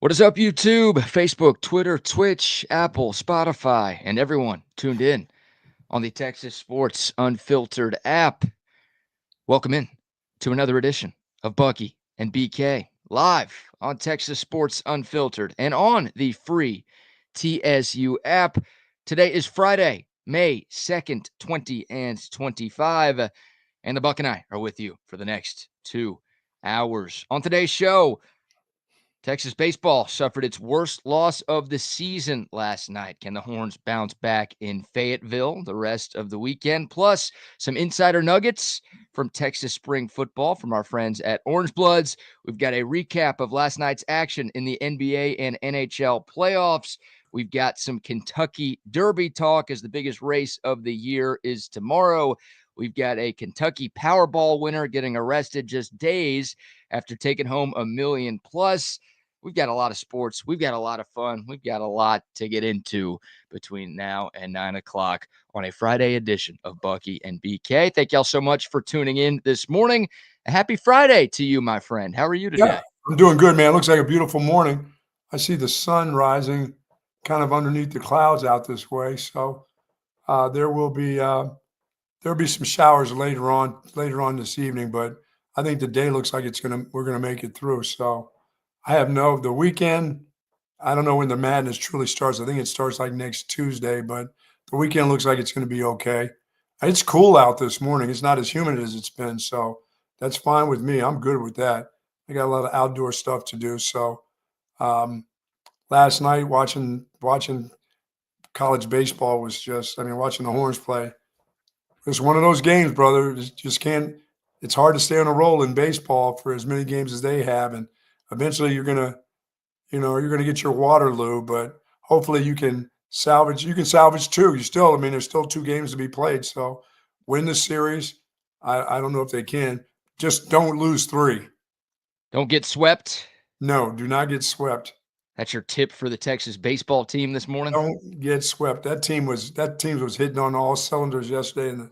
What is up, YouTube, Facebook, Twitter, Twitch, Apple, Spotify, and everyone tuned in on the Texas Sports Unfiltered app? Welcome in to another edition of Bucky and BK live on Texas Sports Unfiltered and on the free TSU app. Today is Friday, May 2nd, 2025, and the Buck and I are with you for the next 2 hours. On today's show, Texas baseball suffered its worst loss of the season last night. Can the Horns bounce back in Fayetteville the rest of the weekend? Plus, some insider nuggets from Texas spring football from our friends at Orange Bloods. We've got a recap of last night's action in the NBA and NHL playoffs. We've got some Kentucky Derby talk as the biggest race of the year is tomorrow. We've got a Kentucky Powerball winner getting arrested just days after taking home $1 million plus. We've got a lot of sports. We've got a lot of fun. We've got a lot to get into between now and 9 o'clock on a Friday edition of Bucky and BK. Thank y'all so much for tuning in this morning. A happy Friday to you, my friend. How are you today? Yeah, I'm doing good, man. It looks like a beautiful morning. I see the sun rising kind of underneath the clouds out this way. So there will be some showers later on this evening, but I think the day looks like we're gonna make it through. So the weekend. I don't know when the madness truly starts. I think it starts like next Tuesday, but the weekend looks like it's going to be okay. It's cool out this morning. It's not as humid as it's been, so that's fine with me. I'm good with that. I got a lot of outdoor stuff to do. So last night watching college baseball was watching the Horns play. It's one of those games, brother. It's hard to stay on a roll in baseball for as many games as they have, and eventually you're gonna get your Waterloo, but hopefully you can salvage two. There's still 2 games to be played. So win the series. I don't know if they can. Just don't lose 3. Don't get swept. No, do not get swept. That's your tip for the Texas baseball team this morning? Don't get swept. That team was hitting on all cylinders yesterday, and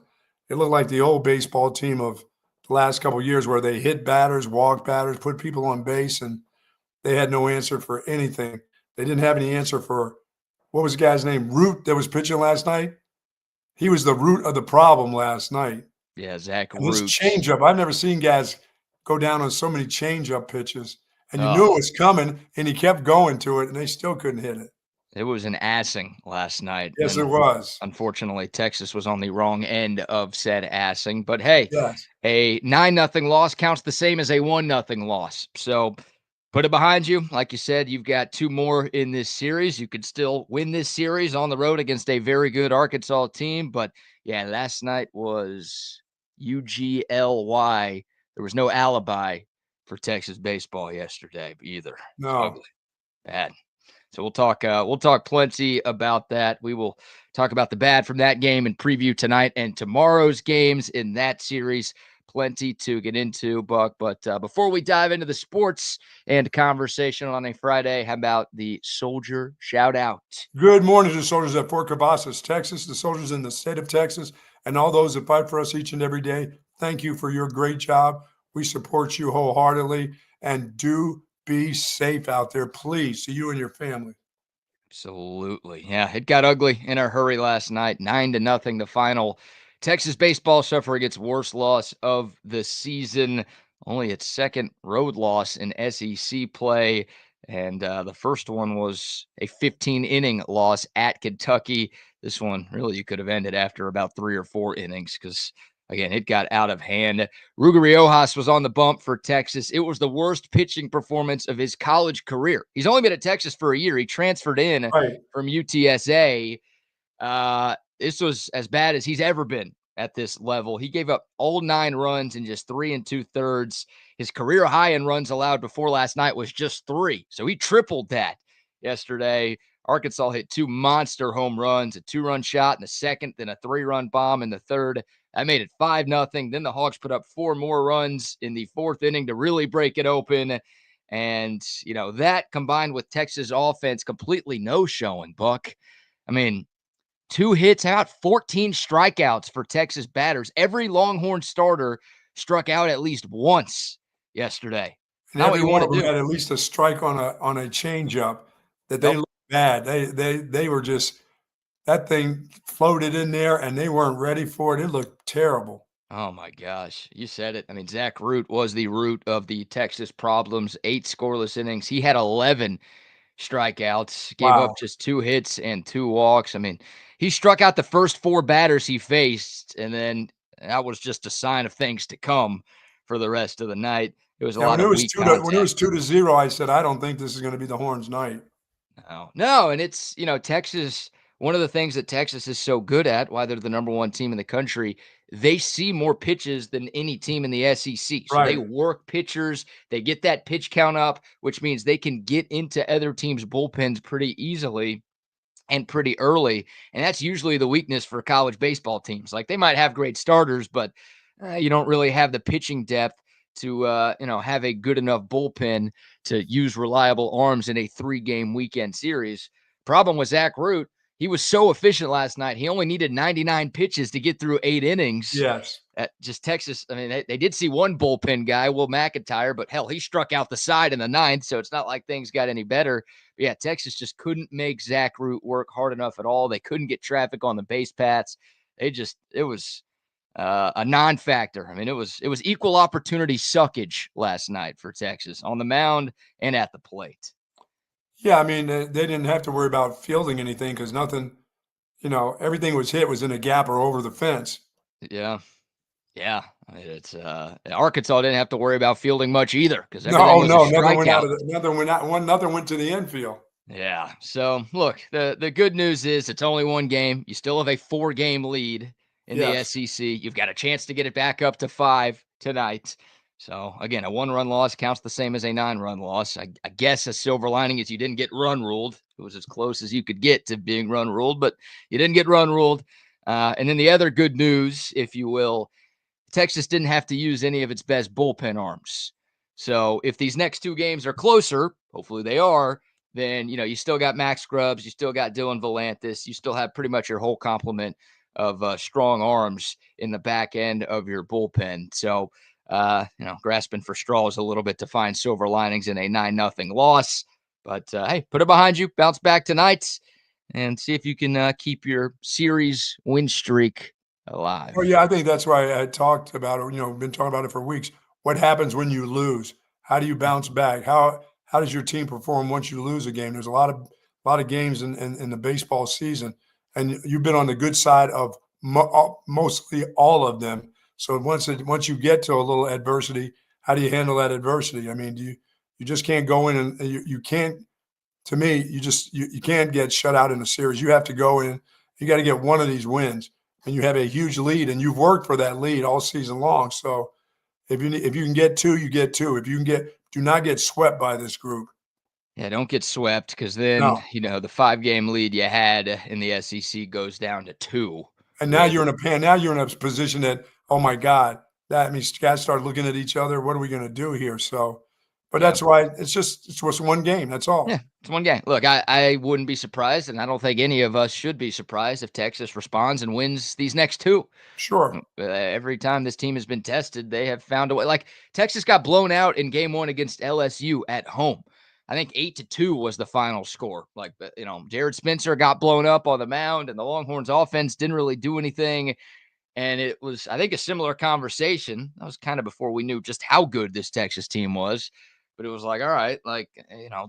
it looked like the old baseball team of the last couple of years where they hit batters, walked batters, put people on base, and they had no answer for anything. They didn't have any answer for what was the guy's name? Root that was pitching last night. He was the root of the problem last night. Yeah, Zach And Root. this changeup, I've never seen guys go down on so many changeup pitches. And you knew it was coming, and he kept going to it, and they still couldn't hit it. It was an assing last night. Yes, it was. Unfortunately, Texas was on the wrong end of said assing. But hey, Yes. a 9-0 loss counts the same as a 1-0 loss. So put it behind you. Like you said, you've got 2 more in this series. You could still win this series on the road against a very good Arkansas team. But yeah, last night was UGLY. There was no alibi for Texas baseball yesterday either. No. Ugly. Bad. So we'll talk plenty about that. We will talk about the bad from that game and preview tonight and tomorrow's games in that series. Plenty to get into, Buck. But before we dive into the sports and conversation on a Friday, how about the soldier shout out? Good morning to the soldiers at Fort Cavazos, Texas, the soldiers in the state of Texas, and all those that fight for us each and every day. Thank you for your great job. We support you wholeheartedly, and do be safe out there, please, to you and your family. Absolutely. Yeah, it got ugly in a hurry last night. 9-0, the final. Texas baseball suffering its worst loss of the season, only its second road loss in SEC play. And the first one was a 15-inning loss at Kentucky. This one, really, you could have ended after about 3 or 4 innings because, again, it got out of hand. Ruger Riojas was on the bump for Texas. It was the worst pitching performance of his college career. He's only been at Texas for a year. He transferred in from UTSA. This was as bad as he's ever been at this level. He gave up all 9 runs in just 3 2/3. His career high in runs allowed before last night was just 3. So he tripled that yesterday. Arkansas hit 2 monster home runs, a 2-run shot in the second, then a 3-run bomb in the third. That made it 5-0. Then the Hawks put up 4 more runs in the 4th inning to really break it open. And, that combined with Texas offense completely no-showing, Buck. I mean, 2 hits out, 14 strikeouts for Texas batters. Every Longhorn starter struck out at least once yesterday. and Not what every you one want of to them do. had at least a strike on a changeup that they Yep. looked bad. They were just that thing floated in there, and they weren't ready for it. It looked terrible. Oh my gosh, you said it. I mean, Zach Root was the root of the Texas problems. 8 scoreless innings. He had 11 strikeouts, gave up Wow. just 2 hits and 2 walks. I mean, he struck out the first 4 batters he faced, and then that was just a sign of things to come for the rest of the night. It was a Yeah, lot of weak when it contact. was 2-0, I said, "I don't think this is gonna be the Horns' night." No, no, and it's Texas. One of the things that Texas is so good at, why they're the number one team in the country, they see more pitches than any team in the SEC. So they Right. work pitchers, they get that pitch count up, which means they can get into other teams' bullpens pretty easily and pretty early. And that's usually the weakness for college baseball teams. Like they might have great starters, but you don't really have the pitching depth to have a good enough bullpen to use reliable arms in a 3-game weekend series. Problem with Zach Root, he was so efficient last night. He only needed 99 pitches to get through 8 innings. Yes. At just Texas, I mean, they did see one bullpen guy, Will McIntyre, but hell, he struck out the side in the 9th, so it's not like things got any better. But yeah, Texas just couldn't make Zach Root work hard enough at all. They couldn't get traffic on the base paths. It was a non-factor. I mean, it was equal opportunity suckage last night for Texas on the mound and at the plate. Yeah, I mean, they didn't have to worry about fielding anything because nothing, everything was hit was in a gap or over the fence. Yeah. Yeah, I mean, it's Arkansas didn't have to worry about fielding much either because No, everything oh, was a no, nothing went out strikeout. of the nothing went out one nothing went to the infield. Yeah. So look, the good news is it's only one game. You still have a 4-game lead in the Yes. SEC. You've got a chance to get it back up to 5 tonight. So again, a 1-run loss counts the same as a 9-run loss. I guess a silver lining is you didn't get run ruled. It was as close as you could get to being run ruled, but you didn't get run ruled. And then the other good news, if you will, Texas didn't have to use any of its best bullpen arms. So if these next 2 games are closer, hopefully they are, then you still got Max Scruggs, you still got Dylan Volantis, you still have pretty much your whole complement of strong arms in the back end of your bullpen. So grasping for straws a little bit to find silver linings in a 9-0 loss. But hey, put it behind you, bounce back tonight, and see if you can keep your series win streak alive. Oh, yeah, I think that's why I talked about it, been talking about it for weeks. What happens when you lose? How do you bounce back? How does your team perform once you lose a game? There's a lot of games in the baseball season, and you've been on the good side of mostly all of them. So once you get to a little adversity, how do you handle that adversity? I mean, you just can't go in and you can't. To me, you can't get shut out in a series. You have to go in. You got to get one of these wins, and you have a huge lead, and you've worked for that lead all season long. So if you can get 2, you get 2. If you can do not get swept by this group. Yeah, don't get swept because then, No. the 5-game lead you had in the SEC goes down to 2 And now with you're in a position that, oh my God, that means guys start looking at each other. What are we going to do here? So, but yeah. that's why it's just one game. That's Yeah, all. it's one game. Look, I wouldn't be surprised, and I don't think any of us should be surprised if Texas responds and wins these next 2. Sure. Every time this team has been tested, they have found a way. Like Texas got blown out in game 1 against LSU at home. I think 8-2 was the final score. Like, Jared Spencer got blown up on the mound, and the Longhorns offense didn't really do anything. And it was, I think, a similar conversation. That was kind of before we knew just how good this Texas team was. But it was like, all right, like,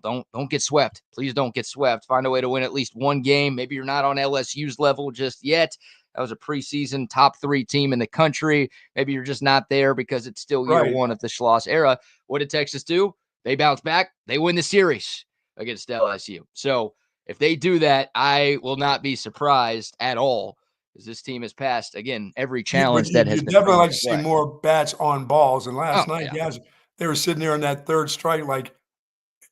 don't get swept. Please don't get swept. Find a way to win at least one game. Maybe you're not on LSU's level just yet. That was a preseason top 3 team in the country. Maybe you're just not there because it's still year Right. 1 of the Schloss era. What did Texas do? They bounce back. They win the series against LSU. So if they do that, I will not be surprised at all because this team has passed, again, every But challenge you that has you been definitely thrown like their to see way. more bats on balls. And Oh, last night, yeah. guys, they were sitting there on that third strike, like,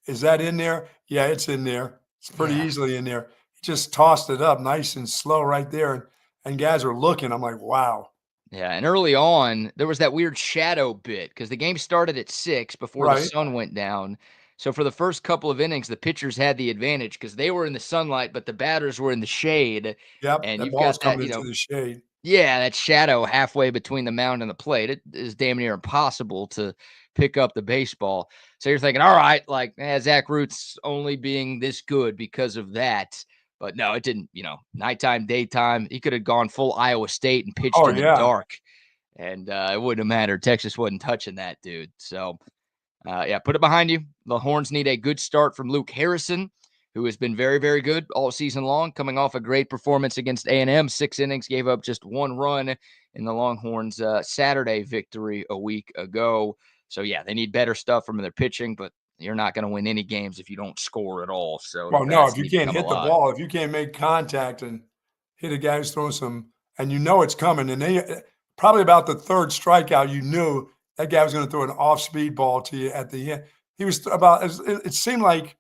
is that in there? Yeah, it's in there. It's pretty Yeah. easily in there. He just tossed it up nice and slow right there, and guys are looking. I'm like, wow. Yeah, and early on, there was that weird shadow bit because the game started at 6 before the Right. sun went down. So for the first couple of innings, the pitchers had the advantage because they were in the sunlight, but the batters were in the shade. Yep. And That you've ball is got that, coming into the shade. Yeah, that shadow halfway between the mound and the plate, it is damn near impossible to pick up the baseball. So you're thinking, all right, like Zach Root's only being this good because of that. But no, it didn't, nighttime, daytime. He could have gone full Iowa State and pitched Oh in the yeah, dark, and it wouldn't have mattered. Texas wasn't touching that dude. So yeah, put it behind you. The Horns need a good start from Luke Harrison, who has been very, very good all season long, coming off a great performance against A&M. 6 innings, gave up just 1 run in the Longhorns' Saturday victory a week ago. So, yeah, they need better stuff from their pitching, but you're not going to win any games if you don't score at all. So the well, no, bats if you need to can't come hit the alive. ball, if you can't make contact and hit a guy who's throwing some, and you know it's coming, and they probably about the third strikeout, you knew that guy was going to throw an off-speed ball to you at the end. He was it seemed like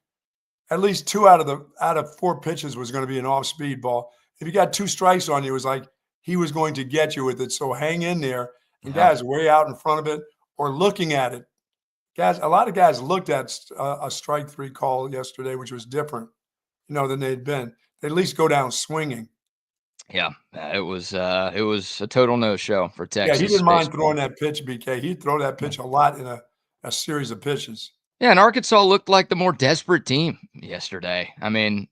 at least 2 out of 4 pitches was going to be an off-speed ball. If you got 2 strikes on you, it was like he was going to get you with it. So hang in there, and Yeah. guys way out in front of it or looking at it. Guys, a lot of guys looked at a strike 3 call yesterday, which was different, than they'd been. They at least go down swinging. Yeah, it was a total no-show for Yeah, he Texas didn't mind baseball. throwing that pitch, BK. He'd throw that pitch a lot in a series of pitches. Yeah, and Arkansas looked like the more desperate team yesterday. I mean,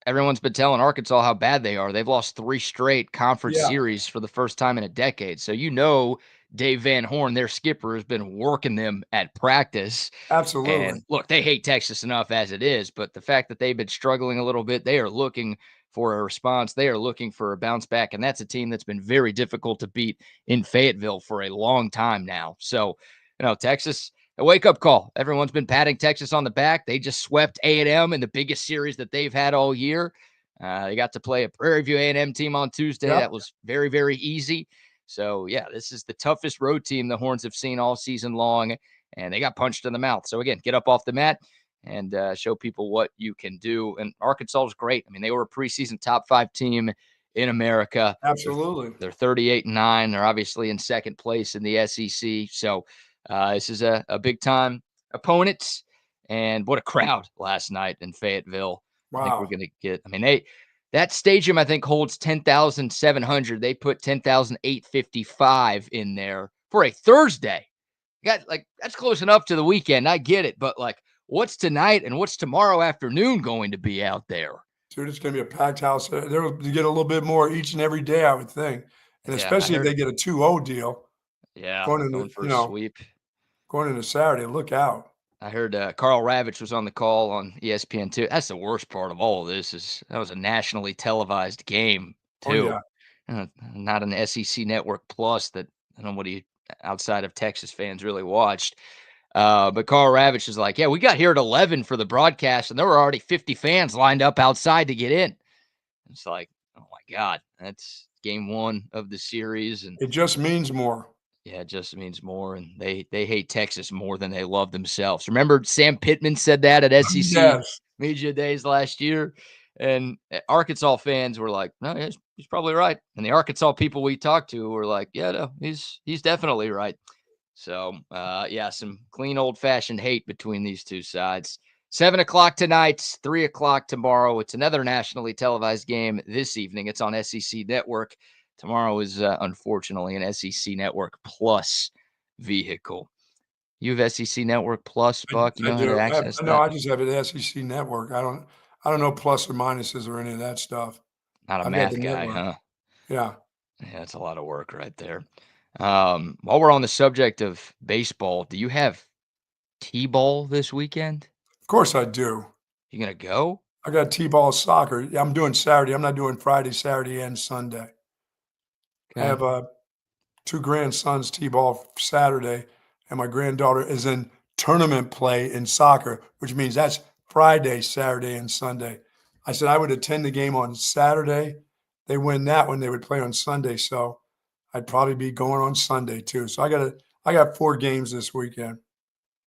everyone's been telling Arkansas how bad they are. They've lost 3 straight conference Yeah, series for the first time in a decade. So Dave Van Horn, their skipper, has been working them at practice. absolutely. And look, they hate Texas enough as it is, but the fact that they've been struggling a little bit, they are looking for a response. They are looking for a bounce back, and that's a team that's been very difficult to beat in Fayetteville for a long time now. So, Texas, a wake-up call. Everyone's been patting Texas on the back. They just swept A&M in the biggest series that they've had all year. They got to play a Prairie View A&M team on Tuesday. Yep. That was very, very easy. So, yeah, this is the toughest road team the Horns have seen all season long, and they got punched in the mouth. So, again, get up off the mat and show people what you can do. And Arkansas was great. I mean, they were a preseason top 5 team in America. Absolutely. They're 38-9. They're obviously in second place in the SEC. So, this is a big time opponent. And what a crowd last night in Fayetteville. I think we're Wow. going to get, that stadium, I think, holds 10,700. They put 10,855 in there for a Thursday. That's close enough to the weekend. I get it. But what's tonight and what's tomorrow afternoon going to be out there? Dude, it's going to be a packed house. They'll get a little bit more each and every day, I would think. And Yeah, I especially if heard. they get a 2-0 deal Yeah, going into, going for a sweep. going into Saturday, look out. I heard Carl Ravitch was on the call on ESPN too. That's the worst part of all of this is that was a nationally televised game Oh, too. yeah. Not an SEC Network Plus that nobody outside of Texas fans really watched. But Carl Ravitch is like, yeah, we got here at 11 for the broadcast, and there were already 50 fans lined up outside to get in. It's like, oh my God, that's game 1 of the series, and It just means more. yeah, it just means more, and they hate Texas more than they love themselves. Remember Sam Pittman said that at SEC Yes. Media Days last year, and Arkansas fans were like, "No, he's probably right." And the Arkansas people we talked to were like, "Yeah, no, he's definitely right." So, yeah, some clean old fashioned hate between these two sides. 7 o'clock tonight, 3 o'clock tomorrow. It's another nationally televised game this evening. It's on SEC Network. Tomorrow is unfortunately an SEC Network Plus vehicle. You have SEC Network Plus, Buck. You I know how to do. access No, that? I just have an SEC network. I don't know plus or minuses or any of that stuff. Not a I've got the math guy, network. huh? Yeah. Yeah, that's a lot of work right there. While we're on the subject of baseball, do you have T-ball this weekend? Of course I do. You gonna go? I got T-ball soccer. Yeah, I'm doing Saturday. I'm not doing Friday, Saturday, and Sunday. I Okay. have 2 grandsons T-ball Saturday, and my granddaughter is in tournament play in soccer, which means that's Friday, Saturday, and Sunday. I said I would attend the game on Saturday. They win that one, they would play on Sunday, so I'd probably be going on Sunday too. So I got 4 games this weekend.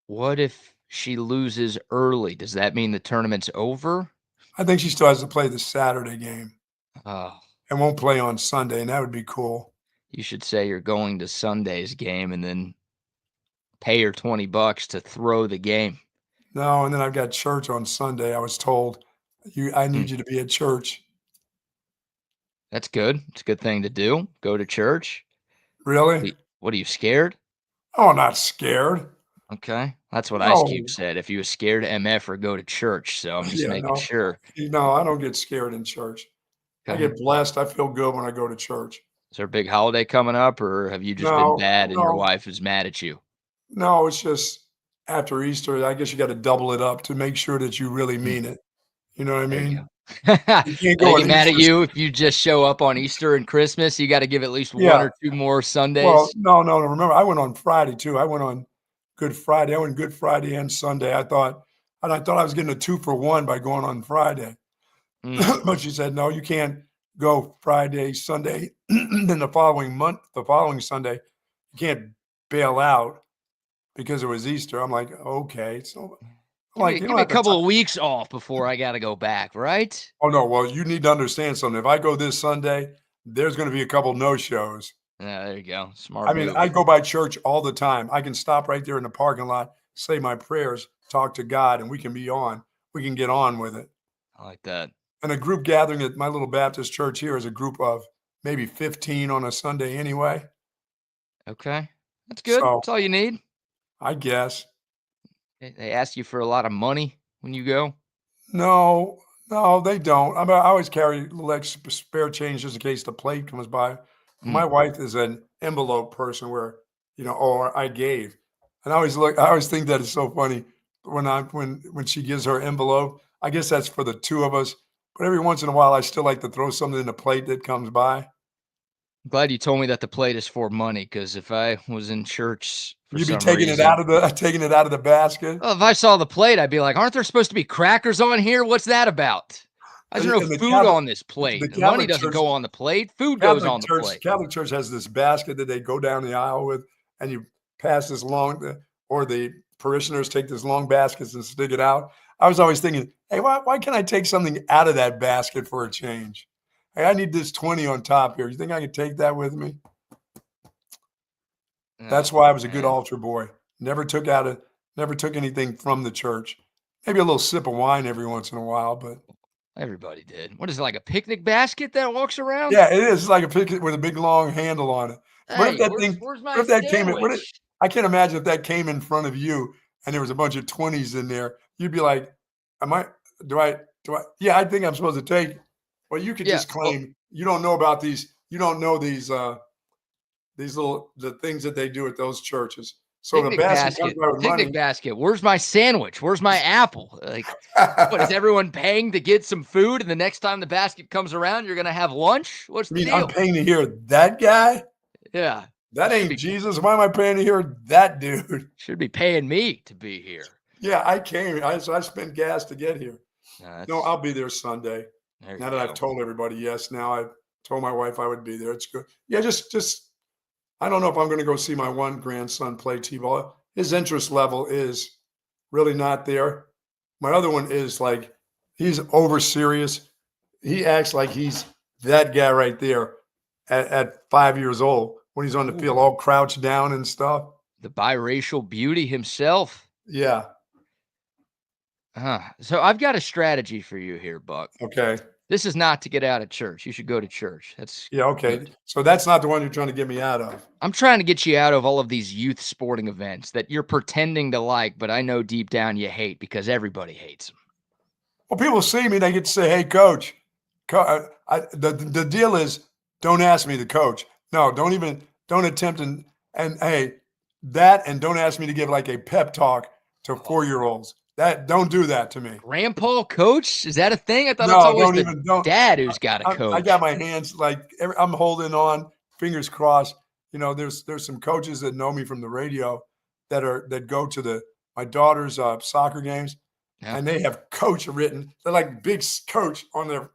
What if she loses early? Does that mean the tournament's over? I think she still has to play the Saturday game Oh, and won't play on Sunday, and that would be cool. you should say you're going to Sunday's game and then pay her $20 to throw the game. No, and then I've got church on Sunday. I was told I Hmm. need you to be at church. That's good. It's a good thing to do. Go to church. Really? What are you scared? Oh, not scared. Okay. That's what Ice Cube No. said. If you was scared to MF or go to church. So I'm just Yeah, making no. sure. No, I don't get scared in church. I Okay. get blessed. I feel good when I go to church. Is there a big holiday coming up, or have you just been No, bad and your no, wife is mad at you? no, it's just after Easter, I guess you got to double it up to make sure that you really Hmm, mean it. You know what I there you mean? go. You can't They go get on mad at Easter. you if you just show up on Easter and Christmas. You got to give at least one Yeah. or two more Well, Sundays. no, no, no. Remember, I went on Friday too. I went on Good Friday. I went Good Friday and Sunday. I thought I was getting a 2-for-1 by going on Friday. Mm, But she said, no, you can't go Friday, Sunday, then the following Sunday, you can't bail out because it was Easter. I'm like, okay. So I'm give like, me you give don't me a have to. couple of weeks off before I got to go back, right? Oh no, well, you need to understand something. If I go this Sunday, there's going to be a couple no shows. Yeah, there you go. I Smart mean, move. I go by church all the time. I can stop right there in the parking lot, say my prayers, talk to God, and we can be on. We can get on with it. I like that. And a group gathering at my little Baptist church here is a group of maybe 15 on a Sunday anyway. Okay. That's good. So That's all you need. I guess. They ask you for a lot of money when you go. No, no, they don't. I always carry a little extra spare change just in case the plate comes by. Mm. My wife is an envelope person where, or I gave. And I always think that is so funny when she gives her envelope. I guess that's for the two of us. But every once in a while I still like to throw something in the plate that comes by. I'm glad you told me that the plate is for money, because if I was in church for You'd be some taking it reason, out of the taking it out of the basket. well, if I saw the plate, I'd be like, aren't there supposed to be crackers on here? What's that about? Why is there no And food on this the plate? The money Catholic doesn't Church go on the plate. Food goes on the plate. Catholic Church has this basket that they go down the aisle with, and you pass this or the parishioners take this long baskets and stick it out. I was always thinking, hey, why can't I take something out of that basket for a change? Hey, I need this 20 on top here. You think I can take that with me? That's Oh, why I was a good man. altar boy. Never took anything from the church. Maybe a little sip of wine every once in a while, but Everybody did. What is it, like a picnic basket that walks around? yeah, it is. It's like a picnic with a big long handle on it. What if Hey, that thing where's what my if that came in what if sandwich? I can't imagine if that came in front of you and there was a bunch of 20s in there. You'd be like, "Am I do I yeah, I think I'm supposed to take." Well, you could Yeah. just Well, claim you don't know about you don't know these little the things that they do at those churches. So the picnic basket comes basket. by with Picnic money. basket. Where's my sandwich? Where's my apple? Like, what is everyone paying to get some food? And the next time the basket comes around, you're gonna have lunch? What's I the mean, I'm deal? paying to hear that guy? Yeah. You That should ain't be Jesus. Why am I paying to hear that dude? paying me to be here. Yeah, I spent gas to get here. No, That's I'll be there Sunday. there Now you that I've go. told everybody yes, now I've told my wife I would be there. It's good. Yeah, just I don't know if I'm going to go see my one grandson play t-ball. His interest level is really not there. My other one is like he's over serious. He acts like he's that guy right there at 5 years old when he's on the Ooh, field, all crouched down and stuff. the biracial beauty himself. Yeah. So I've got a strategy for you here, Buck. Okay. This is not to get out of church. You should go to church. That's Yeah. Okay. good. So that's not the one you're trying to get me out of. I'm trying to get you out of all of these youth sporting events that you're pretending to like, but I know deep down you hate because everybody hates them. Well, people see me, they get to say, "Hey, coach." The deal is, don't ask me to coach. No, don't attempt and hey, and don't ask me to give like a pep talk to Oh, 4-year-olds. That don't do that to me. grandpa coach? Is that a thing? I thought it's No, always the don't. dad who's got a I got coach. my hands like I'm holding on, fingers crossed. There's some coaches that know me from the radio that go to my daughter's soccer games, Yeah. and they have coach written. They're like big coach on their.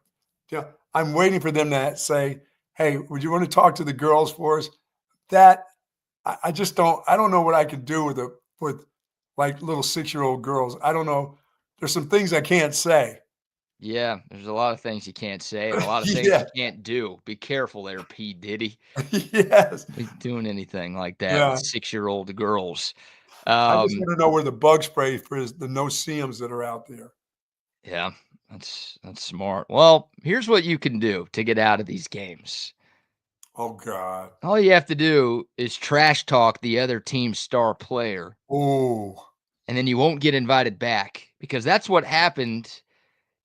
I'm waiting for them to say, "Hey, would you want to talk to the girls for us?" That I just don't. I don't know what I can do with like little 6-year-old girls. I don't know. There's some things I can't say. Yeah, there's a lot of things you can't say and a lot of things Yeah. you can't do. Be careful there, P. Diddy. Yes. Be doing anything like that with Yeah. 6-year-old girls. I just Um, want to know where the bug spray for the no-see-ums that are out there. yeah. That's smart. Well, here's what you can do to get out of these games. Oh, God. All you have to do is trash talk the other team's star player, Oh, and then you won't get invited back, because that's what happened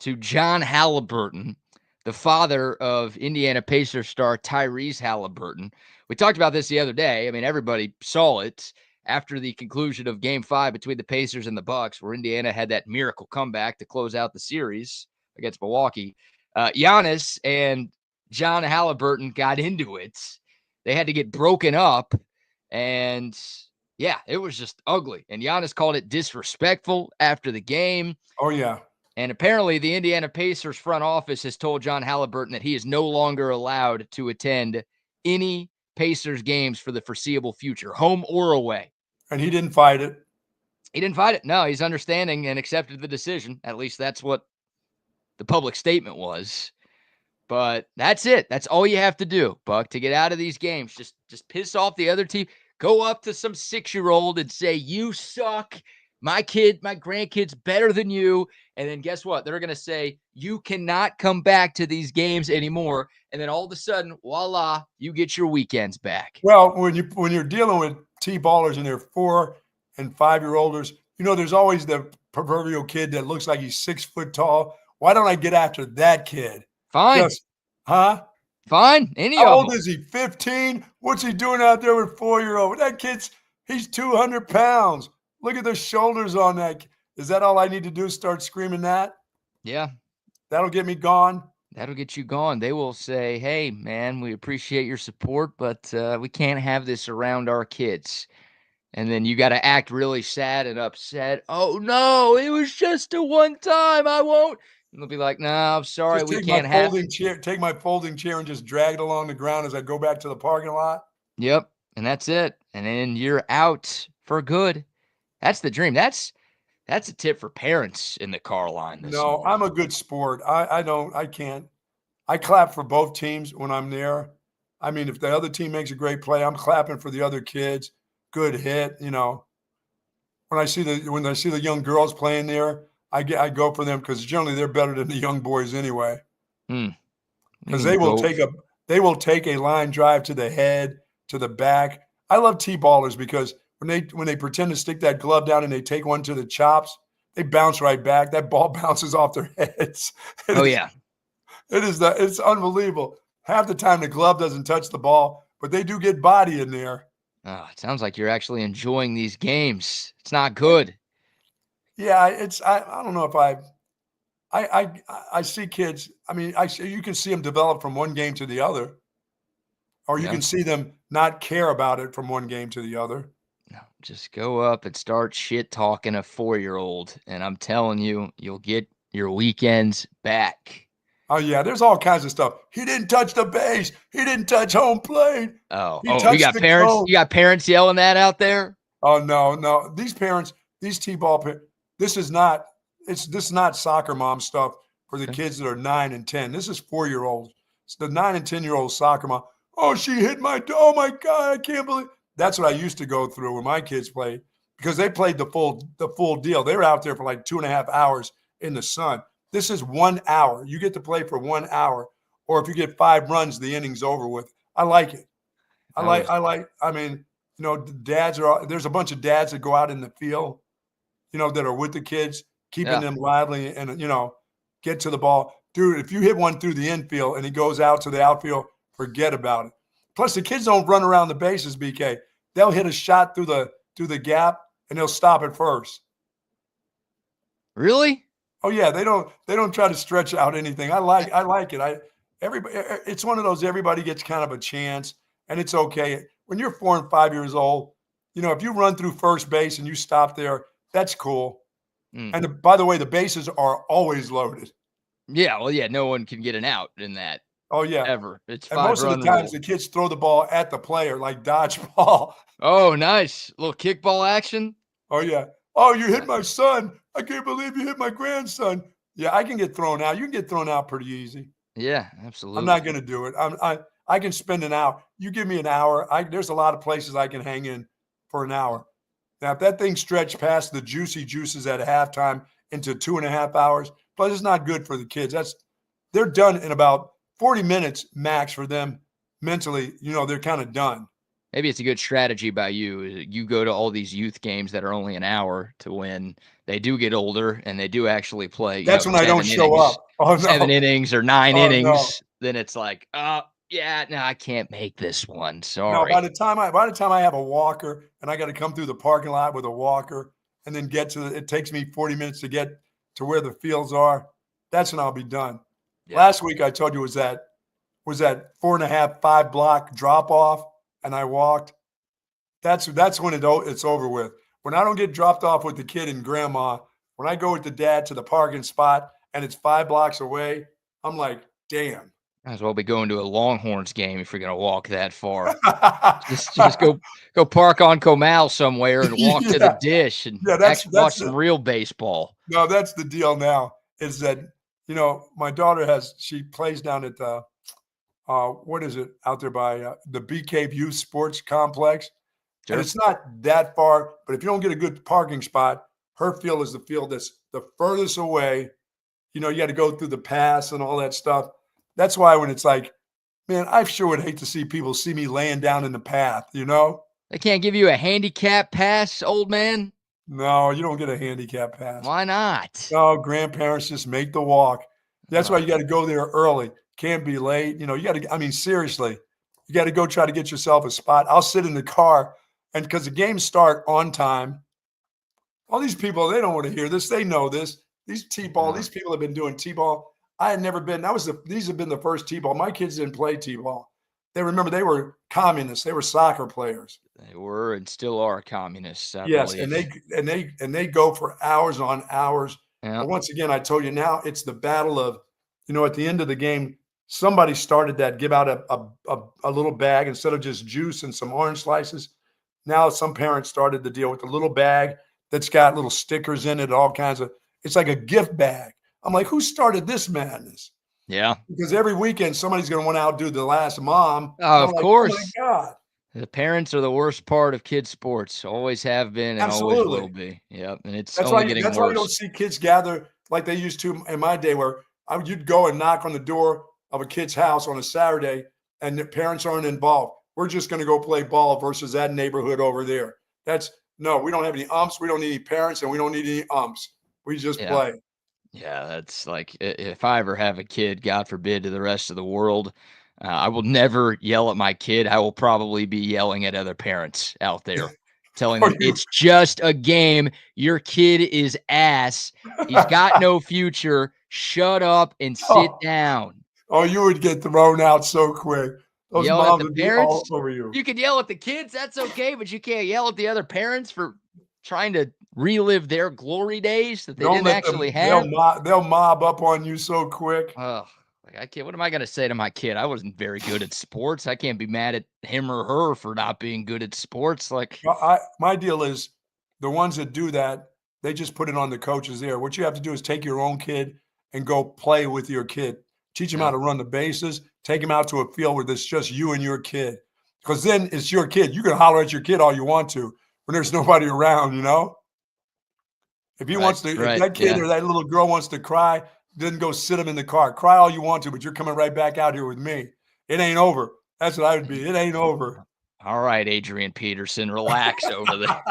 to John Halliburton, the father of Indiana Pacers star Tyrese Halliburton. We talked about this the other day. I mean, everybody saw it after the conclusion of Game 5 between the Pacers and the Bucks, where Indiana had that miracle comeback to close out the series against Milwaukee. Giannis and John Halliburton got into it. They had to get broken up, and yeah, it was just ugly. And Giannis called it disrespectful after the game. oh, yeah. And apparently the Indiana Pacers front office has told John Halliburton that he is no longer allowed to attend any Pacers games for the foreseeable future, home or away. And he didn't fight it. He didn't fight it. No, he's understanding and accepted the decision. At least that's what the public statement was. But that's it. That's all you have to do, Buck, to get out of these games. Just piss off the other team. Go up to some 6-year-old and say, you suck. My grandkid's better than you. And then guess what? They're going to say, you cannot come back to these games anymore. And then all of a sudden, voila, you get your weekends back. Well, when you're dealing with T-ballers and they're 4 and 5-year-olders, there's always the proverbial kid that looks like he's 6 foot tall. Why don't I get after that kid? Fine. Fine. Any of How them. old is he? 15? What's he doing out there with 4-year-old? That kid's, he's 200 pounds. Look at the shoulders on that. Is that all I need to do? Start screaming that? Yeah. That'll get me gone. That'll get you gone. They will say, hey, man, we appreciate your support, but we can't have this around our kids. And then you got to act really sad and upset. Oh, no, it was just a one time. I won't. And they'll be like, no, I'm sorry, Just we can't have it. Take my folding chair and just drag it along the ground as I go back to the parking lot. Yep. And that's it. And then you're out for good. That's the dream. That's a tip for parents in the car line this No, morning. I'm a good sport. I can't. I clap for both teams when I'm there. I mean, if the other team makes a great play, I'm clapping for the other kids. Good hit, When I see the young girls playing there, I go for them because generally they're better than the young boys anyway. Because they will take a line drive to the head, to the back. I love T-ballers because when they pretend to stick that glove down and they take one to the chops, they bounce right back. That ball bounces off their heads. Yeah. It's unbelievable. Half the time the glove doesn't touch the ball, but they do get body in there. Oh, it sounds like you're actually enjoying these games. It's not good. Yeah, I don't know if I see kids. I mean, you can see them develop from one game to the other, or you can see them not care about it from one game to the other. No, just go up and start shit talking a 4-year-old, and I'm telling you, you'll get your weekends back. Oh yeah, there's all kinds of stuff. He didn't touch the base. He didn't touch home plate. You got parents. Cone. You got parents yelling that out there. Oh no. These parents, these T-ball parents. This is not soccer mom stuff for the kids that are 9 and 10. This is 4-year-olds. It's the 9 and 10-year-old soccer mom. Oh, she hit oh my God, I can't believe. That's what I used to go through when my kids played because they played the full deal. They were out there for like 2.5 hours in the sun. This is 1 hour. You get to play for 1 hour, or if you get 5 runs, the inning's over with. I like it. I mean, there's a bunch of dads that go out in the field, that are with the kids, keeping them lively and, get to the ball. Dude, if you hit one through the infield and he goes out to the outfield, forget about it. Plus, the kids don't run around the bases, BK. They'll hit a shot through the gap and they'll stop it first. Really? Oh yeah, they don't try to stretch out anything. I like it. It's one of those everybody gets kind of a chance, and it's okay. When you're 4 and 5 years old, if you run through first base and you stop there, that's cool. And by the way, the bases are always loaded. Yeah, well, no one can get an out in that. Oh yeah, ever. It's 5 and most of the times the kids throw the ball at the player like dodgeball. Oh, nice little kickball action. Oh yeah. Oh, you hit my son. I can't believe you hit my grandson. Yeah, I can get thrown out. You can get thrown out pretty easy. Yeah, absolutely. I'm not going to do it. I can spend an hour. You give me an hour. There's a lot of places I can hang in for an hour. Now, if that thing stretched past the juicy juices at halftime into 2.5 hours, but it's not good for the kids. They're done in about 40 minutes max for them mentally. They're kind of done. Maybe it's a good strategy by you. You go to all these youth games that are only an hour to when they do get older and they do actually play, That's when I don't show up. Oh, no. 7 innings or 9 Oh, no. innings. Then it's like, yeah, no, I can't make this one. No, Sorry. by the time I have a walker and I got to come through the parking lot with a walker and then get to it takes me 40 minutes to get to where the fields are. That's when I'll be done. Yeah. Last week I told you was that 4.5, 5 block drop off, and I walked. That's when it's over with. When I don't get dropped off with the kid and grandma, when I go with the dad to the parking spot and it's 5 blocks away, I'm like, damn. Might as well be going to a Longhorns game if you're going to walk that far. just go park on Comal somewhere and walk to the dish and watch some real baseball. No, that's the deal now is that, my daughter she plays down at the, what is it out there by the Bee Cave Youth Sports Complex. Sure. And it's not that far, but if you don't get a good parking spot, her field is the field that's the furthest away. You got to go through the pass and all that stuff. That's why when it's like, man, I sure would hate to see people see me laying down in the path, They can't give you a handicap pass, old man? No, you don't get a handicap pass. Why not? No, grandparents just make the walk. That's why you got to go there early. Can't be late. You got to, seriously, you got to go try to get yourself a spot. I'll sit in the car, and because the games start on time, all these people, they don't want to hear this. They know this. These T-ball, these people have been doing T-ball. I had never been. These have been the first T-ball. My kids didn't play T-ball. They were communists. They were soccer players. They were and still are communists. I yes, believe. and they go for hours on hours. Yeah. But once again, I told you now it's the battle of, at the end of the game, somebody started that. Give out a little bag instead of just juice and some orange slices. Now some parents started to deal with the little bag that's got little stickers in it, all kinds of. It's like a gift bag. I'm like, who started this madness? Yeah. Because every weekend somebody's going to want to outdo the last mom. Oh, of course. Oh, my God. The parents are the worst part of kids' sports. Always have been and always will be. Yep. And it's only getting worse. That's why you don't see kids gather like they used to in my day where you'd go and knock on the door of a kid's house on a Saturday and the parents aren't involved. We're just going to go play ball versus that neighborhood over there. No, we don't have any umps. We don't need any parents and we don't need any umps. We just play. Yeah, that's like if I ever have a kid, God forbid, to the rest of the world, I will never yell at my kid. I will probably be yelling at other parents out there, telling them it's just a game. Your kid is ass. He's got no future. Shut up and sit down. Oh, you would get thrown out so quick. Those yell moms at the would parents, be all over you. You can yell at the kids. That's okay, but you can't yell at the other parents for trying to relive their glory days that they didn't actually have. They'll mob up on you so quick. Oh, I can't. What am I going to say to my kid? I wasn't very good at sports. I can't be mad at him or her for not being good at sports. Like, my deal is the ones that do that, they just put it on the coaches there. What you have to do is take your own kid and go play with your kid. Teach him how to run the bases. Take him out to a field where there's just you and your kid. Because then it's your kid. You can holler at your kid all you want to when there's nobody around, If he wants to, if that kid or that little girl wants to cry, then go sit him in the car. Cry all you want to, but you're coming right back out here with me. It ain't over. That's what I would be. It ain't over. All right, Adrian Peterson, relax over there.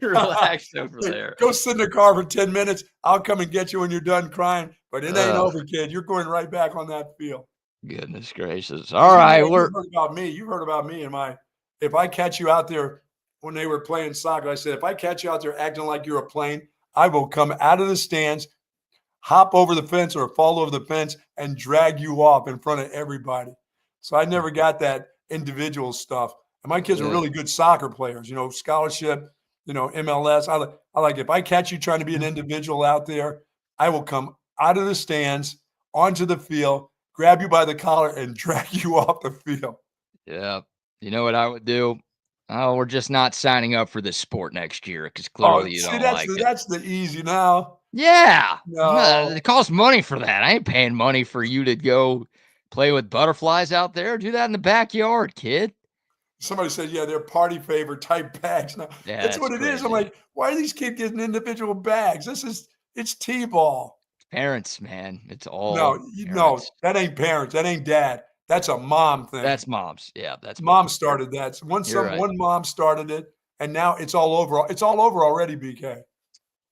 Relax over there. Go sit in the car for 10 minutes. I'll come and get you when you're done crying. But it ain't over, kid. You're going right back on that field. Goodness gracious. All right. You heard about me. You heard about me and if I catch you out there when they were playing soccer, I said, if I catch you out there acting like you're a plane, I will come out of the stands, hop over the fence or fall over the fence and drag you off in front of everybody. So I never got that individual stuff. And my kids are really good soccer players, scholarship, MLS. I like if I catch you trying to be an individual out there, I will come out of the stands onto the field, grab you by the collar and drag you off the field. Yeah. You know what I would do? Oh, we're just not signing up for this sport next year because clearly you don't like it. That's the easy now. Yeah. No. It costs money for that. I ain't paying money for you to go play with butterflies out there. Do that in the backyard, kid. Somebody said, yeah, they're party favor type bags. Now, that's what it is. I'm like, why are these kids getting individual bags? It's T-ball. Parents, man. It's all No, parents. that ain't parents. That ain't dad. That's a mom thing. That's moms. Yeah, that's Mom moms. started that. So You're right. one mom started it, and now it's all over. It's all over already, BK.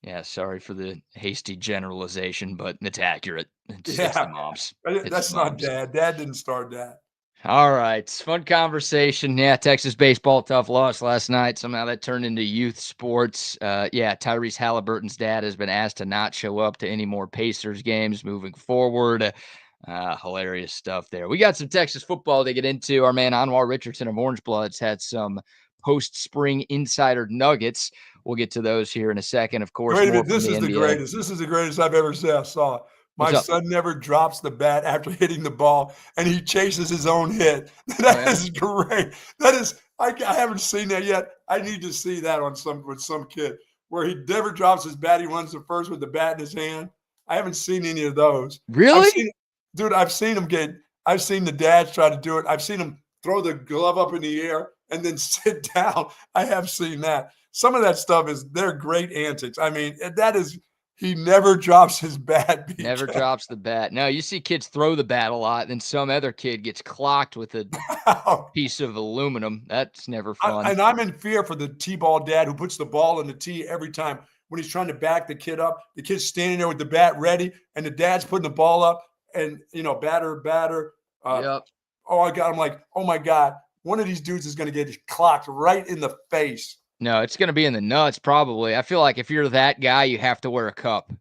Yeah, sorry for the hasty generalization, but it's accurate. It's the Yeah, moms. It's the that's not moms. dad. Dad didn't start that. All right. Fun conversation. Yeah, Texas baseball, tough loss last night. Somehow that turned into youth sports. Yeah, Tyrese Halliburton's dad has been asked to not show up to any more Pacers games moving forward. Hilarious stuff there. We got some Texas football to get into. Our man Anwar Richardson of Orange Bloods had some post-spring insider nuggets. We'll get to those here in a second. Of course, Wait a more minute. from This the is the NBA. greatest. This is the greatest I've ever saw. My What's up? son never drops the bat after hitting the ball, and he chases his own hit. That is great. That is. I haven't seen that yet. I need to see that on with some kid where he never drops his bat. He runs to first with the bat in his hand. I haven't seen any of those. Really? I've seen him get. I've seen the dads try to do it. I've seen him throw the glove up in the air and then sit down. I have seen that. Some of that stuff they're great antics. I mean, that is. He never drops his bat, BK. Never drops the bat. No, you see kids throw the bat a lot, then some other kid gets clocked with a piece of aluminum. That's never fun. And I'm in fear for the T-ball dad who puts the ball in the tee every time when he's trying to back the kid up. The kid's standing there with the bat ready, and the dad's putting the ball up, and batter. Yep. I'm like, oh my God, one of these dudes is going to get clocked right in the face. No, it's going to be in the nuts probably. I feel like if you're that guy, you have to wear a cup.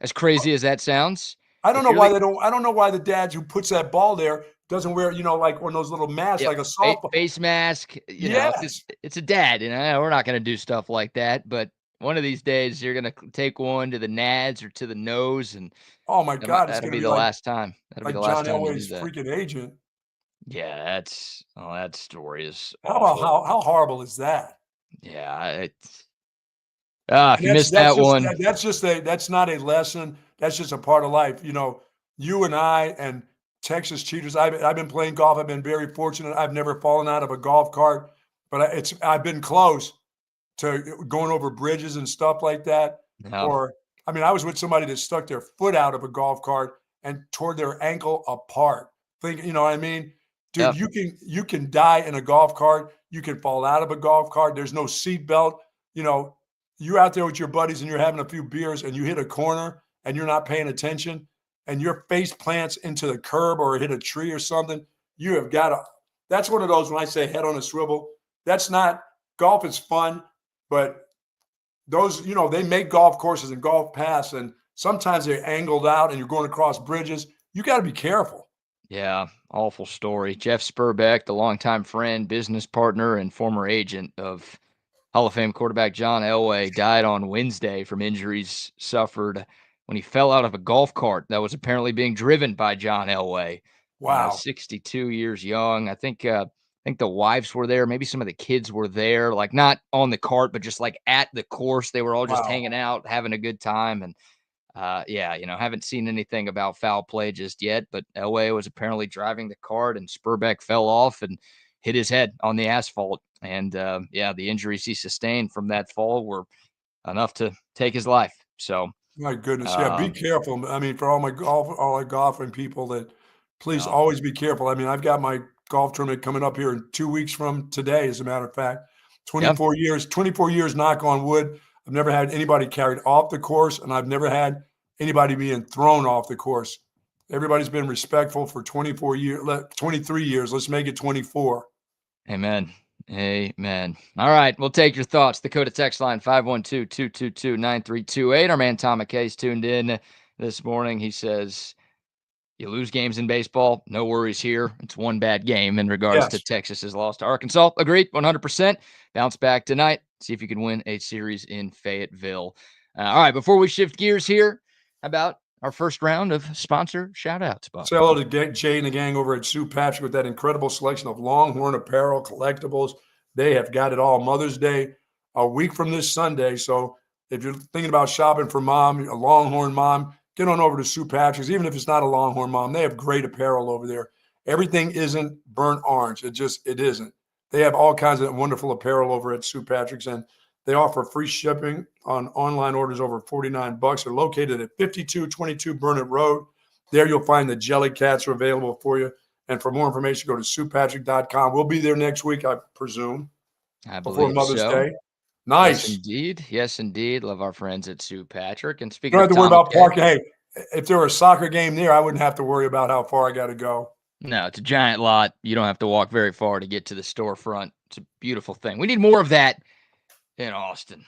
As crazy as that sounds. I don't know why they don't. I don't know why the dads who puts that ball there doesn't wear, like one of those little masks, like a softball face mask. It's a dad. We're not going to do stuff like that. But one of these days, you're going to take one to the nads or to the nose, and oh my God, that'll be the last time. That'll be the last time you do that. Freaking agent. Yeah, that story is awful. How horrible is that? Yeah, if you missed that one, that's not a lesson. That's just a part of life. You and I and Texas cheaters. I've been playing golf. I've been very fortunate. I've never fallen out of a golf cart, but I've been close to going over bridges and stuff like that. No. Or I was with somebody that stuck their foot out of a golf cart and tore their ankle apart. You know what I mean? Dude, yep. you can die in a golf cart. You can fall out of a golf cart. There's no seat belt. You're out there with your buddies and you're having a few beers and you hit a corner and you're not paying attention and your face plants into the curb or hit a tree or something. You have got to. That's one of those when I say head on a swivel. That's not golf is fun, but those, they make golf courses and golf paths and sometimes they're angled out and you're going across bridges. You got to be careful. Yeah, awful story. Jeff Spurbeck, the longtime friend, business partner, and former agent of Hall of Fame quarterback John Elway, died on Wednesday from injuries suffered when he fell out of a golf cart that was apparently being driven by John Elway. Wow. 62 years young. I think the wives were there. Maybe some of the kids were there, like not on the cart, but just like at the course. They were all just hanging out, having a good time. And haven't seen anything about foul play just yet, but Elway was apparently driving the cart and Spurbeck fell off and hit his head on the asphalt. And the injuries he sustained from that fall were enough to take his life. So my goodness. Yeah. Be careful. For all our golfing people that please always be careful. I've got my golf tournament coming up here in 2 weeks from today. As a matter of fact, 24 years, knock on wood. I've never had anybody carried off the course, and I've never had anybody being thrown off the course. Everybody's been respectful for 23 years. Let's make it 24. Amen. All right, we'll take your thoughts. The Dakota text line 512-222-9328. Our man Tom McKay's tuned in this morning. He says, you lose games in baseball, no worries here. It's one bad game in regards to Texas's loss to Arkansas. Agreed, 100%. Bounce back tonight. See if you can win a series in Fayetteville. All right, before we shift gears here, how about our first round of sponsor shout-outs, Bucky? Say hello to Jay and the gang over at Sue Patrick with that incredible selection of Longhorn apparel, collectibles. They have got it all. Mother's Day, a week from this Sunday. So if you're thinking about shopping for mom, a Longhorn mom, get on over to Sue Patrick's. Even if it's not a Longhorn mom, they have great apparel over there. Everything isn't burnt orange. It isn't. They have all kinds of wonderful apparel over at Sue Patrick's. And They offer free shipping on online orders over $49. They're located at 5222 Burnett Road. There you'll find the jelly cats are available for you. And for more information, go to SuePatrick.com. We'll be there next week, I presume, I before believe Mother's so. Day. Yes, Nice. indeed. Yes, indeed. Love our friends at Sue Patrick. And You speaking don't of have to worry Tom about McKay, parking. Hey, if there were a soccer game there, I wouldn't have to worry about how far I got to go. no, it's a giant lot. You don't have to walk very far to get to the storefront. It's a beautiful thing. We need more of that in Austin.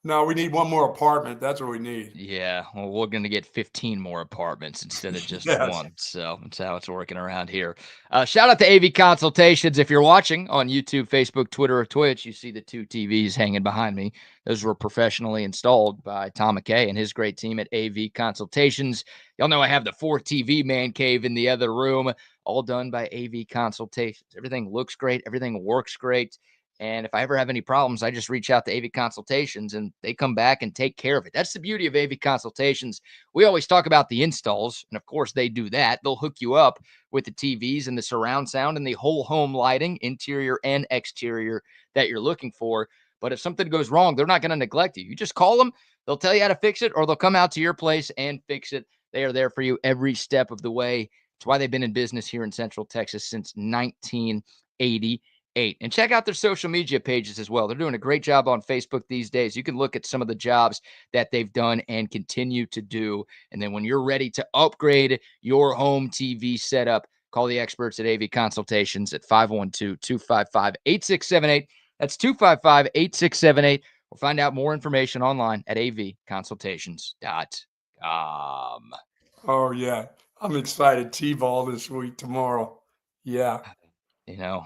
No, we need one more apartment. That's what we need. Yeah, well, we're going to get 15 more apartments instead of just Yes. one. So that's how it's working around here. Shout out to AV Consultations. If you're watching on YouTube, Facebook, Twitter, or Twitch, you see the two TVs hanging behind me. Those were professionally installed by Tom McKay and his great team at AV Consultations. Y'all know I have the 4 TV man cave in the other room, all done by AV Consultations. Everything looks great. Everything works great. And if I ever have any problems, I just reach out to AV Consultations and they come back and take care of it. That's the beauty of AV Consultations. We always talk about the installs, and of course they do that. They'll hook you up with the TVs and the surround sound and the whole home lighting, interior and exterior, that you're looking for. But if something goes wrong, they're not going to neglect you. You just call them, they'll tell you how to fix it, or they'll come out to your place and fix it. They are there for you every step of the way. It's why they've been in business here in Central Texas since 1980. And check out their social media pages as well. They're doing a great job on Facebook these days. You can look at some of the jobs that they've done and continue to do. And then when you're ready to upgrade your home TV setup, call the experts at AV Consultations at 512-255-8678. That's 255-8678. Or find out more information online at avconsultations.com. Oh, yeah. I'm excited. T-ball this week, tomorrow. Yeah. You know,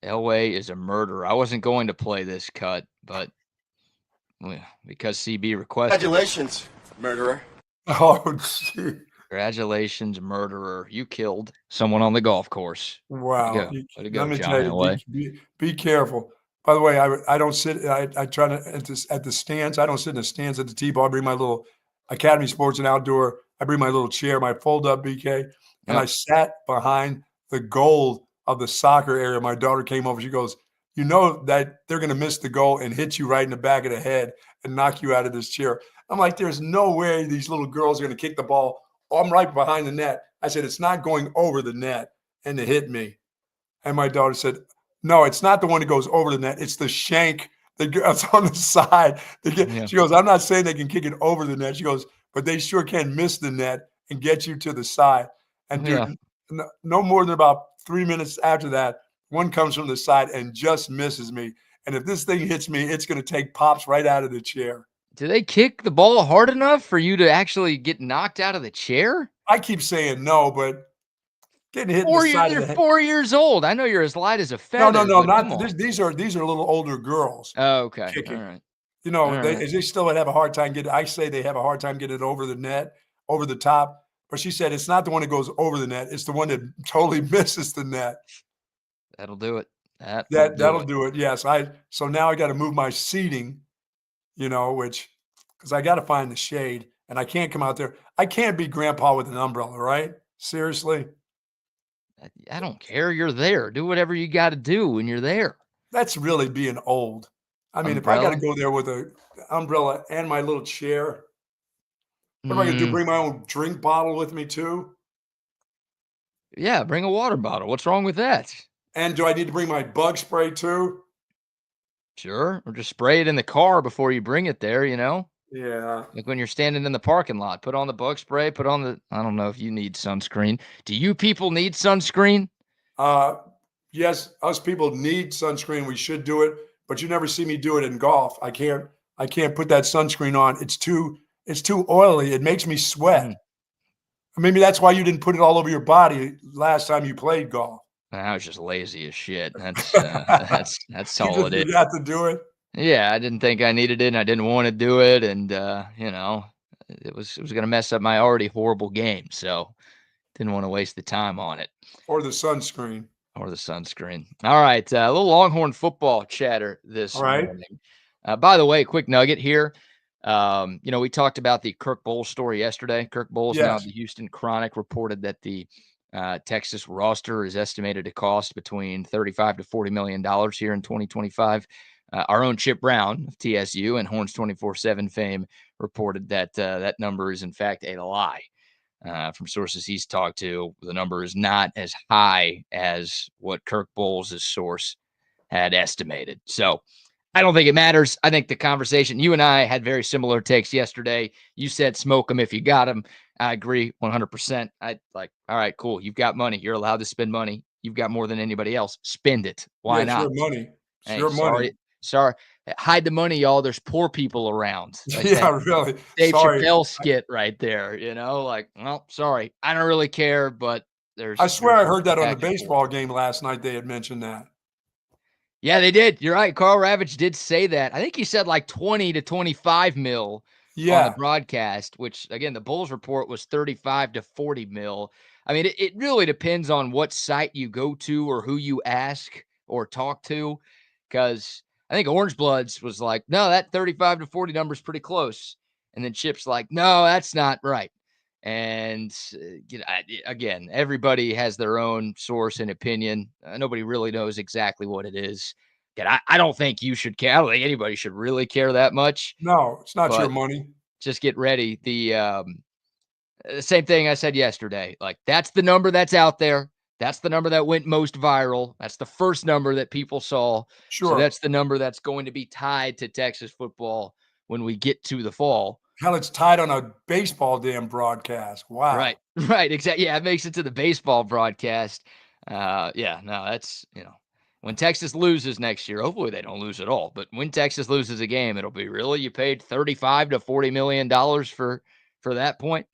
Elway is a murderer. I wasn't going to play this cut, but because CB requested. Congratulations, murderer. Oh, gee. Congratulations, murderer. You killed someone on the golf course. Wow. Way to go, Let me John tell you, Elway. be careful. By the way, I don't sit. I try to at the stands. I don't sit in the stands at the T-ball. I bring my little Academy Sports and Outdoor. I bring my little chair, my fold-up BK, and I sat behind the goal of the soccer area. My daughter came over. She goes, "You know that they're going to miss the goal and hit you right in the back of the head and knock you out of this chair." I'm like, "There's no way these little girls are going to kick the ball. I'm right behind the net." I said, "It's not going over the net and to hit me." And my daughter said, "No, it's not the one that goes over the net. It's the shank that's on the side." She goes, "I'm not saying they can kick it over the net." She goes, "But they sure can miss the net and get you to the side." And dude, no more than about 3 minutes after that, one comes from the side and just misses me. And if this thing hits me, it's going to take pops right out of the chair. Do they kick the ball hard enough for you to actually get knocked out of the chair? I keep saying no, but getting hit in the side of the head. 4 years old. I know you're as light as a feather. No, not these are a little older girls. Oh, okay. Kicking. All right. You know, they still have a hard time getting. I say they have a hard time getting it over the net, over the top. But she said it's not the one that goes over the net; it's the one that totally misses the net. That'll do it. That'll do it. Yes. So now I got to move my seating. You know, because I got to find the shade, and I can't come out there. I can't be grandpa with an umbrella, right? Seriously. I don't care. You're there. Do whatever you got to do when you're there. That's really being old. I mean, Umbrella? if I got to go there with an umbrella and my little chair, what am I going to do? Bring my own drink bottle with me too? Yeah, bring a water bottle. What's wrong with that? And do I need to bring my bug spray too? Sure. Or just spray it in the car before you bring it there, you know? Yeah. Like when you're standing in the parking lot, put on the bug spray, I don't know if you need sunscreen. Do you people need sunscreen? Yes, us people need sunscreen. We should do it, but you never see me do it in golf. I can't put that sunscreen on. It's too oily. It makes me sweat. Maybe that's why you didn't put it all over your body last time you played golf. I was just lazy as shit. That's all it is. You got to do it. Yeah, I didn't think I needed it, and I didn't want to do it, and you know, it was going to mess up my already horrible game, so didn't want to waste the time on it. Or the sunscreen. All right, a little Longhorn football chatter this morning. By the way, quick nugget here. You know, we talked about the Kirk Bohls story yesterday. Kirk Bohls, now the Houston Chronic, reported that the Texas roster is estimated to cost between $35 to $40 million here in 2025. Our own Chip Brown of TSU and Horns 24/7 fame reported that that number is in fact a lie. From sources he's talked to, the number is not as high as what Kirk Bowles' source had estimated. So I don't think it matters. I think the conversation, you and I had very similar takes yesterday. You said smoke them if you got them. I agree 100%. I like, all right, cool. You've got money. You're allowed to spend money. You've got more than anybody else. Spend it. Yeah, Why it's not? your money. It's Hey, your money. sorry. Hide the money, y'all. There's poor people around. Like Yeah, that really. Dave Sorry. Chappelle skit right there, like, well, sorry. I don't really care, but I swear I heard that on the back and forth. baseball game last night. They had mentioned that. Yeah, they did. You're right. Carl Ravitch did say that. I think he said like 20 to 25 mil on the Yeah. broadcast, which again, the Bulls report was 35 to 40 mil. I mean, it really depends on what site you go to or who you ask or talk to. Because I think Orange Bloods was like, no, that 35 to 40 number is pretty close. And then Chip's like, no, that's not right. And again, everybody has their own source and opinion. Nobody really knows exactly what it is. Again, I don't think you should care. I don't think anybody should really care that much. No, it's not your But money. just get ready. The same thing I said yesterday. Like, that's the number that's out there. That's the number that went most viral. That's the first number that people saw. So Sure. that's the number that's going to be tied to Texas football when we get to the fall. Hell, it's tied on a baseball damn broadcast. Wow. Right. Exactly. Yeah, it makes it to the baseball broadcast. Yeah, no, that's, when Texas loses next year, hopefully they don't lose at all. But when Texas loses a game, it'll be really, you paid $35 to $40 million for that point.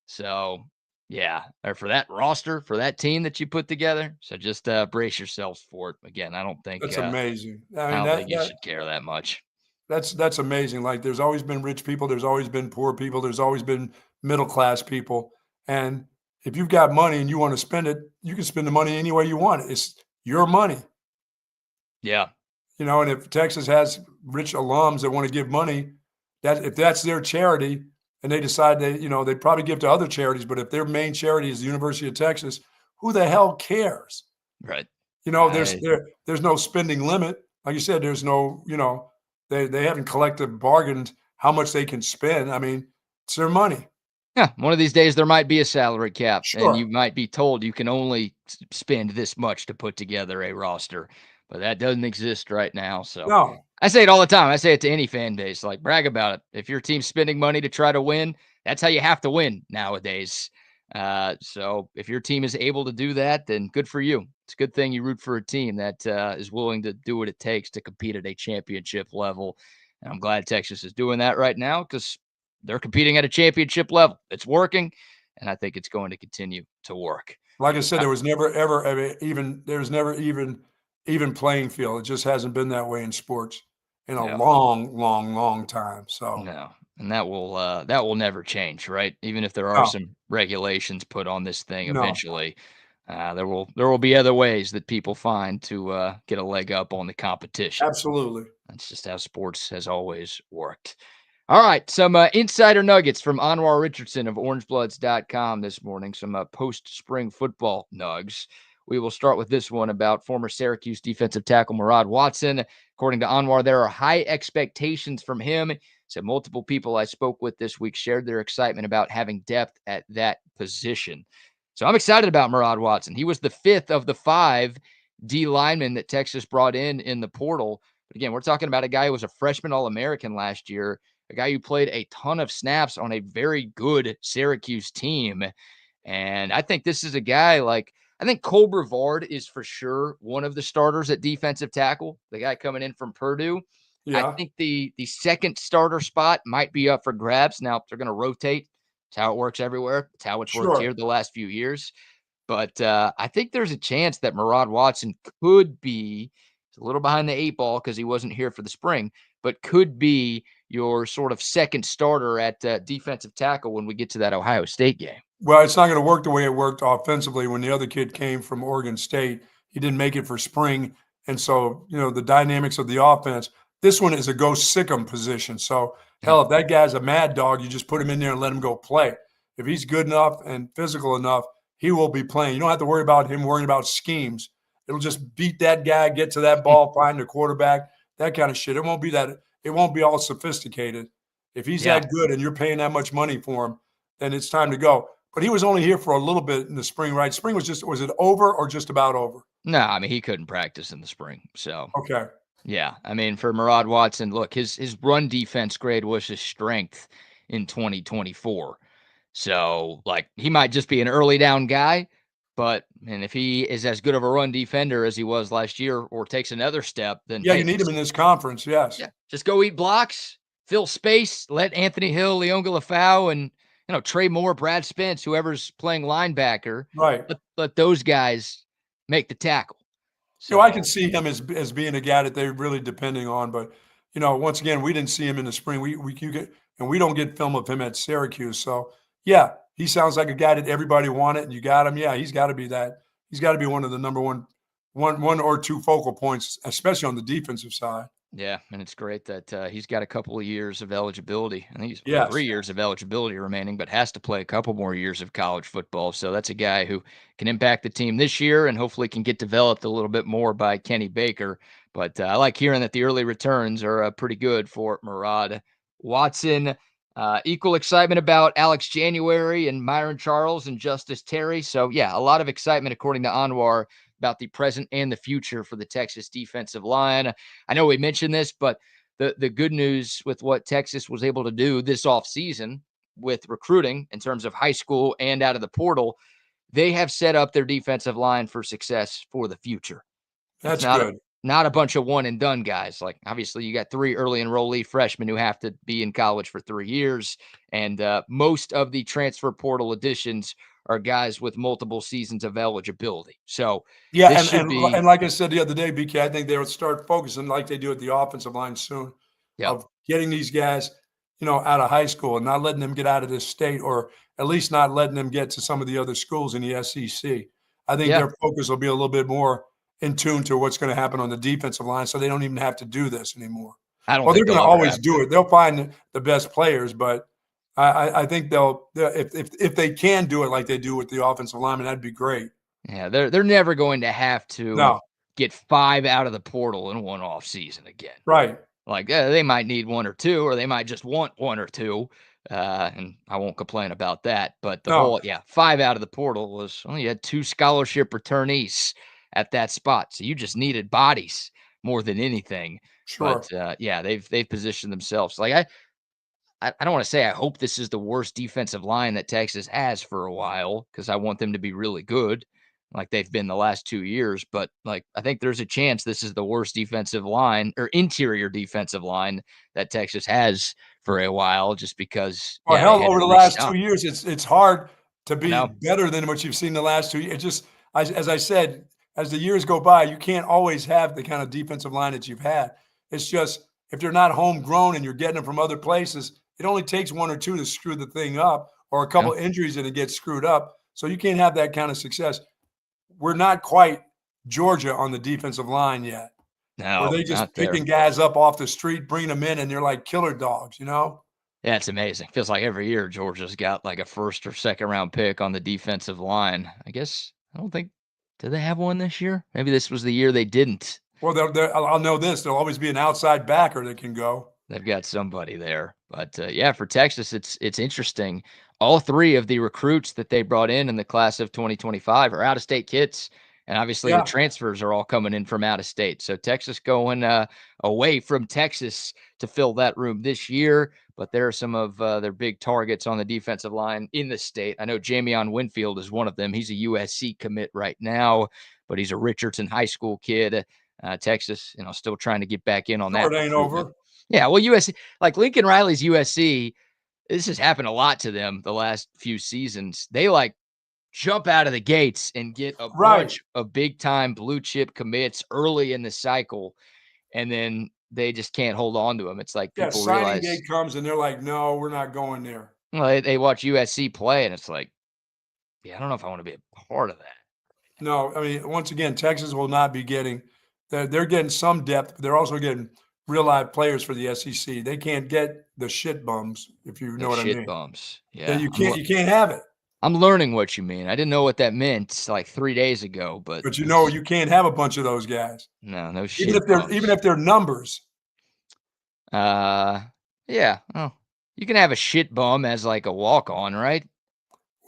So yeah, or for that roster, for that team that you put together. So just brace yourselves for it. Again, I don't think That's amazing. I I mean, don't think you should care that much. that's amazing. Like, there's always been rich people, there's always been poor people, there's always been middle class people. And if you've got money and you want to spend it, you can spend the money any way you want. It's your money. Yeah. And if Texas has rich alums that want to give money, that if that's their charity and they decide they probably give to other charities, but if their main charity is the University of Texas, who the hell cares? Right. There's no spending limit. Like you said, there's no, they haven't collective bargained how much they can spend. I mean, it's their money. Yeah, one of these days there might be a salary cap, and you Sure. might be told you can only spend this much to put together a roster, but that doesn't exist right now. So No. I say it all the time. I say it to any fan base, like, brag about it. If your team's spending money to try to win, that's how you have to win nowadays. So if your team is able to do that, then good for you. It's a good thing you root for a team that is willing to do what it takes to compete at a championship level. And I'm glad Texas is doing that right now because they're competing at a championship level. It's working, and I think it's going to continue to work. Like I said, there was never, ever even playing field. It just hasn't been that way in sports in a long, long, long time. So no, and that will never change, right? Even if there are no, some regulations put on this thing no, eventually, there will be other ways that people find to get a leg up on the competition. absolutely. That's just how sports has always worked. All right, some insider nuggets from Anwar Richardson of orangebloods.com this morning, some post-spring football nugs. We will start with this one about former Syracuse defensive tackle Murad Watson. According to Anwar, there are high expectations from him. He said multiple people I spoke with this week shared their excitement about having depth at that position. So I'm excited about Murad Watson. He was the fifth of the 5 D linemen that Texas brought in the portal. But again, we're talking about a guy who was a freshman All-American last year, a guy who played a ton of snaps on a very good Syracuse team. And I think this is a guy I think Cole Brevard is for sure one of the starters at defensive tackle, the guy coming in from Purdue. I Yeah, think the second starter spot might be up for grabs. Now, they're going to rotate. It's how it works everywhere. It's how it's worked here sure. the last few years. But I think there's a chance that Murad Watson could be a little behind the 8 ball because he wasn't here for the spring, but could be your sort of second starter at defensive tackle when we get to that Ohio State game. Well, it's not going to work the way it worked offensively when the other kid came from Oregon State. He didn't make it for spring. And so, the dynamics of the offense, this one is a go sick 'em position. So, hell, if that guy's a mad dog, you just put him in there and let him go play. If he's good enough and physical enough, he will be playing. You don't have to worry about him worrying about schemes. It'll just beat that guy, get to that ball, find the quarterback. that kind of shit. It won't be all sophisticated. If he's Yeah. that good and you're paying that much money for him, then it's time to go. But he was only here for a little bit in the spring, right? Spring was it over or just about over? No, I mean, he couldn't practice in the spring. So, Okay. yeah. I mean, for Murad Watson, look, his run defense grade was his strength in 2024. So, like, he might just be an early down guy, but and if he is as good of a run defender as he was last year or takes another step, then Yeah, hey, you need him in this conference, yes. yeah, just go eat blocks, fill space, let Anthony Hill, Leon Galafau, and Trey Moore, Brad Spence, whoever's playing linebacker, Right. let those guys make the tackle. So I can So see him as being a guy that they're really depending on. But once again, we didn't see him in the spring. We don't get film of him at Syracuse. So yeah, he sounds like a guy that everybody wanted, and you got him. Yeah, he's got to be that. He's got to be one of the number one or two focal points, especially on the defensive side. yeah, and it's great that he's got a couple of years of eligibility. I think he's Yes. 3 years of eligibility remaining, but has to play a couple more years of college football. So that's a guy who can impact the team this year and hopefully can get developed a little bit more by Kenny Baker. But I like hearing that the early returns are pretty good for Murad Watson. Equal excitement about Alex January and Myron Charles and Justice Terry. So, yeah, a lot of excitement, according to Anwar, about the present and the future for the Texas defensive line. I know we mentioned this, but the good news with what Texas was able to do this offseason with recruiting in terms of high school and out of the portal, they have set up their defensive line for success for the future. It's That's good. not a bunch of one and done guys. Like, obviously, you got 3 early enrollee freshmen who have to be in college for 3 years, and most of the transfer portal additions are guys with multiple seasons of eligibility. So Yeah, this and should be like I said the other day, BK, I think they would start focusing like they do at the offensive line soon, Yep. of getting these guys, out of high school and not letting them get out of this state, or at least not letting them get to some of the other schools in the SEC. I think Yeah. their focus will be a little bit more in tune to what's going to happen on the defensive line, so they don't even have to do this anymore. I don't Well, they're think going they'll to ever always have do to. it. They'll find the best players, but I think they'll if they can do it like they do with the offensive linemen, that'd be great. Yeah, they're never going to have to No, get 5 out of the portal in one off season again. right. Like, they might need 1 or 2, or they might just want 1 or 2, and I won't complain about that. But the No, whole 5 out of the portal was you had 2 scholarship returnees at that spot, so you just needed bodies more than anything. But sure. yeah, they've positioned themselves. Like I don't want to say I hope this is the worst defensive line that Texas has for a while, because I want them to be really good like they've been the last 2 years. But like, I think there's a chance this is the worst defensive line or interior defensive line that Texas has for a while, just because, Well, they hell, had over to the last 2 restock. years, it's hard to I be know. better than what you've seen the last 2 years. It just as I said, as the years go by, you can't always have the kind of defensive line that you've had. It's just if they're not homegrown and you're getting them from other places, it only takes 1 or 2 to screw the thing up, or a Yeah. couple injuries and it gets screwed up. So you can't have that kind of success. We're not quite Georgia on the defensive line yet, where No, they just not there. picking guys up off the street, bringing them in, and they're like killer dogs, Yeah, it's amazing. Feels like every year Georgia's got like a first or second round pick on the defensive line. I guess I don't think did they have one this year? Maybe this was the year they didn't. Well, I'll know this. There'll always be an outside backer that can go. They've got somebody there. But yeah, for Texas, it's interesting. All 3 of the recruits that they brought in the class of 2025 are out of state kids. And obviously the Yeah, transfers are all coming in from out of state. So Texas going away from Texas to fill that room this year. But there are some of their big targets on the defensive line in the state. I know Jamion Winfield is one of them. He's a USC commit right now, but he's a Richardson High School kid. Texas, still trying to get back in on that sure it ain't recruitment. over. Yeah, well, USC, like Lincoln Riley's USC, this has happened a lot to them the last few seasons. They like jump out of the gates and get a Right. bunch of big time blue chip commits early in the cycle, and then they just can't hold on to them. It's like Yeah, people signing realize, day comes and they're like, no, we're not going there. well, they watch USC play, and it's like, yeah, I don't know if I want to be a part of that. No, I mean, once again, Texas will not be getting. They're getting some depth, but they're also getting real live players for the SEC. They can't get the shit bums, if you know The what I shit mean. bumps. Yeah, Yeah, you can't have it. I'm learning what you mean. I didn't know what that meant like 3 days ago, but But this you can't have a bunch of those guys. no Even shit if they're bumps. numbers, Yeah. Oh, you can have a shit bum as like a walk on, right?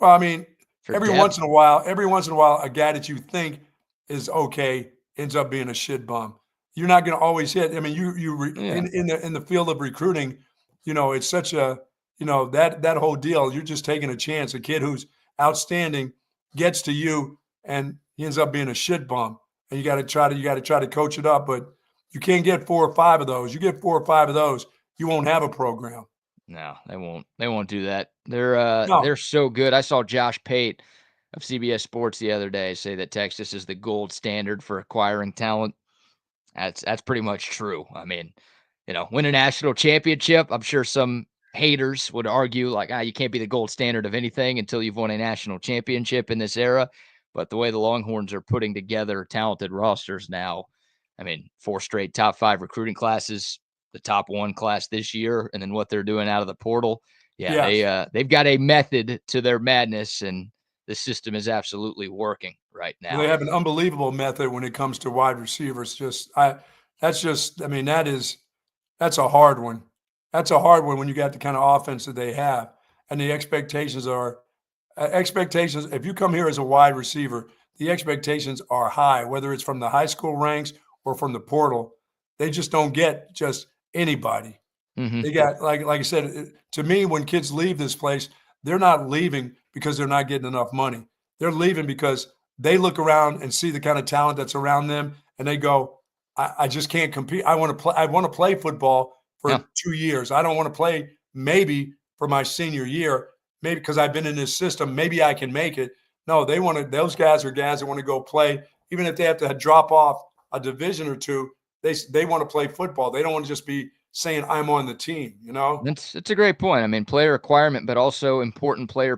Well, I mean, For depth. every once in a while, a guy that you think is okay ends up being a shit bum. You're not going to always hit. I mean, Yeah. in the field of recruiting, it's such a that whole deal. You're just taking a chance. A kid who's outstanding gets to you, and he ends up being a shit bum. And you got to try to coach it up. But you can't get 4 or 5 of those. You get 4 or 5 of those, you won't have a program. No, they won't. They won't do that. No, They're so good. I saw Josh Pate of CBS Sports the other day say that Texas is the gold standard for acquiring talent. That's pretty much true. I mean, win a national championship. I'm sure some haters would argue like, you can't be the gold standard of anything until you've won a national championship in this era. But the way the Longhorns are putting together talented rosters now, I mean, 4 straight top 5 recruiting classes, the top 1 class this year, and then what they're doing out of the portal. Yeah, yes. they've got a method to their madness, and the system is absolutely working right Well, now. they have an unbelievable method when it comes to wide receivers. I mean, that's a hard one. That's a hard one when you got the kind of offense that they have, and the expectations. If you come here as a wide receiver, the expectations are high, whether it's from the high school ranks or from the portal. They just don't get just anybody. Hmm. They got like I said, to me, when kids leave this place, they're not leaving because they're not getting enough money. They're leaving because they look around and see the kind of talent that's around them, and they go, I just can't compete. I want to play. I want to play football Yeah. for 2 years. I don't want to play maybe for my senior year, maybe because I've been in this system. Maybe I can make it. No, they want to. Those guys are guys that want to go play, even if they have to drop off a division or two. They want to play football. They don't want to just be saying I'm on the team, you know? It's a great point. I mean, player requirement, but also important player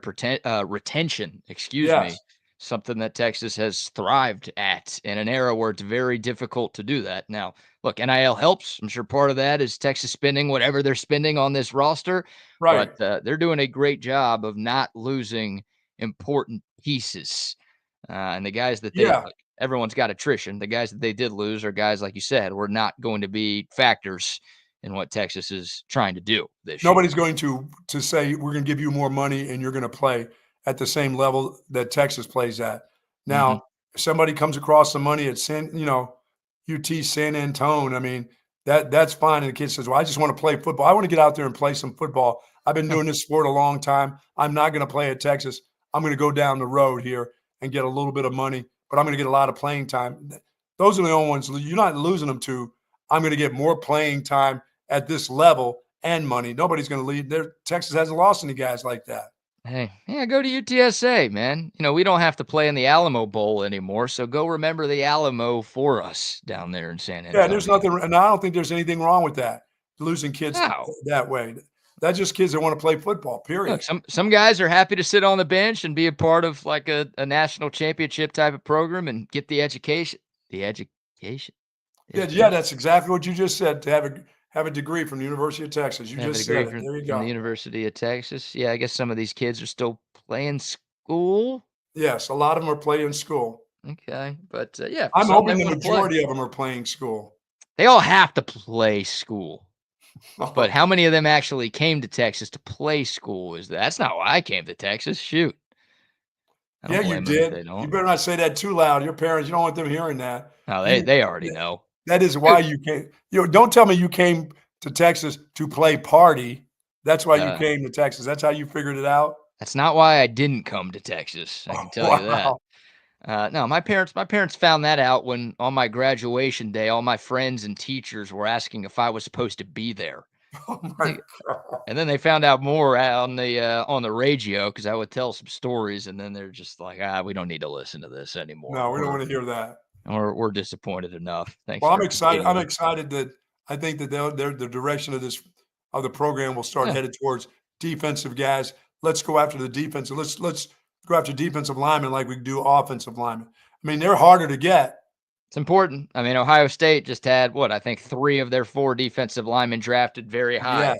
retention. Excuse me, Yes. something that Texas has thrived at in an era where it's very difficult to do that. Now, look, NIL helps. I'm sure part of that is Texas spending whatever they're spending on this roster, but Right. they're doing a great job of not losing important pieces. And the guys that Yeah. look, everyone's got attrition. The guys that they did lose are guys like you said were not going to be factors in what Texas is trying to do this year. Nobody's going to say we're going to give you more money and you're going to play at the same level that Texas plays at. Mhm. Now, if somebody comes across some money at UT San Antone, I mean, that's fine. And the kid says, "Well, I just want to play football. I want to get out there and play some football. I've been Yeah. doing this sport a long time. I'm not going to play at Texas. I'm going to go down the road here and get a little bit of money, but I'm going to get a lot of playing time." Those are the only ones you're not losing them to. I'm going to get more playing time at this level and money. Nobody's going to leave. Texas hasn't lost any guys like that. Hey, yeah, go to UTSA, man. We don't have to play in the Alamo Bowl anymore, so go remember the Alamo for us down there in San Yeah, and there's Antonio. nothing, and I don't think there's anything wrong with that. Losing kids No. that way. That's just kids that want to play football. Look, Period. some guys are happy to sit on the bench and be a part of like a national championship type of program and get the education. The education. Yeah, yeah, Education. that's exactly what you just said. To have a degree from the University of Texas. You Have a just degree said it. from, There you from the go. University of Texas. Yeah, I guess some of these kids are still playing school. Yes, a lot of them are playing school. Okay, but yeah, for I'm some they hoping the want to play. majority of them are playing school. They all have to play school. But how many of them actually came to Texas to play school? That's not why I came to Texas. Shoot. I Yeah, don't you blame them if did. they You don't. better not say that too loud. Your parents, you don't want them hearing that. No, they You they already know. That is why Shoot. you came. Don't tell me you came to Texas to play party. That's why you Uh, came to Texas. That's how you figured it out? that's not why I didn't come to Texas. I Oh, can tell you that. wow. No, my parents found that out when on my graduation day, all my friends and teachers were asking if I was supposed to be there. Oh my god. And then they found out more on the radio because I would tell some stories, and then they're just like, we don't need to listen to this anymore. No, we don't We're wanna hear that. we're disappointed enough. Thanks Well, I'm for excited. I'm continuing. excited that I think that the direction of the program will start Yeah, headed towards defensive guys. Let's go after the defensive. Let's go after defensive linemen like we do offensive linemen. I mean, they're harder to get. it's important. I mean, Ohio State just had what I think 3 of their 4 defensive linemen drafted very high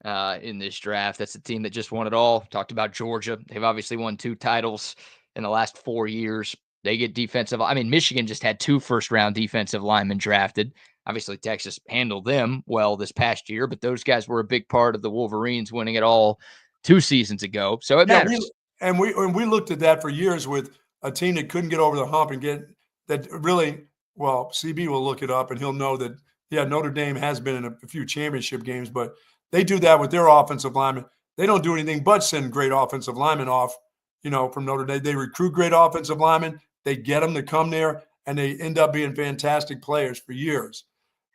Yes. in this draft. That's the team that just won it all. Talked about Georgia. They've obviously won 2 titles in the last 4 years. They get defensive. I mean, Michigan just had 2 first-round defensive linemen drafted. Obviously, Texas handled them well this past year, but those guys were a big part of the Wolverines winning it all 2 seasons ago. So it matters. We looked at that for years with a team that couldn't get over the hump and get that really well. CB will look it up and he'll know that Notre Dame has been in a few championship games, but they do that with their offensive linemen. They don't do anything but send great offensive linemen off, from Notre Dame. They recruit great offensive linemen. They get them to come there, and they end up being fantastic players for years.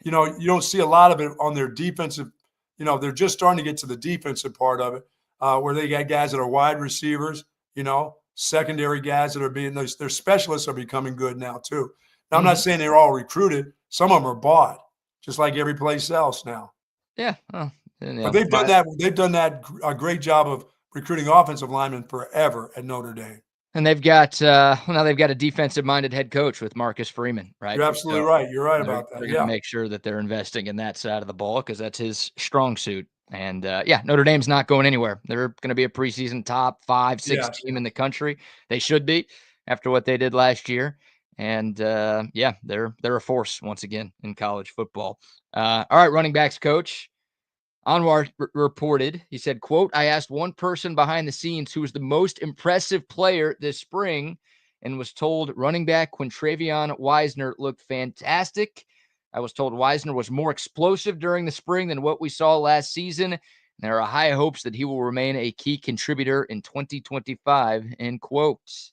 You don't see a lot of it on their defensive. They're just starting to get to the defensive part of it, where they got guys that are wide receivers, secondary guys that are their specialists are becoming good now too. Now, I'm not saying they're all recruited. Some of them are bought, just like every place else now. Yeah. But they've done that. They've done that a great job of recruiting offensive linemen forever at Notre Dame. And they've got now they've got a defensive-minded head coach with Marcus Freeman, right? You're absolutely right. You're right about that. They're going to make sure that they're investing in that side of the ball because that's his strong suit. And Notre Dame's not going anywhere. They're going to be a preseason top 5, 6 team in the country. They should be after what they did last year. And they're a force once again in college football. All right, running backs coach. Anwar reported, he said, quote, I asked one person behind the scenes who was the most impressive player this spring and was told running back Quintravion Wisner looked fantastic. I was told Wisner was more explosive during the spring than what we saw last season. And there are high hopes that he will remain a key contributor in 2025, end quotes.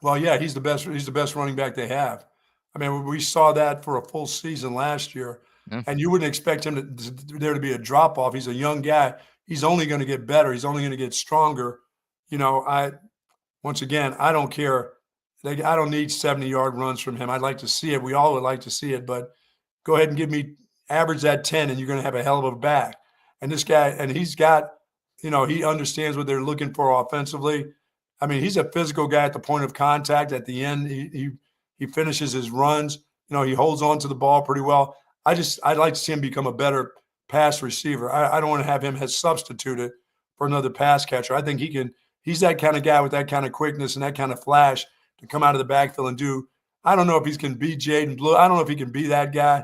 Well, yeah, he's the best running back they have. I mean, we saw that for a full season last year. And you wouldn't expect him there to be a drop off. He's a young guy. He's only going to get better. He's only going to get stronger. Once again, I don't care. I don't need 70-yard runs from him. I'd like to see it. We all would like to see it, but go ahead and average that 10 and you're going to have a hell of a back. And this guy, and he's got, he understands what they're looking for offensively. I mean, he's a physical guy at the point of contact. At the end, he finishes his runs. He holds on to the ball pretty well. I'd like to see him become a better pass receiver. I don't want to have him as substituted for another pass catcher. I think he's that kind of guy with that kind of quickness and that kind of flash to come out of the backfield and do. I don't know if he can be Jaden Blue. I don't know if he can be that guy,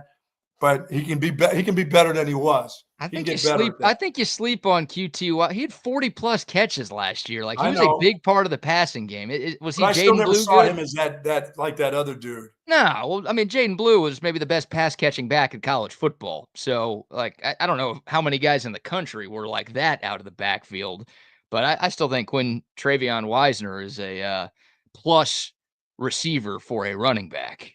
but he can be better than he was. I think you sleep on QT. He had 40+ catches last year. Like he was a big part of the passing game. Was he Jaden Blue? I saw him as that like that other dude. No, well, I mean, Jaden Blue was maybe the best pass catching back in college football. So, like, I don't know how many guys in the country were like that out of the backfield, but I still think Quintravion Wisner is a plus receiver for a running back.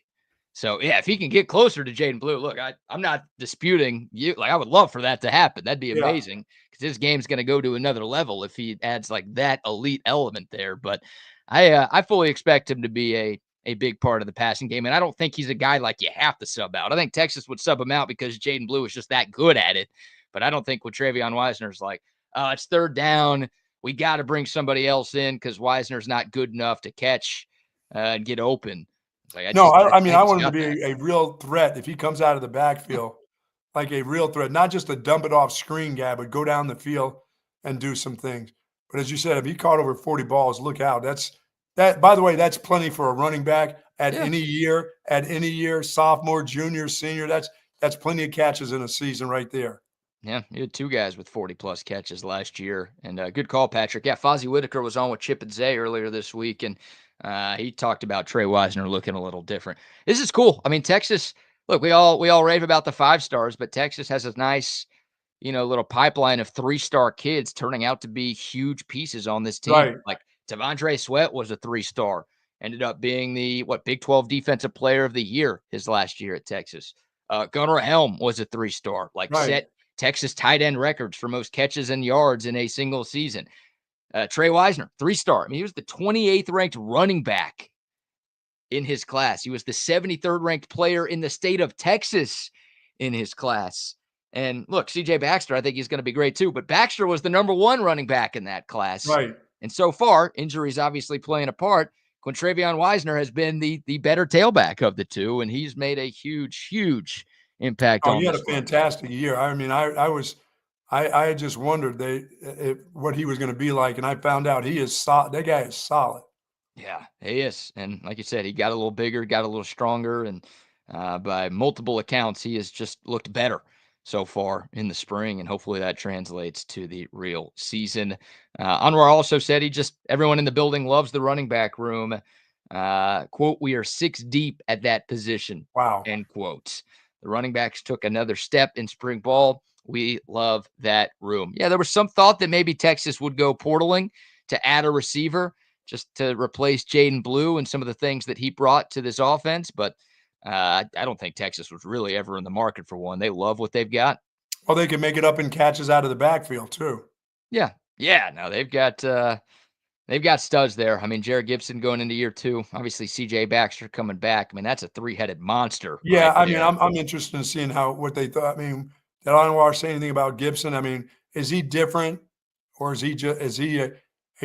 So, yeah, if he can get closer to Jaden Blue, look, I'm not disputing you. Like, I would love for that to happen. That'd be amazing because his game's going to go to another level if he adds like that elite element there. But I fully expect him to be a big part of the passing game. And I don't think he's a guy like you have to sub out. I think Texas would sub him out because Jaden Blue is just that good at it. But I don't think Quintravion Wisner's like, it's third down. We got to bring somebody else in because Wisner's not good enough to catch and get open. Like, I want him to be a real threat if he comes out of the backfield, like a real threat, not just a dump it off screen guy, but go down the field and do some things. But as you said, if he caught over 40 balls, look out. By the way, that's plenty for a running back at any year, sophomore, junior, senior. That's plenty of catches in a season right there. Yeah, you had 2 guys with 40+ catches last year. And good call, Patrick. Yeah, Fozzie Whitaker was on with Chip and Zay earlier this week, and he talked about Trey Wisner looking a little different. This is cool. I mean, Texas, look, we all rave about the 5 stars, but Texas has a nice, little pipeline of 3-star kids turning out to be huge pieces on this team. Right. Like Tavondre Sweat was a 3-star, ended up being the Big 12 Defensive Player of the Year his last year at Texas. Gunnar Helm was a 3-star, set Texas tight end records for most catches and yards in a single season. Trey Wisner, 3-star. I mean, he was the 28th ranked running back in his class. He was the 73rd ranked player in the state of Texas in his class. And look, CJ Baxter, I think he's going to be great too, but Baxter was the number 1 running back in that class. Right. And so far, injuries obviously playing a part. Quintravion Wisner has been the better tailback of the 2, and he's made a huge, huge impact on he had a fantastic year. I mean, I just wondered what he was going to be like, and I found out he is solid. That guy is solid. Yeah, he is. And like you said, he got a little bigger, got a little stronger, and By multiple accounts, he has just looked better so far in the spring, and hopefully that translates to the real season. Anwar also said everyone in the building loves the running back room. Quote, "We are 6 deep at that position," Wow. end quote. The running backs took another step in spring ball. We love that room. Yeah, there was some thought that maybe Texas would go portaling to add a receiver just to replace Jaden Blue and some of the things that he brought to this offense, but I don't think Texas was really ever in the market for one. They love what they've got. Well, they can make it up in catches out of the backfield too. Yeah. Yeah. No, they've got studs there. I mean, Jared Gibson going into year 2. Obviously, CJ Baxter coming back. I mean, that's a 3-headed monster Yeah, right I mean, there. I'm interested in seeing what they thought. I mean, did Anwar say anything about Gibson? I mean, is he different, or is he a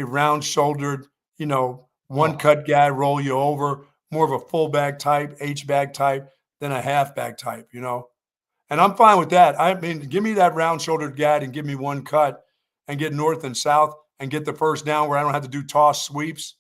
round-shouldered, one Oh, cut guy, roll you over, more of a fullback type, H-back type than a halfback type, And I'm fine with that. I mean, give me that round-shouldered guy and give me one cut and get north and south and get the first down where I don't have to do toss sweeps.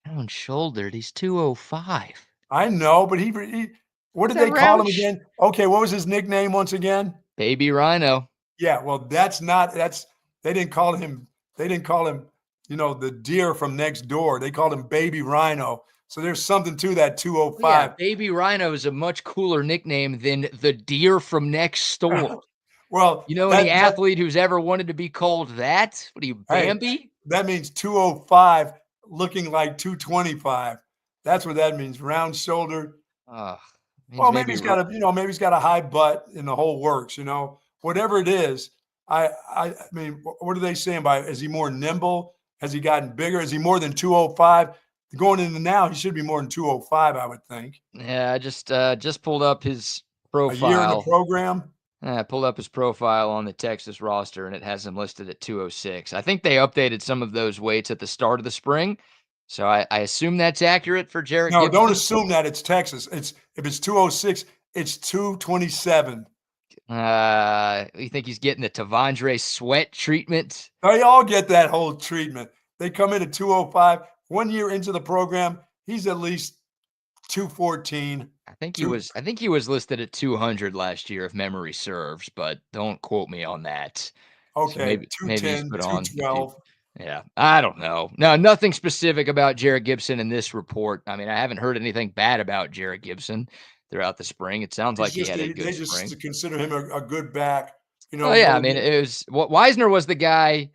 round shouldered. He's 205. I know, but what He's did a they call him round again? Okay, what was his nickname once again? baby rhino. Yeah, well, that's they didn't call him the deer from next door. They called him Baby Rhino. So there's something to that Yeah, 205. baby rhino is a much cooler nickname than the deer from next door. Well, You know any that athlete who's ever wanted to be called that? What are you, hey, Bambi? that means 205 looking like 225. That's what that means. Round shoulder. Means Well, maybe maybe maybe he's got a high butt and the whole works. Whatever it is. I mean, what are they saying by is he more nimble? Has he gotten bigger? Is he more than 205? Going into now, he should be more than 205, I would think. Yeah, I just pulled up his A year in the profile. program? I pulled up his profile on the Texas roster, and it has him listed at 206. I think they updated some of those weights at the start of the spring, so I assume that's accurate for Jarrett No, don't Gibson. assume that it's Texas. If it's 206, it's 227. You think he's getting the Tavondre Sweat treatment? They all get that whole treatment. They come in at 205. 1 year into the program, he's at least 214. I think he was listed at 200 last year, if memory serves, but don't quote me on that. So Okay, maybe he's 210, put on a few. 212. Yeah, I don't know. No, nothing specific about Jared Gibson in this report. I mean, I haven't heard anything bad about Jared Gibson throughout the spring. It sounds like he had a They good just spring. consider him a good back, Oh yeah, I going mean, in. it was Wisner was the guy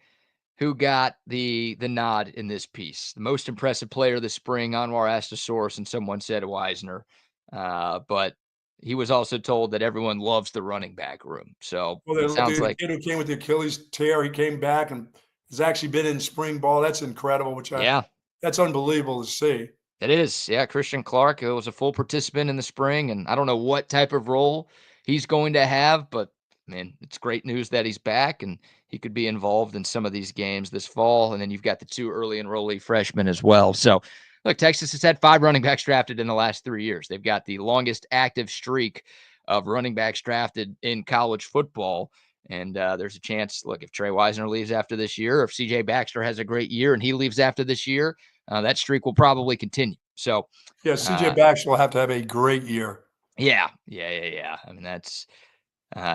who got the nod in this piece. The most impressive player this spring. Anwar asked a source, and someone said Wisner. But he was also told that everyone loves the running back room. So Well, it sounds the like, kid who came with the Achilles tear, he came back and has actually been in spring ball. That's incredible, yeah, that's unbelievable to see. it is. Yeah, Christian Clark was a full participant in the spring, and I don't know what type of role he's going to have, but man, it's great news that he's back and he could be involved in some of these games this fall. And then you've got the 2 early enrollee freshmen as well. So, look, Texas has had 5 running backs drafted in the last 3 years. They've got the longest active streak of running backs drafted in college football. And there's a chance, look, if Trey Wisner leaves after this year, or if CJ Baxter has a great year and he leaves after this year, that streak will probably continue. So, Yeah, CJ uh, Baxter will have to have a great year. yeah. I mean,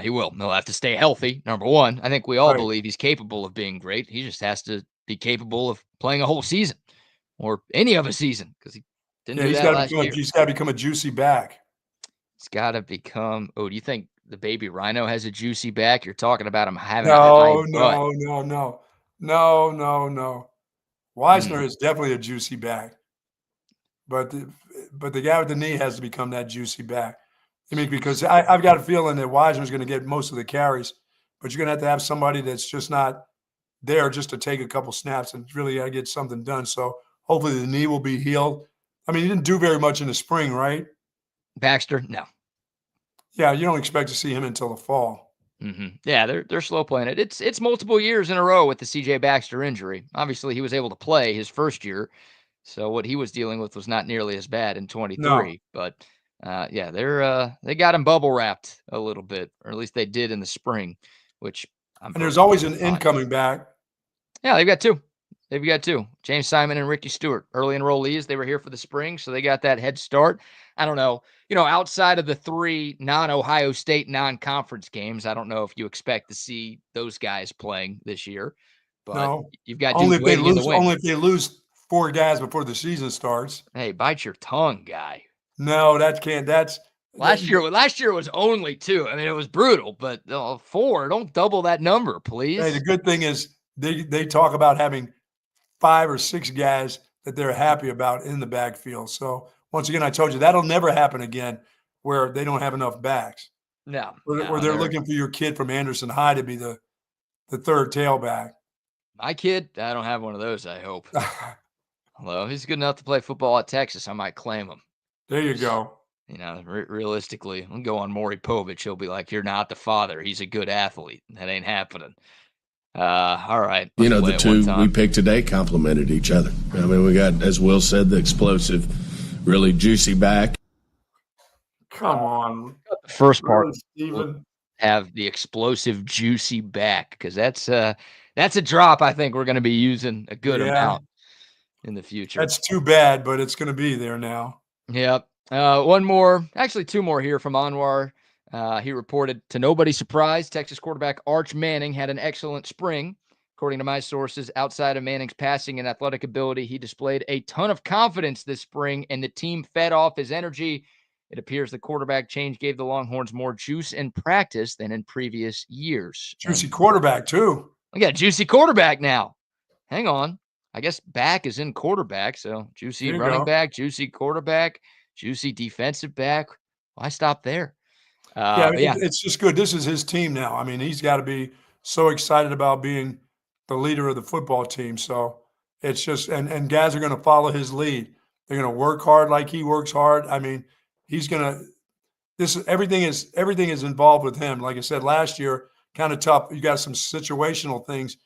he will. He'll have to stay healthy. Number one, I think we all Right. believe he's capable of being great. He just has to be capable of playing a whole season or any of a season because he didn't Yeah, do that last year. he's got to become a juicy back. He's got to become. Oh, do you think the baby rhino has a juicy back? You're talking about him having a high No, butt. no, no, no. No, no, no. Wisner Hmm. is definitely a juicy back. But the guy with the knee has to become that juicy back. I mean, because Juicy. I've got a feeling that Wisner's going to get most of the carries, but you're going to have somebody that's just not there just to take a couple snaps and really got to get something done. So hopefully the knee will be healed. I mean, he didn't do very much in the spring, right? Baxter, no. Yeah, you don't expect to see him until the fall. Yeah, they're slow playing it. It's multiple years in a row with the CJ Baxter injury. Obviously, he was able to play his first year, so what he was dealing with was not nearly as bad in No. 23. But yeah, they got him bubble wrapped a little bit, or at least they did in the spring, which I'm And there's personally always an fine. incoming back. Yeah, they've got 2. They've got two. James Simon and Ricky Stewart, early enrollees. They were here for the spring, so they got that head start. I don't know. Outside of the 3 non-Ohio State non-conference games, I don't know if you expect to see those guys playing this year. But No, you've got only dudes if they waiting in the lose. Only wings. if they lose 4 guys before the season starts. Hey, bite your tongue, guy. No, that can't. That's Last year was only 2. I mean, it was brutal, but 4. Don't double that number, Hey, the please. good thing is they talk about having 5 or 6 guys that they're happy about in the backfield. So once again, I told you that'll never happen again where they don't have enough backs. No, Where they're they're looking for your kid from Anderson High to be the third tailback. my kid. I don't have one of those. I hope. Although he's good enough to play football at Texas, I might claim him. There you go. Realistically, I'll go on Maury Povich. He'll be like, "You're not the father. He's a good athlete. That ain't happening." All right. You Let's know, play the it one two we time. picked today complemented each other. I mean, we got, as Will said, the explosive, really juicy back. Come on. The first part Really, Steven? have the explosive, juicy back because that's a drop. I think we're going to be using a good Yeah. amount in the future. That's too bad, but it's going to be there now. Yep. One more, actually 2 more here from Anwar. He reported, to nobody's surprise, Texas quarterback Arch Manning had an excellent spring. According to my sources, outside of Manning's passing and athletic ability, he displayed a ton of confidence this spring, and the team fed off his energy. It appears the quarterback change gave the Longhorns more juice in practice than in previous years. Juicy quarterback, too. We got juicy quarterback now. Hang on. I guess back is in quarterback, so juicy running back, juicy quarterback, juicy defensive back. Why stop there? Yeah, it's just good. This is his team now. I mean, he's got to be so excited about being the leader of the football team. So it's just and guys are going to follow his lead. They're going to work hard like he works hard. I mean, he's going to everything is involved with him. Like I said last year, kind of tough. You got some situational things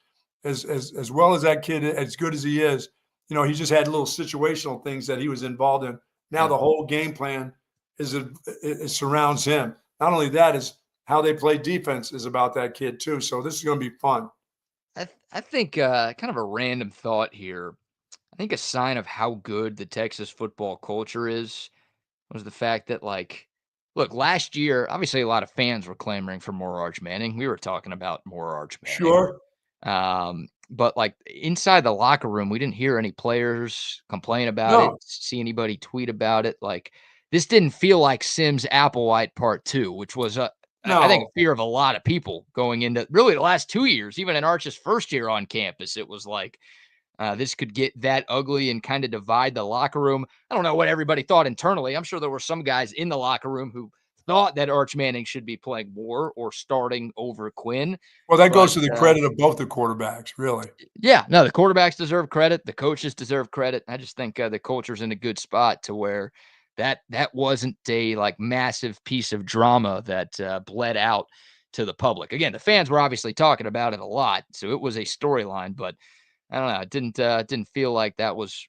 as well as that kid, as good as he is, he just had little situational things that he was involved in. Now the whole game plan it surrounds him. Not only that, is how they play defense is about that kid too. So this is going to be fun. I think kind of a random thought here. I think a sign of how good the Texas football culture is was the fact that, look, last year, obviously a lot of fans were clamoring for more Arch Manning. We were talking about more Arch Manning. Sure. But inside the locker room, we didn't hear any players complain about it, see anybody tweet about it. This didn't feel like Sims Applewhite Part 2, which was I think a fear of a lot of people going into really the last 2 years, even in Arch's first year on campus. It was like this could get that ugly and kind of divide the locker room. I don't know what everybody thought internally. I'm sure there were some guys in the locker room who thought that Arch Manning should be playing more or starting over Quinn. Well, that goes to the credit of both the quarterbacks, really. Yeah, no, the quarterbacks deserve credit. The coaches deserve credit. I just think the culture's in a good spot to where that wasn't a massive piece of drama that bled out to the public. Again, the fans were obviously talking about it a lot, so it was a storyline. But I don't know, it didn't feel like that was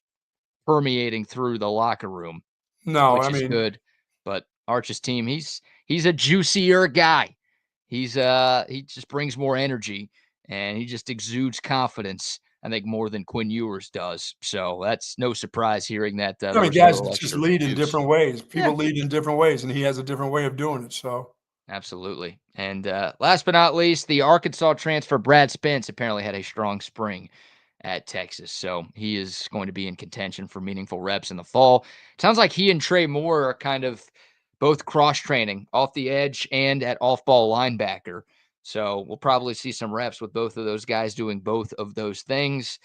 permeating through the locker room. No, which is good. But Arch's team, he's a juicier guy. He just brings more energy and he just exudes confidence. I think more than Quinn Ewers does. So that's no surprise hearing that. Guys just lead in different ways. People lead in different ways, and he has a different way of doing it. So absolutely. And last but not least, the Arkansas transfer Brad Spence apparently had a strong spring at Texas. So he is going to be in contention for meaningful reps in the fall. Sounds like he and Trey Moore are kind of both cross-training off the edge and at off-ball linebacker. So we'll probably see some reps with both of those guys doing both of those things,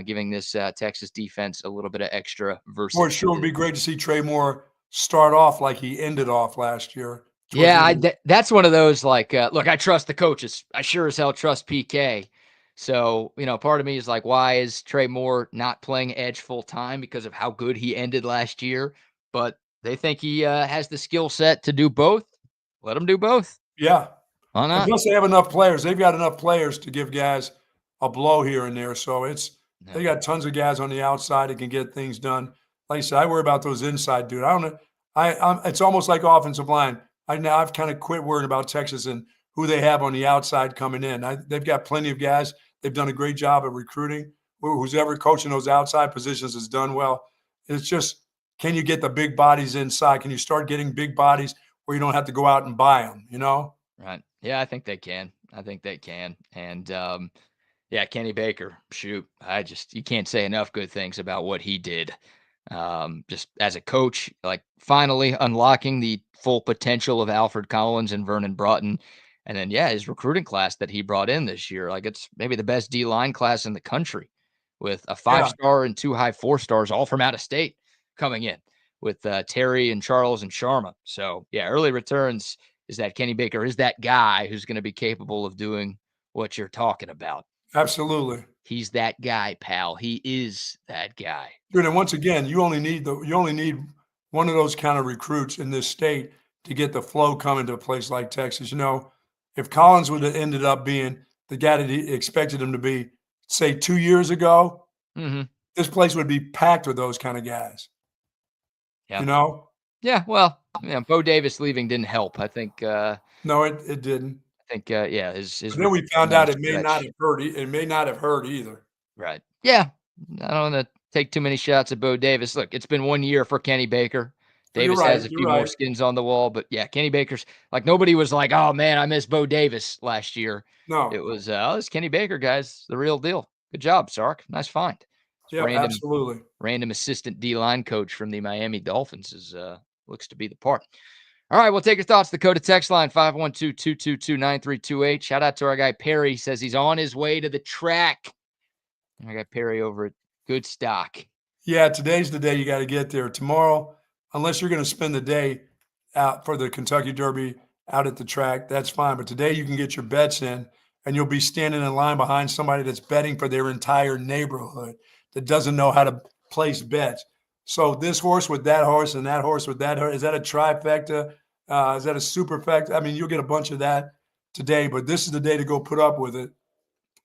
giving this Texas defense a little bit of extra versatility. It sure would be great to see Trey Moore start off like he ended off last year. Yeah, that's one of those look, I trust the coaches. I sure as hell trust PK. So, part of me is like, why is Trey Moore not playing edge full time because of how good he ended last year? But they think he has the skill set to do both. Let him do both. Yeah. Why not? And plus, they have enough players. They've got enough players to give guys a blow here and there. So they got tons of guys on the outside that can get things done. Like I said, I worry about those inside dude. I don't know. It's almost like offensive line. I've kind of quit worrying about Texas and who they have on the outside coming in. They've got plenty of guys. They've done a great job of recruiting. who's ever coaching those outside positions has done well. It's just, can you get the big bodies inside? Can you start getting big bodies where you don't have to go out and buy them, you know? Right. Yeah, I think they can. And yeah, Kenny Baker, shoot, you can't say enough good things about what he did. Just as a coach, like finally unlocking the full potential of Alfred Collins and Vernon Broughton. And then, yeah, his recruiting class that he brought in this year, like it's maybe the best D-line class in the country with a 5-star and 2 high 4-stars, all from out of state coming in with Terry and Charles and Sharma. So, yeah, early returns is that Kenny Baker is that guy who's going to be capable of doing what you're talking about. Absolutely. He's that guy, pal. He is that guy. Dude, and once again, you only need one of those kind of recruits in this state to get the flow coming to a place like Texas. You know, if Collins would have ended up being the guy that he expected him to be, say 2 years ago, this place would be packed with those kind of guys. Yeah. You know? Yeah, well, Bo Davis leaving didn't help. I think no, it didn't. I think his then we found out it may not have hurt. It may not have hurt either. Right. Yeah. I don't want to take too many shots at Bo Davis. Look, it's been 1 year for Kenny Baker. Davis has a few more skins on the wall, but yeah, Kenny Baker's like nobody was like, oh man, I miss Bo Davis last year. No, it was this Kenny Baker guy's the real deal. Good job, Sark. Nice find. Yeah, absolutely. Random assistant D-line coach from the Miami Dolphins looks to be the part. All right, we'll take your thoughts. The Dakota text line 512-222-9328. Shout out to our guy Perry. Says he's on his way to the track. I got Perry over at Good Stock. Yeah, today's the day you got to get there. Tomorrow, unless you're going to spend the day out for the Kentucky Derby out at the track, that's fine. But today you can get your bets in, and you'll be standing in line behind somebody that's betting for their entire neighborhood that doesn't know how to place bets. So this horse with that horse and that horse with that horse, is that a trifecta? Is that a superfecta? I mean, you'll get a bunch of that today, but this is the day to go put up with it.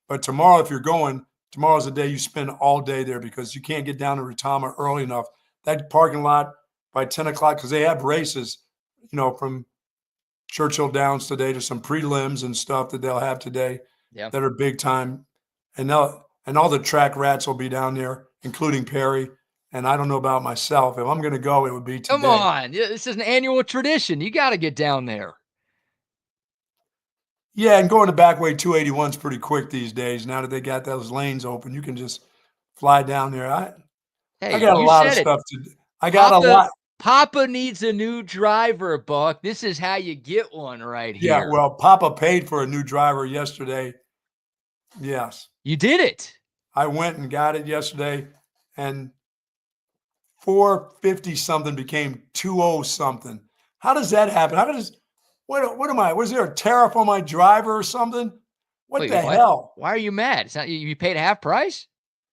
But tomorrow, if you're going, tomorrow's the day you spend all day there because you can't get down to Retama early enough. That parking lot by 10 o'clock, because they have races, you know, from Churchill Downs today to some prelims and stuff that they'll have today that are big time. And all the track rats will be down there, including Perry. And I don't know about myself. If I'm going to go, it would be today. Come on. This is an annual tradition. You got to get down there. Yeah, and going to Backway 281 is pretty quick these days. Now that they got those lanes open, you can just fly down there. I got a lot of stuff to do. I got a lot. Papa needs a new driver, Buck. This is how you get one right here. Yeah, well, Papa paid for a new driver yesterday. Yes. You did it. I went and got it yesterday, and 450 something became 20 something. How does that happen? What am I? Was there a tariff on my driver or something? What the hell? Why are you mad? It's not you paid half price?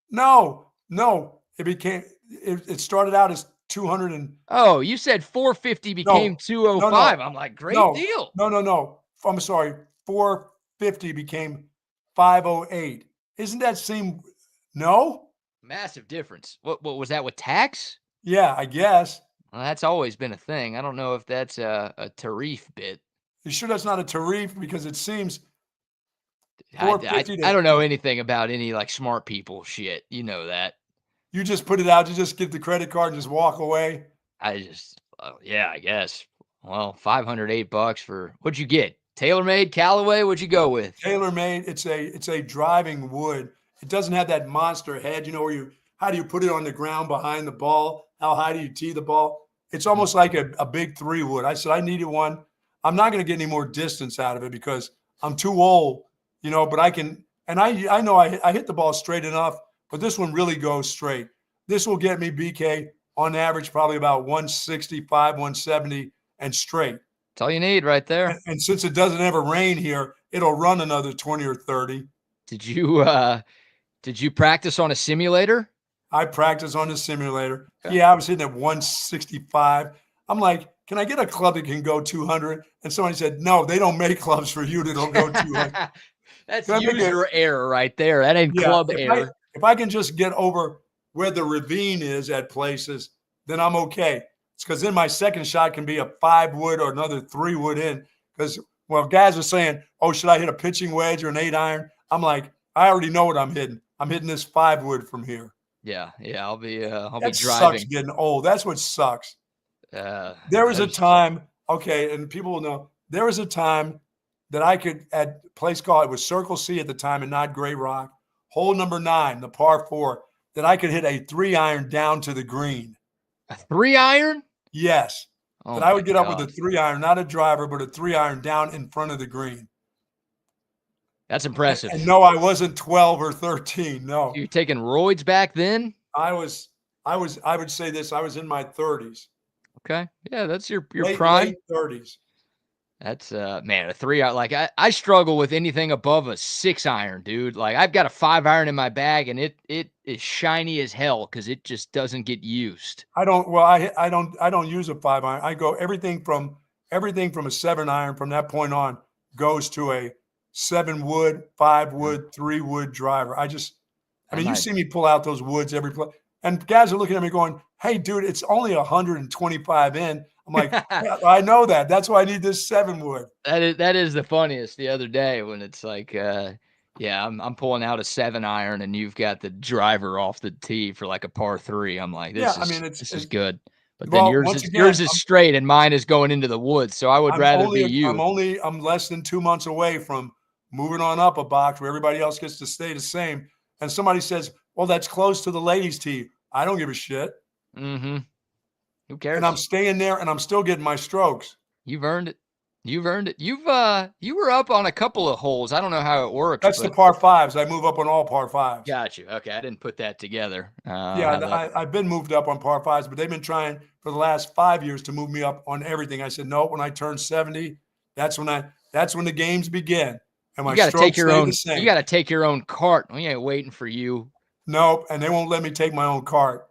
No. It started out as 200 and oh, you said 450 became 205. I'm like, great deal. No. I'm sorry. 450 became 508. Isn't that seem no? Massive difference. What was that with tax? Yeah, I guess. Well, that's always been a thing. I don't know if that's a tariff bit. You sure that's not a tariff? Because it seems I don't know anything about any like smart people shit. You know that. You just put it out. You just get the credit card and just walk away. I guess. Well, $508 for what'd you get? TaylorMade, Callaway. What'd you go with? TaylorMade. It's a driving wood. It doesn't have that monster head. You know how do you put it on the ground behind the ball? How high do you tee the ball? It's almost like a big 3-wood. I said I needed one. I'm not going to get any more distance out of it because I'm too old, you know. But I can, and I know I hit the ball straight enough. But this one really goes straight. This will get me, BK, on average, probably about 165, 170 and straight. That's all you need right there. And since it doesn't ever rain here, it'll run another 20 or 30. Did you practice on a simulator? I practice on the simulator. Okay. Yeah, I was hitting at 165. I'm like, can I get a club that can go 200? And somebody said, no, they don't make clubs for you that'll go 200. That's user error right there. That ain't club error. If I can just get over where the ravine is at places, then I'm okay. It's because then my second shot can be a 5-wood or another 3-wood in. Because, well, guys are saying, oh, should I hit a pitching wedge or an 8-iron? I'm like, I already know what I'm hitting. I'm hitting this 5-wood from here. Yeah. I'll be That driving. sucks getting old. That's what sucks. There was a there's- time, okay, and people will know, there was a time that I could, at a place called, it was Circle C at the time and not Gray Rock, hole number 9, the par 4, that I could hit a 3-iron down to the green. A 3-iron? Yes. Oh That I would my get up with a God. 3-iron, not a driver, but a 3-iron down in front of the green. That's impressive. And no, I wasn't 12 or 13. No. You taking roids back then? I would say this, I was in my 30s. Okay. Yeah, that's your Late prime. 30s. That's man, a 3-iron. Like I struggle with anything above a 6-iron, dude. Like I've got a 5-iron in my bag and it is shiny as hell because it just doesn't get used. I don't use a 5-iron. I go everything from a 7-iron from that point on goes to a 7-wood, 5-wood, 3-wood driver. I mean, you see me pull out those woods every play, and guys are looking at me going, "Hey, dude, it's only 125 in." I'm like, yeah, I know that. That's why I need this 7-wood. That is the funniest. The other day when it's like, yeah, I'm pulling out a 7-iron and you've got the driver off the tee for like a par 3. I'm like, this is good. But then yours is straight and mine is going into the woods. So I would rather be you. I'm less than 2 months away from moving on up a box where everybody else gets to stay the same. And somebody says, well, that's close to the ladies' tee. I don't give a shit. Mm-hmm. Who cares? And I'm staying there and I'm still getting my strokes. You've earned it. You were up on a couple of holes. I don't know how it works. That's the par 5s. I move up on all par 5s. Got you. Okay. I didn't put that together. I've been moved up on par 5s, but they've been trying for the last 5 years to move me up on everything. I said, no, when I turn 70, that's when the games begin. And my strokes stay the same. You got to take your own cart. We ain't waiting for you. Nope. And they won't let me take my own cart.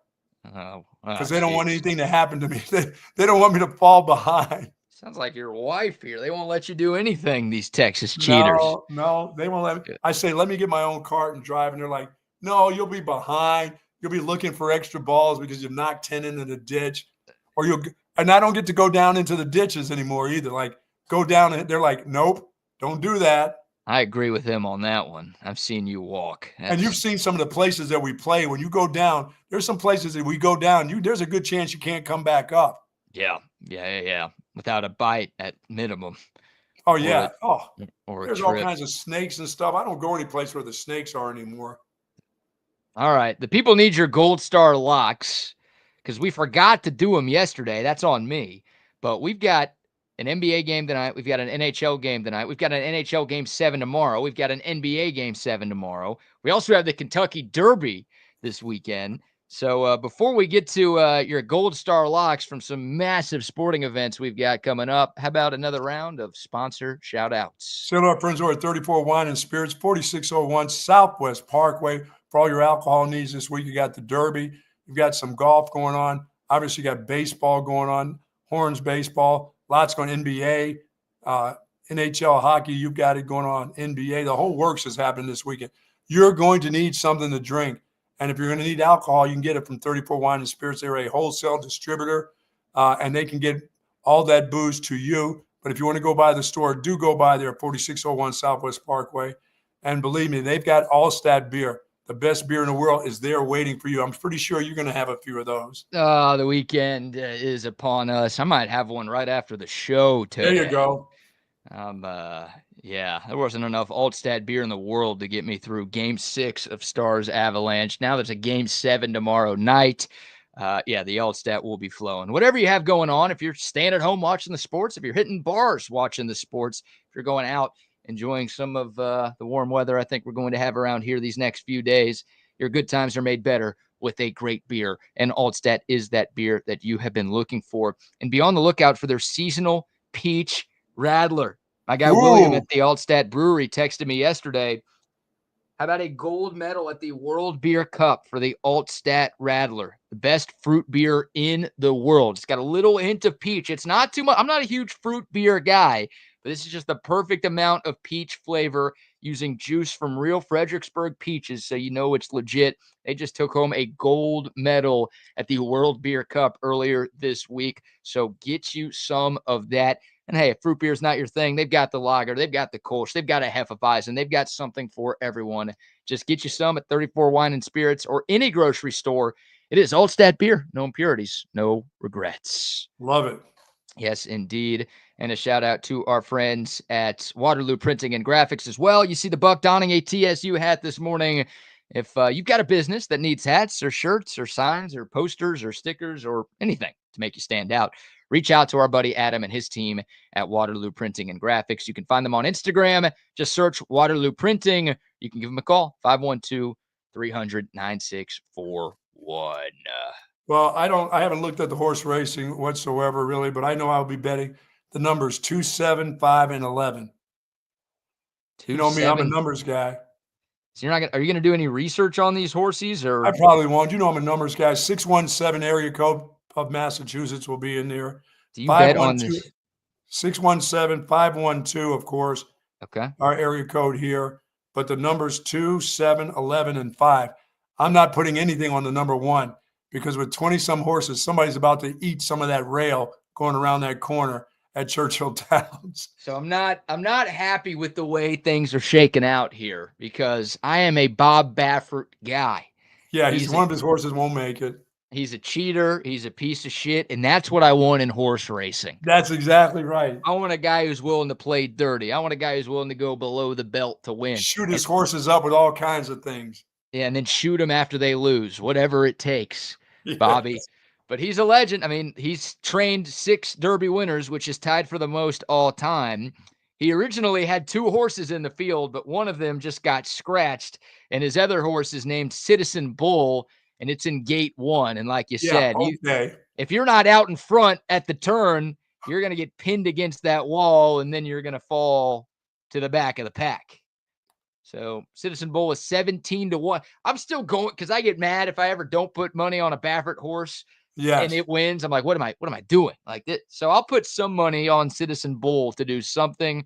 Because they don't want anything to happen to me. They don't want me to fall behind. Sounds like your wife here. They won't let you do anything, these Texas cheaters. No, they won't let me. I say, let me get my own cart and drive. And they're like, no, you'll be behind. You'll be looking for extra balls because you've knocked 10 into the ditch. And I don't get to go down into the ditches anymore either. Like, go down. And they're like, nope, don't do that. I agree with them on that one. I've seen you walk. And you've seen some of the places that we play. When you go down, there's some places that we go down. There's a good chance you can't come back up. Yeah. Without a bite at minimum. Oh, yeah. There's all kinds of snakes and stuff. I don't go any place where the snakes are anymore. All right. The people need your Gold Star locks because we forgot to do them yesterday. That's on me. But we've got an NBA game tonight. We've got an NHL game tonight. We've got an NHL game 7 tomorrow. We've got an NBA game 7 tomorrow. We also have the Kentucky Derby this weekend. So before we get to your Gold Star locks from some massive sporting events we've got coming up, how about another round of sponsor shout-outs? Shout out friends over at 34 Wine and Spirits, 4601 Southwest Parkway. For all your alcohol needs this week, you got the Derby. You've got some golf going on. Obviously, you got baseball going on, Horns baseball, lots going on, NBA, NHL hockey. You've got it going on, NBA. The whole works is happening this weekend. You're going to need something to drink. And if you're going to need alcohol, you can get it from 34 Wine and Spirits. They're a wholesale distributor, and they can get all that booze to you. But if you want to go by the store, do go by there, 4601 Southwest Parkway. And believe me, they've got Altstadt Beer. The best beer in the world is there waiting for you. I'm pretty sure you're going to have a few of those. The weekend is upon us. I might have one right after the show today. There you go. Yeah, there wasn't enough Altstadt beer in the world to get me through Game 6 of Stars Avalanche. Now there's a Game 7 tomorrow night. The Altstadt will be flowing. Whatever you have going on, if you're staying at home watching the sports, if you're hitting bars watching the sports, if you're going out enjoying some of the warm weather I think we're going to have around here these next few days, your good times are made better with a great beer. And Altstadt is that beer that you have been looking for. And be on the lookout for their seasonal peach Radler. My guy William at the Altstadt Brewery texted me yesterday. How about a gold medal at the World Beer Cup for the Altstadt Radler, the best fruit beer in the world? It's got a little hint of peach. It's not too much. I'm not a huge fruit beer guy, but this is just the perfect amount of peach flavor using juice from real Fredericksburg peaches, so you know it's legit. They just took home a gold medal at the World Beer Cup earlier this week, so get you some of that. And hey, if fruit beer is not your thing, they've got the lager, they've got the Kolsch, they've got a Hefeweizen, they've got something for everyone. Just get you some at 34 Wine and Spirits or any grocery store. It is Altstadt Beer. No impurities, no regrets. Love it. Yes, indeed. And a shout out to our friends at Waterloo Printing and Graphics as well. You see the Buck donning a TSU hat this morning. If you've got a business that needs hats or shirts or signs or posters or stickers or anything to make you stand out, reach out to our buddy Adam and his team at Waterloo Printing and Graphics. You can find them on Instagram. Just search Waterloo Printing. You can give them a call, 512-300-9641. Well, I haven't looked at the horse racing whatsoever, really, but I know I'll be betting the numbers 2, 7, 5, and 11. You know me, I'm a numbers guy. So you're not gonna, are you going to do any research on these horses, or? I probably won't. You know I'm a numbers guy. 617 area code of Massachusetts will be in there. Do you bet on 512 this? 617 512, of course. Okay. Our area code here, but the numbers 2, 7, 11, and 5. I'm not putting anything on the number 1 because with 20-some horses, somebody's about to eat some of that rail going around that corner at Churchill Downs. So I'm not happy with the way things are shaking out here because I am a Bob Baffert guy. Yeah, one of his horses won't make it. He's a cheater. He's a piece of shit, and that's what I want in horse racing. That's exactly right. I want a guy who's willing to play dirty. I want a guy who's willing to go below the belt to win. Shoot his horses up with all kinds of things. Yeah, and then shoot them after they lose, whatever it takes, Bobby. Yes. But he's a legend. I mean, he's trained 6 Derby winners, which is tied for the most all time. He originally had 2 horses in the field, but one of them just got scratched, and his other horse is named Citizen Bull, and it's in gate 1. And like you said, if you're not out in front at the turn, you're going to get pinned against that wall, and then you're going to fall to the back of the pack. So Citizen Bull is 17-1. I'm still going because I get mad if I ever don't put money on a Baffert horse. Yes. And it wins. I'm like, what am I doing? Like this. So I'll put some money on Citizen Bull to do something.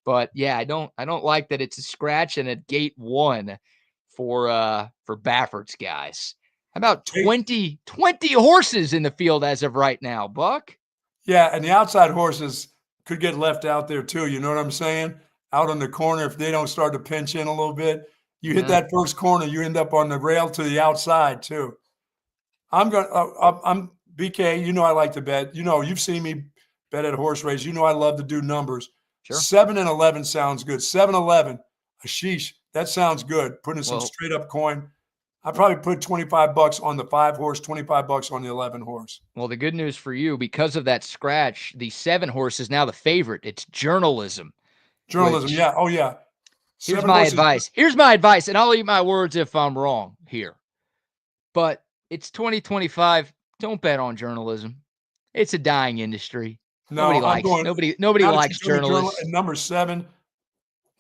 But yeah, I don't like that it's a scratch and at gate 1 for Baffert's guys. How about 20 horses in the field as of right now, Buck? Yeah, and the outside horses could get left out there too. You know what I'm saying? Out on the corner, if they don't start to pinch in a little bit, you hit that first corner, you end up on the rail to the outside too. I'm BK. You know I like to bet. You know you've seen me bet at a horse race. You know I love to do numbers. Sure. 7 and 11 sounds good. 7-11, sheesh, that sounds good. Putting some straight up coin. I probably put $25 on the 5 horse, $25 on the 11 horse. Well, the good news for you, because of that scratch, the 7 horse is now the favorite. It's journalism. Yeah. Oh yeah. Here's my advice, and I'll eat my words if I'm wrong here. But it's 2025. Don't bet on journalism. It's a dying industry. No, nobody likes journalists. Number 7.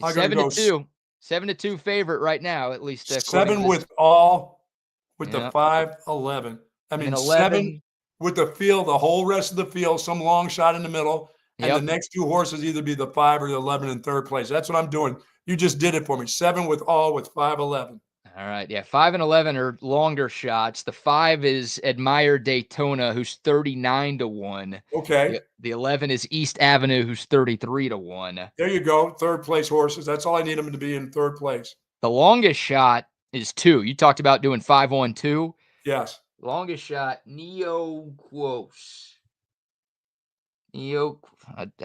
7-2. 7-2 favorite right now, at least. 7 with the 5-11. I mean, 7 with the field, the whole rest of the field, some long shot in the middle, and the next 2 horses either be the 5 or the 11 in third place. That's what I'm doing. You just did it for me. 7 with 5-11. All right, yeah, 5 and 11 are longer shots. The 5 is Admire Daytona, who's 39-1. Okay. The 11 is East Avenue, who's 33-1. There you go, third place horses. That's all I need them to be in third place. The longest shot is 2. You talked about doing 5-1-2. Yes. Longest shot, I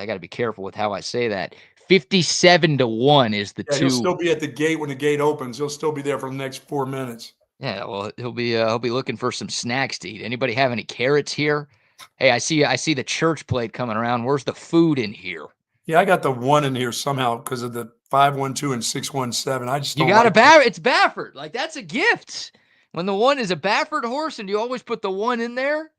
got to be careful with how I say that. 57-1 is the 2. He'll still be at the gate when the gate opens. He'll still be there for the next 4 minutes. Yeah, well, he'll be looking for some snacks to eat. Anybody have any carrots here? Hey, I see the church plate coming around. Where's the food in here? Yeah, I got the 1 in here somehow because of the 5-1-2 and 6-1-7. I just you got it's Baffert. Like that's a gift. When the 1 is a Baffert horse and you always put the 1 in there,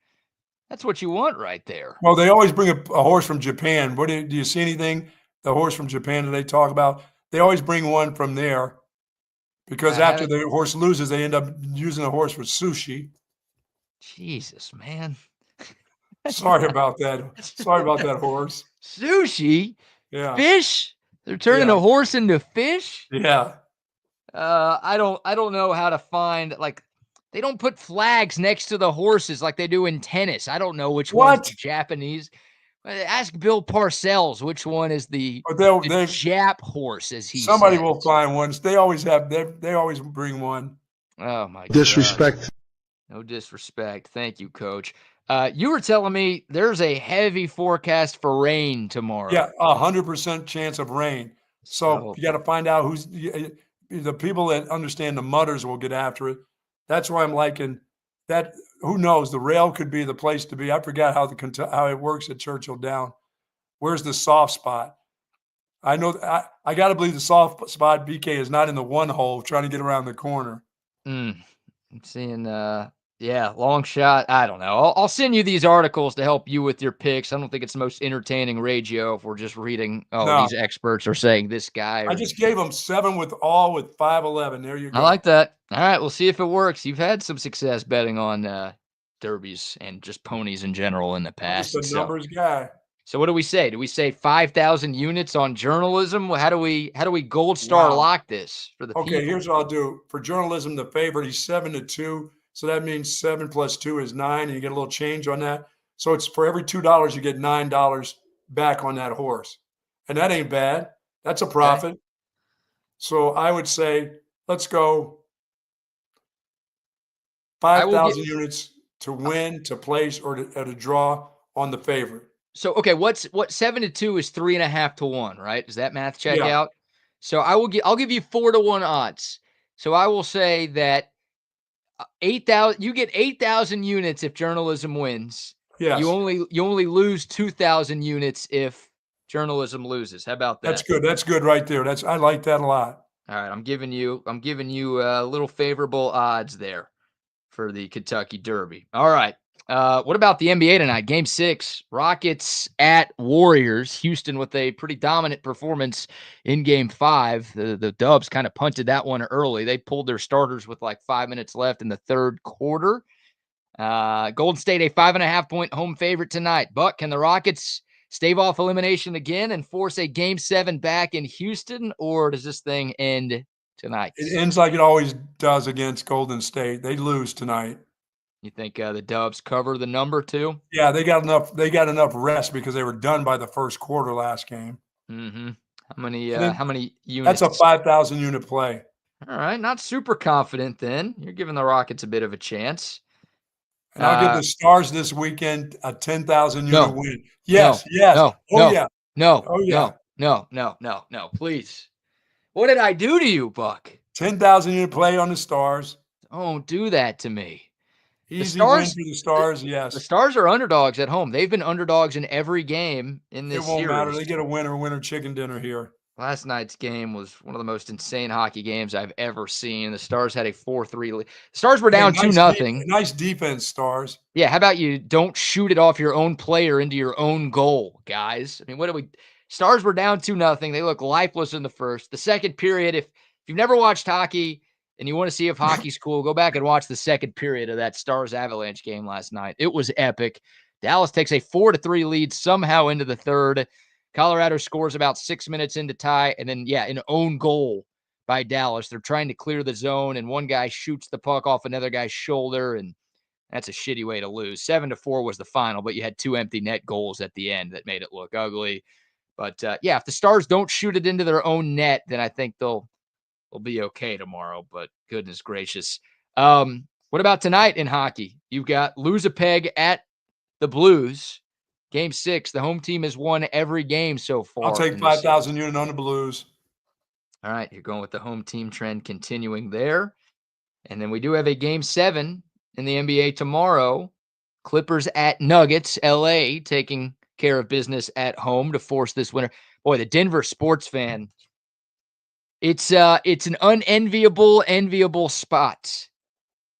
that's what you want right there. Well, they always bring a horse from Japan. Do you see anything? The horse from Japan that they talk about, they always bring one from there because after the horse loses, they end up using the horse for sushi. Jesus, man. Sorry about that. Sorry about that horse. Sushi? Yeah. Fish? They're turning a horse into fish? Yeah. I don't know how to find, like, they don't put flags next to the horses like they do in tennis. I don't know which one's Japanese. Ask Bill Parcells which one is the But Jap horse, as he somebody says. will find one. They always have. They always bring one. Oh my Disrespect. gosh. No disrespect. Thank you, Coach. You were telling me there's a heavy forecast for rain tomorrow. Yeah, 100% chance of rain. So you got to find out who's the people that understand the mutters will get after it. That's why I'm liking that. Who knows? The rail could be the place to be. I forgot how it works at Churchill Down. Where's the soft spot? I know I got to believe the soft spot BK is not in the one hole trying to get around the corner. I'm seeing, long shot. I don't know. I'll send you these articles to help you with your picks. I don't think it's the most entertaining radio if we're just reading, these experts are saying this guy. I just gave them 7 with 511. There you go. I like that. All right, we'll see if it works. You've had some success betting on derbies and just ponies in general in the past. I'm just a numbers guy. So what do we say? Do we say 5,000 units on journalism? How do we gold star lock this for the people? Okay, here's what I'll do. For journalism, the favorite, he's 7-2. So that means 7 plus 2 is 9, and you get a little change on that. So it's for every $2, you get $9 back on that horse. And that ain't bad. That's a profit. Okay. So I would say, let's go 5,000 units to win, to place, or to draw on the favorite. So, okay, what 7-2 is 3.5 to 1, right? Does that math check out? So I'll give you 4 to 1 odds. So I will say that 8,000, you get 8,000 units if journalism wins. Yes. You only lose 2,000 units if journalism loses. How about that? That's good. That's good right there. I like that a lot. All right, I'm giving you a little favorable odds there for the Kentucky Derby. All right. What about the NBA tonight? Game 6, Rockets at Warriors. Houston with a pretty dominant performance in Game 5. The Dubs kind of punted that one early. They pulled their starters with like 5 minutes left in the third quarter. Golden State, a 5.5-point home favorite tonight. Buck, can the Rockets stave off elimination again and force a Game 7 back in Houston, or does this thing end tonight? It ends like it always does against Golden State. They lose tonight. You think the Dubs cover the number too? Yeah, they got enough rest because they were done by the first quarter last game. Mm-hmm. How many units? That's a 5,000 unit play. All right, not super confident then. You're giving the Rockets a bit of a chance. And I'll give the Stars this weekend a 10,000 unit win. Yes. No, please. What did I do to you, Buck? 10,000 unit play on the Stars. Don't do that to me. Easy win for the Stars, yes. The Stars are underdogs at home. They've been underdogs in every game in this series. It won't matter. They get a winner chicken dinner here. Last night's game was one of the most insane hockey games I've ever seen. The Stars had a 4-3 lead. The Stars were down 2-0. Nice defense, Stars. Yeah, how about you don't shoot it off your own player into your own goal, guys? I mean, Stars were down 2-0. They look lifeless in the first. The second period, if you've never watched hockey and you want to see if hockey's cool, go back and watch the second period of that Stars Avalanche game last night. It was epic. Dallas takes a 4-3 lead somehow into the third. Colorado scores about 6 minutes into tie, and then, an own goal by Dallas. They're trying to clear the zone, and one guy shoots the puck off another guy's shoulder, and that's a shitty way to lose. 7-4 was the final, but you had 2 empty net goals at the end that made it look ugly. But, if the Stars don't shoot it into their own net, then I think they'll be okay tomorrow, but goodness gracious. What about tonight in hockey? You've got lose a peg at the Blues. Game 6, the home team has won every game so far. I'll take 5,000 unit on the Blues. All right, you're going with the home team trend continuing there. And then we do have a Game 7 in the NBA tomorrow. Clippers at Nuggets, LA taking care of business at home to force this winner. Boy, the Denver sports fan, it's an enviable spot.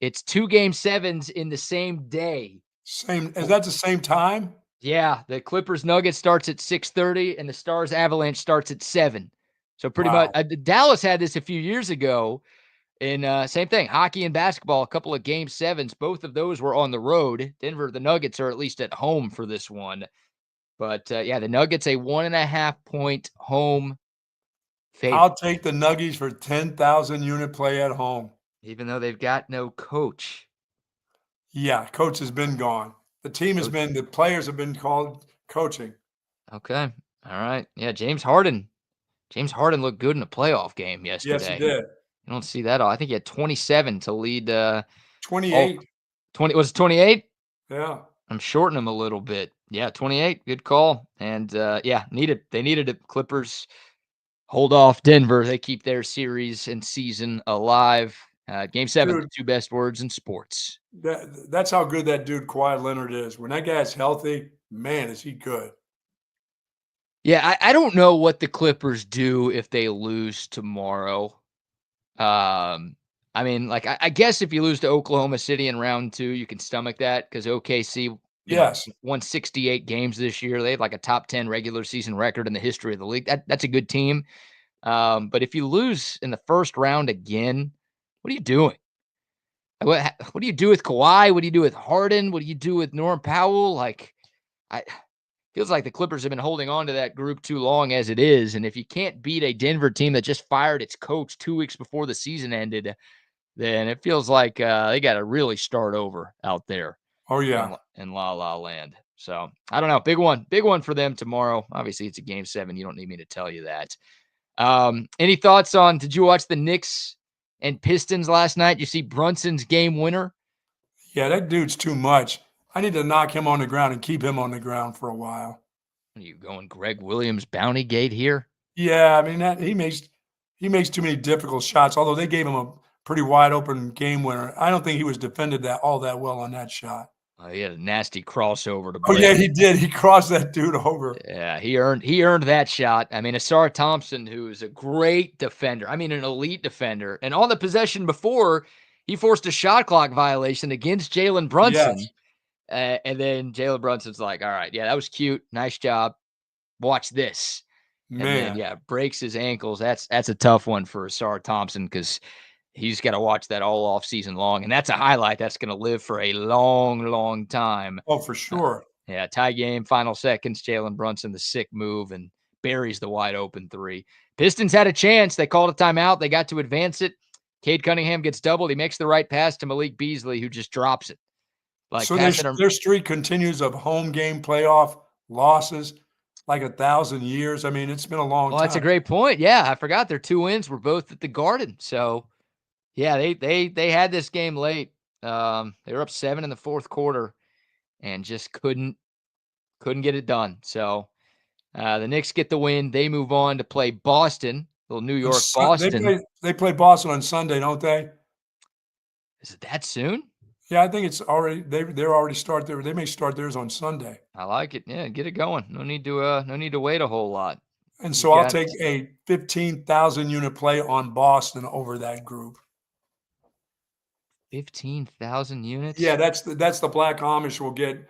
It's 2 Game 7s in the same day. Is that the same time? Yeah, the Clippers Nuggets starts at 6:30 and the Stars Avalanche starts at 7. So pretty much Dallas had this a few years ago in same thing, hockey and basketball, a couple of Game 7s. Both of those were on the road. Denver, the Nuggets are at least at home for this one. But the Nuggets, a 1.5-point home favorite. I'll take the Nuggies for 10,000 unit play at home. Even though they've got no coach. Yeah, coach has been gone. The team has been, the players have been called Coaching. Okay. All right. Yeah, James Harden looked good in a playoff game Yes, he yesterday. did. You don't see that all. I think he had 27 to lead all 28. 20. Was it 28? Yeah. I'm shorting him a little bit. Yeah, 28. Good call. And yeah, they needed it. Clippers hold off Denver. They keep their series and season alive. Game 7, the Dude, two best words in sports. that's how good that dude Kawhi Leonard is. When that guy's healthy, man, is he good. Yeah, I don't know what the Clippers do if they lose tomorrow. I mean, like, I guess if you lose to Oklahoma City in round 2, you can stomach that because OKC, Yes. won 68 games this year. They have like a top 10 regular season record in the history of the league. That's a good team. But if you lose in the first round again, what are you doing? What do you do with Kawhi? What do you do with Harden? What do you do with Norm Powell? Like, I feels like the Clippers have been holding on to that group too long as it is. And if you can't beat a Denver team that just fired its coach 2 weeks before the season ended, then it feels like they got to really start over out there Oh, yeah. in La La Land. So I don't know. Big one for them tomorrow. Obviously, it's a game 7. You don't need me to tell you that. Any thoughts on? Did you watch the Knicks and Pistons last night? You see Brunson's game winner? Yeah, that dude's too much. I need to knock him on the ground and keep him on the ground for a while. Are you going Greg Williams bounty gate here? Yeah, I mean that he makes too many difficult shots. Although they gave him a pretty wide open game winner, I don't think he was defended all that well on that shot. He had a nasty crossover to Oh break. yeah, he did. He crossed that dude over. Yeah, he earned that shot. I mean, Asar Thompson, who is a great defender. I mean, an elite defender. And on the possession before, he forced a shot clock violation against Jalen Brunson. Yes, And then Jalen Brunson's like, all right, yeah, that was cute. Nice job. Watch this. And then, man. yeah, breaks his ankles. That's a tough one for Asar Thompson because he's got to watch that all off season long. And that's a highlight that's going to live for a long, long time. Oh, for sure. Yeah, tie game, final seconds. Jalen Brunson, the sick move, and buries the wide open 3. Pistons had a chance. They called a timeout. They got to advance it. Cade Cunningham gets doubled. He makes the right pass to Malik Beasley, who just drops it. Like So their streak continues of home game playoff losses, like 1,000 years. I mean, it's been a long Well, time. that's a great point. Yeah, I forgot their 2 wins were both at the Garden. So, yeah, they had this game late. They were up 7 in the fourth quarter and just couldn't get it done. So, the Knicks get the win. They move on to play Boston, little New York Boston. They play Boston on Sunday, don't they? Is it that soon? Yeah, I think it's already they're already start there. They may start theirs on Sunday. I like it. Yeah, get it going. No need to wait a whole lot. And so I'll take a 15,000 unit play on Boston over that group. 15,000 units. Yeah, that's the Black Amish will get.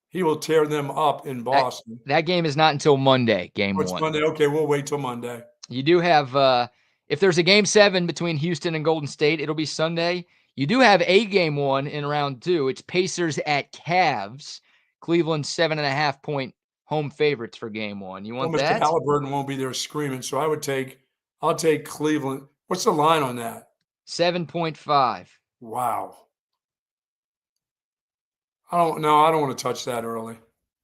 He will tear them up in Boston. That game is not until Monday, game 1. It's Monday. Okay, we'll wait till Monday. You do have if there's a game 7 between Houston and Golden State, it'll be Sunday. You do have a game 1 in round 2. It's Pacers at Cavs. Cleveland 7.5 point home favorites for game 1. You want that? Mr. Halliburton won't be there screaming, so I'll take Cleveland. What's the line on that? 7.5. Wow. I don't want to touch that early.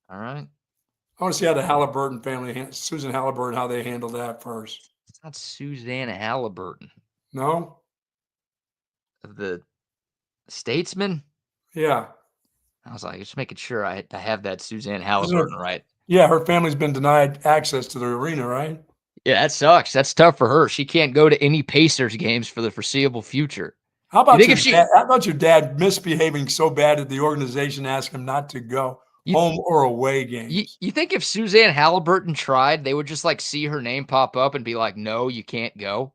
All right. I want to see how the Halliburton family, Susan Halliburton, how they handle that first. It's not Susanna Halliburton. No? The Statesman? Yeah. I was like, just making sure I have that Suzanne Halliburton right. Yeah, her family's been denied access to the arena, right? Yeah, that sucks. That's tough for her. She can't go to any Pacers games for the foreseeable future. How about your dad misbehaving so bad that the organization asked him not to go home or away games? You think if Suzanne Halliburton tried, they would just like see her name pop up and be like, no, you can't go?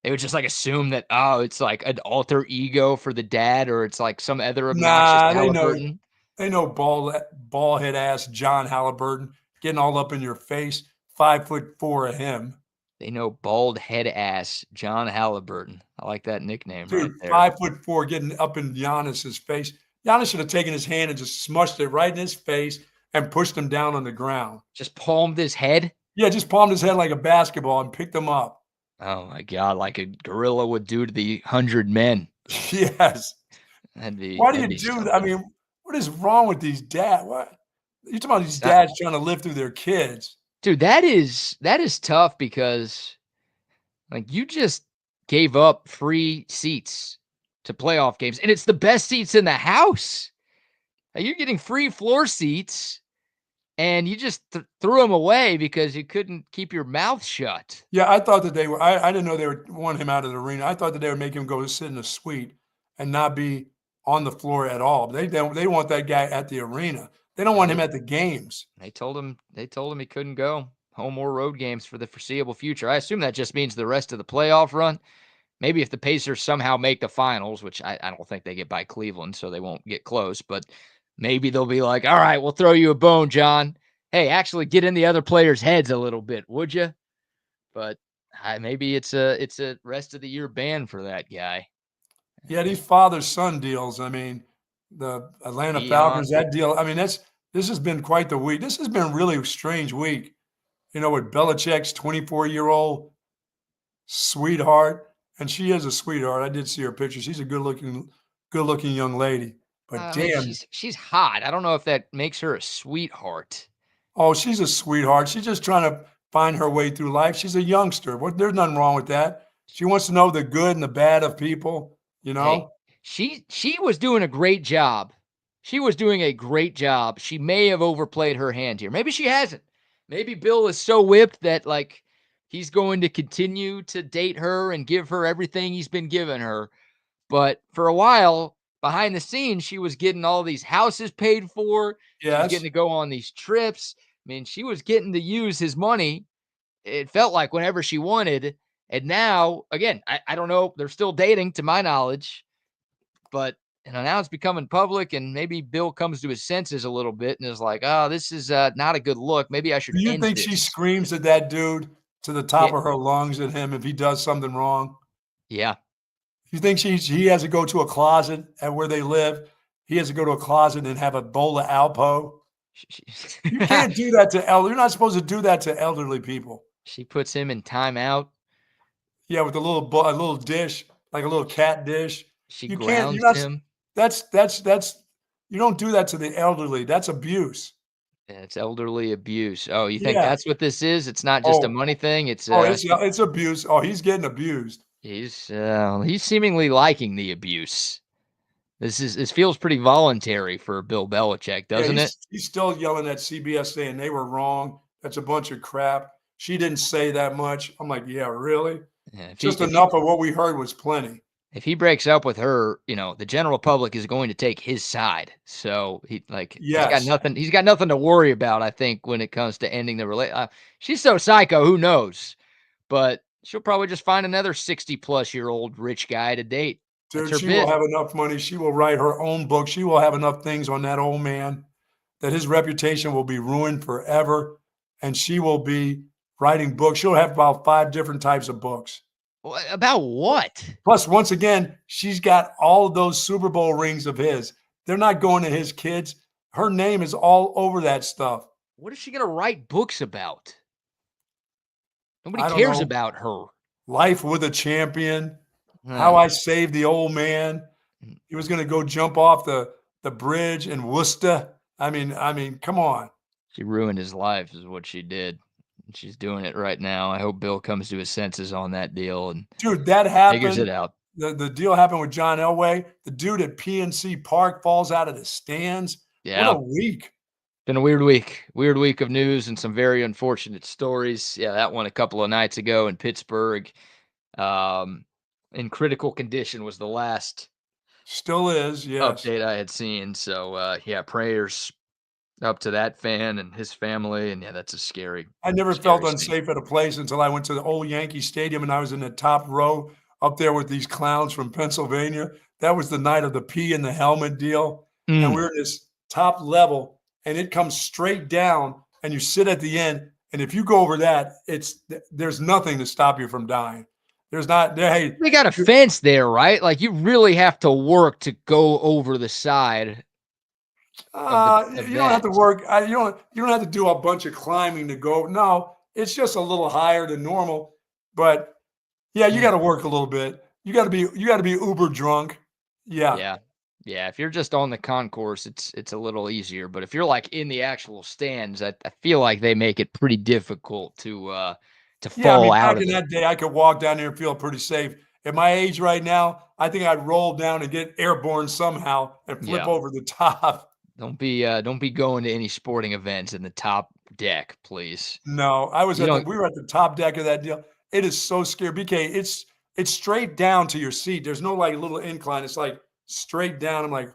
They would just like assume that, oh, it's like an alter ego for the dad or it's like some other obnoxious Halliburton. They know ball head ass John Halliburton getting all up in your face, 5'4" of him. They know bald head ass John Halliburton. I like that nickname. Dude, right there. 5'4" getting up in Giannis's face. Giannis should have taken his hand and just smushed it right in his face and pushed him down on the ground. Just palmed his head? Yeah, just palmed his head like a basketball and picked him up. Oh my God, like a gorilla would do to the 100 men. Yes. Why do you do that? I mean, what is wrong with these dads? What? You talking about these dads trying to live through their kids. Dude, that is tough because like you just gave up free seats to playoff games, and it's the best seats in the house. Like, you're getting free floor seats, and you just threw them away because you couldn't keep your mouth shut. Yeah, I thought that they were. I didn't know they would want him out of the arena. I thought that they would make him go sit in a suite and not be on the floor at all. They want that guy at the arena. They don't want him at the games. They told him he couldn't go home or road games for the foreseeable future. I assume that just means the rest of the playoff run. Maybe if the Pacers somehow make the finals, which I don't think they get by Cleveland, so they won't get close, but maybe they'll be like, all right, we'll throw you a bone, John. Hey, actually get in the other players' heads a little bit, would you? But maybe it's a rest of the year ban for that guy. Yeah, these father-son deals. I mean, the Atlanta Falcons, that deal. I mean, this has been quite the week. This has been really a strange week. You know, with Belichick's 24-year-old sweetheart, and she is a sweetheart. I did see her picture. She's a good-looking young lady. But damn, mean, she's hot. I don't know if that makes her a sweetheart. Oh, she's a sweetheart. She's just trying to find her way through life. She's a youngster. There's nothing wrong with that. She wants to know the good and the bad of people, you know? Hey, she was doing a great job. She was doing a great job. She may have overplayed her hand here. Maybe she hasn't. Maybe Bill is so whipped that, like, he's going to continue to date her and give her everything he's been giving her. But for a while, behind the scenes, she was getting all these houses paid for. She was getting to go on these trips. I mean, she was getting to use his money, it felt like, whenever she wanted. And now, again, I don't know. They're still dating, to my knowledge. But now it's becoming public, and maybe Bill comes to his senses a little bit and is like, oh, this is not a good look. Maybe I should Do you end think this. she screams at that dude to the top of her lungs at him if he does something wrong? Yeah. You think he has to go to a closet at where they live? He has to go to a closet and have a bowl of Alpo? You can't do that to elderly. You're not supposed to do that to elderly people. She puts him in timeout. Yeah, with a little dish, like a little cat dish. She You grounds can't. him. That's. You don't do that to the elderly. That's abuse. Yeah, it's elderly abuse. Oh, you think that's what this is? It's not just a money thing. It's it's abuse. Oh, he's getting abused. He's seemingly liking the abuse. This feels pretty voluntary for Bill Belichick, doesn't it? He's still yelling at CBS saying they were wrong. That's a bunch of crap. She didn't say that much. I'm like, yeah, really? Yeah, just enough of what we heard was plenty. If he breaks up with her, the general public is going to take his side. So he's got nothing to worry about, I think, when it comes to ending the relationship. She's so psycho, who knows? But she'll probably just find another 60-plus-year-old rich guy to date. Dude, she will have enough money. She will write her own book. She will have enough things on that old man that his reputation will be ruined forever. And she will be writing books. She'll have about 5 different types of books. About what? Plus, once again, she's got all of those Super Bowl rings of his. They're not going to his kids. Her name is all over that stuff. What is she going to write books about? Nobody cares about her. Life with a champion. How I saved the old man. He was going to go jump off the bridge in Worcester. I mean, come on. She ruined his life is what she did. She's doing it right now. I hope Bill comes to his senses on that deal and that happened. Figures it out. The deal happened with John Elway. The dude at PNC Park falls out of the stands. Yeah. What a week. Been a weird week. Weird week of news and some very unfortunate stories. Yeah, that one a couple of nights ago in Pittsburgh. In critical condition was the last. Still is, yes. Update I had seen. So, prayers up to that fan and his family. And, that's a scary. I never felt unsafe at a place until I went to the old Yankee Stadium and I was in the top row up there with these clowns from Pennsylvania. That was the night of the pea in the helmet deal. And we're in this top level and it comes straight down and you sit at the end. And if you go over that, there's nothing to stop you from dying. There's not there. Hey, they got a fence there, right? Like you really have to work to go over the side. You don't have to work. You don't have to do a bunch of climbing to go. No, it's just a little higher than normal. But yeah, you got to work a little bit. You got to be uber drunk. Yeah. Yeah, if you're just on the concourse, it's a little easier. But if you're like in the actual stands, I feel like they make it pretty difficult to Yeah, I fall mean, out back of in it. that day, I could walk down there and feel pretty safe. At my age right now, I think I'd roll down and get airborne somehow and flip Yeah. over the top. Don't be going to any sporting events in the top deck, please. No, I was You at the don't we were at the top deck of that deal. It is so scary. BK, it's straight down to your seat. There's no like little incline. It's like straight down. I'm like,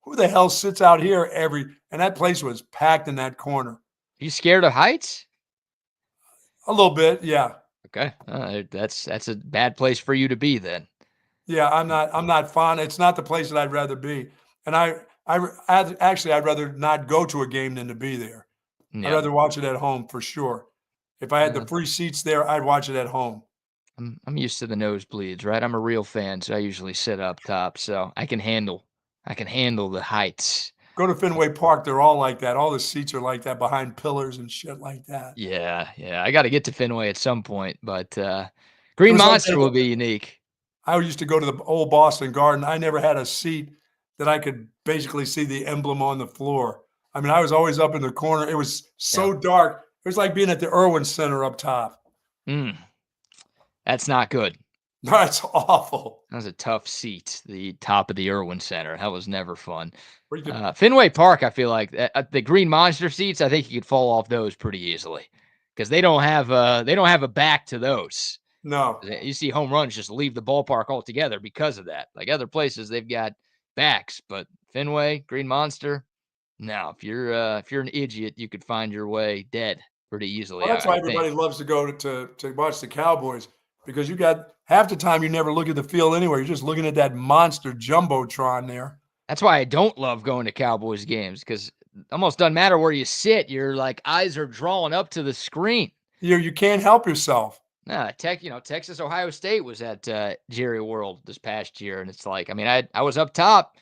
who the hell sits out here and that place was packed in that corner. you scared of heights? A little bit, yeah. Okay. That's a bad place for you to be then. Yeah, I'm not fond. It's not the place that I'd rather be. And actually I'd rather not go to a game than to be there. I'd Yeah. rather watch it at home for sure. If I had the Uh, free seats there, I'd watch it at home. I'm used to the nosebleeds, right? I'm a real fan, so I usually sit up top, so I can handle the heights. Go to Fenway Park, they're all like that. All the seats are like that behind pillars and shit like that. Yeah, yeah. I got to get to Fenway at some point, but It Green was like Monster will that. be unique. I used to go to the old Boston Garden. I never had a seat that I could basically see the emblem on the floor. I mean, I was always up in the corner. It was Yeah. so dark. It was like being at the Irwin Center up top. Mm, that's not good. That's awful. That was a tough seat, the top of the Irwin Center. That was never fun. Where you could, Fenway Park, I feel like the Green Monster seats. I think you could fall off those pretty easily because they don't have a back to those. no. You see home runs just leave the ballpark altogether because of that. Like other places, they've got backs, but Fenway, Green Monster, no. If you're an idiot, you could find your way dead pretty easily. Well, that's why I think. everybody loves to go to watch the Cowboys because you got half the time you never look at the field anywhere. You're just looking at that monster jumbotron there. That's why I don't love going to Cowboys games because almost doesn't matter where you sit. Your like eyes are drawn up to the screen. You can't help yourself. Texas Ohio State was at Jerry World this past year, and it's like, I mean, I was up top,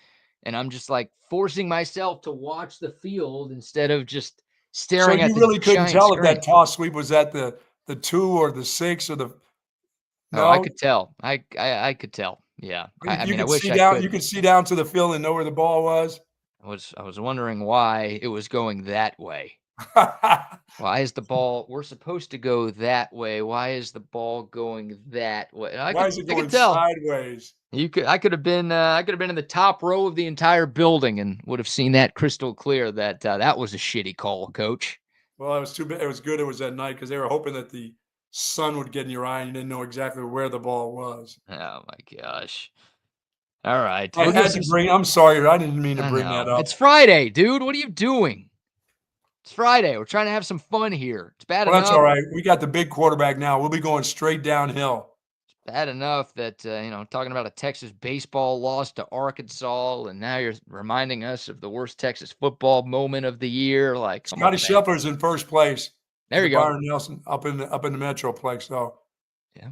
and I'm just like forcing myself to watch the field instead of just So staring at you the really couldn't giant tell if screen. that toss sweep was at the 2 or the 6 or the Oh, I no? could tell. I could tell. Yeah. I You mean, I could wish see I down you could. could see down to the field and know where the ball was? I was wondering why it was going that way. Why is the ball we're supposed to go that way? Why is the ball going that way? And Why is it I could going tell. sideways? I could have been in the top row of the entire building and would have seen that crystal clear that that was a shitty call, coach. Well, it was too bad. It was good it was at night because they were hoping that the sun would get in your eye and you didn't know exactly where the ball was. Oh my gosh. All right. I We'll get had to bring I'm sorry, I didn't mean to I bring that know. up. It's Friday, dude. What are you doing? It's Friday. We're trying to have some fun here. It's bad Well, that's enough. all right. We got the big quarterback now. We'll be going straight downhill. Bad enough that talking about a Texas baseball loss to Arkansas, and now you're reminding us of the worst Texas football moment of the year. Like, come Scotty on, man. Scheffler's in first place There at you the go. Byron Nelson up in the Metroplex. So Yeah,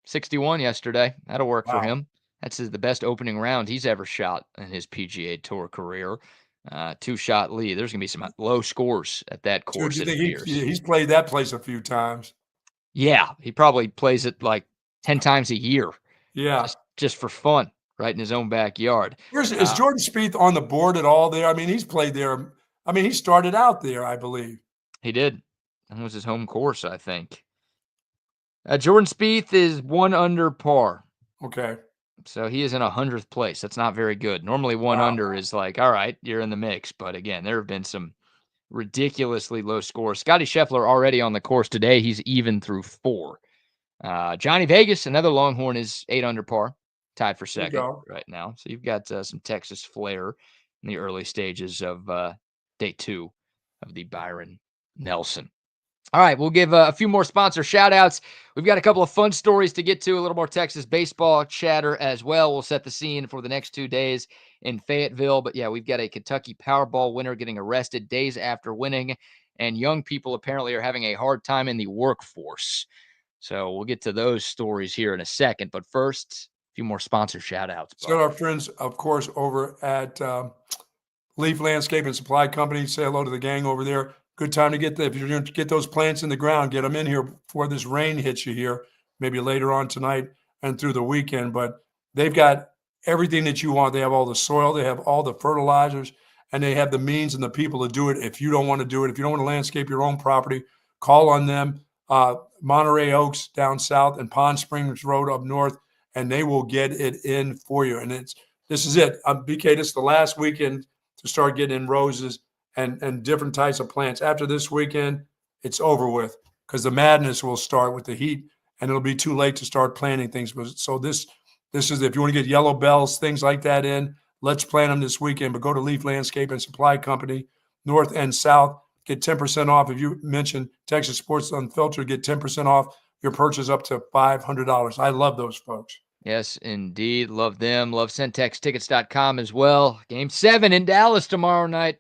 61 yesterday. That'll work for wow. him. That's the best opening round he's ever shot in his PGA Tour career. 2-shot lead. There's gonna be some low scores at that Dude, course. you It think appears. he's played that place a few times? Yeah, he probably plays it like 10 times a year. Yeah. Just for fun, right in his own backyard. Is Jordan Spieth on the board at all there? I mean, he's played there. I mean, he started out there, I believe. He did. That was his home course, I think. Jordan Spieth is 1 under par, Okay. so he is in 100th place. That's not very good. Normally, 1 Wow. under is like, all right, you're in the mix. But again, there have been some ridiculously low scores. Scotty Scheffler already on the course today. He's even through 4. Johnny Vegas, another Longhorn, is 8 under par, tied for There you second go. right now. So you've got some Texas flair in the early stages of day 2 of the Byron Nelson. All right, we'll give a few more sponsor shout-outs. We've got a couple of fun stories to get to, a little more Texas baseball chatter as well. We'll set the scene for the next 2 days in Fayetteville. But, yeah, we've got a Kentucky Powerball winner getting arrested days after winning, and young people apparently are having a hard time in the workforce. So we'll get to those stories here in a second. But first, a few more sponsor shout-outs. So our friends, of course, over at Leaf Landscape and Supply Company. Say hello to the gang over there. Good time to get if you're going to get those plants in the ground, get them in here before this rain hits you here, maybe later on tonight and through the weekend. But they've got everything that you want. They have all the soil, they have all the fertilizers, and they have the means and the people to do it. If you don't want to do it, if you don't want to landscape your own property, call on them. Monterey Oaks down south and Pond Springs Road up north, and they will get it in for you. And this is it. BK, this is the last weekend to start getting in roses and different types of plants. After this weekend, it's over with because the madness will start with the heat, and it'll be too late to start planting things. So this is, if you want to get yellow bells, things like that in, let's plant them this weekend. But go to Leaf Landscape and Supply Company, north and south. Get 10% off. If you mention Texas Sports Unfiltered, get 10% off your purchase up to $500. I love those folks. Yes, indeed. Love them. Love CentexTickets.com as well. Game 7 in Dallas tomorrow night.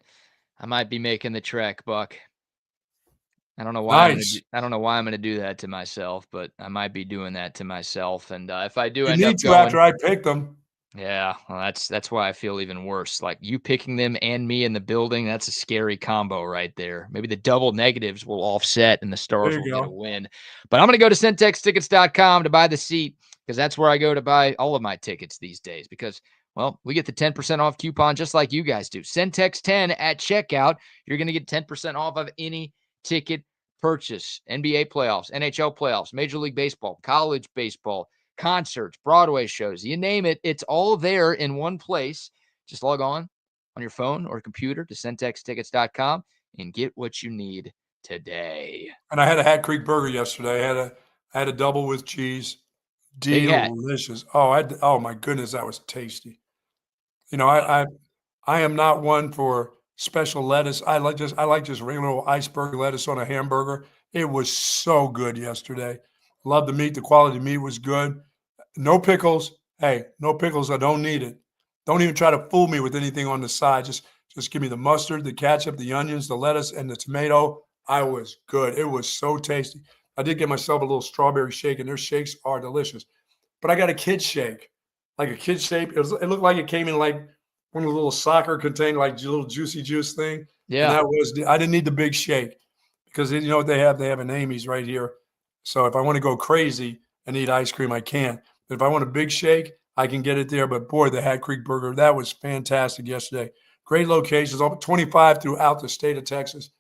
I might be making the trek, Buck. I don't know why. Nice. I don't know why I'm going to do that to myself, but I might be doing that to myself. And if I do You end up need to going, after I pick them. yeah, well, that's why I feel even worse. Like you picking them and me in the building, that's a scary combo right there. Maybe the double negatives will offset and the Stars will get a win. But I'm going to go to CentexTickets.com to buy the seat because that's where I go to buy all of my tickets these days because, well, we get the 10% off coupon just like you guys do. Centex10 at checkout. You're going to get 10% off of any ticket purchase. NBA playoffs, NHL playoffs, Major League Baseball, college baseball, concerts, Broadway shows, you name it. It's all there in one place. Just log on your phone or computer to CentexTickets.com and get what you need today. And I had a Hat Creek burger yesterday. I had a double with cheese. Delicious. Oh my goodness, that was tasty. You know, I am not one for special lettuce. I like just regular iceberg lettuce on a hamburger. It was so good yesterday. Love the meat. The quality of meat was good. No pickles. Hey, no pickles. I don't need it. Don't even try to fool me with anything on the side. Just give me the mustard, the ketchup, the onions, the lettuce, and the tomato. I was good. It was so tasty. I did get myself a little strawberry shake, and their shakes are delicious. But I got a kid shake, like a kid shape. It looked like it came in like one of the little soccer contained, like little juicy juice thing. Yeah. And I didn't need the big shake because you know what they have? They have an Amy's right here. So if I want to go crazy and eat ice cream, I can. But if I want a big shake, I can get it there. But boy, the Hat Creek burger, that was fantastic yesterday. Great locations, 25 throughout the state of Texas.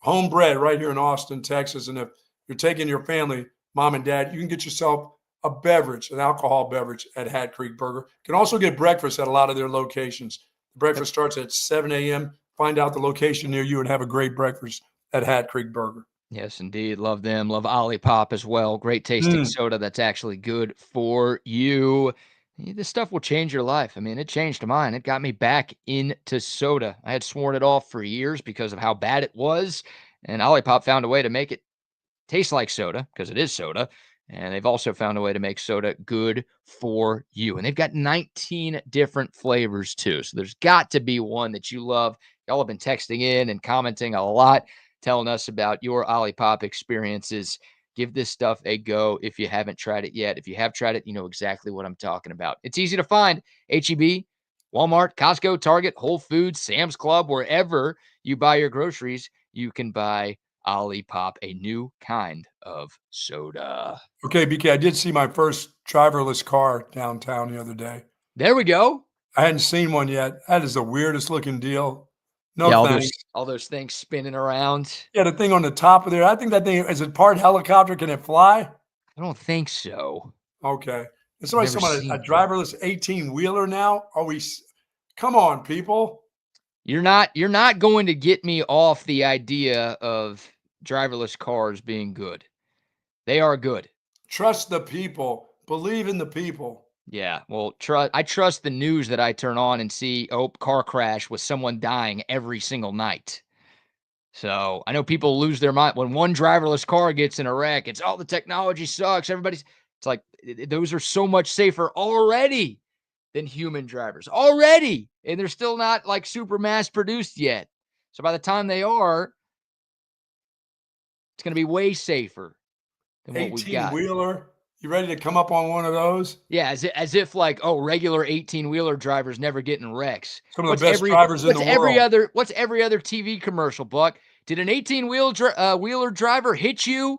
Homebred right here in Austin, Texas. And if you're taking your family, mom and dad, you can get yourself a beverage, an alcohol beverage at Hat Creek Burger. You can also get breakfast at a lot of their locations. The breakfast starts at 7 a.m. Find out the location near you and have a great breakfast at Hat Creek Burger. Yes, indeed. Love them. Love OLIPOP as well. Great tasting soda that's actually good for you. This stuff will change your life. I mean, it changed mine. It got me back into soda. I had sworn it off for years because of how bad it was, and OLIPOP found a way to make it taste like soda because it is soda. And they've also found a way to make soda good for you. And they've got 19 different flavors too. So there's got to be one that you love. Y'all have been texting in and commenting a lot, telling us about your OLIPOP experiences. Give this stuff a go if you haven't tried it yet. If you have tried it, you know exactly what I'm talking about. It's easy to find. H-E-B, Walmart, Costco, Target, Whole Foods, Sam's Club, wherever you buy your groceries, you can buy OLIPOP, a new kind of soda. Okay, BK, I did see my first driverless car downtown the other day. There we go. I hadn't seen one yet. That is the weirdest looking deal. No yeah, thanks. All those things spinning around. Yeah, the thing on the top of there. I think that thing, is it part helicopter? Can it fly? I don't think so. Okay. And somebody's talking about a driverless 18-wheeler now? Come on, people. You're not going to get me off the idea of driverless cars being good. They are good. Trust the people. Believe in the people. Yeah, well, I trust the news that I turn on and see, car crash with someone dying every single night. So I know people lose their mind when one driverless car gets in a wreck. It's the technology sucks. It's like those are so much safer already than human drivers already. And they're still not like super mass produced yet. So by the time they are, it's going to be way safer than what we've got. 18-wheeler. You ready to come up on one of those? Yeah, as if like, regular 18-wheeler drivers never get in wrecks. Some of the best drivers in the world. What's every other TV commercial, Buck? Did an 18-wheeler driver hit you?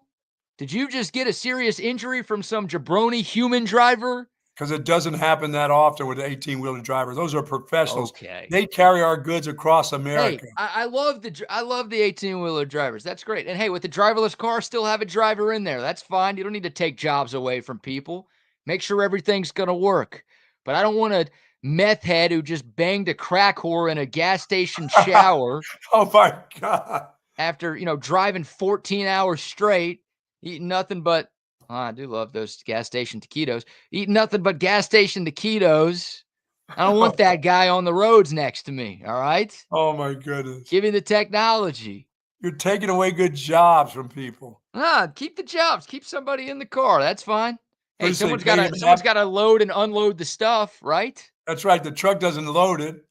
Did you just get a serious injury from some jabroni human driver? because it doesn't happen that often with the 18-wheeler driver. Those are professionals. Okay. They carry our goods across America. Hey, I love the 18-wheeler drivers. That's great. And hey, with the driverless car, still have a driver in there. That's fine. You don't need to take jobs away from people. Make sure everything's gonna work. But I don't want a meth head who just banged a crack whore in a gas station shower Oh my God. after, driving 14 hours straight, eating nothing but I do love those gas station taquitos. Eating nothing but gas station taquitos. I don't want that guy on the roads next to me. All right. Oh my goodness. Give me the technology. You're taking away good jobs from people. Keep the jobs. Keep somebody in the car. That's fine. Hey, What do you say, someone's got to load and unload the stuff, right? That's right. The truck doesn't load it.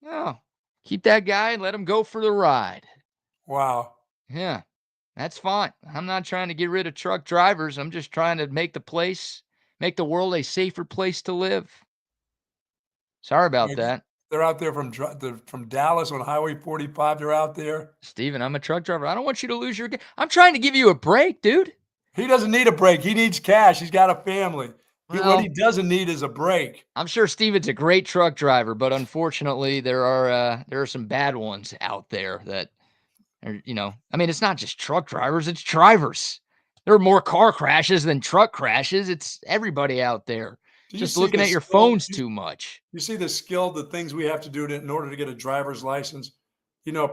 Oh, keep that guy and let him go for the ride. Wow. Yeah, that's fine. I'm not trying to get rid of truck drivers. I'm just trying to make the world a safer place to live. Sorry about that. They're out there from Dallas on Highway 45. They're out there. Steven, I'm a truck driver. I don't want you to lose I'm trying to give you a break, dude. He doesn't need a break. He needs cash. He's got a family. Well, What he doesn't need is a break. I'm sure Steven's a great truck driver, but unfortunately there are some bad ones out there that are, it's not just truck drivers, it's drivers. There are more car crashes than truck crashes. It's everybody out there just looking at your phones too much. You see the skill, the things we have to do in order to get a driver's license.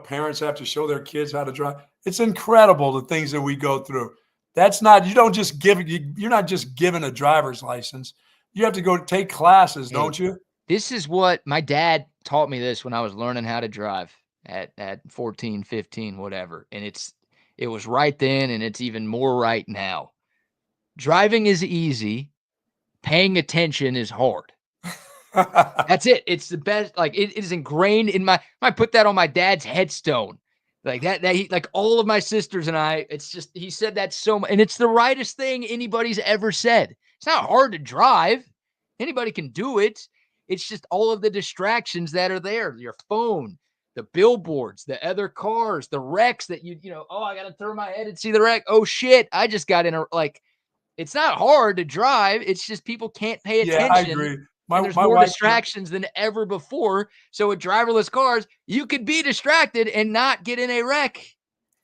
Parents have to show their kids how to drive. It's incredible the things that we go through. That's not, you're not just given a driver's license. You have to go take classes, don't you? This is what my dad taught me this when I was learning how to drive at 14, 15, whatever. And it was right then, and it's even more right now. Driving is easy. Paying attention is hard. That's it. It's the best. Like it is ingrained in I put that on my dad's headstone. Like that he, like all of my sisters and I, it's just, he said that so much, and it's the rightest thing anybody's ever said. It's not hard to drive. Anybody can do it. It's just all of the distractions that are there. Your phone, the billboards, the other cars, the wrecks that I got to turn my head and see the wreck. Oh shit. I just got in it's not hard to drive. It's just people can't pay attention. Yeah, I agree. There's more distractions than ever before. So with driverless cars, you could be distracted and not get in a wreck.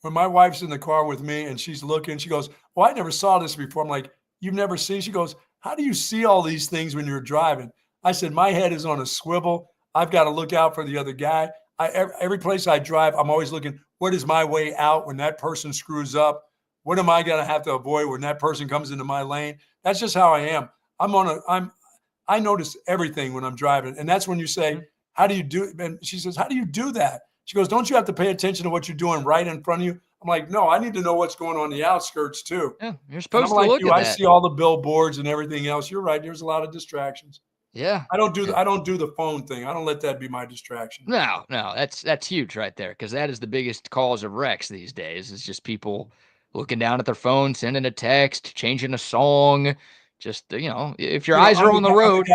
When my wife's in the car with me and she's looking, she goes, "Well, I never saw this before." I'm like, "You've never seen?" She goes, "How do you see all these things when you're driving?" I said, "My head is on a swivel. I've got to look out for the other guy. Every place I drive, I'm always looking, what is my way out when that person screws up? What am I going to have to avoid when that person comes into my lane?" That's just how I am. I notice everything when I'm driving. And that's when you say, "How do you do it?" And she says, "How do you do that?" She goes, "Don't you have to pay attention to what you're doing right in front of you?" I'm like, "No, I need to know what's going on in the outskirts too." Yeah, you're supposed to like look you, at I that. see all the billboards and everything else. You're right. There's a lot of distractions. Yeah. I don't do the phone thing. I don't let that be my distraction. No, that's huge right there, because that is the biggest cause of wrecks these days. It's just people looking down at their phone, sending a text, changing a song. Just if your eyes are on the road.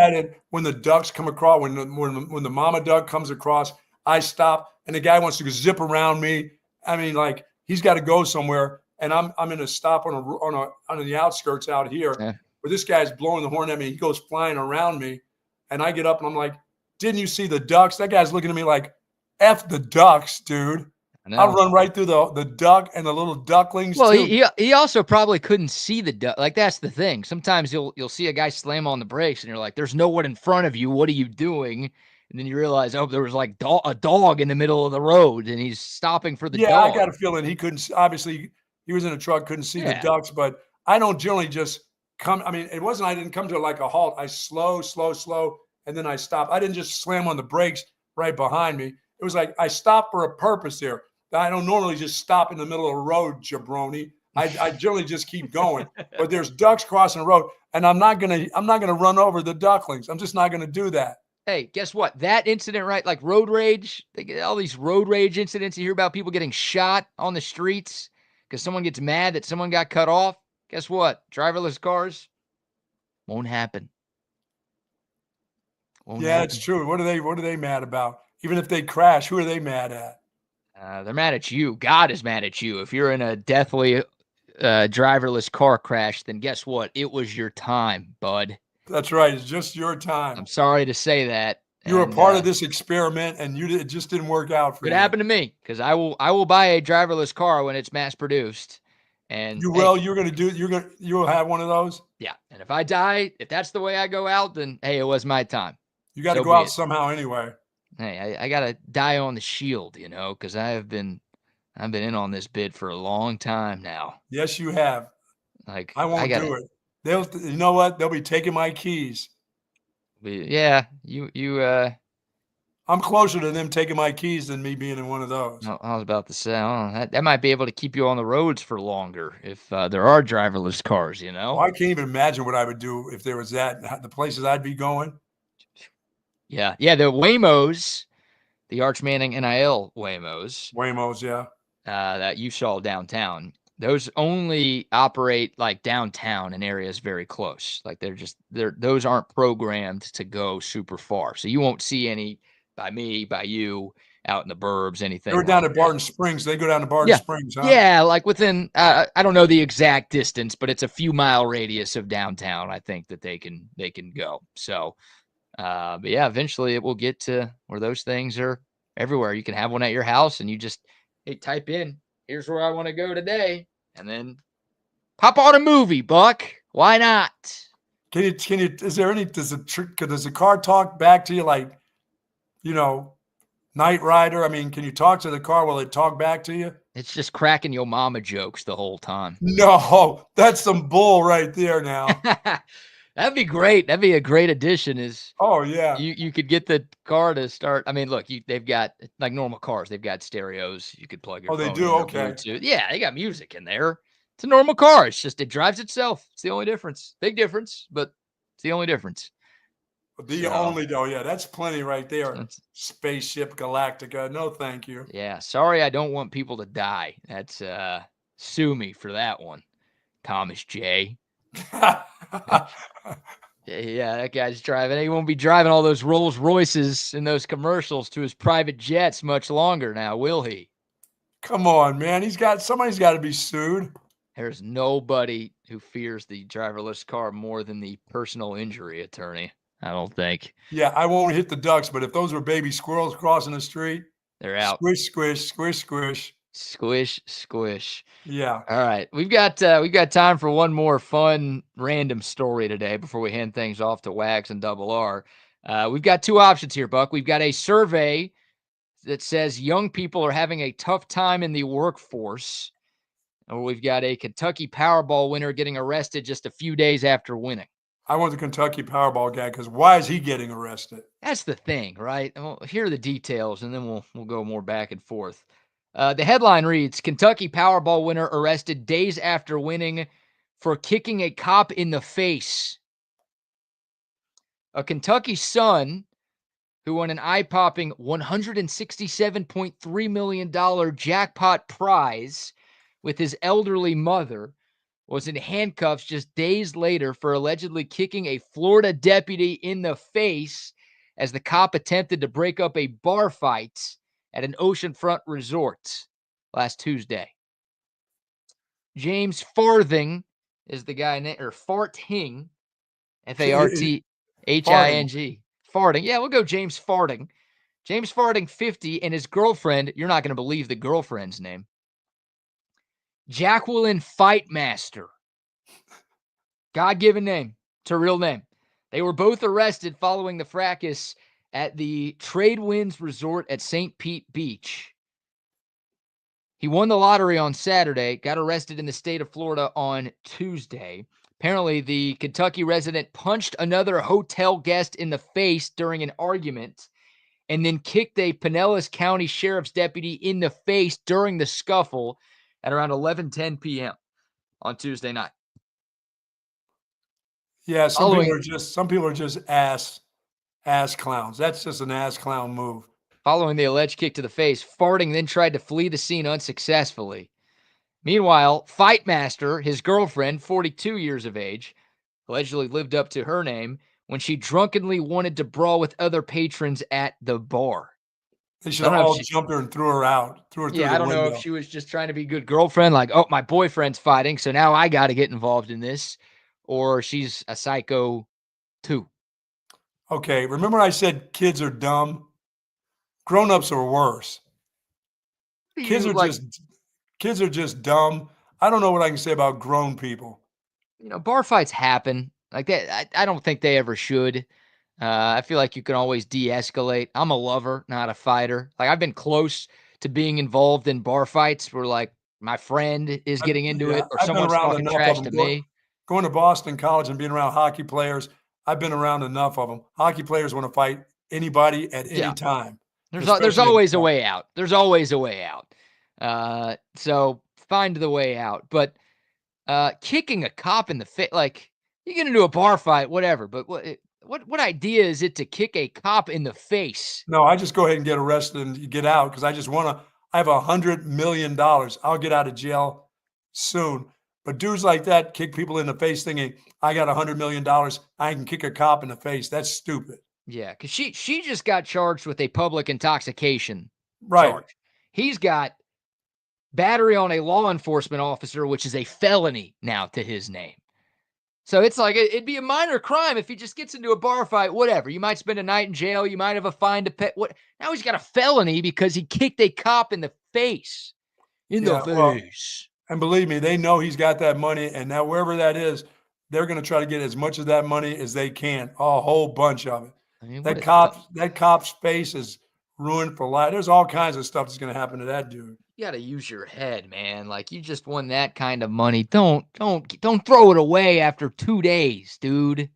When the ducks come across, when the mama duck comes across, I stop, and the guy wants to zip around me. I mean, like he's got to go somewhere, and I'm in a stop on the outskirts out here, where this guy's blowing the horn at me. He goes flying around me, and I get up and I'm like, "Didn't you see the ducks?" That guy's looking at me like, "F the ducks, dude." I'll run right through the duck and the little ducklings. Well, too. he also probably couldn't see the duck. Like that's the thing. Sometimes you'll see a guy slam on the brakes, and you're like, "There's no one in front of you. What are you doing?" And then you realize, oh, there was like a dog in the middle of the road, and he's stopping for the dog. Yeah, I got a feeling he couldn't. Obviously, he was in a truck, couldn't see the ducks. But I don't generally just come. I mean, it wasn't. I didn't come to like a halt. I slow, and then I stop. I didn't just slam on the brakes right behind me. It was like I stopped for a purpose there. I don't normally just stop in the middle of the road, jabroni. I generally just keep going. But there's ducks crossing the road, and I'm not gonna run over the ducklings. I'm just not gonna do that. Hey, guess what? That incident, right? Like road rage, they get all these road rage incidents. You hear about people getting shot on the streets because someone gets mad that someone got cut off. Guess what? Driverless cars won't happen. It's true. What are they mad about? Even if they crash, who are they mad at? They're mad at you. God is mad at you. If you're in a deathly driverless car crash, then guess what? It was your time, bud. That's right. It's just your time. I'm sorry to say that. You were a And, part of this experiment, and it just didn't work out for It you. happened to me because I will buy a driverless car when it's mass produced. And You hey, will. You'll have one of those. yeah. And if I die, if that's the way I go out, then hey, it was my time. You got to So go be out it. somehow anyway. Hey, I gotta die on the shield, because I've been in on this bid for a long time now. Yes, you have. Like I I won't gotta do it. You know what? They'll be taking my keys. yeah, you I'm closer to them taking my keys than me being in one of those. I was about to say, that might be able to keep you on the roads for longer if there are driverless cars, Well, I can't even imagine what I would do if there was that. The places I'd be going. Yeah, the Waymos, the Arch Manning NIL Waymos, Waymos, yeah. that you saw downtown, those only operate like downtown in areas very close. Like those aren't programmed to go super far. So you won't see any by you out in the burbs, They anything were down like at that. Barton Springs. They go down to Barton Yeah. Springs, huh? Yeah, like within I don't know the exact distance, but it's a few mile radius of downtown. I think that they can go. So, but yeah, eventually it will get to where those things are everywhere. You can have one at your house, and you just type in, "Here's where I want to go today," and then pop on a movie. Buck, why not? Can you? Is there any? Does the car talk back to you like, Knight Rider? I mean, can you talk to the car? Will it talk back to you? It's just cracking your mama jokes the whole time. No, that's some bull right there now. That'd be great. That'd be a great addition. Oh yeah. You could get the car to start. I mean, look, they've got like normal cars. They've got stereos. You could plug your Oh, they phone do? in or Okay. Bluetooth. Yeah, they got music in there. It's a normal car. It's just it drives itself. It's the only difference. Big difference, but it's the only difference. Yeah, that's plenty right there. That's- Spaceship Galactica. No, thank you. Yeah, sorry, I don't want people to die. That's sue me for that one, Thomas J. Yeah, that guy's driving. He won't be driving all those Rolls Royces in those commercials to his private jets much longer now, will he? Come on, man. Somebody's got to be sued. There's nobody who fears the driverless car more than the personal injury attorney, I don't think. Yeah, I won't hit the ducks, but if those were baby squirrels crossing the street, they're out. Squish, squish, squish, squish. Squish, squish. Yeah. All right. We've got time for one more fun random story today before we hand things off to Wags and Double R. We've got two options here, Buck. We've got a survey that says young people are having a tough time in the workforce. Or we've got a Kentucky Powerball winner getting arrested just a few days after winning. I want the Kentucky Powerball guy because why is he getting arrested? That's the thing, right? Well, here are the details, and then we'll go more back and forth. The headline reads, Kentucky Powerball winner arrested days after winning for kicking a cop in the face. A Kentucky son who won an eye-popping $167.3 million jackpot prize with his elderly mother was in handcuffs just days later for allegedly kicking a Florida deputy in the face as the cop attempted to break up a bar fight at an oceanfront resort last Tuesday. James Farthing is the guy named, or Farthing, Farthing. Farthing. Yeah, we'll go James Farthing. James Farthing, 50, and his girlfriend, you're not going to believe the girlfriend's name, Jacqueline Fightmaster. God-given name. It's a real name. They were both arrested following the fracas at the Tradewinds Resort at St. Pete Beach. He won the lottery on Saturday, got arrested in the state of Florida on Tuesday. Apparently, the Kentucky resident punched another hotel guest in the face during an argument and then kicked a Pinellas County Sheriff's deputy in the face during the scuffle at around 11:10 p.m. on Tuesday night. Yeah, some people are just ass clowns. That's just an ass clown move. Following the alleged kick to the face, Farthing then tried to flee the scene unsuccessfully. Meanwhile, Fightmaster, his girlfriend, 42 years of age, allegedly lived up to her name when she drunkenly wanted to brawl with other patrons at the bar. They should have all jumped her and threw her out. Threw her through the window. I don't know if she was just trying to be a good girlfriend, like, oh, my boyfriend's fighting, so now I got to get involved in this. Or she's a psycho 2. Okay, remember I said kids are dumb? Grown-ups are worse. Kids are just dumb. I don't know what I can say about grown people. Bar fights happen like that. I don't think they ever should. I feel like you can always de-escalate. I'm a lover, not a fighter. Like, I've been close to being involved in bar fights where, like, my friend is getting into it or I've been someone's around talking enough trash of to them. me. Going to Boston College and being around hockey players, I've been around enough of them. Hockey players want to fight anybody at any time. There's especially always a way out. There's always a way out. So find the way out. But kicking a cop in the face, like, you get into a bar fight, whatever. But what idea is it to kick a cop in the face? No, I just go ahead and get arrested and get out because I just want to. I have $100 million. I'll get out of jail soon. But dudes like that kick people in the face thinking, I got $100 million. I can kick a cop in the face. That's stupid. Yeah, because she just got charged with a public intoxication charge. He's got battery on a law enforcement officer, which is a felony now to his name. So it's like it'd be a minor crime if he just gets into a bar fight, whatever. You might spend a night in jail. You might have a fine to pay. Now he's got a felony because he kicked a cop in the face. The face. Well, and believe me, they know he's got that money, and now wherever that is, they're going to try to get as much of that money as they can, a whole bunch of it. I mean, that cop's face is ruined for life. There's all kinds of stuff that's going to happen to that dude. You got to use your head, man. Like, you just won that kind of money. Don't throw it away after 2 days, dude.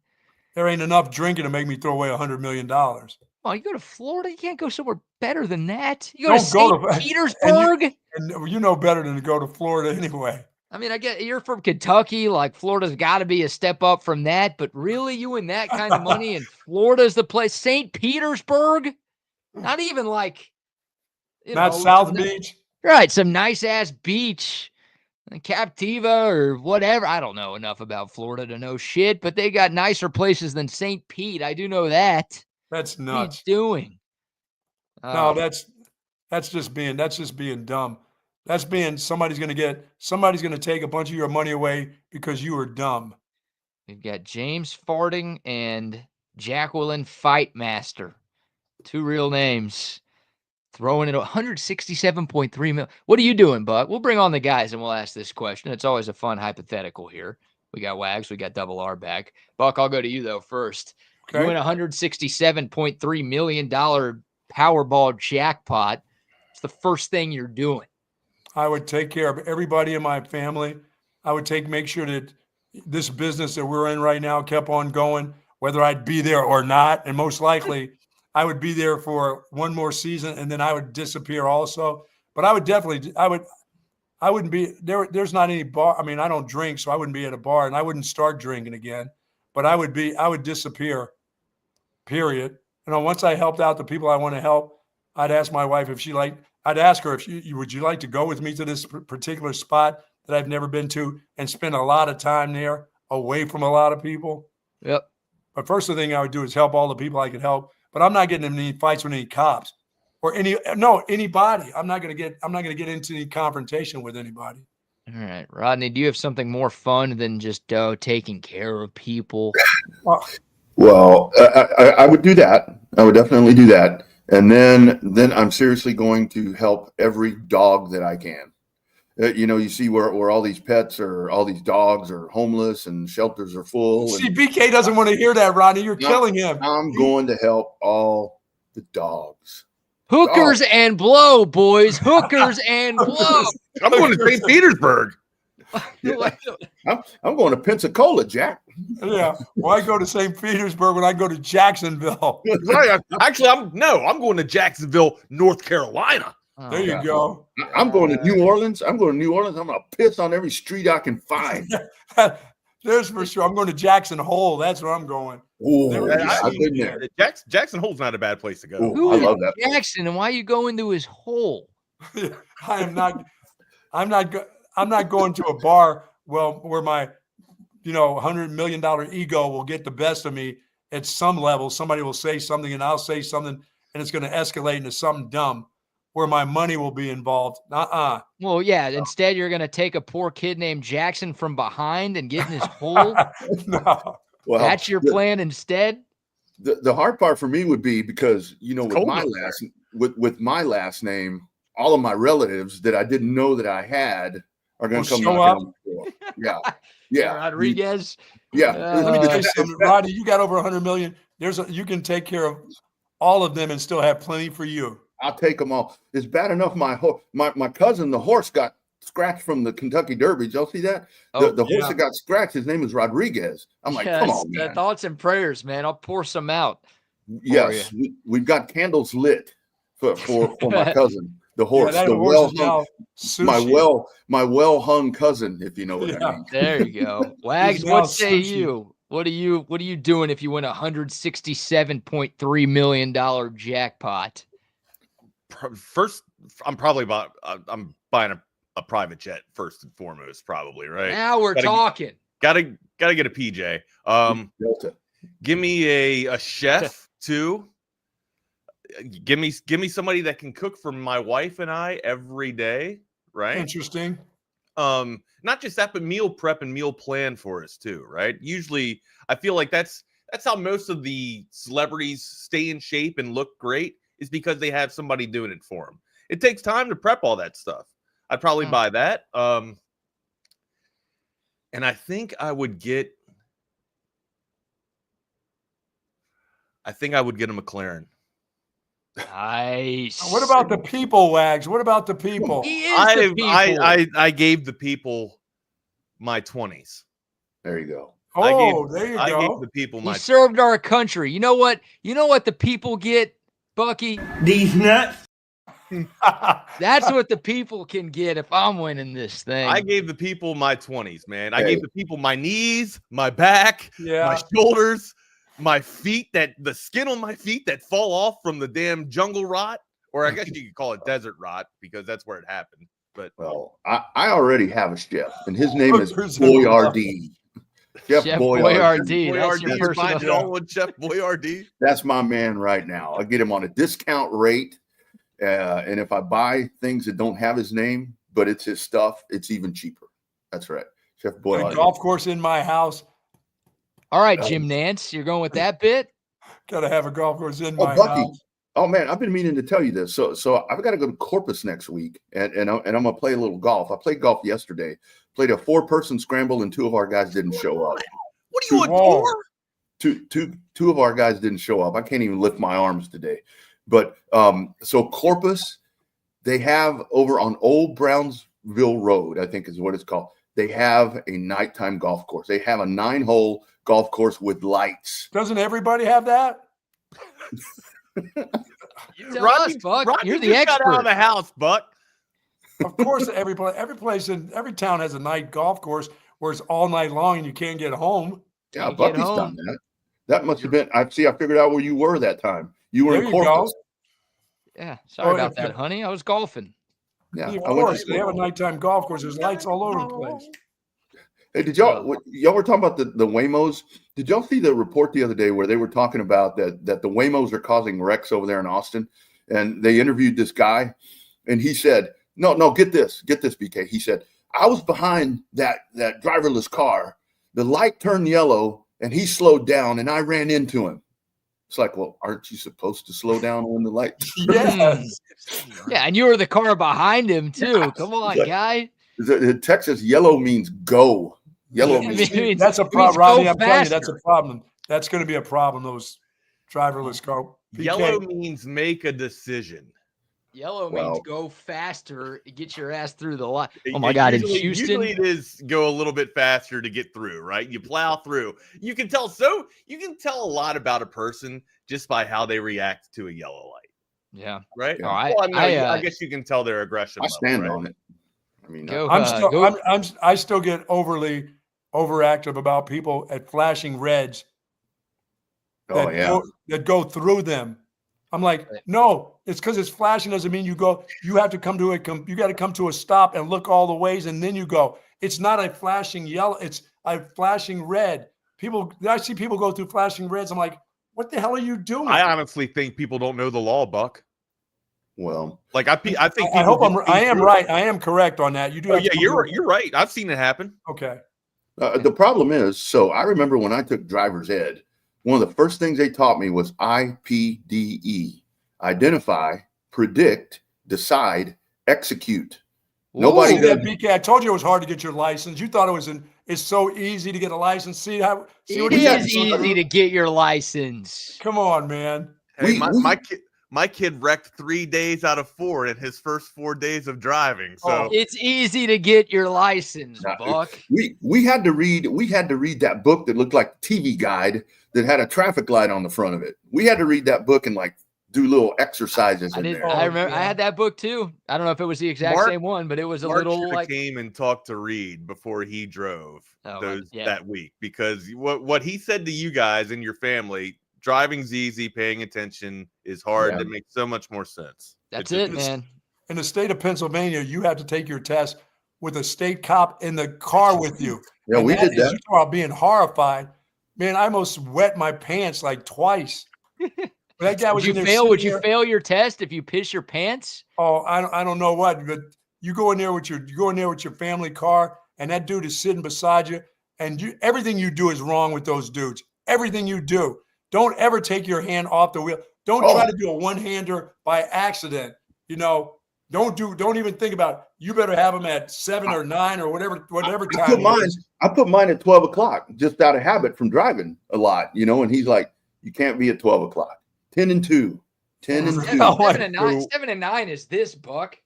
There ain't enough drinking to make me throw away $100 million. Oh, you go to Florida, you can't go somewhere better than that. You go to St. Petersburg. And you know better than to go to Florida anyway. I mean, I get you're from Kentucky. Like, Florida's got to be a step up from that. But really, you win that kind of money, and Florida's the place. St. Petersburg, not even like, not South Beach. Right, some nice ass beach, Captiva or whatever. I don't know enough about Florida to know shit, but they got nicer places than St. Pete. I do know that. That's nuts. What are you doing? No, that's just being dumb. That's being somebody's going to take a bunch of your money away because you were dumb. We've got James Farting and Jacqueline Fightmaster, 2 real names. Throwing it 167.3 million. What are you doing, Buck? We'll bring on the guys and we'll ask this question. It's always a fun hypothetical here. We got Wags, we got Double R back. Buck, I'll go to you though first. Okay. You win $167.3 million Powerball jackpot. It's the first thing you're doing. I would take care of everybody in my family. I would make sure that this business that we're in right now kept on going, whether I'd be there or not, and most likely I would be there for one more season and then I would disappear also. But I would definitely, I wouldn't be there. There's not any bar. I mean, I don't drink, so I wouldn't be at a bar and I wouldn't start drinking again, but I would disappear, period. Once I helped out the people I want to help, I'd ask my wife I'd ask her would you like to go with me to this particular spot that I've never been to and spend a lot of time there away from a lot of people. Yep. But first thing I would do is help all the people I could help. But I'm not getting in any fights with any cops or anybody. I'm not going to get into any confrontation with anybody. All right, Rodney, do you have something more fun than just taking care of people? Well, I would do that. I would definitely do that. And then I'm seriously going to help every dog that I can. You see where all these pets or all these dogs are homeless and shelters are full. See, BK doesn't want to hear that, Rodney. You're killing him. I'm going to help all the dogs. Hookers and blow, boys. Hookers and blow. I'm going to St. Petersburg. Yeah. I'm going to Pensacola, Jack. Yeah. Why go to St. Petersburg when I go to Jacksonville? Actually, I'm going to Jacksonville, North Carolina. Oh, there you go. I'm going to New Orleans. I'm going to piss on every street I can find. There's for sure. I'm going to Jackson Hole. That's where I'm going. Oh, I've been there. Jackson Hole's not a bad place to go. Ooh, I love that. Jackson, and why are you going to his hole? I'm not going to a bar where my $100 million ego will get the best of me at some level. Somebody will say something and I'll say something and it's going to escalate into something dumb where my money will be involved. Well, yeah. Instead, you're going to take a poor kid named Jackson from behind and get in his hole. No. Well, That's your plan instead? The hard part for me would be because, with my last name, all of my relatives that I didn't know that I had are going to come show knocking up. on the door. Yeah. Yeah. Rodriguez. Yeah. Let me tell you something, Rodney. You got over 100 million. You can take care of all of them and still have plenty for you. I'll take them all. It's bad enough. My cousin, the horse, got scratched from the Kentucky Derby. Did y'all see that? The horse that got scratched, his name is Rodriguez. I'm like, come on, man. Thoughts and prayers, man. I'll pour some out. Yes, we've got candles lit for my cousin, the horse. Yeah, my well hung cousin, if you know what I mean. There you go. Wags, what say you? What are you doing if you win $167.3 million jackpot? First, I'm buying a private jet first and foremost, probably, right? Now we're talking. Gotta get a PJ. Delta. Give me a chef too. Give me somebody that can cook for my wife and I every day, right? Interesting. Not just that, but meal prep and meal plan for us too, right? Usually, I feel like that's how most of the celebrities stay in shape and look great, is because they have somebody doing it for them. It takes time to prep all that stuff. I'd probably buy that. And I think I would get a McLaren. Nice. What about the people, Wags? What about the people? He is the people. I gave the people my 20s. There you go. There you go. I gave the people my. He served our country. You know what? You know what the people get, Bucky? These nuts. That's what the people can get if I'm winning this thing. I gave the people my 20s, man. I gave the people my knees, my back, my shoulders, my feet, the skin on my feet that fall off from the damn jungle rot, or I guess you could call it desert rot because that's where it happened. But I already have a chef, and his name is Boyardee. Chef Boyardee. That's your personal. Chef Boyardee. That's my man right now. I get him on a discount rate, and if I buy things that don't have his name, but it's his stuff, it's even cheaper. That's right, Chef Boyardee. A golf course in my house. All right, Jim Nance, you're going with that bit? Got to have a golf course in my Bucky. house. Oh man, I've been meaning to tell you this. So I've got to go to Corpus next week, and I'm gonna play a little golf. I played golf yesterday. Played a 4-person scramble, and 2 of our guys didn't show up. What are you on tour? Two of our guys didn't show up. I can't even lift my arms today. But so Corpus, they have over on Old Brownsville Road, I think is what it's called. They have a nighttime golf course. They have a 9-hole golf course with lights. Doesn't everybody have that? You tell us, Buck. You're the expert. Got out of the house, Buck. Of course, every place in every town has a night golf course where it's all night long and you can't get home. Yeah, Bucky's done that. That must have been. I figured out where you were that time. You were in Corpus. Yeah, sorry about that, honey. I was golfing. Yeah, of course, they have a nighttime golf course. There's lights all over the place. Hey, did y'all were talking about the Waymos? Did y'all see the report the other day where they were talking about that the Waymos are causing wrecks over there in Austin? And they interviewed this guy, and he said, No, get this, BK. He said, I was behind that driverless car. The light turned yellow, and he slowed down, and I ran into him. It's like, well, aren't you supposed to slow down when the light? Yes. Yeah, and you were the car behind him too. Yeah. Come on, guy. The Texas yellow means go. Yellow means that's a problem, Rodney. I'm telling you, that's a problem. That's going to be a problem. Those driverless car. Yellow means make a decision. Yellow means go faster, get your ass through the line. Oh my God, in Houston, usually it is go a little bit faster to get through, right? You plow through. You can tell a lot about a person just by how they react to a yellow light. Yeah. Right. Yeah. All right. Well, I guess you can tell their aggression. I stand on it. I mean, I still get overly overactive about people at flashing reds. That go through them. I'm like, no, it's because it's flashing doesn't mean you go. You have to come to you got to come to a stop and look all the ways, and then you go. It's not a flashing yellow. It's a flashing red. I see people go through flashing reds. I'm like, what the hell are you doing? I honestly think people don't know the law, Buck. Well, like I think. I am right. I am correct on that. You do. Oh, yeah, you're right. I've seen it happen. Okay. The problem is, so I remember when I took driver's ed, one of the first things they taught me was IPDE: identify, predict, decide, execute. Nobody Ooh, does. BK, I told you it was hard to get your license. You thought it's so easy to get a license. See what It you got is to easy to get your license. Come on, man. Hey, my kid wrecked 3 days out of 4 in his first 4 days of driving. So It's easy to get your license, Buck. We had to read that book that looked like a TV guide that had a traffic light on the front of it. We had to read that book and like do little exercises in there. I remember I had that book too. I don't know if it was the exact same one, but it was Mark a little like came and talked to Reed before he drove that week, because what he said to you guys and your family, driving's easy, paying attention is hard. That makes so much more sense. That's it, man. In the state of Pennsylvania, you have to take your test with a state cop in the car with you. Yeah, we did that. You talk about being horrified. Man, I almost wet my pants like twice. That guy was Would you fail your test if you piss your pants? Oh, I don't know what, but you go in there with your family car, and that dude is sitting beside you, and everything you do is wrong with those dudes. Everything you do. Don't ever take your hand off the wheel. Don't try to do a one-hander by accident. Don't even think about it. You better have them at 7 or 9 or whatever time. I put mine at 12 o'clock just out of habit from driving a lot, and he's like, you can't be at 12 o'clock. 10 and 2. 10 and 2. 7 and 9. 7 and 9 is this, Buck.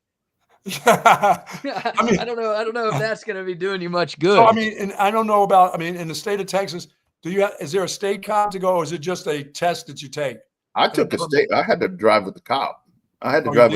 I mean, I don't know if that's going to be doing you much good. So, and I don't know about. In the state of Texas, is there a state cop to go, or is it just a test that you take? I took a state. I had to drive with the cop. I had to drive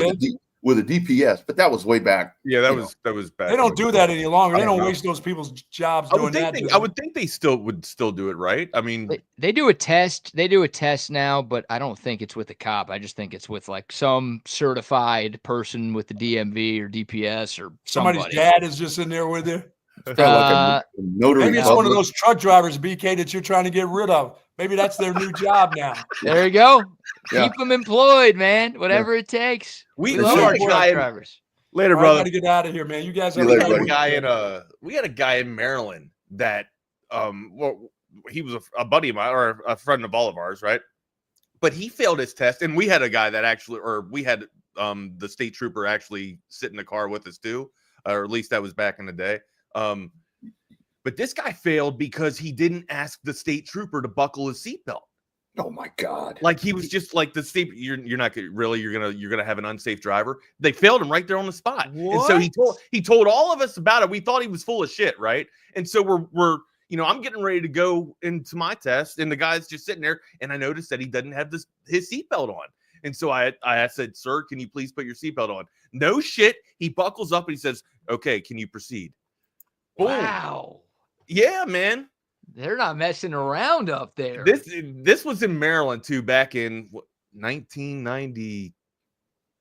with a DPS, but that was way back. Yeah, that was bad. They don't do that any longer. They don't waste those people's jobs doing that. I would think they would still do it, right? I mean, they do a test. They do a test now, but I don't think it's with a cop. I just think it's with like some certified person with the DMV or DPS or somebody's dad is just in there with you. Maybe it's one of those truck drivers, BK, that you're trying to get rid of. Maybe that's their new job now. There you go. Keep them employed, man. Whatever it takes. We love our truck drivers. Later, brother. I gotta get out of here, man. You guys. We had a guy in Maryland that he was a buddy of mine or a friend of all of ours, right? But he failed his test, and we had a guy that we had the state trooper actually sit in the car with us too, or at least that was back in the day. But this guy failed because he didn't ask the state trooper to buckle his seatbelt. Oh my God! Like he was just like the state. You're not really. You're gonna have an unsafe driver. They failed him right there on the spot. What? And so he told all of us about it. We thought he was full of shit, right? And so we're I'm getting ready to go into my test, and the guy's just sitting there, and I noticed that he doesn't have his seatbelt on. And so I said, "Sir, can you please put your seatbelt on?" No shit. He buckles up and he says, "Okay, can you proceed?" Wow. Yeah, man. They're not messing around up there. This was in Maryland too, back in 1990.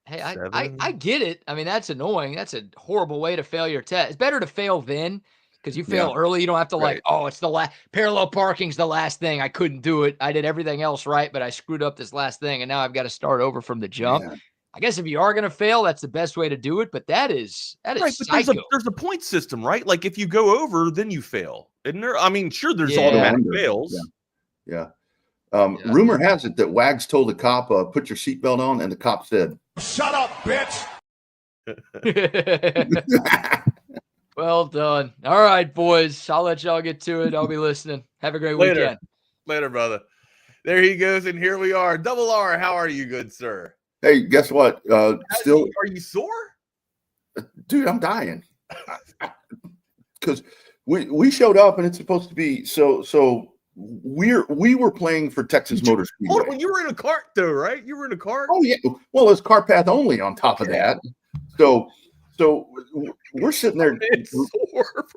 Hey, I get it. I mean, that's annoying. That's a horrible way to fail your test. It's better to fail then, because you fail early. You don't have to it's the last parallel parking's the last thing. I couldn't do it. I did everything else right, but I screwed up this last thing, and now I've got to start over from the jump. Yeah. I guess if you are going to fail, that's the best way to do it. But that is right, psycho. But there's a point system, right? Like if you go over, then you fail, isn't there? I mean, sure, there's automatic fails. Yeah. Rumor has it that Wags told the cop, "Put your seatbelt on," and the cop said, "Shut up, bitch." Well done. All right, boys. I'll let y'all get to it. I'll be listening. Have a great weekend. Later, brother. There he goes, and here we are. Double R, how are you, good sir? Hey, guess what? Are you sore? Dude, I'm dying. Because we showed up, and it's supposed to be so we were playing for Texas Motor Speedway. Hold on, you were in a cart though, right? You were in a cart? Oh yeah. Well, it's car path only on top of that. So we're sitting there. It's sore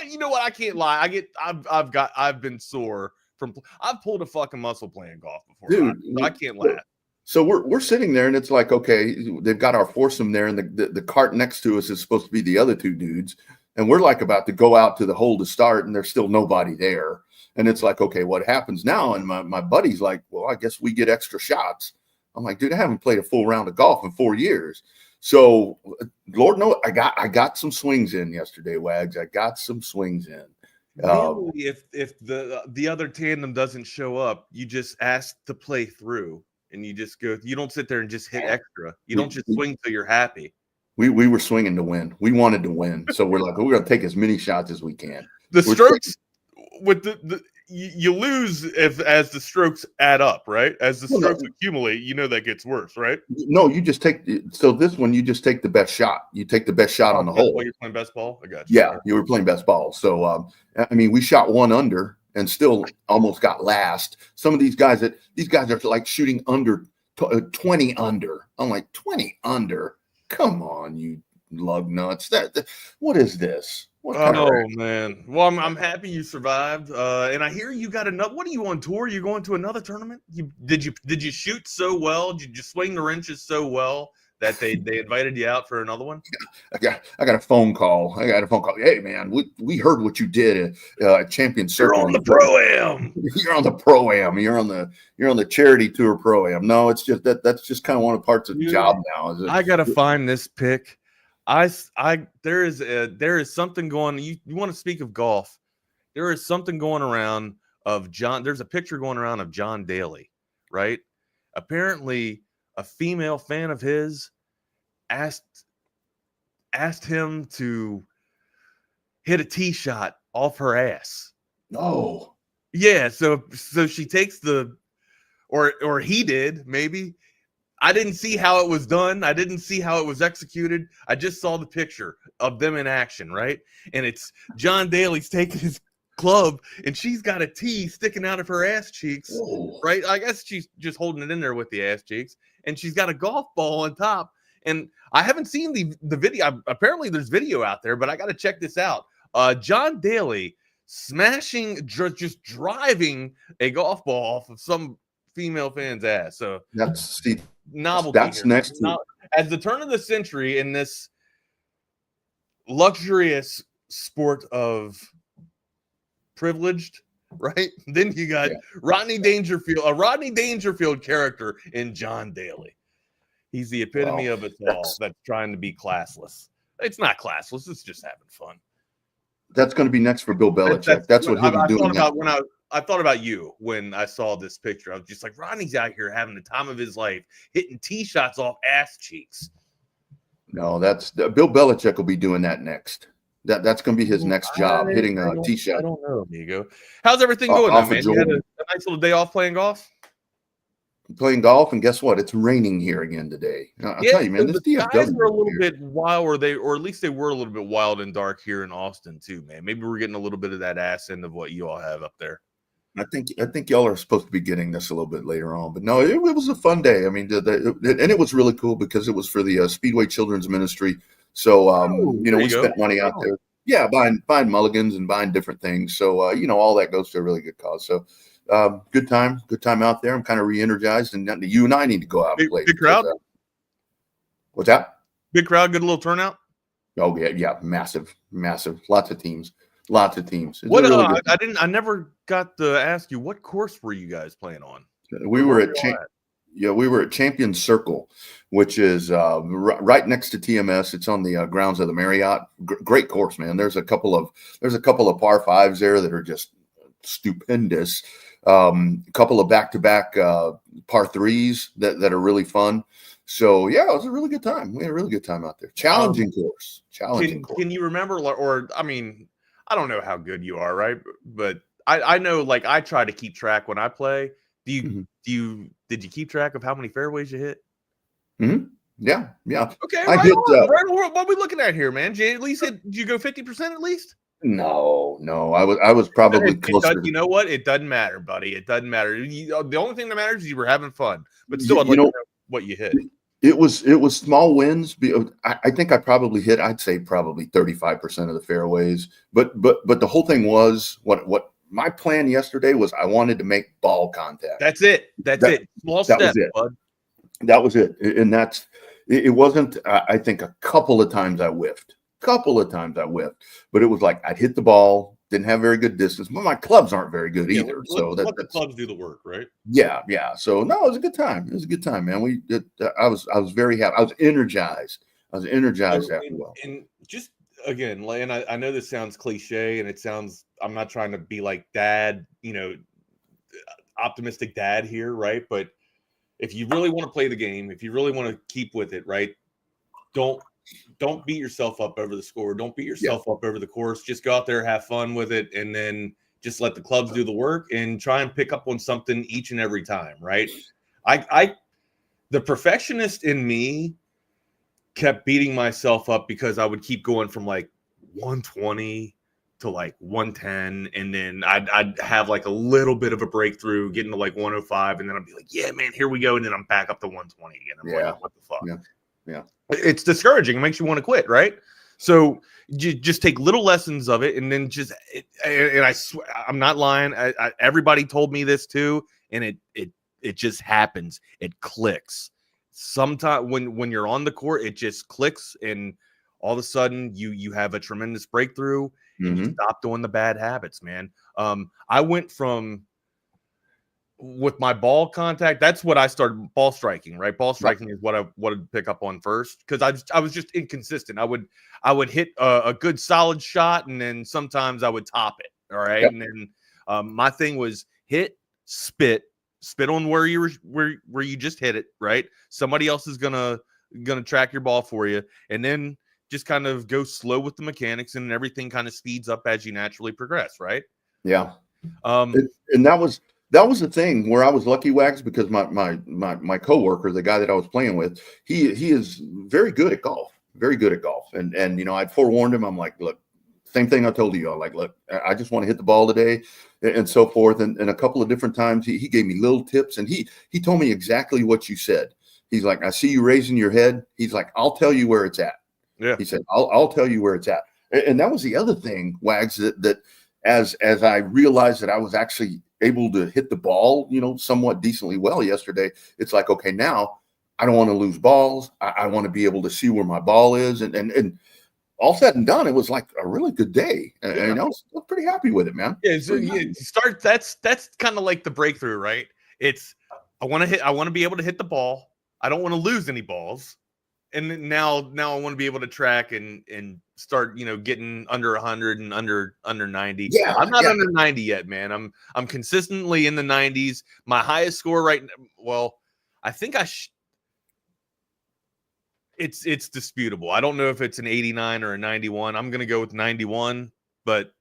you know what? I can't lie. I've been sore from. I've pulled a fucking muscle playing golf before, dude. So I can't laugh. So we're sitting there, and it's like, okay, they've got our foursome there, and the cart next to us is supposed to be the other two dudes, and we're like about to go out to the hole to start, and there's still nobody there, and it's like, okay, what happens now? And my buddy's like, well, I guess we get extra shots. I'm like, dude, I haven't played a full round of golf in 4 years, so Lord knows I got some swings in yesterday, Wags. I got some swings in. Really, if the other tandem doesn't show up, you just ask to play through, and you just go. You don't sit there and just hit extra. You don't just swing till you're happy. We were swinging to win. We wanted to win, so we're like, we're going to take as many shots as we can. The strokes with you lose as the strokes add up, right? As the strokes accumulate, that gets worse, right? No, you just take. So this one, you just take the best shot. You take the best shot on the hole. You're playing best ball. I got you. Yeah, you were playing best ball. So we shot 1 under and still almost got last. Some of these guys are like shooting under 20 under. I'm like 20 under. Come on, you lug nuts. What is this? Man. Well, I'm happy you survived. And I hear you got another. What are you on tour? You going to another tournament? Did you shoot so well? Did you swing the wrenches so well that they invited you out for another one? I got a phone call. Hey man, we heard what you did at Champion Circle. You're on the Pro-Am. You're on the Pro-Am. You're on the charity tour Pro-Am. No, it's just that's just kind of one of the parts of the job now. I gotta find this pic. There is something going. You want to speak of golf? There is something going around of John. There's a picture going around of John Daly, right? Apparently, a female fan of his asked him to hit a tee shot off her ass. No. Yeah. So she takes or he did maybe. I didn't see how it was done. I didn't see how it was executed. I just saw the picture of them in action, right? And it's John Daly's taking his club, and she's got a tee sticking out of her ass cheeks, right? I guess she's just holding it in there with the ass cheeks, and she's got a golf ball on top. And I haven't seen the video. Apparently, there's video out there, but I got to check this out. John Daly smashing, just driving a golf ball off of some female fan's ass. So that's novelty. That's here. next to as the turn of the century in this luxurious sport of privileged, right? Then you got Rodney Dangerfield, a Rodney Dangerfield character in John Daly. He's the epitome of it all that's trying to be classless. It's not classless. It's just having fun. That's going to be next for Bill Belichick. That's what he'll be doing now. I thought about you when I saw this picture. I was just like, Rodney's out here having the time of his life, hitting tee shots off ass cheeks. No, that's Bill Belichick will be doing that next. That's going to be his next job, hitting a tee shot. I don't know, amigo. How's everything going, man? You had a nice little day off playing golf? Playing golf, and guess what? It's raining here again today. I'll tell you, man, this skies are a little bit wild, or at least they were a little bit wild and dark here in Austin too, man. Maybe we're getting a little bit of that ass end of what you all have up there. I think y'all are supposed to be getting this a little bit later on, but no, it was a fun day. I mean, and it was really cool because it was for the Speedway Children's Ministry. So, we spent money out there. Yeah, buying mulligans and buying different things. So, all that goes to a really good cause. So, good time out there. I'm kind of re-energized, and you and I need to go out and play. Big crowd. What's that? Big crowd. Good little turnout. Oh yeah, massive. Lots of teams. I never got to ask you, what course were you guys playing on? We were at Champion Circle, which is right next to TMS. It's on the grounds of the Marriott. Great course, man. There's a couple of par fives there that are just stupendous. A couple of back-to-back par threes that are really fun. So yeah, it was a really good time. We had a really good time out there. Challenging course. Can you remember, or I mean, I don't know how good you are, right? But I know, like, I try to keep track when I play. Did you keep track of how many fairways you hit? Mm-hmm. Yeah. Okay, what are we looking at here, man? Did you go 50% at least? No. I was probably closer. You know what? It doesn't matter, buddy. It doesn't matter. The only thing that matters is you were having fun. But still, I'd like to know what you hit. It was small wins. I think I probably hit, I'd say probably 35% of the fairways. But the whole thing was what my plan yesterday was. I wanted to make ball contact. That's it. Small steps, bud. That was it. And it wasn't. I think a couple of times I whiffed. But it was like I'd hit the ball. Didn't have very good distance. But my clubs aren't very good either. So let the clubs do the work, right? Yeah. So no, it was a good time. Man. I was very happy. I was energized. after a while. And just again, and I know this sounds cliche, and I'm not trying to be like dad, optimistic dad here, right? But if you really want to play the game, if you really want to keep with it, right, don't beat yourself up over the score. Don't beat yourself up over the course. Just go out there, have fun with it, and then just let the clubs do the work and try and pick up on something each and every time, right? The perfectionist in me kept beating myself up because I would keep going from like 120 to like 110, and then I'd have like a little bit of a breakthrough, getting to like 105, and then I'd be like, yeah, man, here we go, and then I'm back up to 120 again. I'm like, what the fuck? Yeah. It's discouraging. It makes you want to quit, right? So just take little lessons of it, and then and I swear, I'm not lying. Everybody told me this too, and it just happens. It clicks. Sometimes when you're on the court, it just clicks, and all of a sudden you have a tremendous breakthrough, and you stop doing the bad habits, man. I went from, with my ball contact, that's what I started, ball striking, right? Ball striking is what I wanted to pick up on first, because I was just inconsistent. I would hit a good solid shot, and then sometimes I would top it. All right. Yep. And then my thing was hit, spit on where you just hit it, right? Somebody else is gonna track your ball for you, and then just kind of go slow with the mechanics, and everything kind of speeds up as you naturally progress, right? Yeah. And that was the thing where I was lucky, Wags, because my coworker, the guy that I was playing with, he is very good at golf, and I'd forewarned him. I'm like, look, same thing I told you. I'm like, look, I just want to hit the ball today, and so forth. And a couple of different times he gave me little tips, and he told me exactly what you said. He's like, I see you raising your head. He's like, I'll tell you where it's at. Yeah. He said, I'll tell you where it's at. And that was the other thing, Wags, that as I realized that I was actually able to hit the ball, somewhat decently well yesterday, it's like, okay, now I don't want to lose balls. I want to be able to see where my ball is. And all said and done, it was like a really good day. And I was pretty happy with it, man. Yeah. So that's kind of like the breakthrough, right? It's, I want to be able to hit the ball. I don't want to lose any balls. And now I want to be able to track and start, getting under 100 and under 90. Yeah, I'm not under 90 yet, man. I'm consistently in the 90s. My highest score right now, well, I think it's disputable. I don't know if it's an 89 or a 91. I'm going to go with 91, but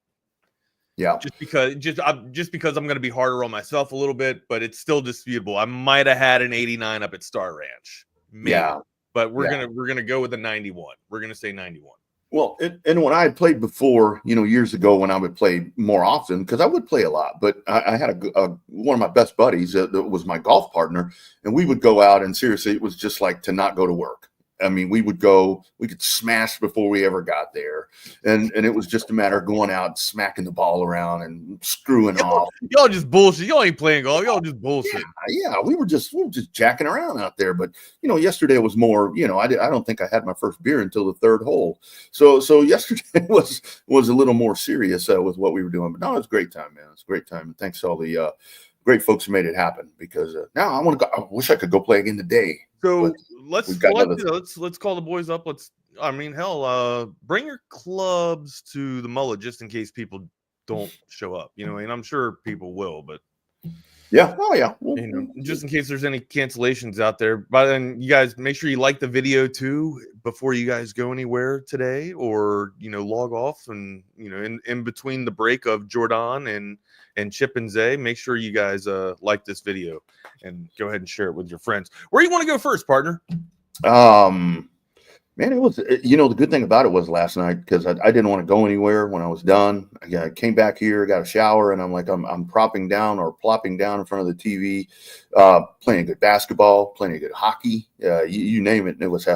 yeah, just because I'm going to be harder on myself a little bit, but it's still disputable. I might have had an 89 up at Star Ranch. Maybe. Yeah. But we're gonna go with a 91. We're gonna say 91. Well, and when I had played before, years ago, when I would play more often, because I would play a lot, but I had one of my best buddies that was my golf partner, and we would go out, and seriously, it was just like to not go to work. I mean, we could smash before we ever got there. And it was just a matter of going out, smacking the ball around and screwing off. Y'all just bullshit. Y'all ain't playing golf. Y'all just bullshit. Yeah. We were just jacking around out there. But, yesterday was more, I don't think I had my first beer until the third hole. So yesterday was a little more serious with what we were doing. But no, it was a great time, man. It was a great time. And thanks to all the great folks who made it happen, because now I want to go. I wish I could go play again today. So let's call the boys up. Bring your clubs to the mullet just in case people don't show up. And I'm sure people will, but yeah, just in case there's any cancellations out there. But then you guys make sure you like the video too before you guys go anywhere today, or log off, and in between the break of Jordan and Chip and Zay, make sure you guys like this video and go ahead and share it with your friends. Where do you want to go first, partner? Man, it was, the good thing about it was last night, because I didn't want to go anywhere when I was done. I came back here, got a shower, and I'm like, I'm plopping down in front of the TV, playing good basketball, playing good hockey, you name it. And it was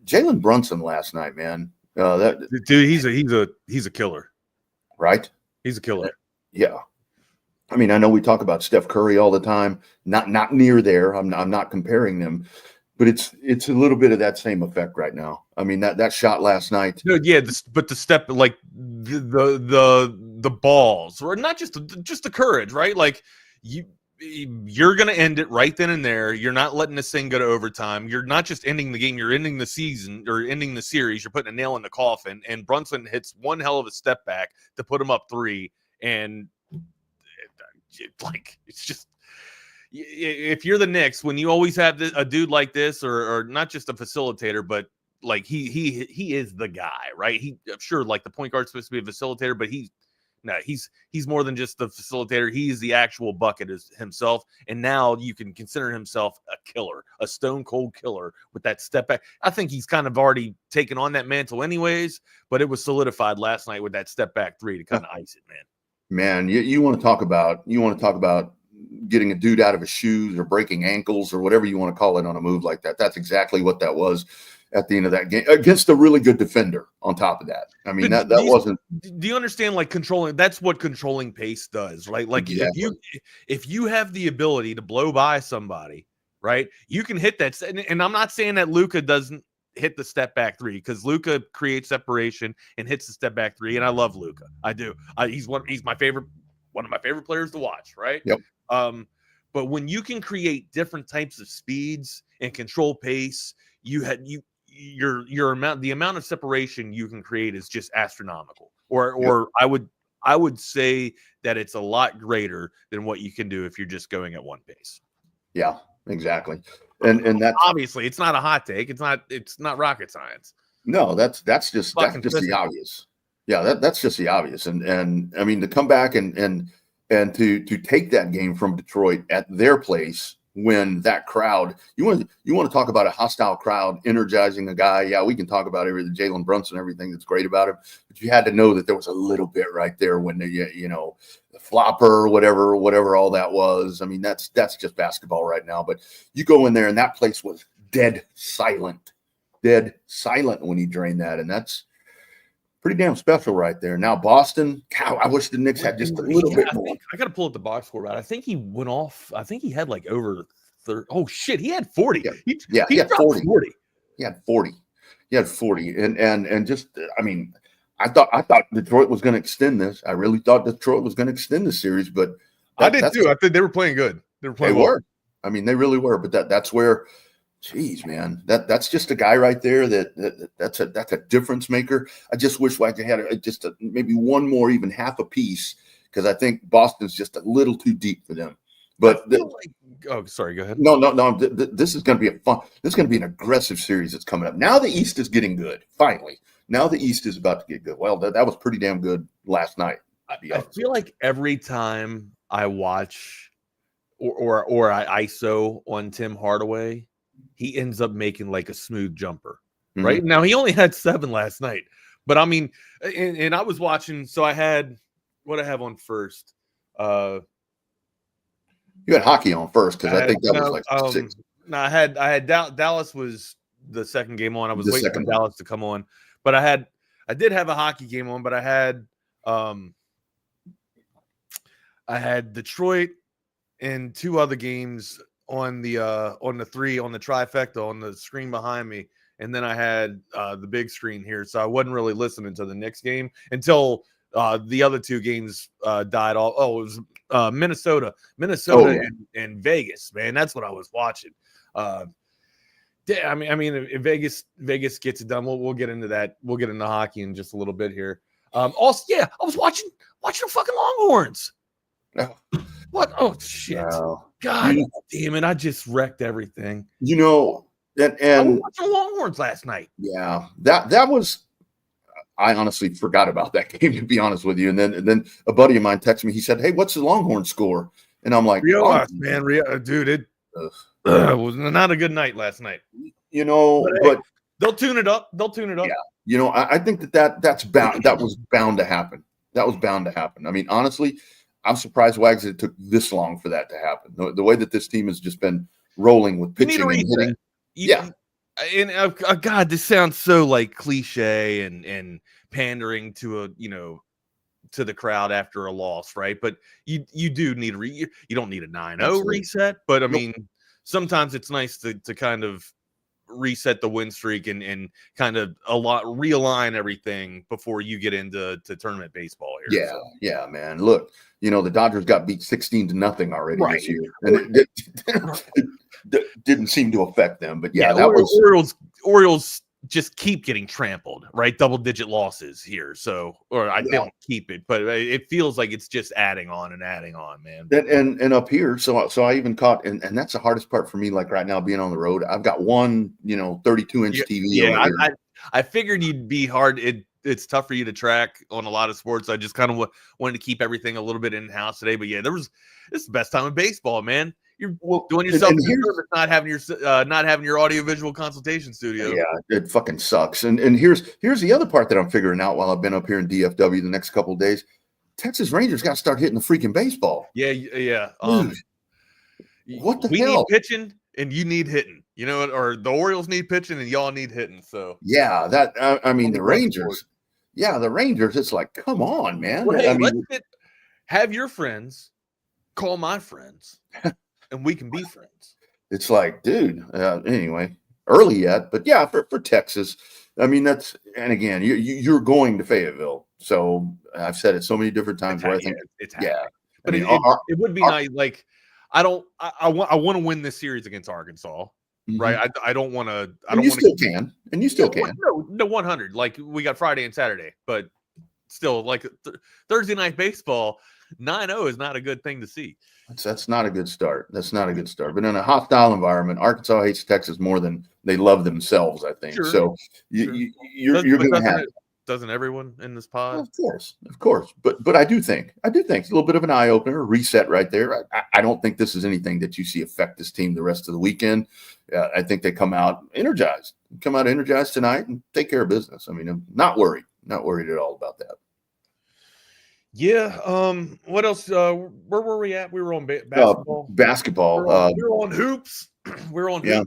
Jalen Brunson last night, man. Dude, he's a killer, right? He's a killer. Yeah. I mean, I know we talk about Steph Curry all the time, not near there. I'm not comparing them, but it's a little bit of that same effect right now. I mean, that shot last night. Yeah, but the step, like the balls, or not just the courage, right? Like you're going to end it right then and there. You're not letting this thing go to overtime. You're not just ending the game. You're ending the season or ending the series. You're putting a nail in the coffin. And Brunson hits one hell of a step back to put him up 3. And it's just, if you're the Knicks, when you always have a dude like this, or not just a facilitator, but like he is the guy, right? Sure, like the point guard's supposed to be a facilitator, but he's more than just the facilitator. He's the actual bucket himself. And now you can consider himself a killer, a stone cold killer with that step back. I think he's kind of already taken on that mantle anyways, but it was solidified last night with that step back 3 to kind of ice it, man. Man, you want to talk about getting a dude out of his shoes or breaking ankles or whatever you want to call it on a move like that. That's exactly what that was at the end of that game against a really good defender on top of that. I mean, that wasn't. Do you understand, like, controlling? That's what controlling pace does, right? Like, exactly. if you have the ability to blow by somebody, right, you can hit that. And I'm not saying that Luka doesn't hit the step back 3, because Luka creates separation and hits the step back 3. And I love Luka. I do. He's one of my favorite players to watch, right? Yep. But when you can create different types of speeds and control pace, the amount of separation you can create is just astronomical. Or I would say that it's a lot greater than what you can do if you're just going at one pace. Yeah, exactly. And that's obviously it's not a hot take. It's not rocket science. No, that's just the obvious. Yeah, that's just the obvious. And I mean, to come back and to take that game from Detroit at their place, when that crowd, you want to talk about a hostile crowd energizing a guy. Yeah, we can talk about everything, Jalen Brunson, everything that's great about him, but you had to know that there was a little bit right there when the flopper, whatever all that was. I mean, that's just basketball right now. But you go in there and that place was dead silent when he drained that, and that's pretty damn special right there. Now Boston, I wish the Knicks had just a little bit more. I got to pull up the box score, but I think he went off. I think he had like over 30. Oh shit, he had 40. Yeah, he had 40. He had 40. He had 40. And just, I mean, I thought Detroit was going to extend this. I really thought Detroit was going to extend the series, but I did too. I think they were playing good. They were. I mean, they really were. But that's where. Jeez, man, that's just a guy right there that's a difference maker. I just wish I had maybe one more, even half a piece, because I think Boston's just a little too deep for them. But sorry, go ahead. No. This is going to be this is going to be an aggressive series that's coming up. Now the East is getting good. Finally, now the East is about to get good. Well, that was pretty damn good last night. I feel like every time I watch or I ISO on Tim Hardaway, he ends up making like a smooth jumper, right? Now, he only had 7 last night, but I mean, and I was watching, so I had, what I have on first? You had hockey on first, because I think that was like 6. No, I had Dallas was the second game on. I was waiting for Dallas to come on, but I did have a hockey game on, but I had Detroit and 2 other games on the trifecta on the screen behind me, and then I had the big screen here, so I wasn't really listening to the Knicks game until the other 2 games died off. Oh, it was Minnesota and Vegas, man. That's what I was watching. Yeah, I mean, if Vegas gets it done, we'll get into that. We'll get into hockey in just a little bit here. Also, yeah, I was watching the fucking Longhorns. Oh. What? Oh shit! No. God damn it! I just wrecked everything. And I was watching Longhorns last night. Yeah, that was. I honestly forgot about that game, to be honest with you. And then a buddy of mine texted me. He said, "Hey, what's the Longhorn score?" And I'm like, dude, it was not a good night last night. But they'll tune it up. Yeah, I think that's bound. That was bound to happen. I mean, honestly, I'm surprised, Wags, it took this long for that to happen. The way that this team has just been rolling with pitching and hitting. Yeah. And God, this sounds so like cliche and pandering to to the crowd after a loss, right? But you do need you don't need a 9-0 reset, but I mean, sometimes it's nice to kind of reset the win streak and kind of realign everything before you get into tournament baseball here. Yeah, so. yeah, man. Look, the Dodgers got beat 16-0 already this year, and it didn't seem to affect them. But yeah, that was Orioles just keep getting trampled, right? Double-digit losses here. So, they don't keep it, but it feels like it's just adding on, man. And up here, so I even caught, and that's the hardest part for me. Like right now, being on the road, I've got one, 32-inch TV. Yeah, I figured you'd be hard. It's tough for you to track on a lot of sports. I just kind of wanted to keep everything a little bit in house today. But yeah, this is the best time of baseball, man. You're doing yourself not having your audio-visual consultation studio. Yeah, it fucking sucks. And here's the other part that I'm figuring out while I've been up here in DFW the next couple of days. Texas Rangers got to start hitting the freaking baseball. Yeah. What the hell? We need pitching and you need hitting. Or the Orioles need pitching and y'all need hitting. So yeah, the Rangers. Yeah, the Rangers. It's like, come on, man. Well, hey, have your friends call my friends. And we can be friends. It's like, dude, anyway, early yet, but yeah, for Texas, and again, you're going to Fayetteville. So I've said it so many different times where I think it's happening. But it would be nice. Like, I want to win this series against Arkansas, right? I don't want to. You still can. No, 100. Like, we got Friday and Saturday, but still, like Thursday night baseball, 9-0 is not a good thing to see. That's not a good start. But in a hostile environment, Arkansas hates Texas more than they love themselves, I think. Sure. So you're going to have. Doesn't everyone in this pod? Well, of course. But I do think it's a little bit of an eye opener, reset right there. I don't think this is anything that you see affect this team the rest of the weekend. I think they come out energized tonight and take care of business. I'm not worried at all about that. Yeah. What else? Where were we at? We were on basketball. Basketball. We were on hoops. Yeah.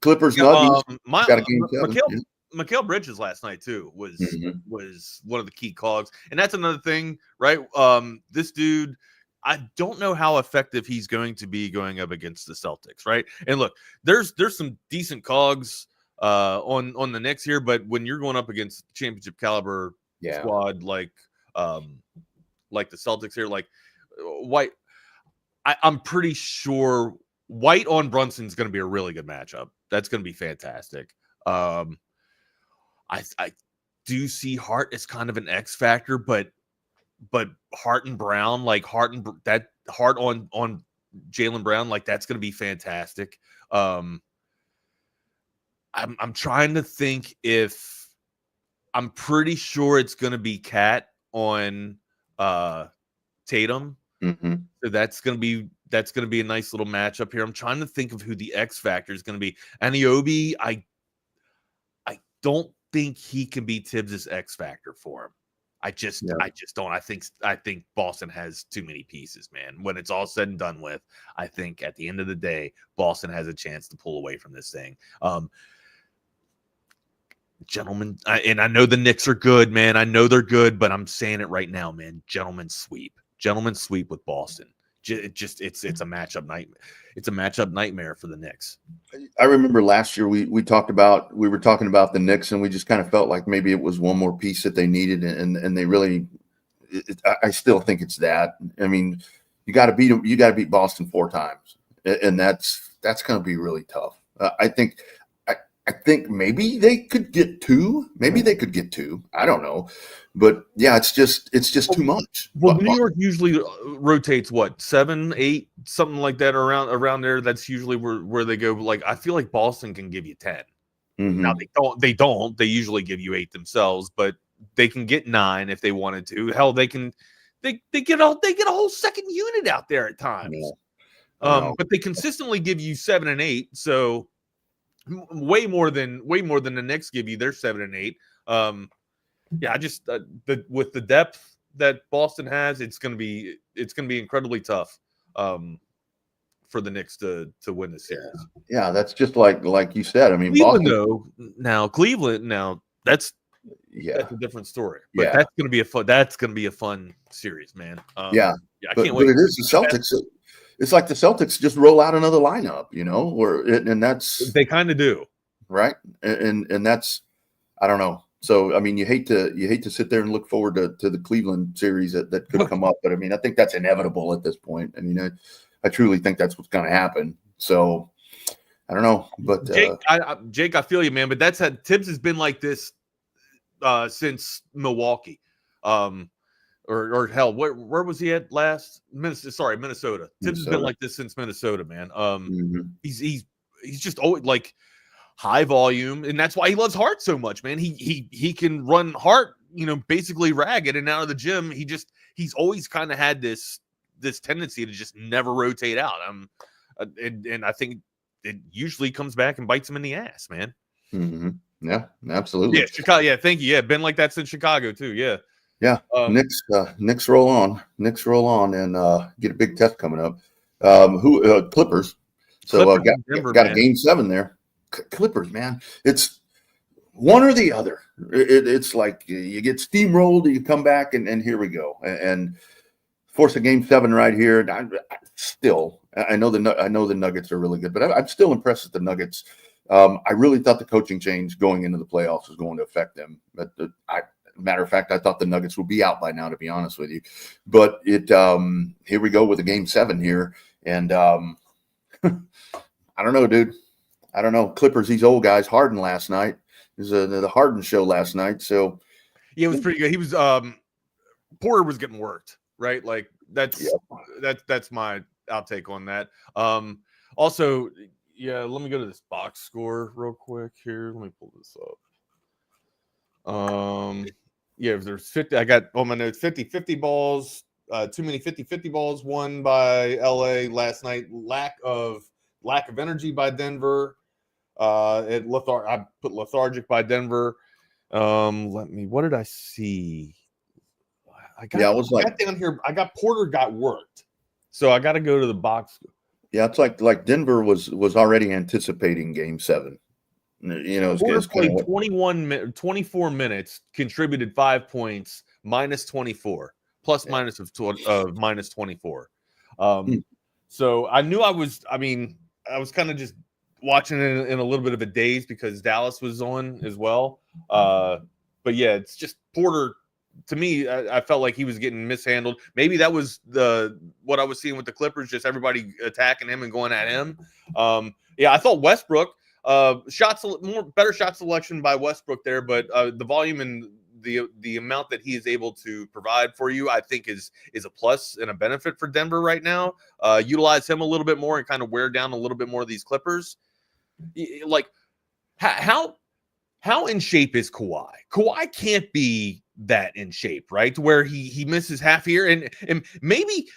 Clippers. Nuggets. Got a game. McCall Bridges last night too was one of the key cogs, and that's another thing, right? This dude, I don't know how effective he's going to be going up against the Celtics, right? And look, there's some decent cogs on the Knicks here, but when you're going up against championship caliber squad like the Celtics here, like White, I'm pretty sure White on Brunson's going to be a really good matchup. That's going to be fantastic. I do see Hart as kind of an X factor, but Hart and Brown, like Hart on Jaylen Brown, like that's going to be fantastic. I'm trying to think if I'm pretty sure it's going to be Cat on Tatum. So that's going to be a nice little matchup here. I'm trying to think of who the X factor is going to be. Anunoby, I don't think he can be Tibbs's X factor for him. I just don't. I think Boston has too many pieces, man. When it's all said and done with, I think at the end of the day, Boston has a chance to pull away from this thing. Gentlemen, and I know the Knicks are good, man. I know they're good, but I'm saying it right now, man. Gentlemen sweep with Boston. It's a matchup nightmare. It's a matchup nightmare for the Knicks. I remember last year we were talking about the Knicks, and we just kind of felt like maybe it was one more piece that they needed, and they really. I still think it's that. I mean, you got to beat them. You got to beat Boston 4 times, and that's going to be really tough. I think maybe they could get 2. I don't know. But yeah, it's just too much. Well, New York usually rotates 7, 8, something like that around there. That's usually where they go. Like, I feel like Boston can give you 10. Now they don't. They usually give you 8 themselves, but they can get 9 if they wanted to. Hell, they get a whole second unit out there at times. But they consistently give you 7 and 8. So way more than the Knicks give you their 7 and 8. I just with the depth that Boston has, it's gonna be incredibly tough for the Knicks to win the series. Yeah, that's just like you said. I mean, Cleveland that's a different story. But that's gonna be a fun series, man. I can't wait. But it is the Celtics. It's like the Celtics just roll out another lineup, and that's they kind of do. right? And that's, I don't know. So I mean, you hate to sit there and look forward to the Cleveland series that could come up, but I mean, I think that's inevitable at this point. I mean, I truly think that's what's going to happen. So I don't know, but Jake, I feel you, man. But Tibbs has been like this since Milwaukee, or hell, where was he at last? Minnesota. Tibbs has been like this since Minnesota, man. He's just always like high volume, and that's why he loves Hart so much, man. He can run Hart, basically ragged and out of the gym. He's always kind of had this tendency to just never rotate out. And I think it usually comes back and bites him in the ass, man. Mm-hmm. Yeah, absolutely. Yeah, Chicago. Yeah, thank you. Yeah, been like that since Chicago too. Yeah. Yeah. Knicks roll on, and get a big test coming up. Clippers. So got a game 7 there. Clippers, man. It's one or the other. It's like you get steamrolled, you come back, and here we go, and force a game 7 right here. I know the Nuggets are really good, but I'm still impressed with the Nuggets. I really thought the coaching change going into the playoffs was going to affect them. But matter of fact, I thought the Nuggets would be out by now, to be honest with you. But here we go with a game 7 here, and I don't know, dude. I don't know. Clippers, these old guys. Harden last night. It was the Harden show last night. So yeah, it was pretty good. He was Porter was getting worked, right? Like that's my outtake on that. Also, yeah, let me go to this box score real quick here. Let me pull this up. Yeah, if there's 50, I got on my notes 50 balls, too many 50 balls won by LA last night. Lack of energy by Denver. I put lethargic by Denver. What did I see? I got down here. I got Porter got worked. So I got to go to the box. Yeah, it's like Denver was already anticipating game 7. Porter played 24 minutes, contributed 5 points, minus 24, plus minus of minus 24. So I knew I was kind of just watching it in a little bit of a daze because Dallas was on as well. But yeah, it's just Porter. To me, I felt like he was getting mishandled. Maybe that was what I was seeing with the Clippers, just everybody attacking him and going at him. Yeah, I thought Westbrook better shot selection by Westbrook there, but the volume and the amount that he is able to provide for you, I think is a plus and a benefit for Denver right now. Utilize him a little bit more and kind of wear down a little bit more of these Clippers. Like how in shape is Kawhi? Kawhi can't be that in shape, right? Where he misses half here, and maybe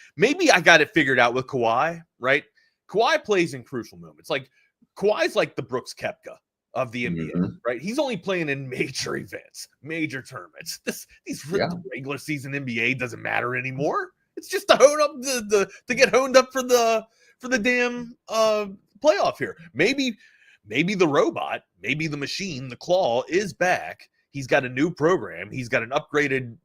I got it figured out with Kawhi, right? Kawhi plays in crucial moments. Like Kawhi's like the Brooks Koepka of the NBA, right? He's only playing in major events, major tournaments. The regular season NBA doesn't matter anymore. It's just to hone up to get honed up for the damn playoff here. Maybe the robot, maybe the machine, the claw is back. He's got a new program. He's got an upgraded,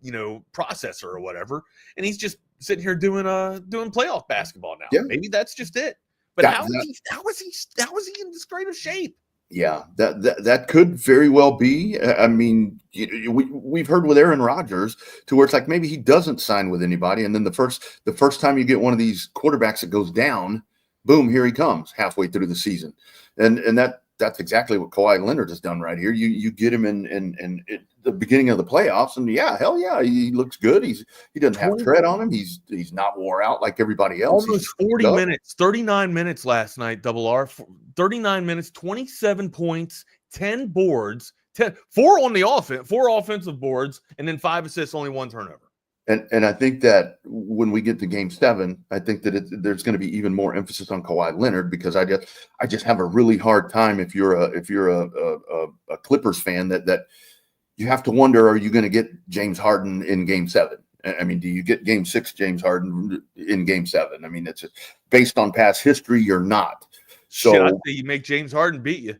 processor or whatever, and he's just sitting here doing playoff basketball now. Yeah. Maybe that's just it. But how is he in this great of shape? Yeah, that could very well be. I mean, we've heard with Aaron Rodgers to where it's like maybe he doesn't sign with anybody, and then the first time you get one of these quarterbacks that goes down, boom, here he comes halfway through the season, and that's exactly what Kawhi Leonard has done right here. You get him in the beginning of the playoffs, and hell yeah, he looks good. He doesn't have tread on him. He's not wore out like everybody else. Almost 40 minutes, 39 minutes last night. Double R, 39 minutes, 27 points, 10 boards, 4 on the offense, 4 offensive boards, and then 5 assists, only 1 turnover. And I think that when we get to game 7, I think that there's going to be even more emphasis on Kawhi Leonard, because I just have a really hard time if you're a Clippers fan that you have to wonder, are you going to get James Harden in game 7? I mean, do you get game 6 James Harden in game 7? I mean, it's based on past history, you're not. So I say you make James Harden beat you.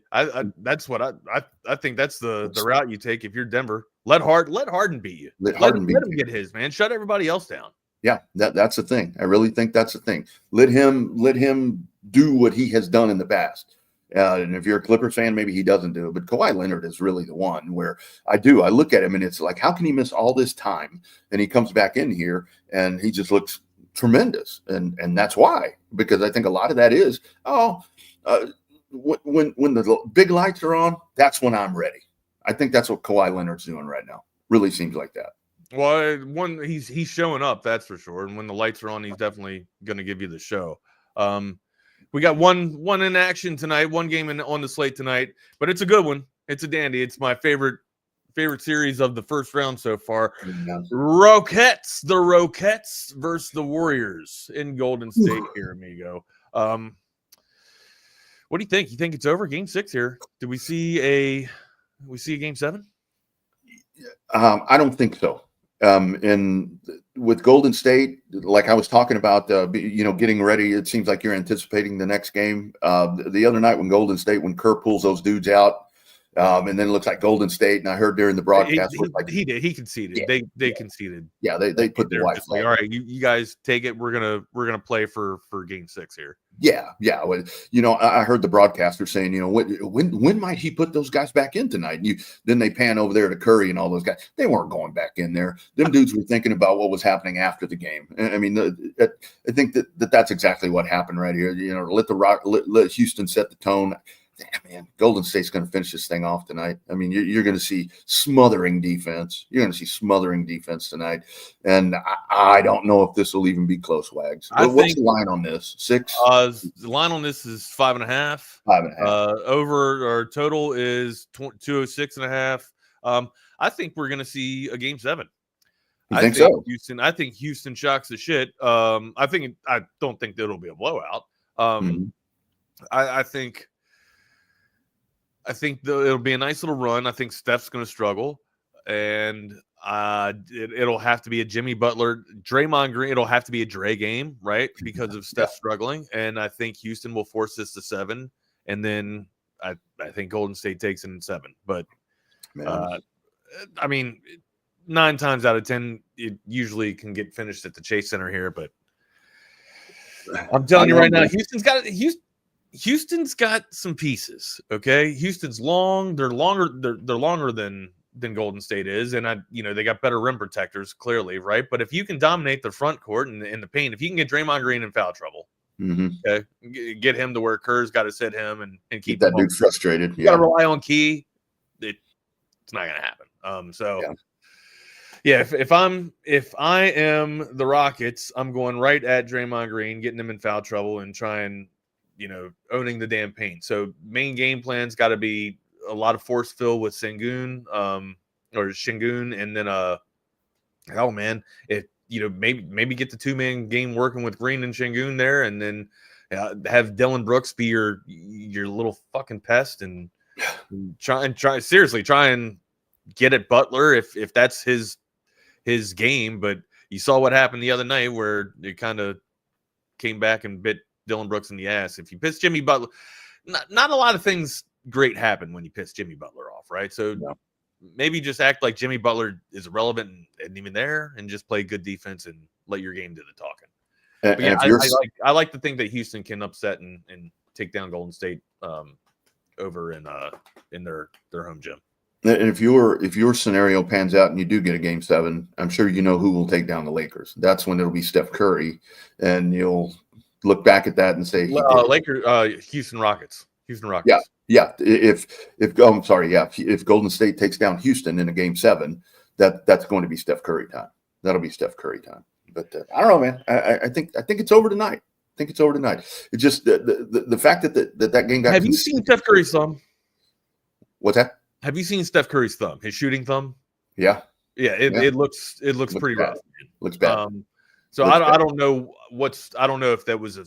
That's what I think that's the route you take if you're Denver. Let Harden beat you. Let him get his, man. Shut everybody else down. Yeah, that's the thing. I really think that's the thing. Let him do what he has done in the past. And if you're a Clippers fan, maybe he doesn't do it. But Kawhi Leonard is really the one where I look at him and it's like, how can he miss all this time? And he comes back in here and he just looks tremendous. And that's why, because I think a lot of that is, when the big lights are on, that's when I'm ready. I think that's what Kawhi Leonard's doing right now. Really seems like that. Well, he's showing up, that's for sure. And when the lights are on, he's definitely going to give you the show. We got one in action tonight, one game on the slate tonight, but it's a good one. It's a dandy. It's my favorite series of the first round so far. Yeah. The Rockets versus the Warriors in Golden State here, amigo. What do you think? You think it's over? Game 6 here. Do we see a game 7? I don't think so. And with Golden State, like I was talking about, getting ready, it seems like you're anticipating the next game. The other night when Kerr pulls those dudes out, and then it looks like Golden State, and I heard during the broadcast, he conceded. Yeah, they conceded. Yeah, they put the white flag. Like, all right, you guys take it. We're gonna play for game 6 here. Yeah. I heard the broadcaster saying, when might he put those guys back in tonight? And then they pan over there to Curry and all those guys. They weren't going back in there. Them dudes were thinking about what was happening after the game. I mean, I think that's exactly what happened right here. Let Houston set the tone. Man, Golden State's going to finish this thing off tonight. I mean, you're going to see smothering defense. You're going to see smothering defense tonight. And I don't know if this will even be close, Wags. What's the line on this? 6? The line on this is 5.5. 5.5. Over or total is 206.5. I think we're going to see a game 7. I think so. I think Houston shocks the shit. I don't think that it'll be a blowout. I think it'll be a nice little run. I think Steph's going to struggle, and it'll have to be a Jimmy Butler, Draymond Green. It'll have to be a Dre game, right? Because of Steph struggling, and I think Houston will force this to 7, and then I think Golden State takes it in 7. But I mean, 9 times out of 10, it usually can get finished at the Chase Center here. But I'm telling you right now, Houston's got some pieces. Okay, Houston's long. They're longer. They're longer than Golden State is, and they got better rim protectors, clearly, right? But if you can dominate the front court and in the paint, if you can get Draymond Green in foul trouble, okay, get him to where Kerr's got to sit him and keep that dude frustrated. You got to rely on Key. It's not going to happen. If I am the Rockets, I'm going right at Draymond Green, getting him in foul trouble, and trying. Owning the damn paint. So main game plan's got to be a lot of force fill with Sengun, or Şengün, and then maybe get the 2-man game working with Green and Şengün there, and then have Dylan Brooks be your little fucking pest, and try and get at Butler if that's his game. But you saw what happened the other night where it kind of came back and bit Dylan Brooks in the ass. If you piss Jimmy Butler, not a lot of things great happen when you piss Jimmy Butler off, right? So maybe just act like Jimmy Butler is irrelevant and even there, and just play good defense and let your game do the talking. I like to think that Houston can upset and take down Golden State over in their home gym. And if your scenario pans out and you do get a game 7, I'm sure you know who will take down the Lakers. That's when it'll be Steph Curry, and you'll look back at that and say, Houston Rockets. Yeah. If Golden State takes down Houston in a game 7, that's going to be Steph Curry time. That'll be Steph Curry time. But I don't know, man. I think it's over tonight. It's just the fact that game got. Have you seen Steph Curry's thumb? What's that? Have you seen Steph Curry's thumb? His shooting thumb? Yeah. It looks pretty bad. rough. Looks bad. So I don't know if that was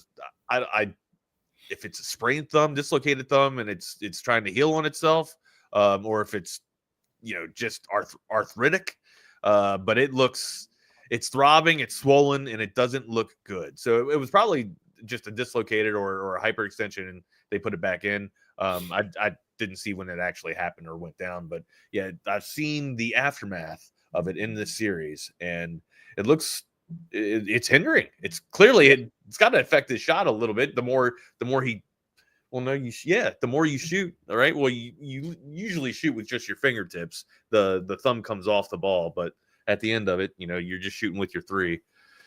if it's a sprained thumb, dislocated thumb, and it's trying to heal on itself, or if it's just arthritic. But it's throbbing, it's swollen, and it doesn't look good. So it was probably just a dislocated or a hyperextension, and they put it back in. I didn't see when it actually happened or went down, but yeah, I've seen the aftermath of it in this series, and it looks. It's hindering. It's clearly it's got to affect his shot a little bit. The more he Well, no, the more you shoot, all right. Well, you usually shoot with just your fingertips. The thumb comes off the ball, but at the end of it, you're just shooting with your 3.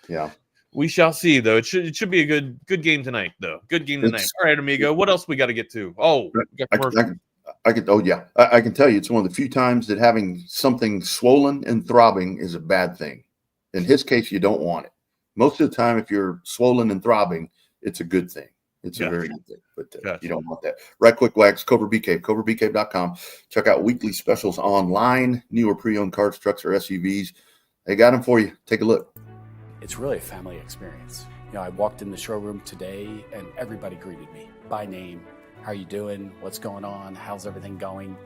Yeah. We shall see, though. It should be a good game tonight, though. Good game tonight. All right, amigo. What else we got to get to? Oh, we got commercial. I can tell you it's one of the few times that having something swollen and throbbing is a bad thing. In his case, you don't want it. Most of the time, if you're swollen and throbbing, it's a good thing. It's a very good thing, but you don't want that. Right Quick Wax, Cobra Bee Cave, CobraBeeCave.com. Check out weekly specials online, new or pre-owned cars, trucks, or SUVs. They got them for you. Take a look. It's really a family experience. I walked in the showroom today and everybody greeted me by name. How you doing? What's going on? How's everything going?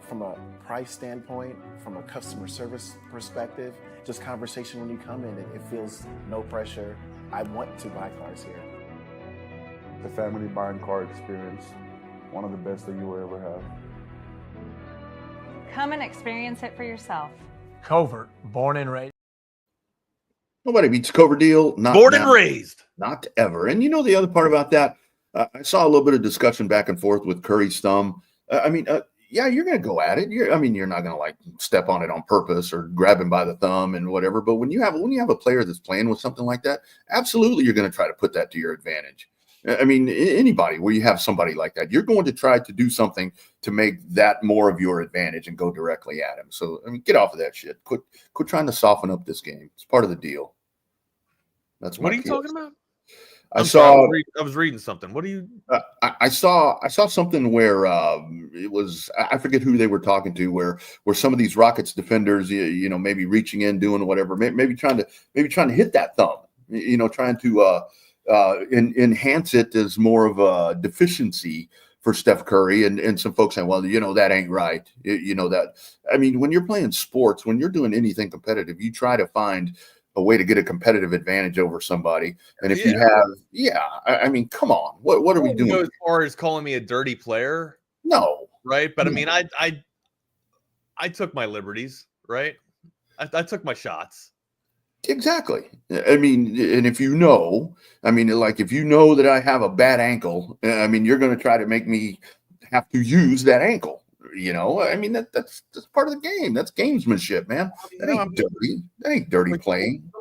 From a price standpoint, from a customer service perspective, just conversation when you come in, it feels no pressure. I want to buy cars here. The family buying car experience, one of the best that you will ever have. Come and experience it for yourself. Covert, born and raised. Nobody beats Covert deal. Not born now, and raised. Not ever. And the other part about that, I saw a little bit of discussion back and forth with Curry's thumb. Yeah, you're going to go at it. You're not going to like step on it on purpose or grab him by the thumb and whatever. But when you have a player that's playing with something like that, absolutely you're going to try to put that to your advantage. Anybody where you have somebody like that, you're going to try to do something to make that more of your advantage and go directly at him. So, get off of that shit. Quit trying to soften up this game. It's part of the deal. That's what are you talking about? I was reading something. What do you? I saw something where it was, I forget who they were talking to, where some of these Rockets defenders, maybe reaching in, doing whatever, maybe trying to hit that thumb, trying to enhance it as more of a deficiency for Steph Curry, and some folks saying, well, that ain't right. When you're playing sports, when you're doing anything competitive, you try to find a way to get a competitive advantage over somebody. And if you have, come on, what are we doing? Go as far as calling me a dirty player? No. Right. But I took my liberties, right? I took my shots. Exactly. And if if you know that I have a bad ankle, you're going to try to make me have to use that ankle. That's part of the game. That's gamesmanship, man. That ain't dirty. That ain't dirty playing.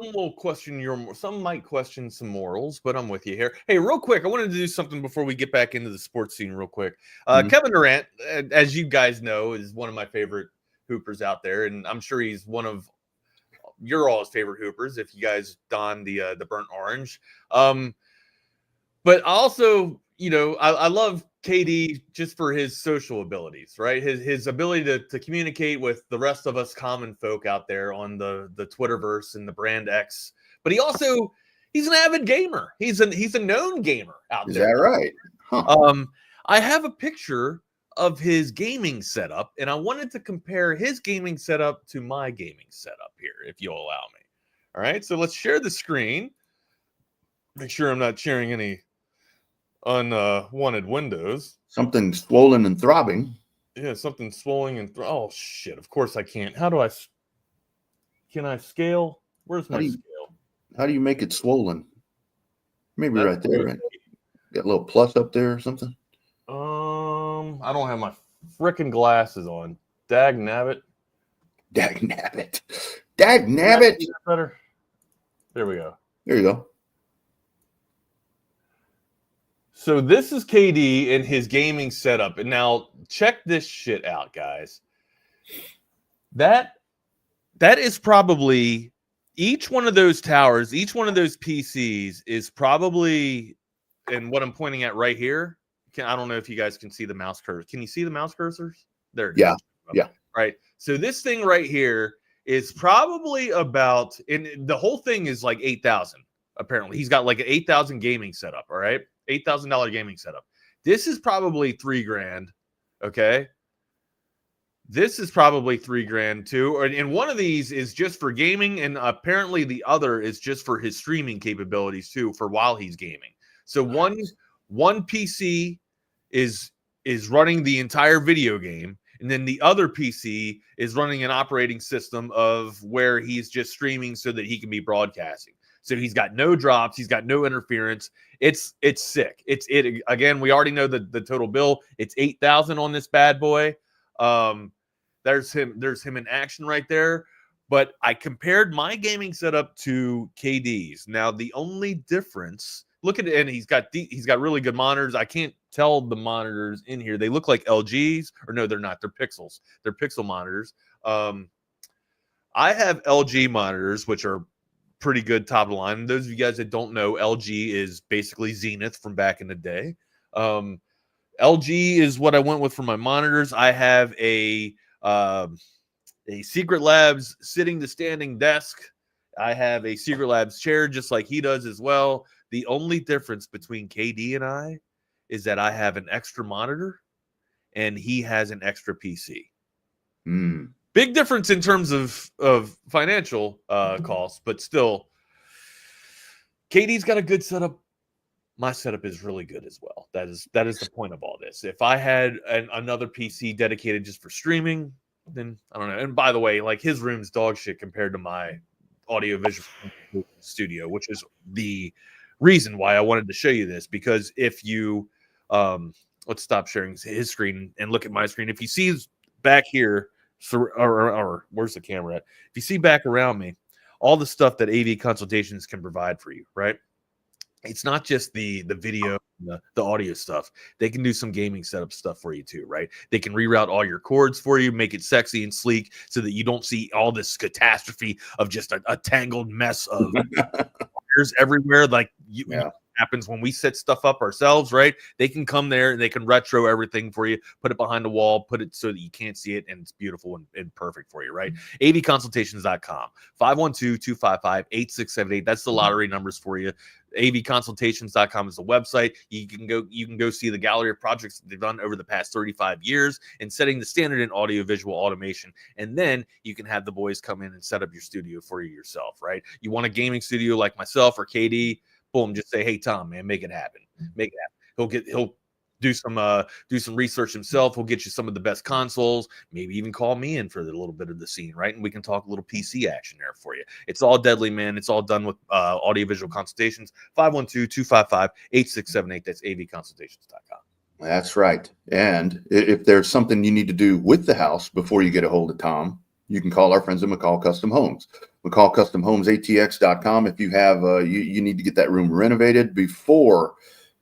Some might question some morals, but I'm with you here. Hey, real quick, I wanted to do something before we get back into the sports scene real quick. Kevin Durant, as you guys know, is one of my favorite hoopers out there, and I'm sure he's one of your all's favorite hoopers if you guys don the burnt orange. But also, I love KD just for his social abilities, right? His ability to communicate with the rest of us common folk out there on the Twitterverse and the brand X. But he's an avid gamer. He's a known gamer out there. Is that right? Huh. I have a picture of his gaming setup, and I wanted to compare his gaming setup to my gaming setup here, if you'll allow me. All right, so let's share the screen. Make sure I'm not sharing any unwanted windows. Something swollen and throbbing. Yeah, something swollen and oh shit! Of course I can't. Can I scale? Where's my scale? How do you make it swollen? Maybe right there, right? Got a little plus up there or something. I don't have my frickin' glasses on. Dag nabbit. Better. There we go. There you go. So this is KD in his gaming setup. And now check this shit out, guys. That is probably each one of those towers, each one of those PCs is probably, and what I'm pointing at right here, I don't know if you guys can see the mouse cursor. Can you see the mouse cursors? There it is. Yeah. Right. So this thing right here is probably about, and the whole thing is like 8,000. Apparently, he's got like an 8,000 gaming setup. All right, $8,000 gaming setup. This is probably $3,000. Okay, this is probably $3,000 too. And one of these is just for gaming, and apparently the other is just for his streaming capabilities too, for while he's gaming. So one PC is running the entire video game, and then the other PC is running an operating system of where he's just streaming so that he can be broadcasting. So he's got no drops, he's got no interference. It's sick. It again, we already know the total bill. It's $8,000 on this bad boy. There's him in action right there. But I compared my gaming setup to KD's. Now the only difference, look at it, and he's got really good monitors. I can't tell the monitors in here. They look like LGs, or no, they're not. They're Pixels. They're Pixel monitors. I have LG monitors, which are pretty good top of the line. And those of you guys that don't know, LG is basically Zenith from back in the day. LG is what I went with for my monitors. I have a Secret Labs sitting to standing desk. I have a Secret Labs chair just like he does as well. The only difference between KD and I is that I have an extra monitor and he has an extra PC. Big difference in terms of financial costs, but still, KD's got a good setup. My setup is really good as well. That is the point of all this. If I had another PC dedicated just for streaming, then I don't know. And by the way, like his room's dog shit compared to my audiovisual studio, which is the reason why I wanted to show you this. Because if you let's stop sharing his screen and look at my screen. If you see back here, or where's the camera at? If you see back around me, all the stuff that AV Consultations can provide for you, right? It's not just the video, the audio stuff. They can do some gaming setup stuff for you too, right? They can reroute all your cords for you, make it sexy and sleek so that you don't see all this catastrophe of just a tangled mess of wires everywhere. Like happens when we set stuff up ourselves, right? They can come there and they can retro everything for you, put it behind the wall, put it so that you can't see it, and it's beautiful and perfect for you, right? avconsultations.com, 512-255-8678. That's the lottery numbers for you. avconsultations.com is the website. You can go see the gallery of projects they've done over the past 35 years in setting the standard in audiovisual automation. And then you can have the boys come in and set up your studio for you yourself, right? You want a gaming studio like myself or KD, boom, just say, hey, Tom, man, make it happen. Make it happen. He'll do some research himself. He'll get you some of the best consoles, maybe even call me in for a little bit of the scene, right? And we can talk a little PC action there for you. It's all deadly, man. It's all done with audiovisual consultations. 512-255-8678. That's avconsultations.com. That's right. And if there's something you need to do with the house before you get a hold of Tom, you can call our friends at McCall Custom Homes. McCall Custom Homes, ATX.com. If you have, you need to get that room renovated before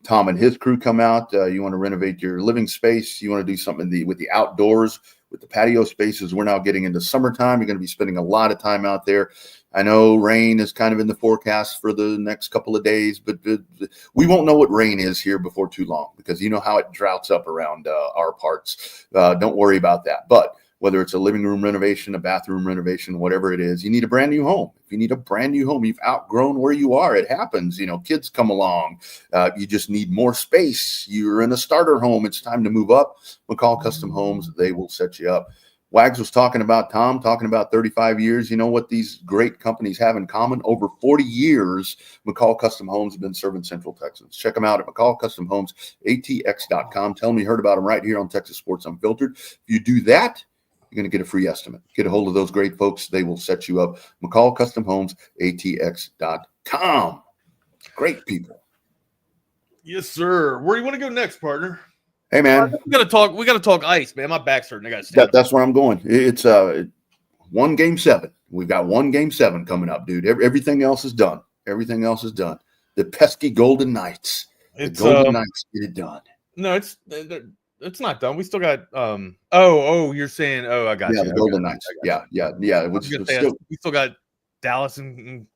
Tom and his crew come out. You want to renovate your living space. You want to do something with the outdoors, with the patio spaces. We're now getting into summertime. You're going to be spending a lot of time out there. I know rain is kind of in the forecast for the next couple of days, but we won't know what rain is here before too long because you know how it droughts up around our parts. Don't worry about that. But whether it's a living room renovation, a bathroom renovation, whatever it is, you need a brand new home. If you need a brand new home, you've outgrown where you are. It happens. You know, kids come along. You just need more space. You're in a starter home. It's time to move up. McCall Custom Homes, they will set you up. Wags was talking about 35 years. You know what these great companies have in common? Over 40 years, McCall Custom Homes have been serving Central Texans. Check them out at McCall Custom Homes, ATX.com. Tell them you heard about them right here on Texas Sports Unfiltered. If you do that, you're going to get a free estimate. Get a hold of those great folks. They will set you up. McCall Custom Homes, ATX.com. Great people. Yes, sir. Where do you want to go next, partner? Hey, man. We got to talk ice, man. My back's hurting. I got to stand up. That's where I'm going. It's one game 7. We've got one game 7 coming up, dude. Everything else is done. Everything else is done. The pesky Golden Knights. The Golden Knights get it done. No, it's not done. We still got you're saying I got you. Yeah, the Golden Knights. Yeah. We still got Dallas and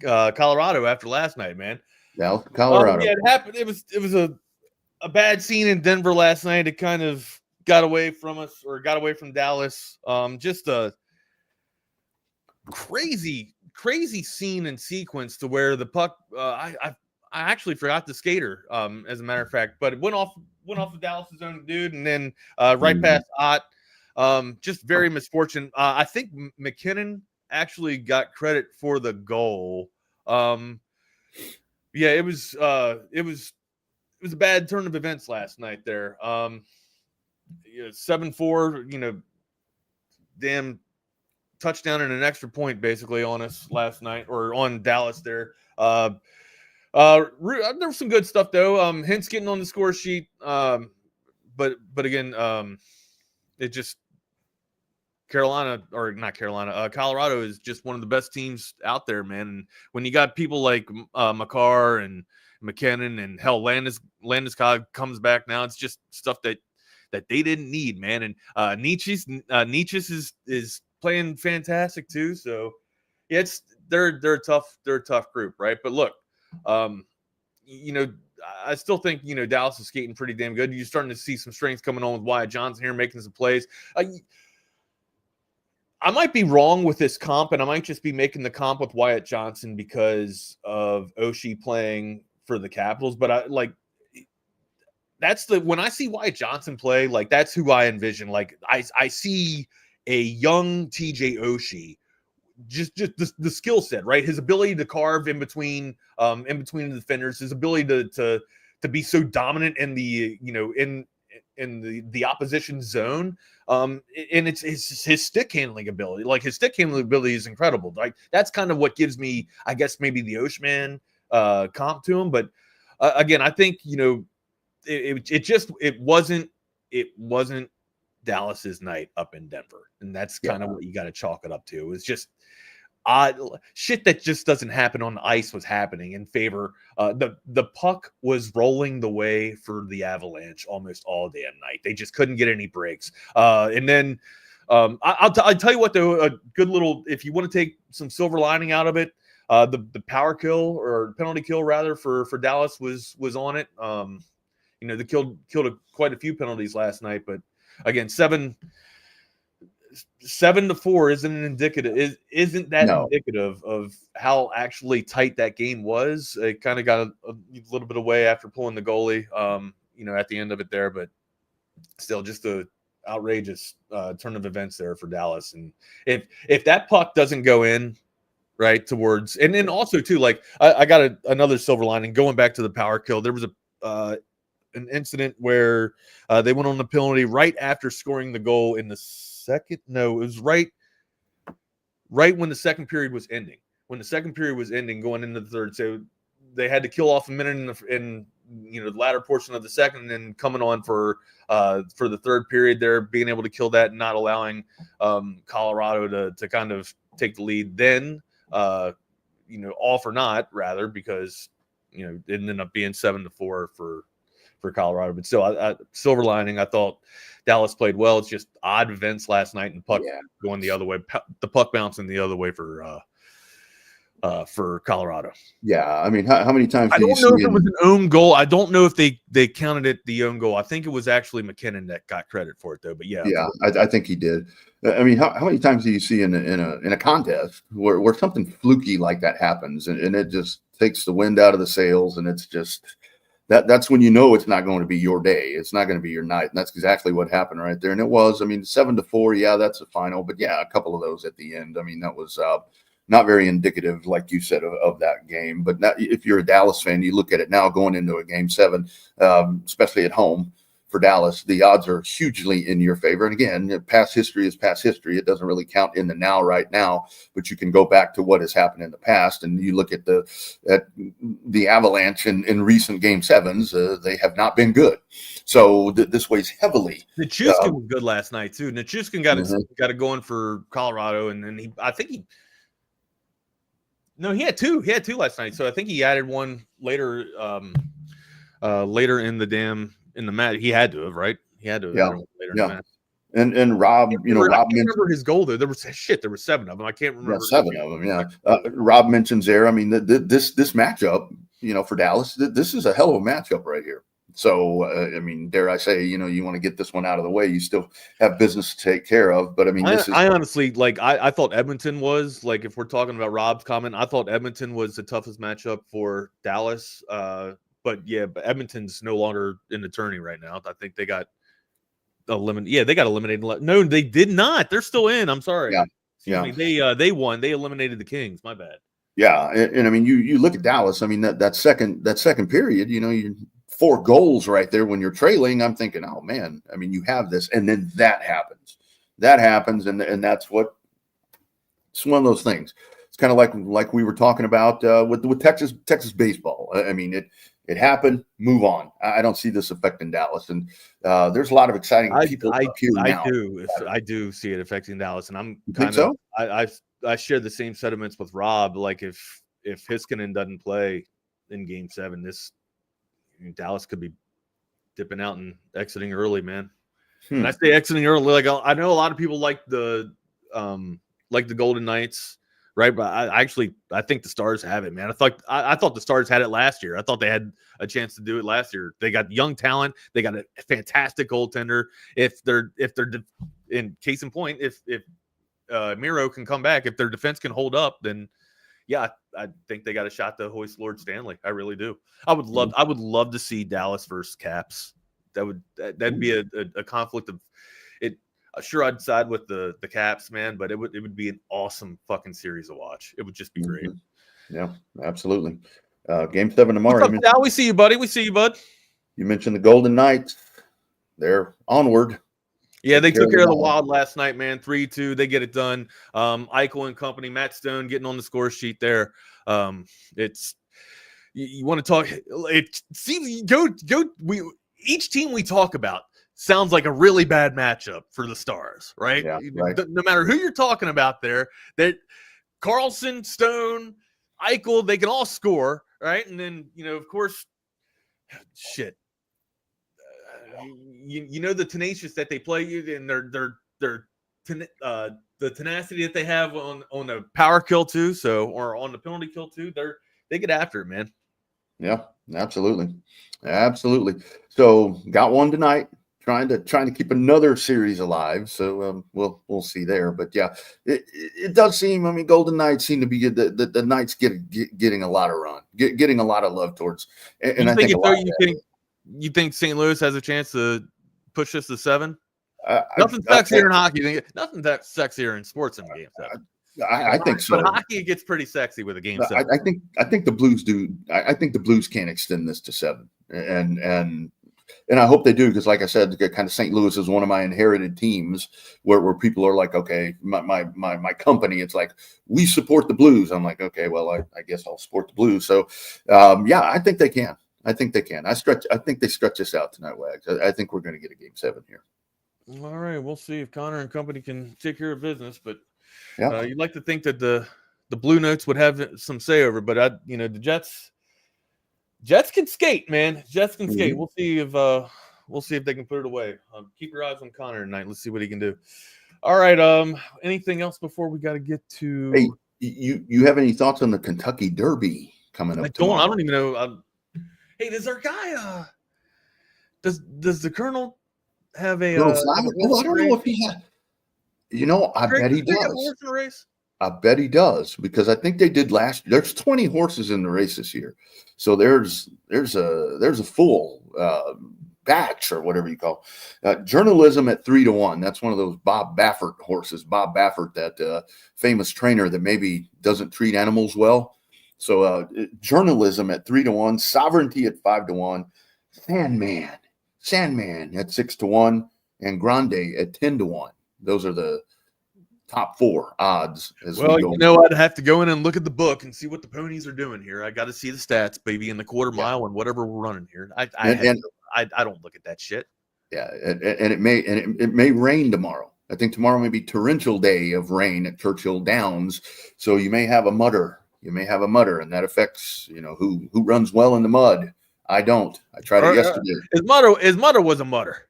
Colorado after last night, man. Dallas, Colorado. Yeah, it happened. It was a bad scene in Denver last night. It kind of got away from us, or got away from Dallas. Just a crazy scene and sequence to where the puck I actually forgot the skater, as a matter of fact, but it went off of Dallas' own dude, and then right past Ott. Just very misfortunate. I think McKinnon actually got credit for the goal. Yeah, it was a bad turn of events last night there. 7-4, damn touchdown and an extra point basically on us last night, or on Dallas there. There was some good stuff though. Hintz getting on the score sheet. But again, it just Colorado is just one of the best teams out there, man. And when you got people like McCall and McKinnon and hell, Landeskog comes back now, it's just stuff that they didn't need, man. And Nietzsche is playing fantastic too. So yeah, they're a tough group, right? But look, I still think, Dallas is skating pretty damn good. You're starting to see some strengths coming on with Wyatt Johnson here, making some plays. I might be wrong with this comp, and I might just be making the comp with Wyatt Johnson because of Oshie playing for the Capitals. But when I see Wyatt Johnson play, like, that's who I envision. Like, I see a young TJ Oshie. Just the skill set, right? His ability to carve in between the defenders, his ability to be so dominant in the in the opposition zone, and it's his stick handling ability. Like, his stick handling ability is incredible. Like, that's kind of what gives me, I guess, maybe the Oshman comp to him. But again, I think it wasn't Dallas's night up in Denver, and that's kind of what you got to chalk it up to. It was just odd shit that just doesn't happen on the ice was happening in favor. The puck was rolling the way for the Avalanche almost all damn night. They just couldn't get any breaks. And then I'll tell you what, though, a good little, if you want to take some silver lining out of it, the power kill, or penalty kill rather, for Dallas was on it. They killed quite a few penalties last night, but again, 7-4 isn't indicative of how actually tight that game was. It kind of got a little bit away after pulling the goalie, at the end of it there, but still just a outrageous turn of events there for Dallas. And if that puck doesn't go in right towards, and then also too, like, I got another silver lining going back to the power kill. There was an incident where they went on the penalty right after scoring the goal in the second. No, it was right when the second period was ending. When the second period was ending, going into the third, so they had to kill off a minute in the latter portion of the second, and then coming on for the third period, there being able to kill that and not allowing Colorado to kind of take the lead. Then all for naught, rather, because it ended up being 7-4 for Colorado. But still, silver lining, I thought Dallas played well. It's just odd events last night, and puck going the other way, the puck bouncing the other way for Colorado. Yeah, I mean, how many times? I don't know if it was an own goal. I don't know if they counted it the own goal. I think it was actually McKinnon that got credit for it, though. But yeah, I think he did. I mean, how many times do you see in a contest where something fluky like that happens, and it just takes the wind out of the sails, and it's just that's when it's not going to be your day. It's not going to be your night, and that's exactly what happened right there. And it was, I mean, 7-4. Yeah, that's a final, but yeah, a couple of those at the end. I mean, that was not very indicative, like you said, of that game. But now, if you're a Dallas fan, you look at it now going into a game 7, especially at home for Dallas, the odds are hugely in your favor. And again, past history is past history. It doesn't really count in the now right now, but you can go back to what has happened in the past. And you look at the Avalanche in recent game 7s, they have not been good. So this weighs heavily. Nichushkin was good last night too. Nichushkin got it going for Colorado, and then he had two. He had two last night. So I think he added one later in the match. He had to have, right? He had to have later in the match. And Rob, I can't remember his goal though. There were 7 of them. I can't remember. 7 of them. Yeah. Rob mentions there. I mean, this matchup, for Dallas, this is a hell of a matchup right here. So, I mean, dare I say, you want to get this one out of the way. You still have business to take care of. But I mean, I honestly, like, I thought Edmonton was, like, if we're talking about Rob's comment, I thought Edmonton was the toughest matchup for Dallas. But Edmonton's no longer in the tourney right now. I think they got eliminated. Yeah, they got eliminated. No, they did not. They're still in. I'm sorry. Yeah. They won. They eliminated the Kings. My bad. Yeah, and I mean, you look at Dallas. I mean, that second period, you 4 goals right there when you're trailing. I'm thinking, oh man, I mean, you have this, and then that happens, and that's what It's one of those things. It's kind of like we were talking about with Texas baseball. I mean, it happened. Move on. I don't see this affecting Dallas, and there's a lot of exciting people up here now. I do see it affecting Dallas, and I'm You think so? I share the same sentiments with Rob. Like if Hiskinen doesn't play in Game 7, Dallas could be dipping out and exiting early, man. And I say exiting early, like I know a lot of people like the Golden Knights, right? But I think the Stars have it, man. I thought the Stars had it last year. I thought they had a chance to do it last year. They got young talent. They got a fantastic goaltender. If they're in case in point, if Miro can come back, if their defense can hold up, then yeah, I think they got a shot to hoist Lord Stanley. I really do. I would love to see Dallas versus Caps. That'd be a conflict of it. Sure, I'd side with the Caps, man, but it would be an awesome fucking series to watch. It would just be great. Yeah, absolutely. Game 7 tomorrow. What's up, Al? We see you, buddy. We see you, bud. You mentioned the Golden Knights. They're onward. Yeah, they took care of the Wild last night, man. 3-2. They get it done. Eichel and company, Matt Stone getting on the score sheet there. It's you want to talk. It seems each team we talk about sounds like a really bad matchup for the Stars, right? Yeah, right. No matter who you're talking about there, that Carlson, Stone, Eichel, they can all score, right? And then, of course, shit. The tenacious that they play, and the tenacity that they have on the power kill too, or on the penalty kill too. They get after it, man. Yeah, absolutely. So got one tonight, trying to keep another series alive. So we'll see there. But yeah, it does seem. I mean, Golden Knights seem to be the Knights getting a lot of run, getting a lot of love towards. And I think you think St. Louis has a chance to push this to 7? Nothing sexier in hockey. Nothing that sexier in sports in Game 7. I think so. But hockey gets pretty sexy with a Game 7. I think the Blues do. I think the Blues can't extend this to 7, and I hope they do, because, like I said, kind of St. Louis is one of my inherited teams where people are like, okay, my company, it's like, we support the Blues. I'm like, okay, well, I guess I'll support the Blues. So yeah, I think they can. I think they can. I think they stretch this out tonight, Wags. I think we're going to get a Game 7 here. All right, we'll see if Connor and company can take care of business. But yeah, you'd like to think that the Blue Notes would have some say over. But the Jets can skate, man. Jets can skate. We'll see if they can put it away. Keep your eyes on Connor tonight. Let's see what he can do. All right. Anything else before we got to get to? Hey, you have any thoughts on the Kentucky Derby coming up? I don't even know. Hey, does our guy? Does the Colonel have a? I don't know if he has. I bet he does. I bet he does, because I think they did last. There's 20 horses in the race this year, so there's a full batch, or whatever you call journalism at 3-1. That's one of those Bob Baffert horses. Bob Baffert, that famous trainer that maybe doesn't treat animals well. So journalism at 3-1, sovereignty at 5-1, Sandman at 6-1, and Grande at 10-1. Those are the top 4 odds. I'd have to go in and look at the book and see what the ponies are doing here. I got to see the stats, baby, in the quarter mile and whatever we're running here. I don't look at that shit. Yeah, and it may rain tomorrow. I think tomorrow may be torrential day of rain at Churchill Downs, so you may have a mutter. And that affects, who runs well in the mud. I don't. I tried it yesterday. His mutter was a mutter.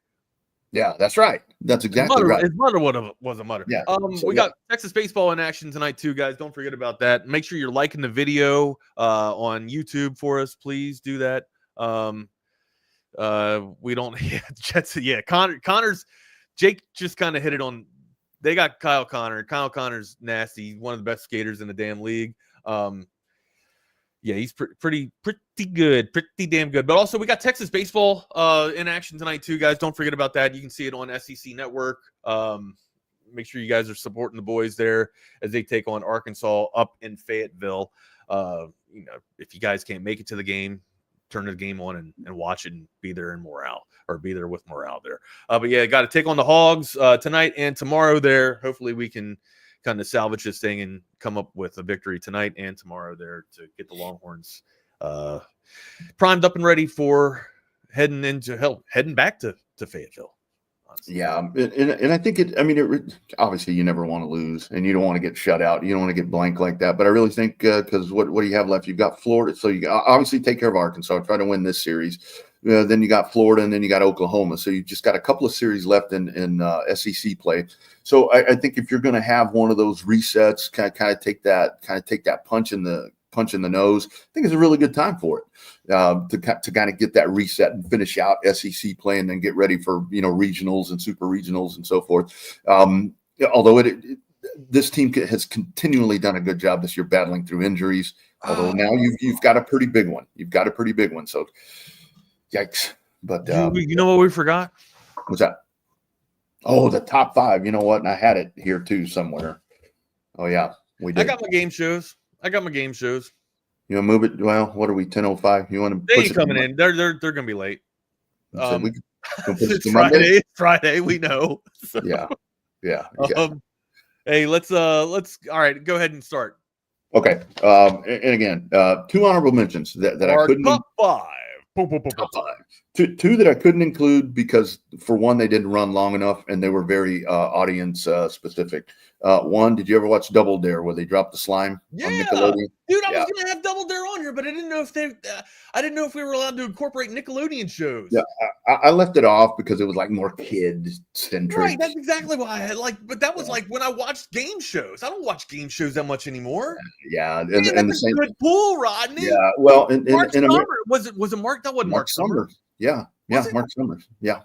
Yeah, that's right. That's exactly right. His mutter was a mutter. Yeah. We got Texas baseball in action tonight too, guys. Don't forget about that. Make sure you're liking the video on YouTube for us. Please do that. We don't. Jets. Yeah, Connor's. Jake just kind of hit it on. They got Kyle Connor. Kyle Connor's nasty. He's one of the best skaters in the damn league. Yeah, he's pretty good, pretty damn good. But also, we got Texas baseball in action tonight too, guys. Don't forget about that. You can see it on SEC Network. Make sure you guys are supporting the boys there as they take on Arkansas up in Fayetteville. If you guys can't make it to the game, turn the game on and watch it and be there with morale there. But yeah, got to take on the Hogs tonight and tomorrow there. Hopefully we can kind of salvage this thing and come up with a victory tonight and tomorrow there to get the Longhorns primed up and ready for heading back to Fayetteville. Honestly. Yeah, and I think obviously you never want to lose, and you don't want to get shut out. You don't want to get blank like that. But I really think because what do you have left? You've got Florida, so you obviously take care of Arkansas, try to win this series. Then you got Florida, and then you got Oklahoma. So you've just got a couple of series left in SEC play. So I think if you're going to have one of those resets, kind of take that punch in the nose, I think it's a really good time for it to kind of get that reset and finish out SEC play and then get ready for regionals and super regionals and so forth. Although this team has continually done a good job this year battling through injuries. Although now you've got a pretty big one. So yikes! But you know what we forgot? What's that? Oh, the top 5. You know what? And I had it here too somewhere. Oh yeah, we did. I got my game shows. You know, move it. Well, what are we? 10:05. You want to? They ain't coming in. They're gonna be late. So we can push It's to Monday? Friday. We know. So, Yeah. Hey, let's. All right. Go ahead and start. Okay. And again, 2 honorable mentions that I couldn't. Top 5. Top 5. Two that I couldn't include because, for one, they didn't run long enough and they were very audience specific. One, did you ever watch Double Dare where they dropped the slime on Nickelodeon? Dude, I was gonna have Double Dare on here, but I didn't know if we were allowed to incorporate Nickelodeon shows. Yeah, I left it off because it was like more kid centric. Right, that's exactly why I had but that was like when I watched game shows. I don't watch game shows that much anymore. Yeah, and the same good pool, Rodney. Yeah, well, Mark Summers. Was it Mark? That wasn't Mark Summers. Yeah, Mark Summers. Yeah.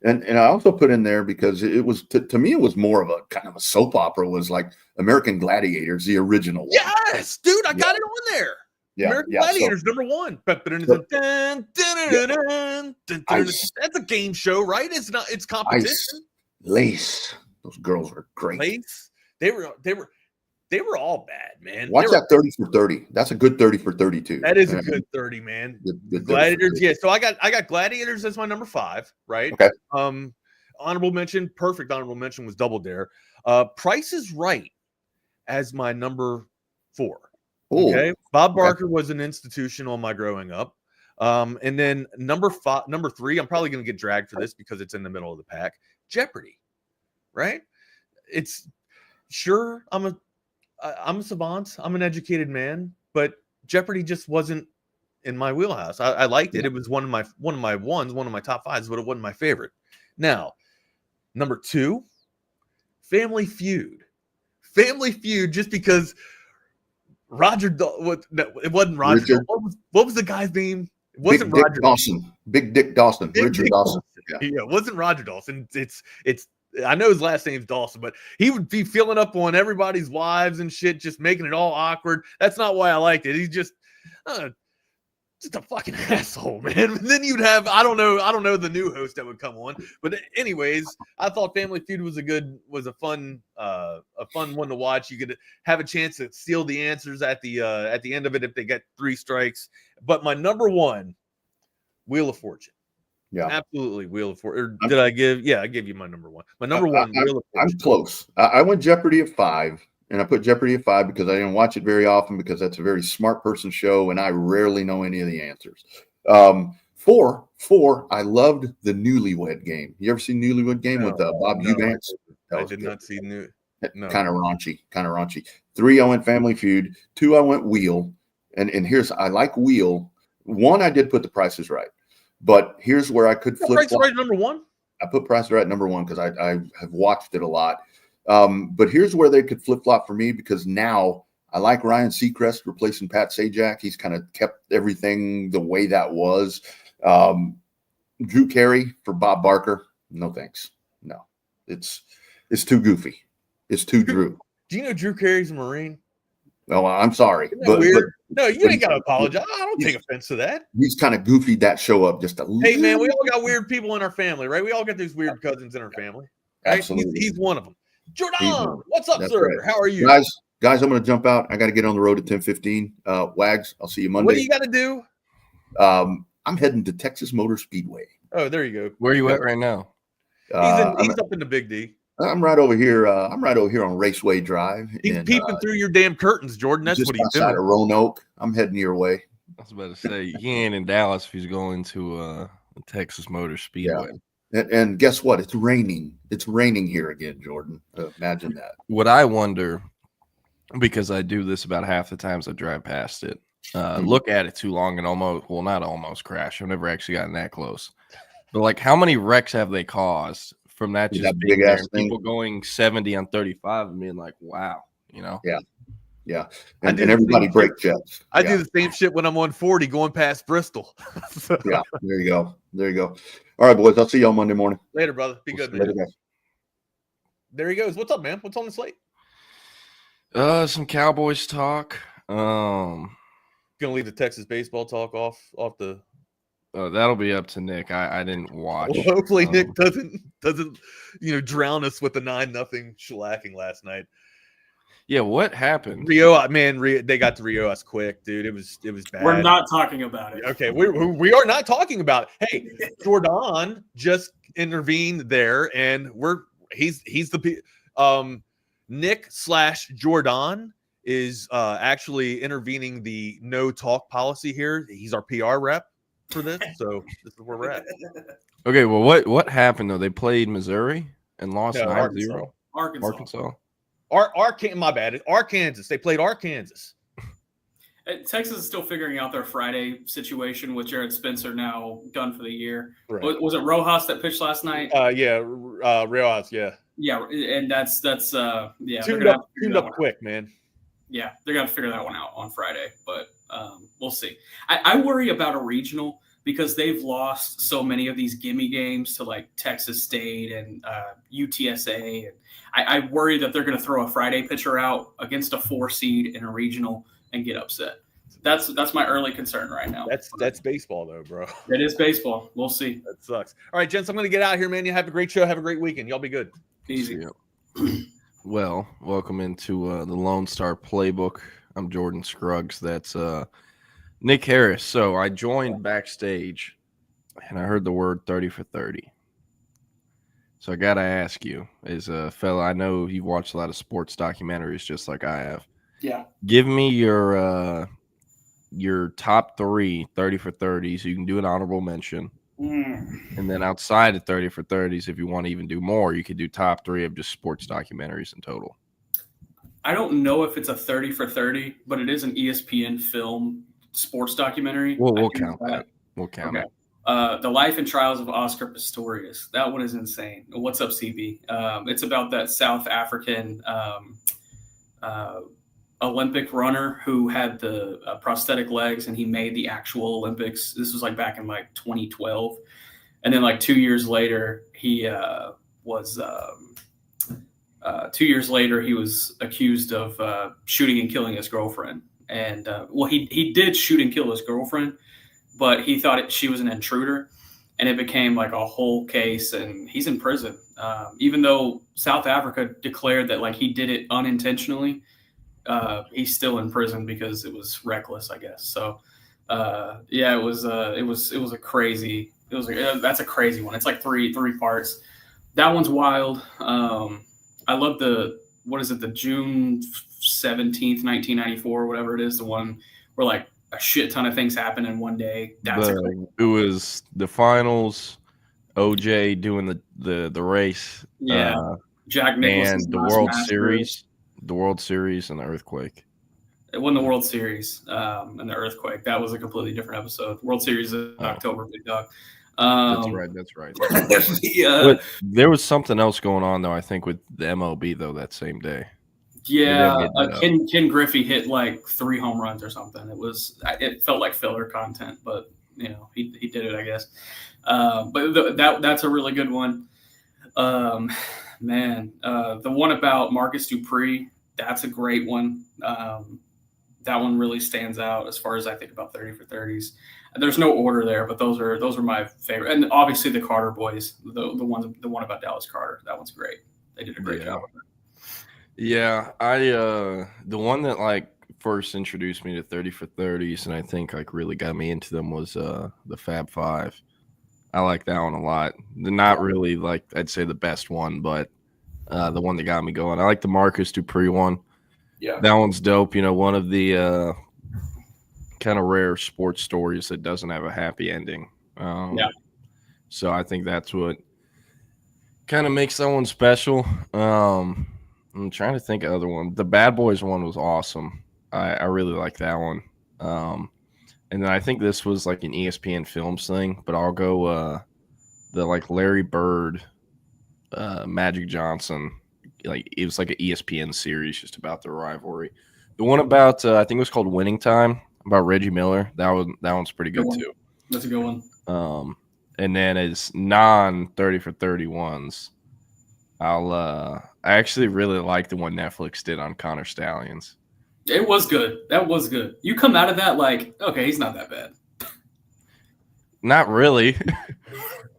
And I also put in there because it was to me it was more of a kind of a soap opera. It was like American Gladiators, the original one. Yes, dude, I got it on there. Yeah, American Gladiators #1. That's a game show, right? It's competition. Lace. Those girls were great. Lace. They were all bad, man. Watch that 30 for 30. That's a good 30 for 32. That is a good 30, man. Good Gladiators, yeah. So I got Gladiators as my number 5, right? Okay. Honorable mention, perfect honorable mention was Double Dare. Price is Right as my number 4. Ooh, okay. Bob Barker was an institution on my growing up. And then number 3, I'm probably gonna get dragged for this because it's in the middle of the pack. Jeopardy, right? It's sure I'm a savant. I'm an educated man, but Jeopardy just wasn't in my wheelhouse. I liked it. It was one of my top 5s, but it wasn't my favorite. Now, number 2, Family Feud. Family Feud, just because it wasn't Roger. What was the guy's name? It wasn't Big Roger Dick Dawson. Big Dick Dawson. Richard Dawson. Yeah, it wasn't Roger Dawson. It's I know his last name's Dawson, but he would be filling up on everybody's wives and shit, just making it all awkward. That's not why I liked it. He's just a fucking asshole, man. And then you'd have I don't know the new host that would come on, but anyways, I thought Family Feud was a fun one to watch. You could have a chance to steal the answers at the end of it if they get 3 strikes. But my number 1, Wheel of Fortune. Yeah, absolutely. Wheel of Fortune. Did I give? Yeah, I gave you my number 1. My number 1, Wheel of Fortune. I'm close. I went Jeopardy at 5, and I put Jeopardy at 5 because I didn't watch it very often because that's a very smart person show, and I rarely know any of the answers. 4, I loved the Newlywed Game. You ever seen Newlywed Game with Bob Eubanks? I did not see No. Kind of raunchy. 3, I went Family Feud. 2, I went Wheel, and here's I like Wheel. 1, I did put The Price is Right. But here's where I could flip. Price is Right number 1? I put Price is Right number 1 because I have watched it a lot. But here's where they could flip-flop for me because now I like Ryan Seacrest replacing Pat Sajak. He's kind of kept everything the way that was. Drew Carey for Bob Barker. No thanks. No. It's too goofy. It's too Drew. Do you know Drew Carey's a Marine? Oh, I'm sorry. But no, you ain't got to apologize. I don't take offense to that. He's kind of goofied that show up just a little. Hey, man, we all got weird people in our family, right? We all got those weird cousins in our family. Right? Absolutely. He's one of them. Jordan, what's up, sir? Right. How are you? Guys, I'm going to jump out. I got to get on the road at 10:15. Wags, I'll see you Monday. What do you got to do? I'm heading to Texas Motor Speedway. Oh, there you go. Where are you at right now? He's up in the Big D. I'm right over here. I'm right over here on Raceway Drive. He's peeping through your damn curtains, Jordan. That's just what he's outside doing. of Roanoke. I'm heading your way. I was about to say he ain't in Dallas if he's going to Texas Motor Speedway. And guess what? It's raining. It's raining here again, Jordan. Imagine that. What I wonder, because I do this about half the times I drive past it, look at it too long and not almost crash. I've never actually gotten that close. But like, how many wrecks have they caused from that just that being big there? ass thing? People going 70 on 35 and being like, wow, you know? Yeah. And everybody brake checks. I do the same shit when I'm on 40 going past Bristol. Yeah, there you go. There you go. All right, boys. I'll see you on Monday morning. Later, brother. Be good, man. Later, guys. There he goes. What's up, man? What's on the slate? Some Cowboys talk. Gonna leave the Texas baseball talk off the. That'll be up to Nick. I didn't watch. Well, hopefully Nick doesn't drown us with the 9-0 shellacking last night. Yeah, what happened? Rio, man, they got to Rios quick, dude. It was bad. We're not talking about it. Okay, we are not talking about it. Hey, Jordan just intervened there, and he's the Nick / Jordan is actually intervening the no talk policy here. He's our PR rep for this, so this is where we're at. Okay, well, what happened though? They played Missouri and lost 9-0. Arkansas. My bad. Arkansas. They played Arkansas. Texas is still figuring out their Friday situation with Jared Spencer now done for the year. Right. Was it Rojas that pitched last night? Rojas. Yeah. Yeah, and that's tuned up quick, man. Yeah, they're gonna figure that one out on Friday, but we'll see. I worry about a regional because they've lost so many of these gimme games to like Texas State and UTSA, and I worry that they're going to throw a Friday pitcher out against a 4 seed in a regional and get upset. That's my early concern right now. That's baseball though, bro. It is baseball. We'll see. That sucks. All right, gents, I'm going to get out of here, man. You have a great show. Have a great weekend. Y'all be good. Easy. Well, welcome into the Lone Star Playbook. I'm Jordan Scruggs. That's Nick Harris. So I joined backstage, and I heard the word 30 for 30. So I got to ask you, as a fella, I know you watch a lot of sports documentaries just like I have. Yeah. Give me your top 3 30 for 30s. You can do an honorable mention. And then outside of 30 for 30s, if you want to even do more, you could do top 3 of just sports documentaries in total. I don't know if it's a 30 for 30, but it is an ESPN film sports documentary. We'll count that. We'll count it. The Life and Trials of Oscar Pistorius. That one is insane. What's up, CB? It's about that South African Olympic runner who had the prosthetic legs, and he made the actual Olympics. This was like back in like 2012. And then like 2 years later, he was 2 years later, he was accused of shooting and killing his girlfriend. And he did shoot and kill his girlfriend, but he thought she was an intruder, and it became like a whole case, and he's in prison. Even though South Africa declared that like he did it unintentionally, he's still in prison because it was reckless, I guess. So it was a crazy. That's a crazy one. It's like three parts. That one's wild. I love the June 17th, 1994, whatever it is, the one where like a shit ton of things happen in one day. It was the finals, OJ doing the race. Yeah. Jack Nicklauson's and the World Series and the earthquake. It won the World Series and the earthquake. That was a completely different episode. World Series in October, big dog. That's right. But there was something else going on though, I think, with the MLB though that same day. Yeah, Ken Griffey hit like 3 home runs or something. It felt like filler content, but he did it, I guess. But that's a really good one. The one about Marcus Dupree, that's a great one. That one really stands out as far as I think about 30 for 30s. There's no order there, but those are my favorite. And obviously the Carter boys, the one about Dallas Carter, that one's great. They did a great job with it. Yeah, the one that like first introduced me to 30 for 30s, and I think like really got me into them was the Fab Five. I like that one a lot. They're not really like I'd say the best one, but the one that got me going. I like the Marcus Dupree one. Yeah. That one's dope. You know, one of the kind of rare sports stories that doesn't have a happy ending. Yeah. So I think that's what kind of makes that one special. I'm trying to think of other one. The Bad Boys one was awesome. I really like that one. And then I think this was like an ESPN Films thing, but I'll go the like Larry Bird, Magic Johnson. Like it was like an ESPN series just about their rivalry. The one about I think it was called Winning Time about Reggie Miller. That one's pretty good too. That's a good one. And then as non 30 for 31s, I actually really like the one Netflix did on Connor Stallions. It was good. That was good. You come out of that like, okay, he's not that bad. Not really.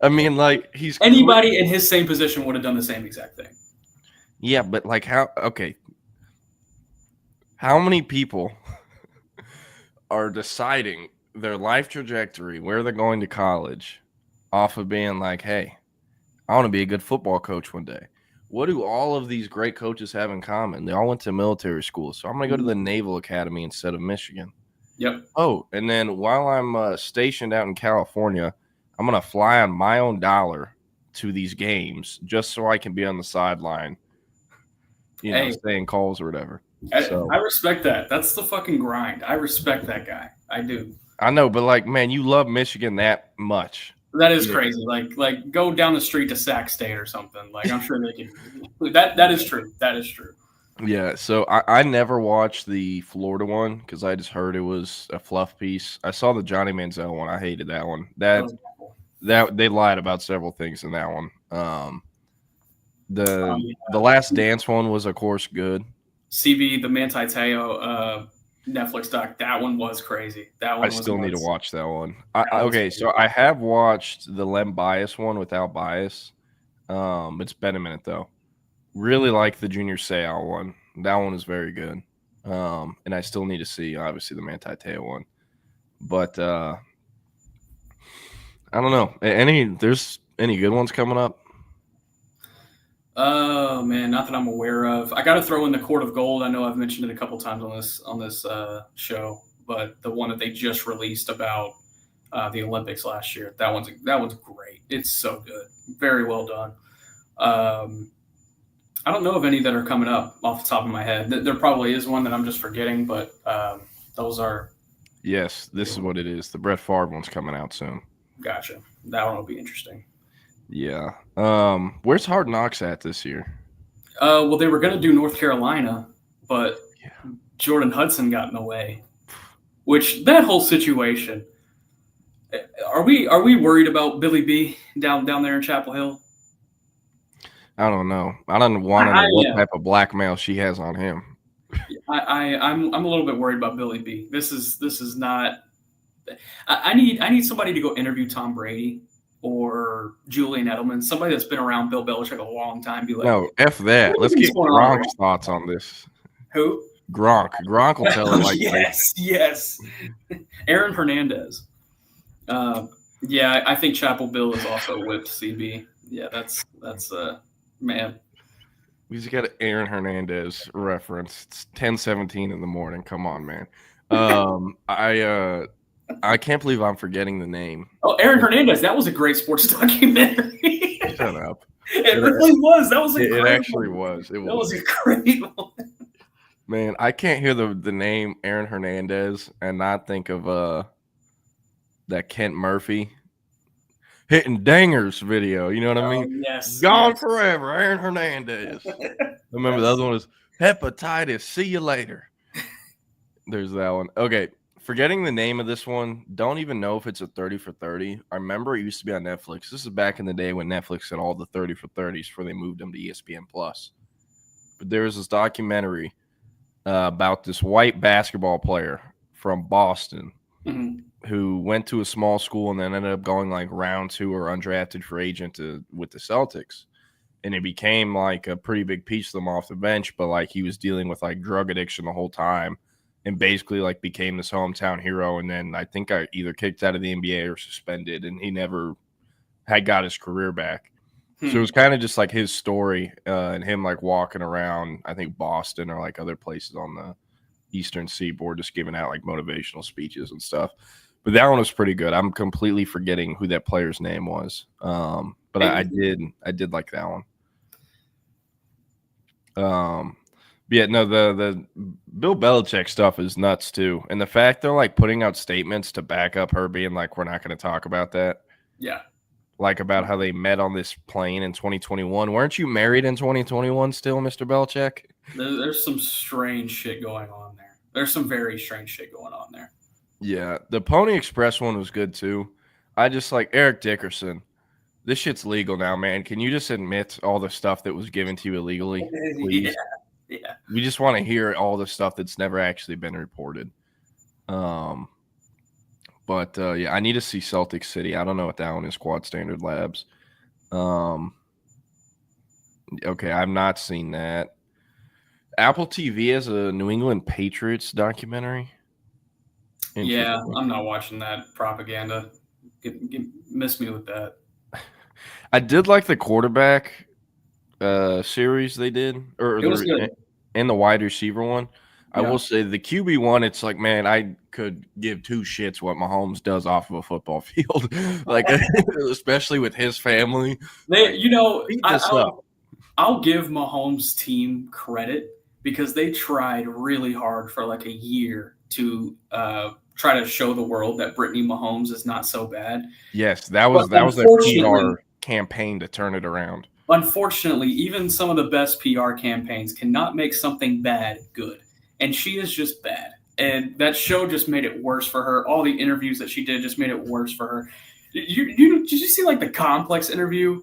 I mean, like he's anybody in his same position would have done the same exact thing. Yeah, but like how many people are deciding their life trajectory, where they're going to college, off of being like, hey, I want to be a good football coach one day. What do all of these great coaches have in common? They all went to military school. So I'm going to go to the Naval Academy instead of Michigan. Yep. Oh, and then while I'm stationed out in California, I'm going to fly on my own dollar to these games just so I can be on the sideline, saying calls or whatever. I respect that. That's the fucking grind. I respect that guy. I do. I know, but like, man, you love Michigan that much. That is crazy. Like go down the street to Sac State or something. Like I'm sure they can. That is true. That is true. Yeah. So I never watched the Florida one because I just heard it was a fluff piece. I saw the Johnny Manziel one. I hated that one. That they lied about several things in that one. The Last Dance one was of course good. CB, the Manti Te'o Netflix doc, that one was crazy. That one I still need to watch that one. Okay, so I have watched the Lem Bias one without bias. It's been a minute though. Really like the Junior Seau one. That one is very good. And I still need to see obviously the Manti Te'o one. But I don't know. There's any good ones coming up? Oh man, not that I'm aware of. I got to throw in the Court of Gold. I know I've mentioned it a couple times on this show, but the one that they just released about the Olympics last year, that one's great. It's so good, very well done. I don't know of any that are coming up off the top of my head. There probably is one that I'm just forgetting, but those are. Yes, this is what it is. The Brett Favre one's coming out soon. Gotcha. That one will be interesting. Yeah. Where's Hard Knocks at this year? Well, they were going to do North Carolina, but Jordan Hudson got in the way. Which that whole situation. Are we worried about Billy B down there in Chapel Hill? I don't know. I don't want to know what type of blackmail she has on him. I'm a little bit worried about Billy B. This is not. I need somebody to go interview Tom Brady or Julian Edelman, somebody that's been around Bill Belichick a long time. Be like, no, F that. Let's get Gronk's thoughts on this. Who? Gronk will tell it like yes. Aaron Hernandez. I think Chapel Bill is also whipped CB. Yeah, that's man. We just got an Aaron Hernandez reference. It's 10:17 in the morning. Come on, man. I can't believe I'm forgetting the name. Oh, Aaron Hernandez. That was a great sports documentary. Shut up. It really was. That was it actually was. That was a great one. Man, I can't hear the name Aaron Hernandez and not think of that Kent Murphy hitting dangers video. You know what I mean? Yes. Gone forever, Aaron Hernandez. Remember the other one is hepatitis. See you later. There's that one. Okay. Forgetting the name of this one, don't even know if it's a 30 for 30. I remember it used to be on Netflix. This is back in the day when Netflix had all the 30 for 30s before they moved them to ESPN Plus. But there was this documentary about this white basketball player from Boston who went to a small school and then ended up going like round 2 or undrafted free agent with the Celtics. And it became like a pretty big piece of them off the bench, but like he was dealing with like drug addiction the whole time. And basically, like, became this hometown hero. And then I think I either kicked out of the NBA or suspended, and he never had got his career back. So it was kind of just like his story and him like walking around, I think Boston or like other places on the Eastern Seaboard, just giving out like motivational speeches and stuff. But that one was pretty good. I'm completely forgetting who that player's name was. But I did like that one. But yeah, no, the Bill Belichick stuff is nuts too. And the fact they're like putting out statements to back up her being like, we're not going to talk about that. Yeah. Like about how they met on this plane in 2021. Weren't you married in 2021 still, Mr. Belichick? There's some strange shit going on there. There's some very strange shit going on there. Yeah, the Pony Express one was good too. I just like Eric Dickerson. This shit's legal now, man. Can you just admit all the stuff that was given to you illegally, please? Yeah. We just want to hear all the stuff that's never actually been reported. But yeah, I need to see Celtic City. I don't know what that one is. Quad Standard Labs. Okay, I've not seen that. Apple TV has a New England Patriots documentary. Yeah, I'm not watching that propaganda. Miss me with that. I did like the quarterback series they did, or it was good. And the wide receiver one. I Yeah. will say the QB one, it's like, man, I could give two shits what Mahomes does off of a football field, like especially with his family. I'll give Mahomes' team credit because they tried really hard for like a year to try to show the world that Brittany Mahomes is not so bad. Yes, that was a PR campaign to turn it around. Unfortunately, even some of the best PR campaigns cannot make something bad good. And she is just bad. And that show just made it worse for her. All the interviews that she did just made it worse for her. Did you see like the Complex interview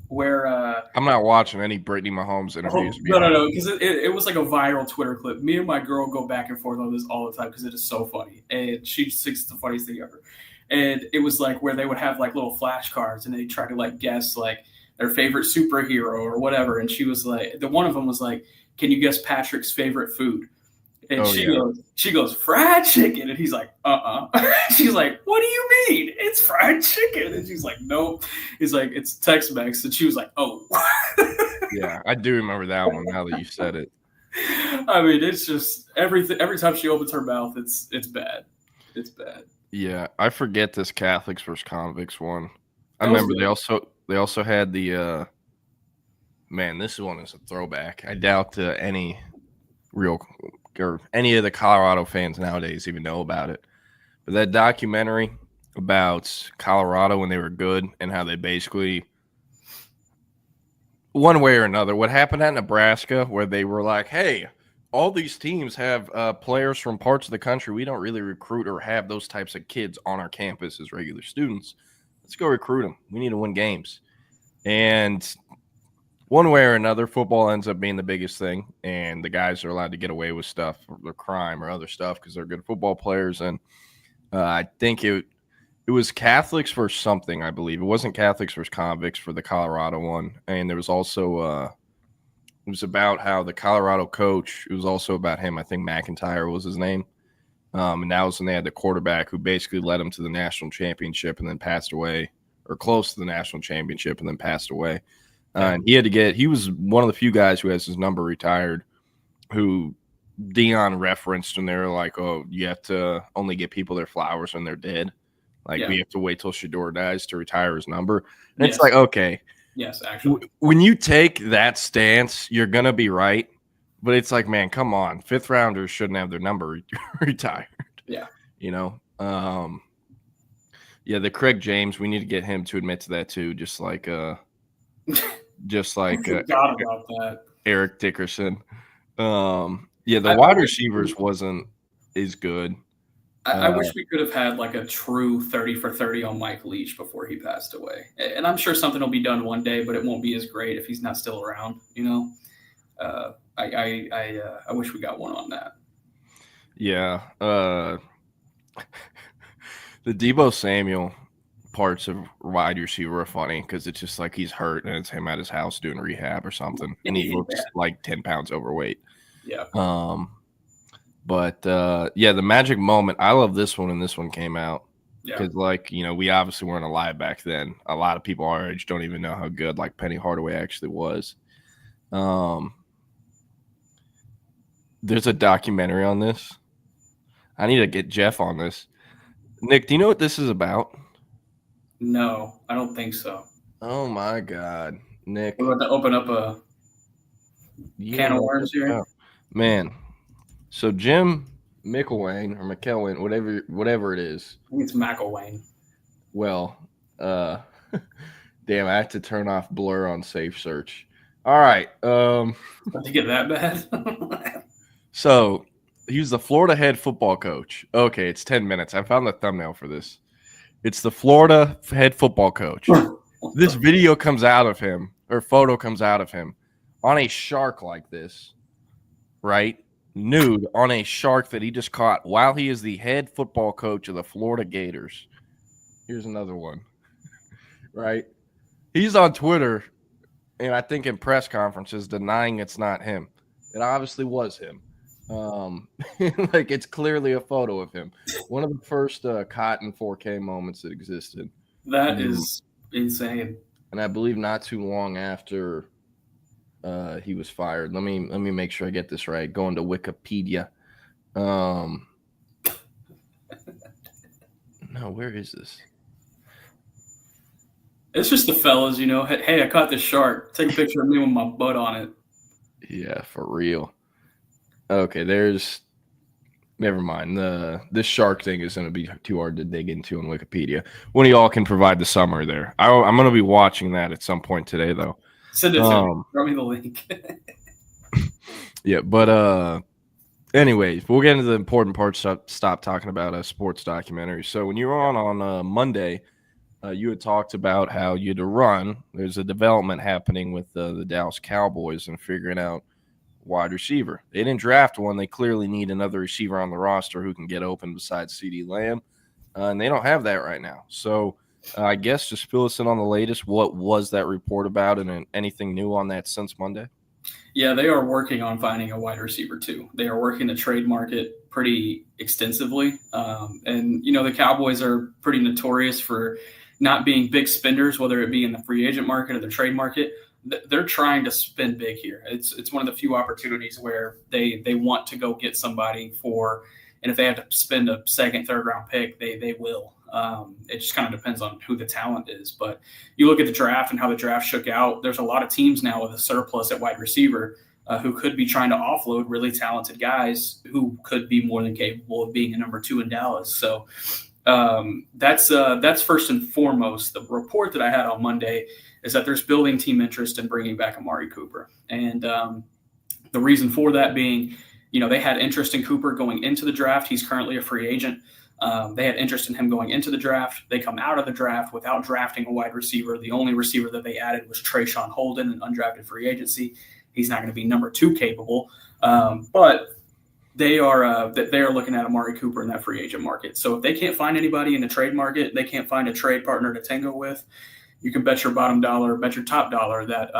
where I'm not watching any Brittany Mahomes interviews. No, because it was like a viral Twitter clip. Me and my girl go back and forth on this all the time because it is so funny. And she thinks it's the funniest thing ever. And it was like where they would have like little flashcards and they try to like guess like their favorite superhero or whatever. And she was like, one of them was like, can you guess Patrick's favorite food? And she goes, fried chicken. And he's like, She's like, what do you mean? It's fried chicken. And she's like, nope. He's like, it's Tex-Mex. And she was like, oh. Yeah, I do remember that one now that you said it. I mean, it's just every time she opens her mouth, it's bad. It's bad. Yeah, I forget this Catholics versus Convicts one. I remember they also had the man, this one is a throwback. I doubt any of the Colorado fans nowadays even know about it. But that documentary about Colorado when they were good and how they basically, one way or another, what happened at Nebraska where they were like, hey, all these teams have players from parts of the country. We don't really recruit or have those types of kids on our campus as regular students. Let's go recruit them. We need to win games. And one way or another, football ends up being the biggest thing, and the guys are allowed to get away with stuff, or crime or other stuff, because they're good football players. And I think it was Catholics versus something, I believe. It wasn't Catholics versus Convicts for the Colorado one. And there was also it was about how the Colorado coach, it was also about him. I think McIntyre was his name. And that was when they had the quarterback who basically led them to the national championship and then passed away, or close to the national championship and then passed away. And he was one of the few guys who has his number retired, who Dion referenced, and they were like, oh, you have to only get people their flowers when they're dead. Like, we have to wait till Shador dies to retire his number. And it's like, okay. Yes, actually. When you take that stance, you're going to be right. But it's like, man, come on. Fifth rounders shouldn't have their number retired. Yeah. You know? Yeah, the Craig James, we need to get him to admit to that too, just like forgot about that. Eric Dickerson. Yeah, the wide receivers wasn't as good. I wish we could have had like a true 30 for 30 on Mike Leach before he passed away. And I'm sure something will be done one day, but it won't be as great if he's not still around, you know? I wish we got one on that. Yeah. The Deebo Samuel parts of wide receiver are funny because it's just like he's hurt and it's him at his house doing rehab or something. And he looks like 10 pounds overweight. Yeah. But yeah, the magic moment. I love this one when this one came out. Yeah. Because, like, you know, we obviously weren't alive back then. A lot of people our age don't even know how good, like, Penny Hardaway actually was. There's a documentary on this. I need to get Jeff on this. Nick, do you know what this is about? No, I don't think so. Oh, my God. Nick. We're about to open up a can of worms here. Man, so Jim McElwain or McElwain, whatever it is. I think it's McElwain. Well, damn, I had to turn off blur on safe search. All right. Did you get that bad? So he was the Florida head football coach. Okay, it's 10 minutes. I found the thumbnail for this. It's the Florida head football coach. This video comes out of him, or photo comes out of him on a shark like this, right? Nude on a shark that he just caught while he is the head football coach of the Florida Gators. Here's another one, right? He's on Twitter, and I think in press conferences denying it's not him. It obviously was him. Like, it's clearly a photo of him. One of the first cotton 4K moments that existed. That is insane. And I believe not too long after he was fired. Let me make sure I get this right. Going to Wikipedia. No, where is this? It's just the fellas, you know. Hey, I caught this shark. Take a picture of me with my butt on it. Yeah, for real. Okay, never mind. This shark thing is going to be too hard to dig into on Wikipedia. One of y'all can provide the summary there. I'm going to be watching that at some point today, though. Send it to me. Throw me the link. Yeah, but anyways, we'll get into the important parts. Stop talking about a sports documentary. So when you were on Monday, you had talked about how you had to run. There's a development happening with the Dallas Cowboys and figuring out wide receiver. They didn't draft one. They clearly need another receiver on the roster who can get open besides CeeDee Lamb, and they don't have that right now. So I guess just fill us in on the latest. What was that report about, and anything new on that since Monday? Yeah, they are working on finding a wide receiver too. They are working the trade market pretty extensively, and you know the Cowboys are pretty notorious for not being big spenders, whether it be in the free agent market or the trade market. They're trying to spend big here. It's one of the few opportunities where they want to go get somebody for, and if they have to spend a second, third round pick, they will. It just kind of depends on who the talent is. But you look at the draft and how the draft shook out. There's a lot of teams now with a surplus at wide receiver who could be trying to offload really talented guys who could be more than capable of being a number 2 in Dallas. So that's first and foremost. The report that I had on Monday is that there's building team interest in bringing back Amari Cooper. And the reason for that being, you know, they had interest in Cooper going into the draft. He's currently a free agent. They had interest in him going into the draft. They come out of the draft without drafting a wide receiver. The only receiver that they added was Trayshawn Holden, an undrafted free agency. He's not going to be number 2 capable. But they are looking at Amari Cooper in that free agent market. So if they can't find anybody in the trade market, they can't find a trade partner to tango with, you can bet your bottom dollar, bet your top dollar that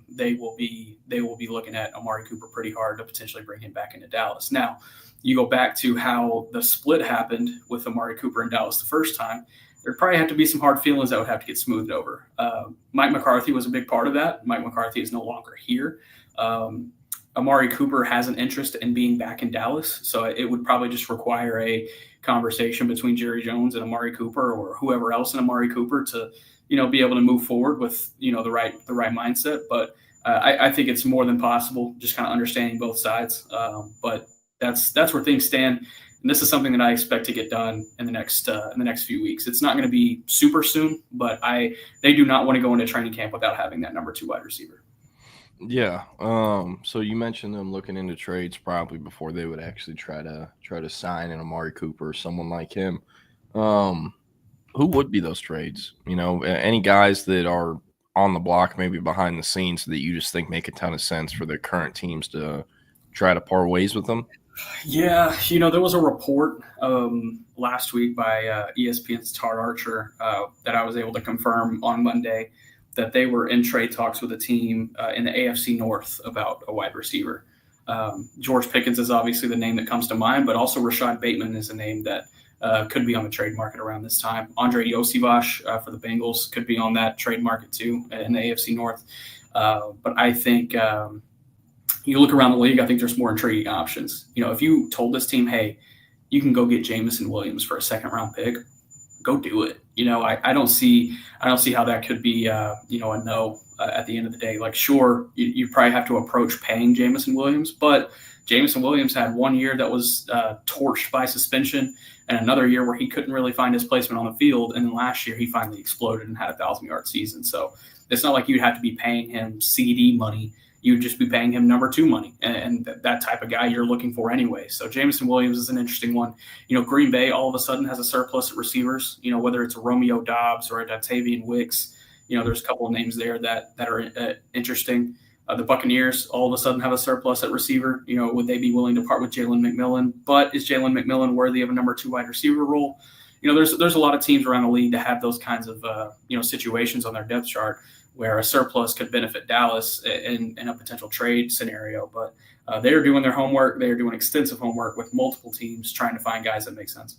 they will be looking at Amari Cooper pretty hard to potentially bring him back into Dallas. Now, you go back to how the split happened with Amari Cooper in Dallas the first time. There'd probably have to be some hard feelings that would have to get smoothed over. Mike McCarthy was a big part of that. Mike McCarthy is no longer here. Amari Cooper has an interest in being back in Dallas, so it would probably just require a conversation between Jerry Jones and Amari Cooper or whoever else in Amari Cooper to, you know, be able to move forward with, you know, the right mindset. But I think it's more than possible, just kind of understanding both sides. But that's where things stand. And this is something that I expect to get done in the next few weeks. It's not going to be super soon, but they do not want to go into training camp without having that number 2 wide receiver. Yeah. So you mentioned them looking into trades probably before they would actually try to sign an Amari Cooper or someone like him. Who would be those trades? You know, any guys that are on the block, maybe behind the scenes, that you just think make a ton of sense for their current teams to try to part ways with them? Yeah, you know, there was a report last week by ESPN's Todd Archer that I was able to confirm on Monday that they were in trade talks with a team in the AFC North about a wide receiver. George Pickens is obviously the name that comes to mind, but also Rashad Bateman is a name that could be on the trade market around this time. Andre Yosivas for the Bengals could be on that trade market too in the AFC North. But I think you look around the league, I think there's more intriguing options. If you told this team, hey, you can go get Jameson Williams for a second-round pick, go do it. I don't see how that could be a no at the end of the day. Like, sure, you probably have to approach paying Jameson Williams, but Jameson Williams had 1 year that was torched by suspension and another year where he couldn't really find his placement on the field. And then last year he finally exploded and had a 1,000-yard season. So it's not like you'd have to be paying him CD money. You'd just be paying him number 2 money, and that type of guy you're looking for anyway. So Jameson Williams is an interesting one. Green Bay all of a sudden has a surplus at receivers, whether it's a Romeo Dobbs or a Dotavian Wicks. There's a couple of names there that are interesting. The Buccaneers all of a sudden have a surplus at receiver. Would they be willing to part with Jalen McMillan? But is Jalen McMillan worthy of a number 2 wide receiver role? There's a lot of teams around the league that have those kinds of situations on their depth chart where a surplus could benefit Dallas in a potential trade scenario. But they are doing their homework. They are doing extensive homework with multiple teams trying to find guys that make sense.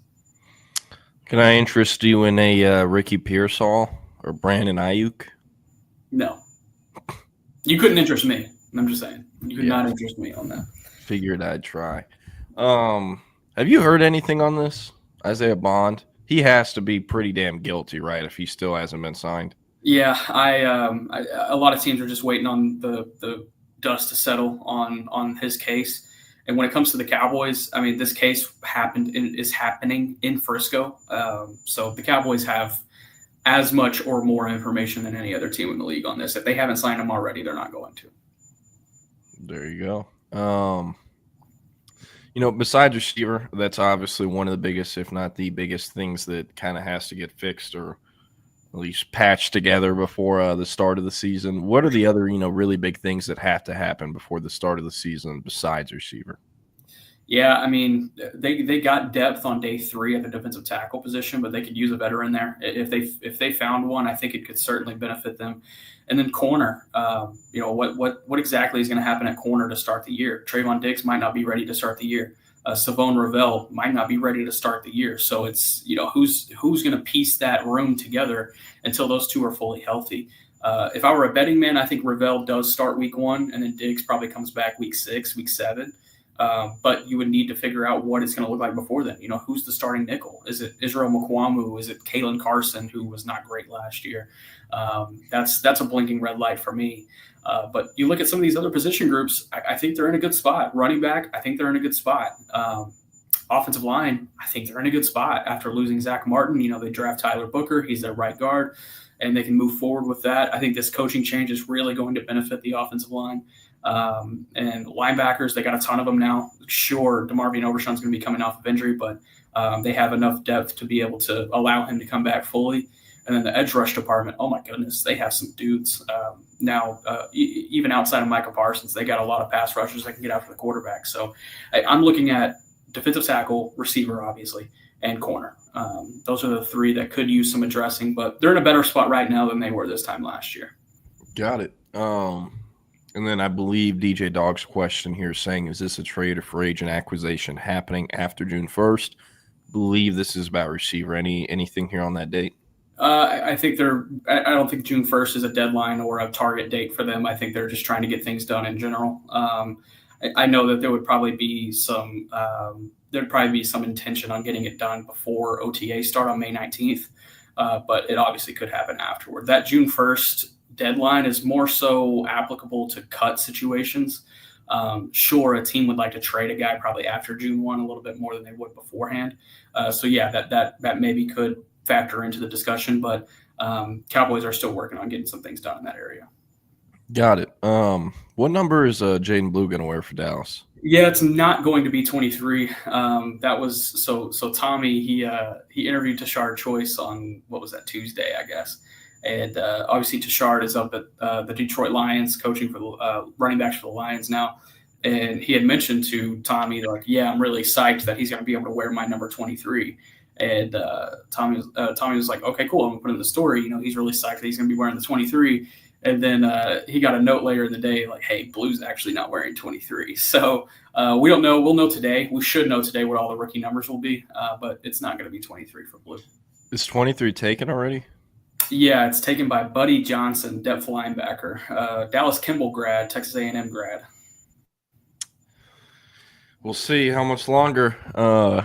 Can I interest you in a Ricky Pearsall or Brandon Ayuk? No. You couldn't interest me. I'm just saying. You could not interest me on that. Figured I'd try. Have you heard anything on this? Isaiah Bond? He has to be pretty damn guilty, right, if he still hasn't been signed? Yeah, a lot of teams are just waiting on the dust to settle on his case. And when it comes to the Cowboys, I mean, this case is happening in Frisco. So the Cowboys have as much or more information than any other team in the league on this. If they haven't signed him already, they're not going to. There you go. Besides receiver, that's obviously one of the biggest, if not the biggest things that kind of has to get fixed or at least patched together before the start of the season. What are the other, really big things that have to happen before the start of the season besides receiver? Yeah, I mean, they got depth on day 3 at the defensive tackle position, but they could use a veteran there. If they found one, I think it could certainly benefit them. And then corner, what exactly is going to happen at corner to start the year? Trayvon Diggs might not be ready to start the year. Savon Ravel might not be ready to start the year. So it's, who's going to piece that room together until those two are fully healthy. If I were a betting man, I think Ravel does start week 1, and then Diggs probably comes back week 6, week 7. But you would need to figure out what it's going to look like before then. Who's the starting nickel? Is it Israel Mukwamu? Is it Kalen Carson, who was not great last year? That's a blinking red light for me. But you look at some of these other position groups, I think they're in a good spot. Running back, I think they're in a good spot. Offensive line, I think they're in a good spot. After losing Zach Martin, they draft Tyler Booker. He's their right guard, and they can move forward with that. I think this coaching change is really going to benefit the offensive line. And linebackers, they got a ton of them now. Sure, DeMarvion Overshown's going to be coming off of injury, but they have enough depth to be able to allow him to come back fully. And then the edge rush department, oh my goodness, they have some dudes. Now, even outside of Micah Parsons, they got a lot of pass rushers that can get after the quarterback. So I'm looking at defensive tackle, receiver, obviously, and corner. Those are the 3 that could use some addressing, but they're in a better spot right now than they were this time last year. Got it. And then I believe DJ Dog's question here is saying, is this a trade or free agent acquisition happening after June 1st? Believe this is about receiver. Anything here on that date? I think I don't think June 1st is a deadline or a target date for them. I think they're just trying to get things done in general. I know that there would probably be some intention on getting it done before OTA start on May 19th, but it obviously could happen afterward. That June 1st deadline is more so applicable to cut situations. Sure, a team would like to trade a guy probably after June 1 a little bit more than they would beforehand. So yeah, that maybe could factor into the discussion, but Cowboys are still working on getting some things done in that area. Got it. What number is Jaden Blue going to wear for Dallas? Yeah, it's not going to be 23. That was so Tommy, he interviewed Tashard Choice on, what was that, Tuesday, I guess. And obviously Tashard is up at the Detroit Lions, coaching for the running backs for the Lions now. And he had mentioned to Tommy, like, yeah, I'm really psyched that he's going to be able to wear my number 23. And Tommy was like, okay, cool, I'm going to put in the story. He's really psyched that he's going to be wearing the 23. And then he got a note later in the day like, hey, Blue's actually not wearing 23. So we don't know. We'll know today. We should know today what all the rookie numbers will be, but it's not going to be 23 for Blue. Is 23 taken already? Yeah, it's taken by Buddy Johnson, depth linebacker, Dallas Kimball grad, Texas A&M grad. We'll see how much longer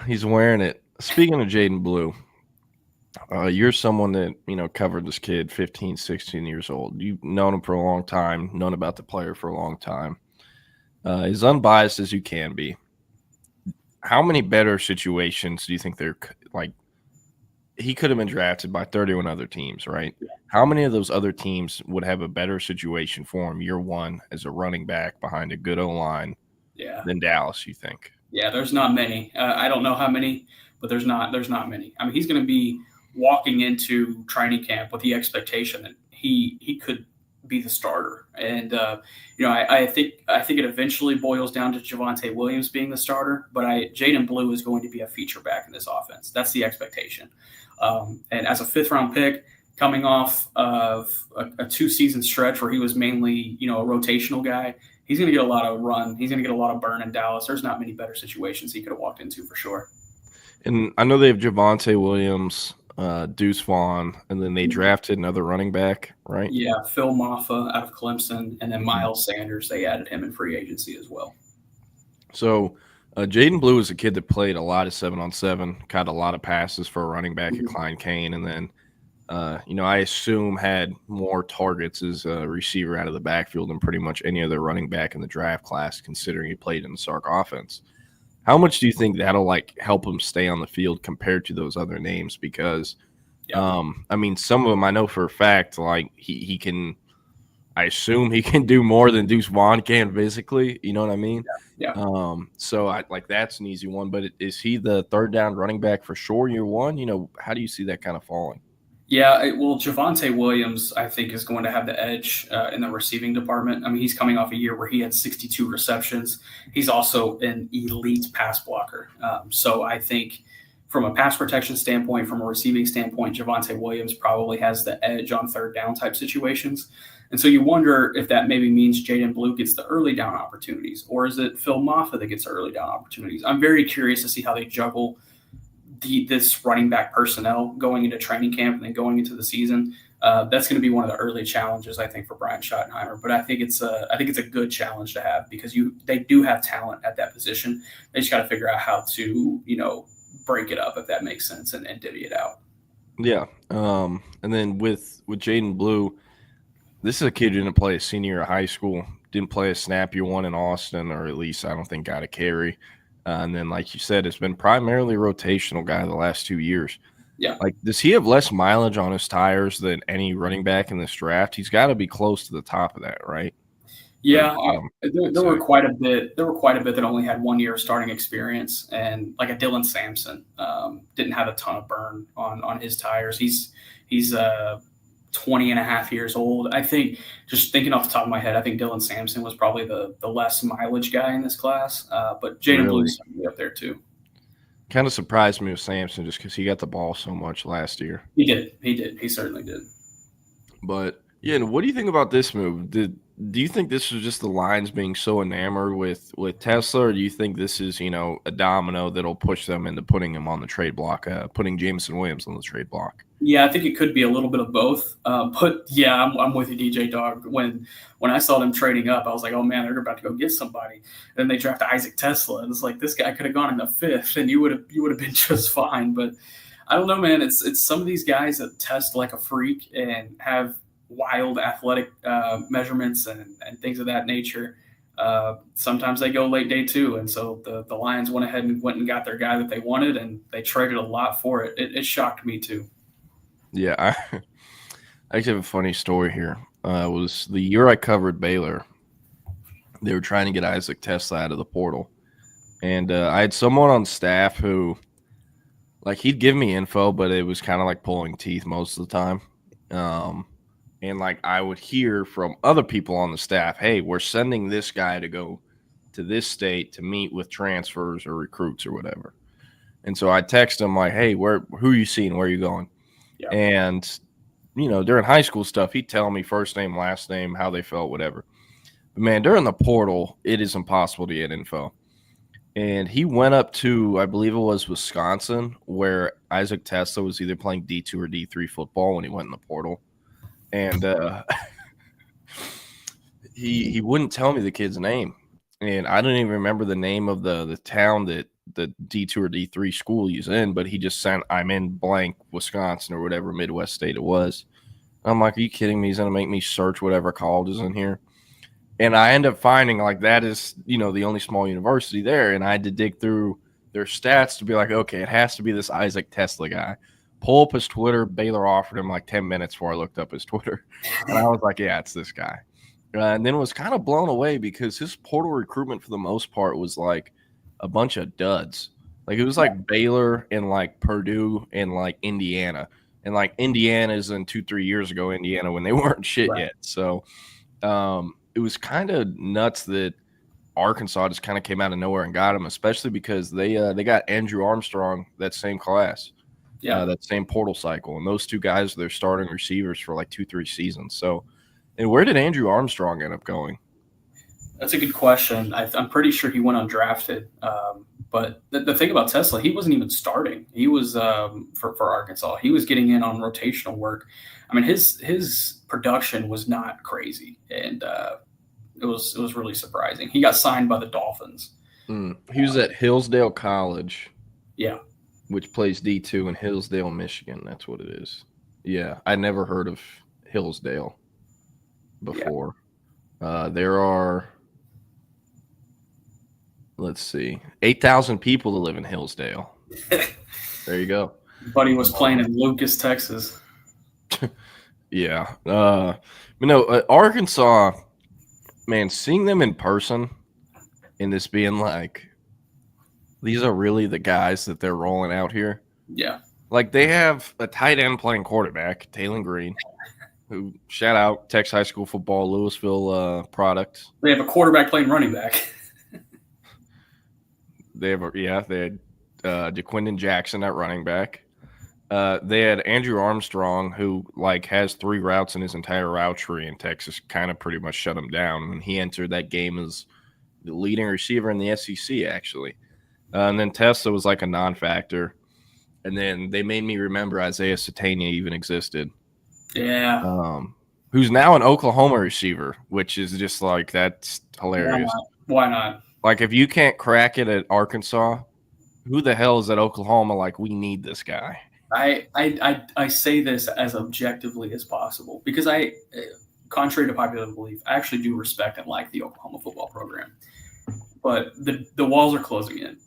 he's wearing it. Speaking of Jaden Blue, you're someone that, covered this kid 15, 16 years old. You've known him for a long time, known about the player for a long time. As unbiased as you can be, how many better situations do you think he could have been drafted by 31 other teams, right? How many of those other teams would have a better situation for him year one as a running back behind a good O-line than Dallas, you think? Yeah, there's not many. I don't know how many, but there's not many. I mean, he's going to be walking into training camp with the expectation that he could be the starter. And, I think it eventually boils down to Javonte Williams being the starter, but Jaden Blue is going to be a feature back in this offense. That's the expectation. And as a 5th-round pick, coming off of a 2-season stretch where he was mainly, a rotational guy, he's going to get a lot of run. He's going to get a lot of burn in Dallas. There's not many better situations he could have walked into for sure. And I know they have Javonte Williams, Deuce Vaughn, and then they drafted another running back, right? Yeah, Phil Maffa out of Clemson, and then Miles Sanders. They added him in free agency as well. So Jaden Blue is a kid that played a lot of 7-on-7, caught a lot of passes for a running back at Klein Kane, and then, I assume had more targets as a receiver out of the backfield than pretty much any other running back in the draft class, considering he played in the Sark offense. How much do you think that'll help him stay on the field compared to those other names? Because, some of them I know for a fact, he can, I assume he can do more than Deuce Vaughn can physically. You know what I mean? Yeah. So that's an easy one. But is he the 3rd down running back for sure year one? How do you see that kind of falling? Yeah, Javonte Williams, I think, is going to have the edge in the receiving department. I mean, he's coming off a year where he had 62 receptions. He's also an elite pass blocker. So I think from a pass protection standpoint, from a receiving standpoint, Javonte Williams probably has the edge on 3rd down type situations. And so you wonder if that maybe means Jaden Blue gets the early down opportunities, or is it Phil Maffa that gets the early down opportunities? I'm very curious to see how they juggle this running back personnel going into training camp and then going into the season. That's going to be one of the early challenges, I think, for Brian Schottenheimer. But I think it's a good challenge to have because they do have talent at that position. They just got to figure out how to break it up, if that makes sense, and divvy it out. Yeah. And then with Jaden Blue, this is a kid who didn't play a senior year of high school, didn't play a snap year one in Austin, or at least I don't think got a carry. And then, like you said, it's been primarily rotational guy the last 2 years. Yeah. Does he have less mileage on his tires than any running back in this draft? He's got to be close to the top of that, right? Yeah, there were quite a bit. There were quite a bit that only had 1 year of starting experience, and like a Dylan Sampson didn't have a ton of burn on his tires. He's 20 and a half years old. I think, just thinking off the top of my head, I think Dylan Sampson was probably the less mileage guy in this class. But Jaden Blue's up there too. Kind of surprised me with Sampson just because he got the ball so much last year. He did. He certainly did. But, yeah, what do you think about this move? Do you think this was just the Lions being so enamored with Tesla, or do you think this is, a domino that'll push them into putting him on the trade block, putting Jameson Williams on the trade block? Yeah, I think it could be a little bit of both. But yeah, I'm with you, DJ Dog. When I saw them trading up, I was like, oh man, they're about to go get somebody. And then they draft Isaac Tesla, and it's like, this guy could have gone in the 5th, and you would have been just fine. But I don't know, man. It's some of these guys that test like a freak and have wild athletic measurements and things of that nature. Sometimes they go late day too, and so the Lions went ahead and went and got their guy that they wanted, and they traded a lot for it. It shocked me too. Yeah, I actually have a funny story here. It was the year I covered Baylor. They were trying to get Isaac Tesla out of the portal. And I had someone on staff who, he'd give me info, but it was kind of like pulling teeth most of the time. And, I would hear from other people on the staff, hey, we're sending this guy to go to this state to meet with transfers or recruits or whatever. And so I text him, hey, who are you seeing? Where are you going? Yeah. And during high school stuff, he'd tell me first name, last name, how they felt, whatever. But man, during the portal, it is impossible to get info. And he went up to, I believe it was Wisconsin, where Isaac Tesla was either playing D2 or D3 football when he went in the portal. And he wouldn't tell me the kid's name. And I don't even remember the name of the town that the D2 or D3 school he's in, but he just sent, I'm in blank Wisconsin or whatever Midwest state it was. I'm like, are you kidding me? He's going to make me search whatever college is in here. And I end up finding like that is, the only small university there. And I had to dig through their stats to be like, okay, it has to be this Isaac Tesla guy. Pull up his Twitter. Baylor offered him like 10 minutes before I looked up his Twitter. And I was like, yeah, it's this guy. And then was kind of blown away because his portal recruitment for the most part was like a bunch of duds. Like it was like Baylor and like Purdue and like Indiana. And like Indiana's in 2-3 years ago, Indiana, when they weren't shit yet. So it was kind of nuts that Arkansas just kind of came out of nowhere and got him, especially because they got Andrew Armstrong that same class, that same portal cycle, and those two guys are their starting receivers for like 2-3 seasons. So, and where did Andrew Armstrong end up going? That's a good question. I'm pretty sure he went undrafted. But the thing about Tesla, he wasn't even starting. He was for Arkansas. He was getting in on rotational work. I mean, his production was not crazy, and it was really surprising. He got signed by the Dolphins. He was at Hillsdale College. Yeah. Which plays D2 in Hillsdale, Michigan. That's what it is. Yeah. I never heard of Hillsdale before. Yeah. There are, let's see, 8,000 people that live in Hillsdale. There you go. Buddy was playing in Lucas, Texas. Yeah. But no, Arkansas, man, seeing them in person and this being like, these are really the guys that they're rolling out here. Yeah. Like they have a tight end playing quarterback, Taylor Green, who shout out Texas high school football, Louisville product. They have a quarterback playing running back. They had DeQuindon Jackson at running back. They had Andrew Armstrong, who like has 3 routes in his entire route tree, and Texas kind of pretty much shut him down. And he entered that game as the leading receiver in the SEC, actually. And then Tesla was like a non-factor. And then they made me remember Isaiah Satania even existed. Yeah. Who's now an Oklahoma receiver, which is just like, that's hilarious. Why not? Like, if you can't crack it at Arkansas, who the hell is at Oklahoma? Like, we need this guy. I say this as objectively as possible because contrary to popular belief, I actually do respect and like the Oklahoma football program. But the walls are closing in.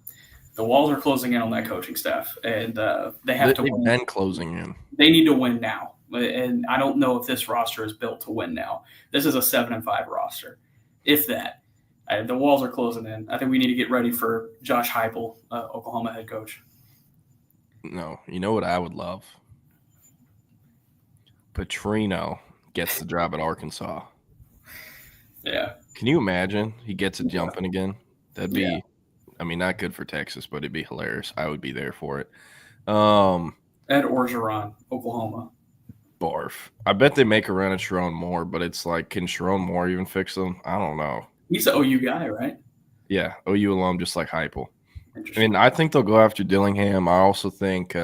The walls are closing in on that coaching staff, and they have to win. They've been closing in. They need to win now, and I don't know if this roster is built to win now. This is a 7-5 roster, if that. The walls are closing in. I think we need to get ready for Josh Heupel, Oklahoma head coach. No, you know what I would love? Petrino gets the job at Arkansas. Yeah. Can you imagine? He gets it jumping again. That'd be, I mean, not good for Texas, but it'd be hilarious. I would be there for it. Ed Orgeron, Oklahoma. Barf. I bet they make a run at Sharon Moore, but it's like, can Sharon Moore even fix them? I don't know. He's an OU guy, right? Yeah, OU alum, just like Heupel. I mean, I think they'll go after Dillingham. I also think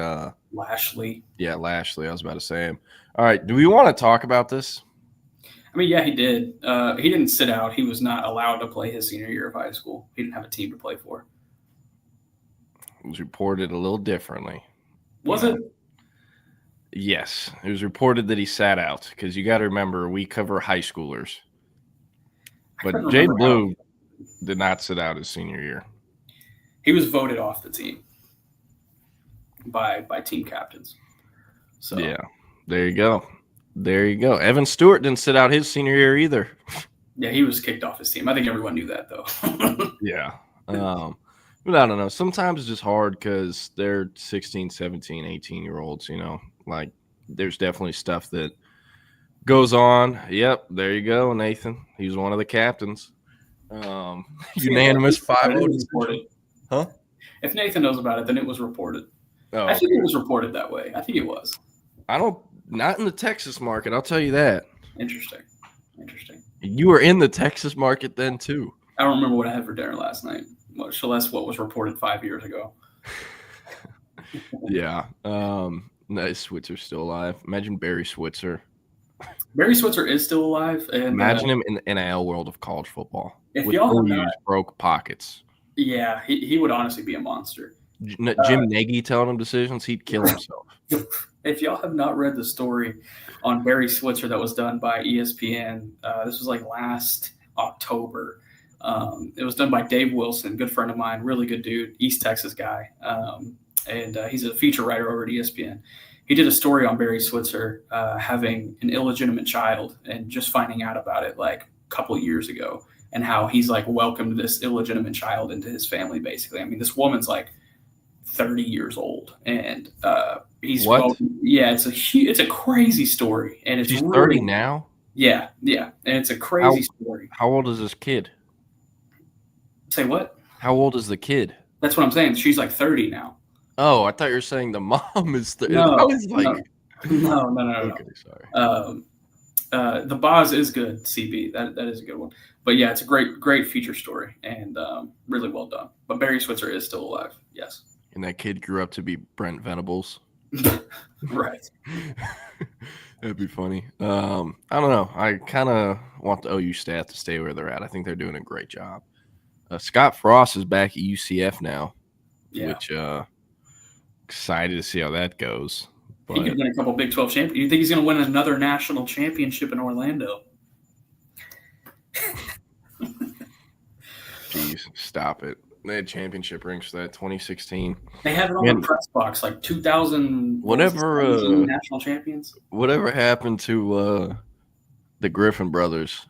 Lashley. Yeah, Lashley. I was about to say him. All right, do we want to talk about this? I mean, yeah, he did. He didn't sit out. He was not allowed to play his senior year of high school. He didn't have a team to play for. It was reported a little differently. Was it? Yes. It was reported that he sat out because you got to remember, we cover high schoolers. But Jay Blue did not sit out his senior year. He was voted off the team by team captains. So yeah, there you go. There you go. Evan Stewart didn't sit out his senior year either. Yeah, he was kicked off his team. I think everyone knew that, though. Yeah. But I don't know. Sometimes it's just hard because they're 16, 17, 18-year-olds, you know. Like, there's definitely stuff that goes on. Yep, there you go, Nathan. He was one of the captains. Unanimous 5-0. Huh? If Nathan knows about it, then it was reported. Oh, I think it was reported that way. I think it was. I don't Not in the Texas market, I'll tell you that. Interesting. You were in the Texas market then too. I don't remember what I had for dinner last night, much less what was reported 5 years ago. Yeah. Nice. Switzer's still alive. Imagine Barry Switzer. Barry Switzer is still alive. And imagine him in the NIL world of college football. If with y'all broke pockets. Yeah, he would honestly be a monster. Jim Nagy telling him decisions, he'd kill himself. If y'all have not read the story on Barry Switzer that was done by ESPN, this was like last October. It was done by Dave Wilson, good friend of mine, really good dude, East Texas guy. And he's a feature writer over at ESPN. He did a story on Barry Switzer having an illegitimate child and just finding out about it like a couple of years ago, and how he's like welcomed this illegitimate child into his family, basically. I mean, this woman's like 30 years old, and he's it's a crazy story, and it's she's really, 30 now. Yeah, and it's a crazy story. How old is this kid? Say what? How old is the kid? That's what I'm saying. She's like 30 now. Oh, I thought you were saying the mom is 30. No, I was like, no. Okay, sorry. The Boz is good, CB. That is a good one. But yeah, it's a great feature story, and really well done. But Barry Switzer is still alive. Yes. And that kid grew up to be Brent Venables. Right. That'd be funny. I don't know. I kind of want the OU staff to stay where they're at. I think they're doing a great job. Scott Frost is back at UCF now, which excited to see how that goes. But he could win a couple Big 12 championships. You think he's going to win another national championship in Orlando? Jeez, stop it. They had championship rings for that 2016. They have it on the press box, like 2000 national champions. Whatever happened to the Griffin brothers?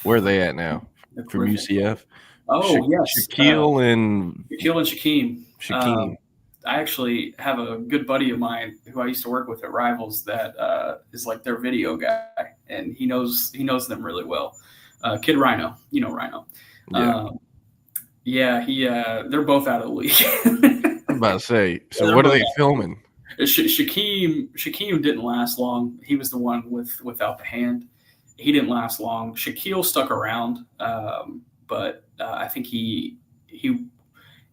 Where are they at now? From UCF? Oh, yes. Shaquille and Shaquem. Shaquem. I actually have a good buddy of mine who I used to work with at Rivals that is like their video guy, and he knows them really well. Kid Rhino, Rhino. Yeah. They're both out of the league. I'm about to say. So what are they filming? Shaquem didn't last long. He was the one without the hand. He didn't last long. Shaquille stuck around, but I think he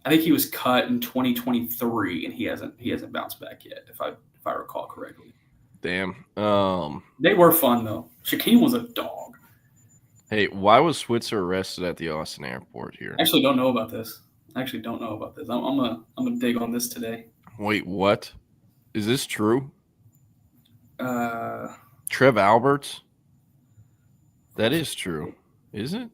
was cut in 2023, and he hasn't bounced back yet, if I recall correctly. Damn. They were fun though. Shaquem was a dog. Hey, why was Switzer arrested at the Austin airport here? I actually don't know about this. I'm gonna dig on this today. Wait, what? Is this true? Trev Alberts? That is true. Is it?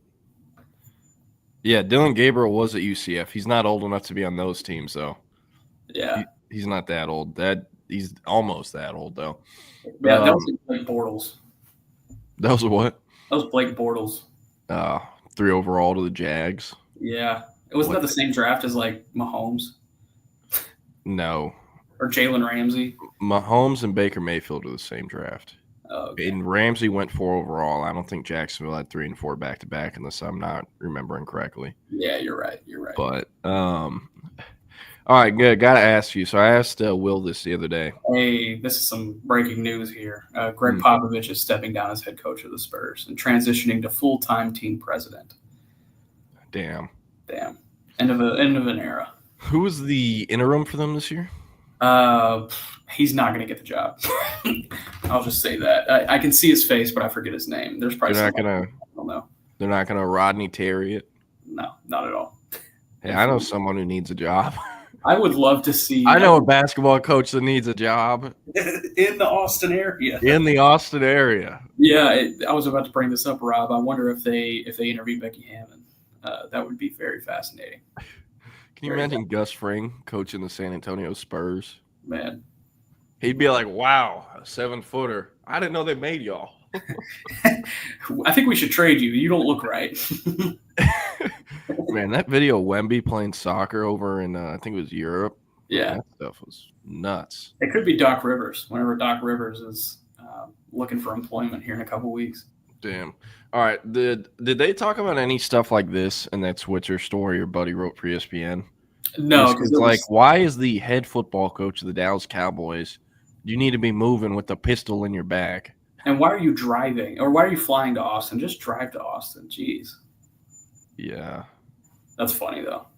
Yeah, Dylan Gabriel was at UCF. He's not old enough to be on those teams, though. Yeah. He's not that old. He's almost that old, though. Yeah, that was Blake Bortles. That was what? That was Blake Bortles. 3 overall to the Jags. Yeah. Wasn't that the same draft as, like, Mahomes? No. Or Jalen Ramsey? Mahomes and Baker Mayfield are the same draft. Oh, okay. And Ramsey went 4 overall. I don't think Jacksonville had 3 and 4 back-to-back, unless I'm not remembering correctly. Yeah, you're right. But, all right, good. Got to ask you. So I asked Will this the other day. Hey, this is some breaking news here. Greg Popovich is stepping down as head coach of the Spurs and transitioning to full-time team president. Damn. End of an era. Who was the interim for them this year? He's not going to get the job. I'll just say that. I can see his face, but I forget his name. There's probably I don't know. They're not going to Rodney Terry it? No, not at all. Hey, I know someone who needs a job. I would love to see. I know a basketball coach that needs a job in the Austin area. Yeah, I was about to bring this up, Rob. I wonder if they interview Becky Hammond. That would be very fascinating. Can you imagine Gus Fring coaching the San Antonio Spurs? Man, he'd be like, "Wow, a 7-footer! I didn't know they made y'all." I think we should trade you. You don't look right. Man, that video of Wemby playing soccer over in I think it was Europe. Yeah, that stuff was nuts. It could be Doc Rivers. Whenever Doc Rivers is looking for employment here in a couple weeks. Damn. All right. Did they talk about any stuff like this in that Switzer story your buddy wrote for ESPN? No, because why is the head football coach of the Dallas Cowboys You need to be moving with a pistol in your bag. And why are you driving? Or why are you flying to Austin? Just drive to Austin. Jeez. Yeah. That's funny, though.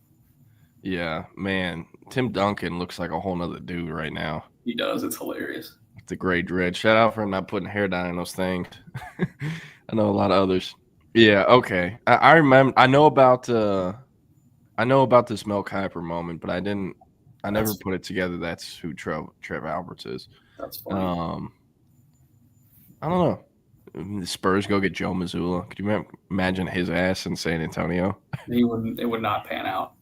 Yeah, man. Tim Duncan looks like a whole nother dude right now. He does. It's hilarious. The gray dread. Shout out for him not putting hair down in those things. I know a lot of others. Yeah, okay. I remember. I know about this Mel Kiper moment, but I never put it together. That's who Trev Alberts is. That's funny. I don't know. The Spurs go get Joe Mazzulla. Could you imagine his ass in San Antonio? It would not pan out.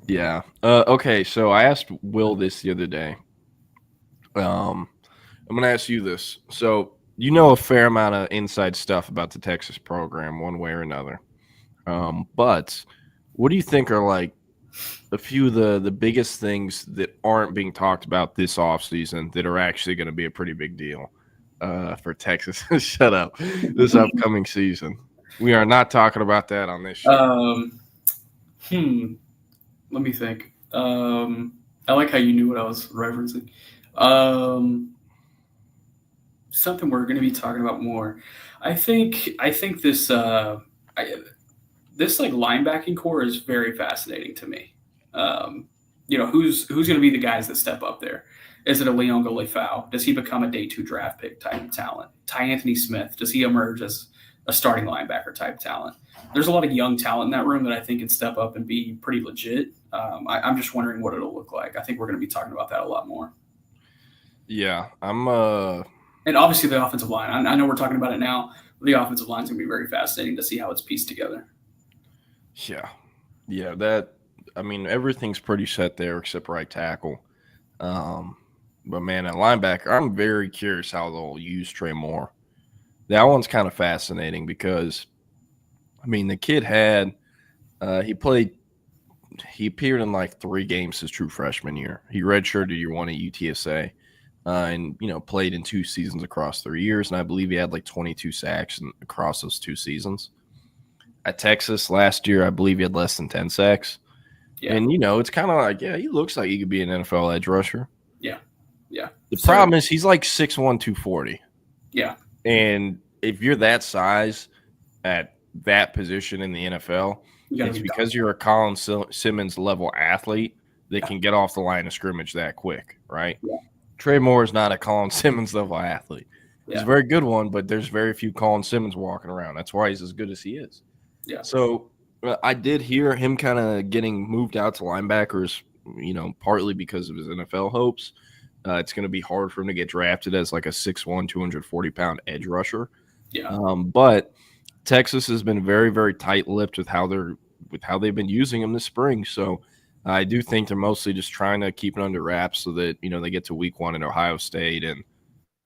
Yeah. Okay. So I asked Will this the other day. I'm going to ask you this. So you know a fair amount of inside stuff about the Texas program one way or another. But what do you think are like a few of the biggest things that aren't being talked about this offseason that are actually going to be a pretty big deal for Texas? Shut up. This upcoming season. We are not talking about that on this show. Let me think. I like how you knew what I was referencing. Something we're going to be talking about more. I think this this like linebacking core is very fascinating to me. Who's going to be the guys that step up there? Is it a Leon Golefau? Does he become a day 2 draft pick type talent? Ty Anthony Smith, does he emerge as a starting linebacker type talent? There's a lot of young talent in that room that I think can step up and be pretty legit. I'm just wondering what it'll look like. I think we're going to be talking about that a lot more. Yeah, and obviously the offensive line. I know we're talking about it now, but the offensive line is going to be very fascinating to see how it's pieced together. Yeah. Everything's pretty set there except right tackle. But man, at linebacker, I'm very curious how they'll use Trey Moore. That one's kind of fascinating because, the kid had he appeared in like 3 games his true freshman year. He redshirted year 1 at UTSA, and played in 2 seasons across 3 years, and I believe he had like 22 sacks across those 2 seasons. At Texas last year, I believe he had less than 10 sacks. Yeah. And it's kind of like, he looks like he could be an NFL edge rusher. Yeah. The problem is he's like 6'1", 240. Yeah. And if you're that size at that position in the NFL, it's because you're a Colin Simmons level athlete that can get off the line of scrimmage that quick, right? Yeah. Trey Moore is not a Colin Simmons level athlete. He's a very good one, but there's very few Colin Simmons walking around. That's why he's as good as he is. Yeah. So I did hear him kind of getting moved out to linebackers, partly because of his NFL hopes. It's going to be hard for him to get drafted as like a 6'1", 240-pound edge rusher. Yeah. But Texas has been very, very tight-lipped with how they've been using him this spring. So I do think they're mostly just trying to keep it under wraps so that they get to week 1 in Ohio State and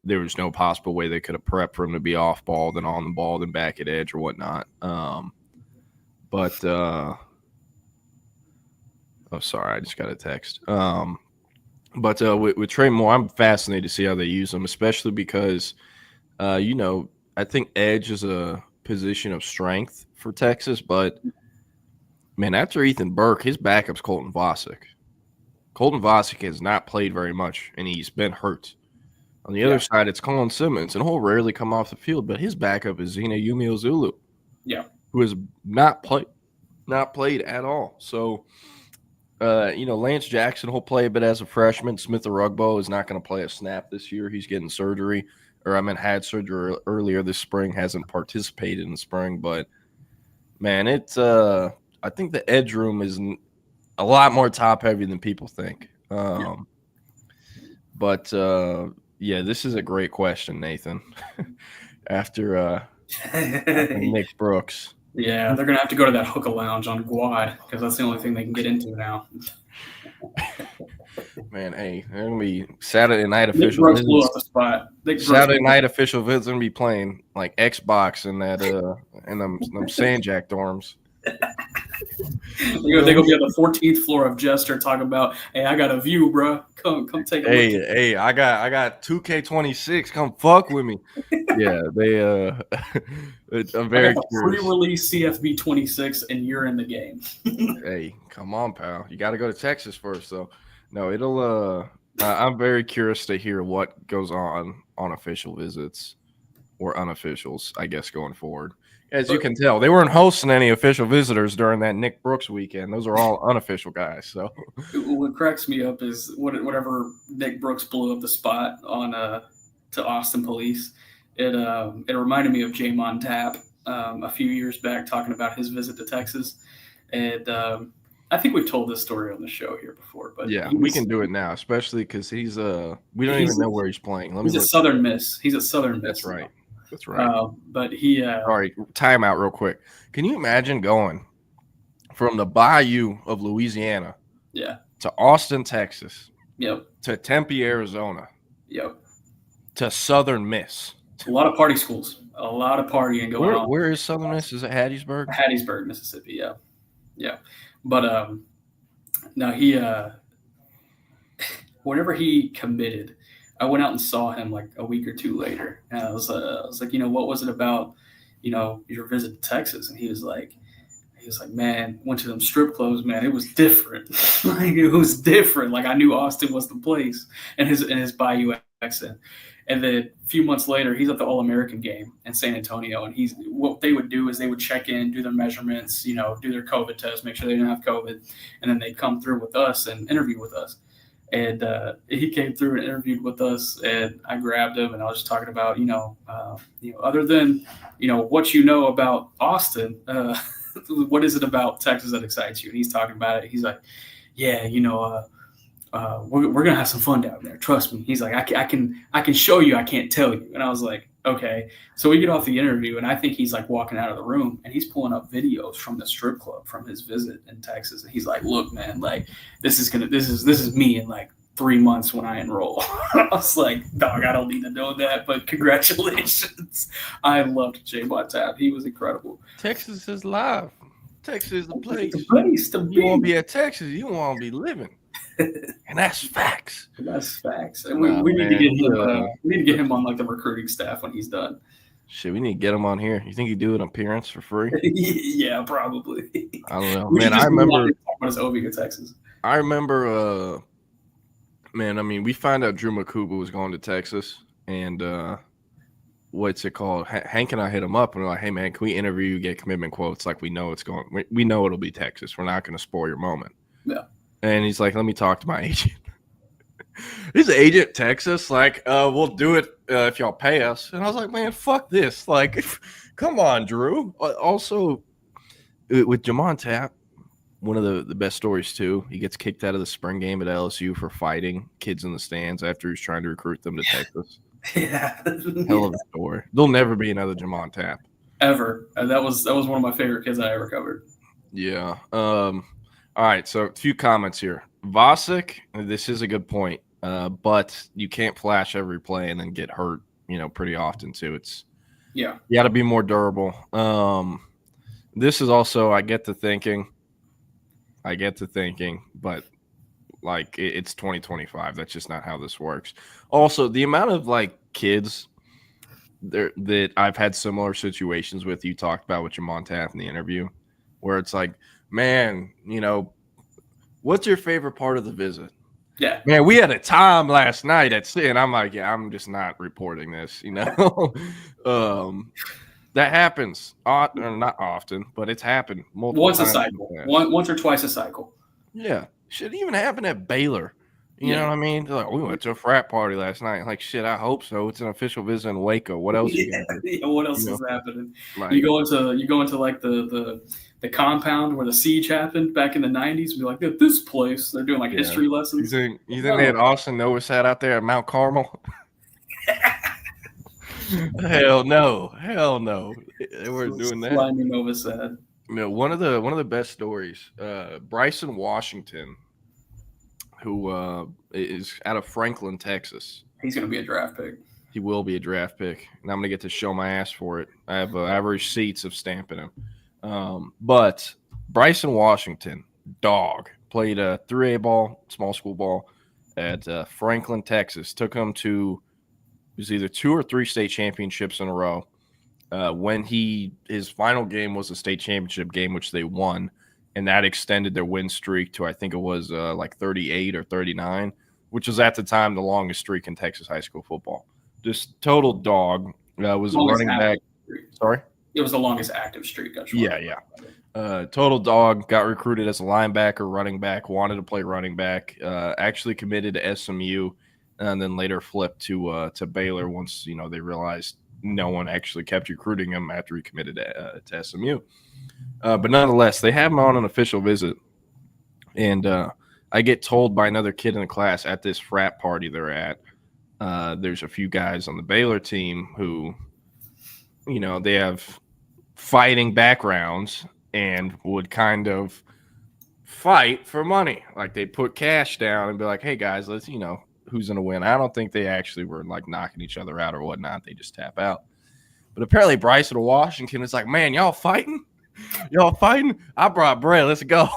there was no possible way they could have prepped for him to be off ball, then on the ball, then back at edge or whatnot. Sorry, I just got a text. But with Trey Moore, I'm fascinated to see how they use him, especially because, I think edge is a position of strength for Texas. But, man, after Ethan Burke, his backup's Colton Vasek. Colton Vasek has not played very much, and he's been hurt. On the other side, it's Colin Simmons, and he'll rarely come off the field. But his backup is Zena Umeozulu, who has not played at all. So, Lance Jackson will play a bit as a freshman. Smith Arugbo is not going to play a snap this year. He's getting surgery, had surgery earlier this spring, hasn't participated in the spring. But, man, I think the edge room is a lot more top-heavy than people think. But, this is a great question, Nathan, after Nick Brooks. Yeah, they're going to have to go to that hookah lounge on Guad because that's the only thing they can get into now. Man, hey, they're going to be Saturday night official visits. Blew up the spot. Saturday night official visits going to be playing like Xbox in that in them Sandjack dorms. They're gonna be on the 14th floor of Jester talking about, hey, I got a view, bro. Come take a look. Hey, I got 2K26. Come fuck with me. Yeah, they I'm very curious. Pre-release CFB 26, and you're in the game. Hey, come on, pal. You got to go to Texas first, though. No, it'll I'm very curious to hear what goes on official visits or unofficials, I guess, going forward. As you can tell, they weren't hosting any official visitors during that Nick Brooks weekend. Those are all unofficial guys. So What cracks me up is whatever Nick Brooks blew up the spot on to Austin police. It reminded me of Jamon Tapp a few years back talking about his visit to Texas, and I think we've told this story on the show here before. But yeah, we can do it now, especially because we don't even know where he's playing. He's at Southern Miss. He's at Southern Miss. That's right. That's right. But he. Sorry, time out real quick. Can you imagine going from the bayou of Louisiana to Austin, Texas, to Tempe, Arizona, to Southern Miss? A lot of party schools. A lot of partying going on. Where is Southern Miss? Is it Hattiesburg? Hattiesburg, Mississippi, yeah. But now he whenever he committed, I went out and saw him like a week or two later, and I was like, what was it about, your visit to Texas? And he was like, man, went to them strip clubs, man. It was different. Like it was different. Like I knew Austin was the place, and his Bayou accent. And then a few months later, he's at the All-American game in San Antonio, and what they would do is they would check in, do their measurements, do their COVID test, make sure they didn't have COVID, and then they'd come through with us and interview with us. And he came through and interviewed with us, and I grabbed him, and I was just talking about, other than, what you know about Austin, what is it about Texas that excites you? And he's talking about it. He's like, yeah, we're gonna have some fun down there. Trust me. He's like, I can show you. I can't tell you. And I was like, okay. So we get off the interview, and I think he's like walking out of the room, and he's pulling up videos from the strip club from his visit in Texas. And he's like, look, man, like this is me in like 3 months when I enroll. I was like, dog, I don't need to know that, but congratulations. I loved Jamon Tapp. He was incredible. Texas is live. Texas is the place. The place to be. You won't be at Texas. You won't be living. And that's facts. That's facts. And we need to get him. We need to get him on like the recruiting staff when he's done. Shit, we need to get him on here. You think he'd do an appearance for free? Yeah, probably. I don't know, man. I remember Oviedo, Texas. I remember. Man, I mean, we find out Drew Makuba was going to Texas, and what's it called? Hank and I hit him up, and we're like, "Hey, man, can we interview you? Get commitment quotes? Like, we know it's going. We know it'll be Texas. We're not going to spoil your moment." Yeah. And he's like, let me talk to my agent. His agent Texas, like, we'll do it if y'all pay us. And I was like, man, fuck this. Like, come on, Drew. Also, with Jamon Tapp, one of the best stories, too. He gets kicked out of the spring game at LSU for fighting kids in the stands after he's trying to recruit them to Texas. Yeah. Hell of a story. There'll never be another Jamon Tapp. Ever. That was one of my favorite kids I ever covered. Yeah. All right, so a few comments here. Vosick, this is a good point, but you can't flash every play and then get hurt, pretty often too. You got to be more durable. This is also, I get to thinking, but like it's 2025. That's just not how this works. Also, the amount of like kids that I've had similar situations with, you talked about with Jamon Tapp in the interview, where it's like, man, what's your favorite part of the visit? Yeah. Man, we had a time last night at sea, and I'm like, yeah, I'm just not reporting this, That happens. Not often, but it's happened multiple times. Once a cycle. Once or twice a cycle. Yeah. Shit even happened at Baylor. You know what I mean? They're like, we went to a frat party last night. Like, shit, I hope so. It's an official visit in Waco. What else? What else is happening? Like, you go into like the compound where the siege happened back in the 90s. Be like, at this place, they're doing like history lessons. You think they had Austin Novosad out there at Mount Carmel? Hell no. They weren't doing that. Novosad. One of the best stories. Bryson Washington, who is out of Franklin, Texas. He's going to be a draft pick. He will be a draft pick, and I'm going to get to show my ass for it. I have receipts of stamping him. But Bryson Washington, dog, played a 3A ball, small school ball at Franklin, Texas. Took him to, it was either 2 or 3 state championships in a row. When his final game was a state championship game, which they won, and that extended their win streak to, I think it was like 38 or 39. which was at the time the longest streak in Texas high school football. Just total dog. Was a running back. Sorry? It was the longest active streak. Yeah. Total dog. Got recruited as a linebacker, running back, wanted to play running back, actually committed to SMU, and then later flipped to Baylor once, they realized no one actually kept recruiting him after he committed to SMU. But nonetheless, they have him on an official visit. And I get told by another kid in the class at this frat party they're at, there's a few guys on the Baylor team who, they have fighting backgrounds and would kind of fight for money. Like they put cash down and be like, hey guys, let's, who's going to win. I don't think they actually were like knocking each other out or whatnot. They just tap out. But apparently Bryson of Washington is like, man, y'all fighting? Y'all fighting? I brought bread. Let's go.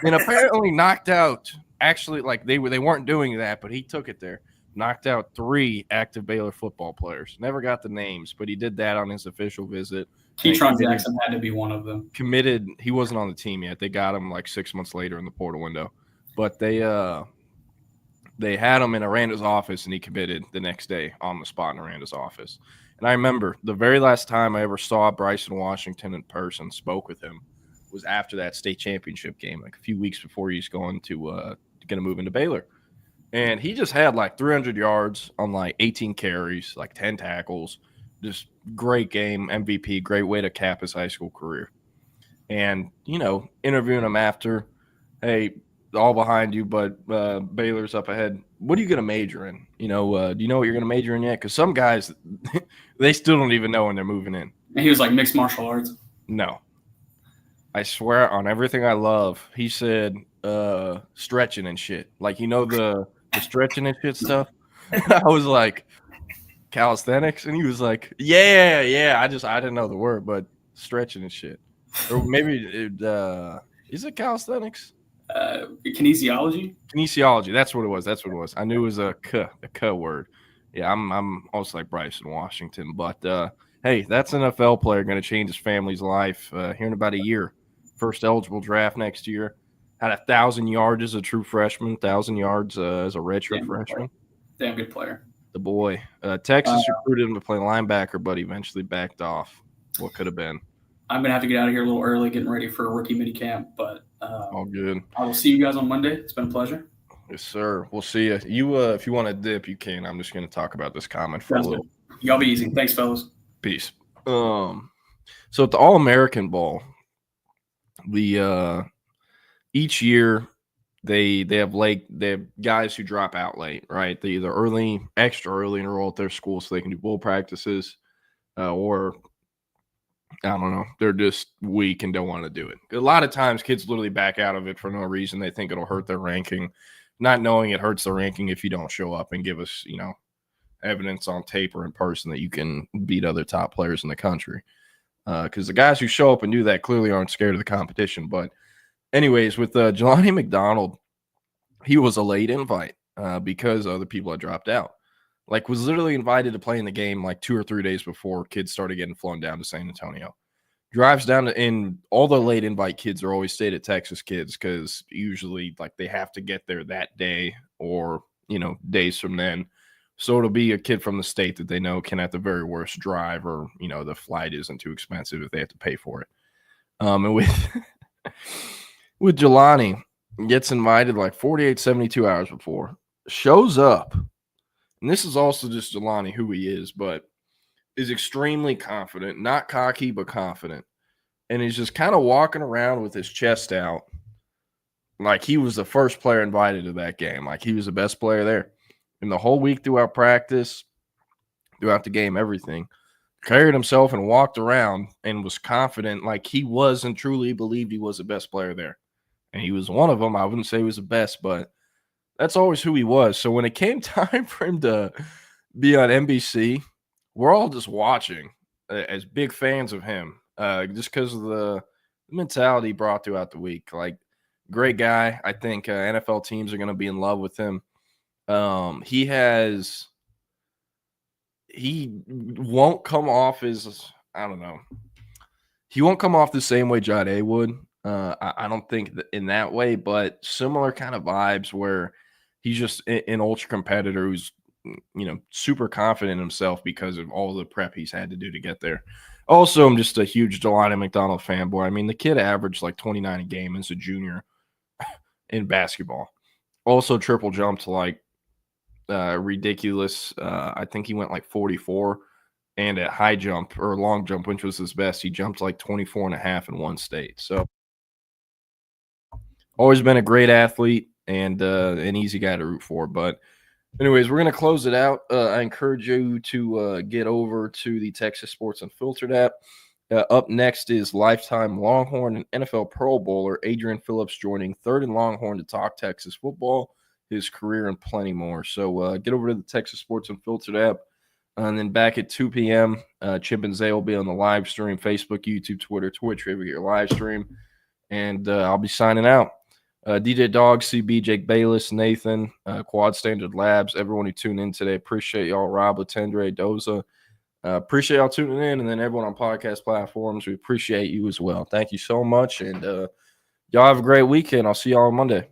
And apparently knocked out, actually, like they weren't doing that, but he took it there. Knocked out 3 active Baylor football players. Never got the names, but he did that on his official visit. Keytron Jackson had to be one of them. Committed. He wasn't on the team yet. They got him like 6 months later in the portal window. But they had him in Aranda's office, and he committed the next day on the spot in Aranda's office. And I remember the very last time I ever saw Bryson Washington in person, spoke with him, was after that state championship game, like a few weeks before he's going to going to move into Baylor. And he just had like 300 yards on like 18 carries, like 10 tackles. Just great game, MVP, great way to cap his high school career. And, interviewing him after, hey, all behind you, but Baylor's up ahead. What are you going to major in? Do you know what you're going to major in yet? Because some guys, they still don't even know when they're moving in. And he was like mixed martial arts. No. I swear on everything I love, he said stretching and shit. Like, the stretching and shit stuff. I was like, calisthenics? And he was like, yeah. I didn't know the word, but stretching and shit. Or maybe is it calisthenics? Kinesiology. That's what it was. I knew it was a K word. Yeah, I'm also like Bryson Washington, but hey, that's an NFL player going to change his family's life here in about a year. First eligible draft next year. Had 1,000 yards as a true freshman, 1,000 yards as a redshirt freshman. Damn good player. The boy. Texas recruited him to play linebacker, but eventually backed off. What could have been. I'm going to have to get out of here a little early, getting ready for a rookie mini camp, but all good. I will see you guys on Monday. It's been a pleasure. Yes, sir. We'll see you. If you want to dip, you can. I'm just going to talk about this comment for a little. Y'all be easy. Thanks, fellas. Peace. So at the All-American Bowl, each year they have guys who drop out late, right? They either extra early enroll at their school so they can do bowl practices, or I don't know, they're just weak and don't want to do it. A lot of times kids literally back out of it for no reason. They think it'll hurt their ranking, not knowing it hurts the ranking if you don't show up and give us, evidence on tape or in person that you can beat other top players in the country. Because the guys who show up and do that clearly aren't scared of the competition. But anyways, with Jelani McDonald, he was a late invite because other people had dropped out. Like, was literally invited to play in the game like 2 or 3 days before kids started getting flown down to San Antonio. Drives down and all the late invite kids are always stayed at Texas kids because usually like they have to get there that day or, days from then. So it'll be a kid from the state that they know can at the very worst drive or, the flight isn't too expensive if they have to pay for it. And with Jelani, gets invited like 48, 72 hours before, shows up. And this is also just Jelani, who he is, but is extremely confident, not cocky, but confident. And he's just kind of walking around with his chest out like he was the first player invited to that game, like he was the best player there. And the whole week throughout practice, throughout the game, everything, carried himself and walked around and was confident like he was and truly believed he was the best player there. And he was one of them. I wouldn't say he was the best, but that's always who he was. So when it came time for him to be on NBC, we're all just watching as big fans of him just because of the mentality he brought throughout the week. Like, great guy. I think NFL teams are going to be in love with him. He won't come off as, I don't know. He won't come off the same way Jade would. I don't think in that way, but similar kind of vibes where he's just an ultra competitor who's, super confident in himself because of all the prep he's had to do to get there. Also, I'm just a huge Jelani McDonald fanboy. I mean, the kid averaged like 29 a game as a junior in basketball. Also triple jumped like ridiculous. I think he went like 44. And at high jump or long jump, which was his best, he jumped like 24 and a half in one state. So always been a great athlete and an easy guy to root for. But anyways, we're going to close it out. I encourage you to get over to the Texas Sports Unfiltered app. Up next is lifetime Longhorn and NFL Pro Bowler Adrian Phillips joining Third and Longhorn to talk Texas football, his career, and plenty more. So get over to the Texas Sports Unfiltered app. And then back at 2 p.m., Chip and Zay will be on the live stream, Facebook, YouTube, Twitter, Twitch, wherever your live stream. And I'll be signing out. DJ Dog, CB, Jake Bayless, Nathan, Quad Standard Labs, everyone who tuned in today. Appreciate y'all. Rob, Latendre, Doza. Appreciate y'all tuning in. And then everyone on podcast platforms, we appreciate you as well. Thank you so much. And y'all have a great weekend. I'll see y'all on Monday.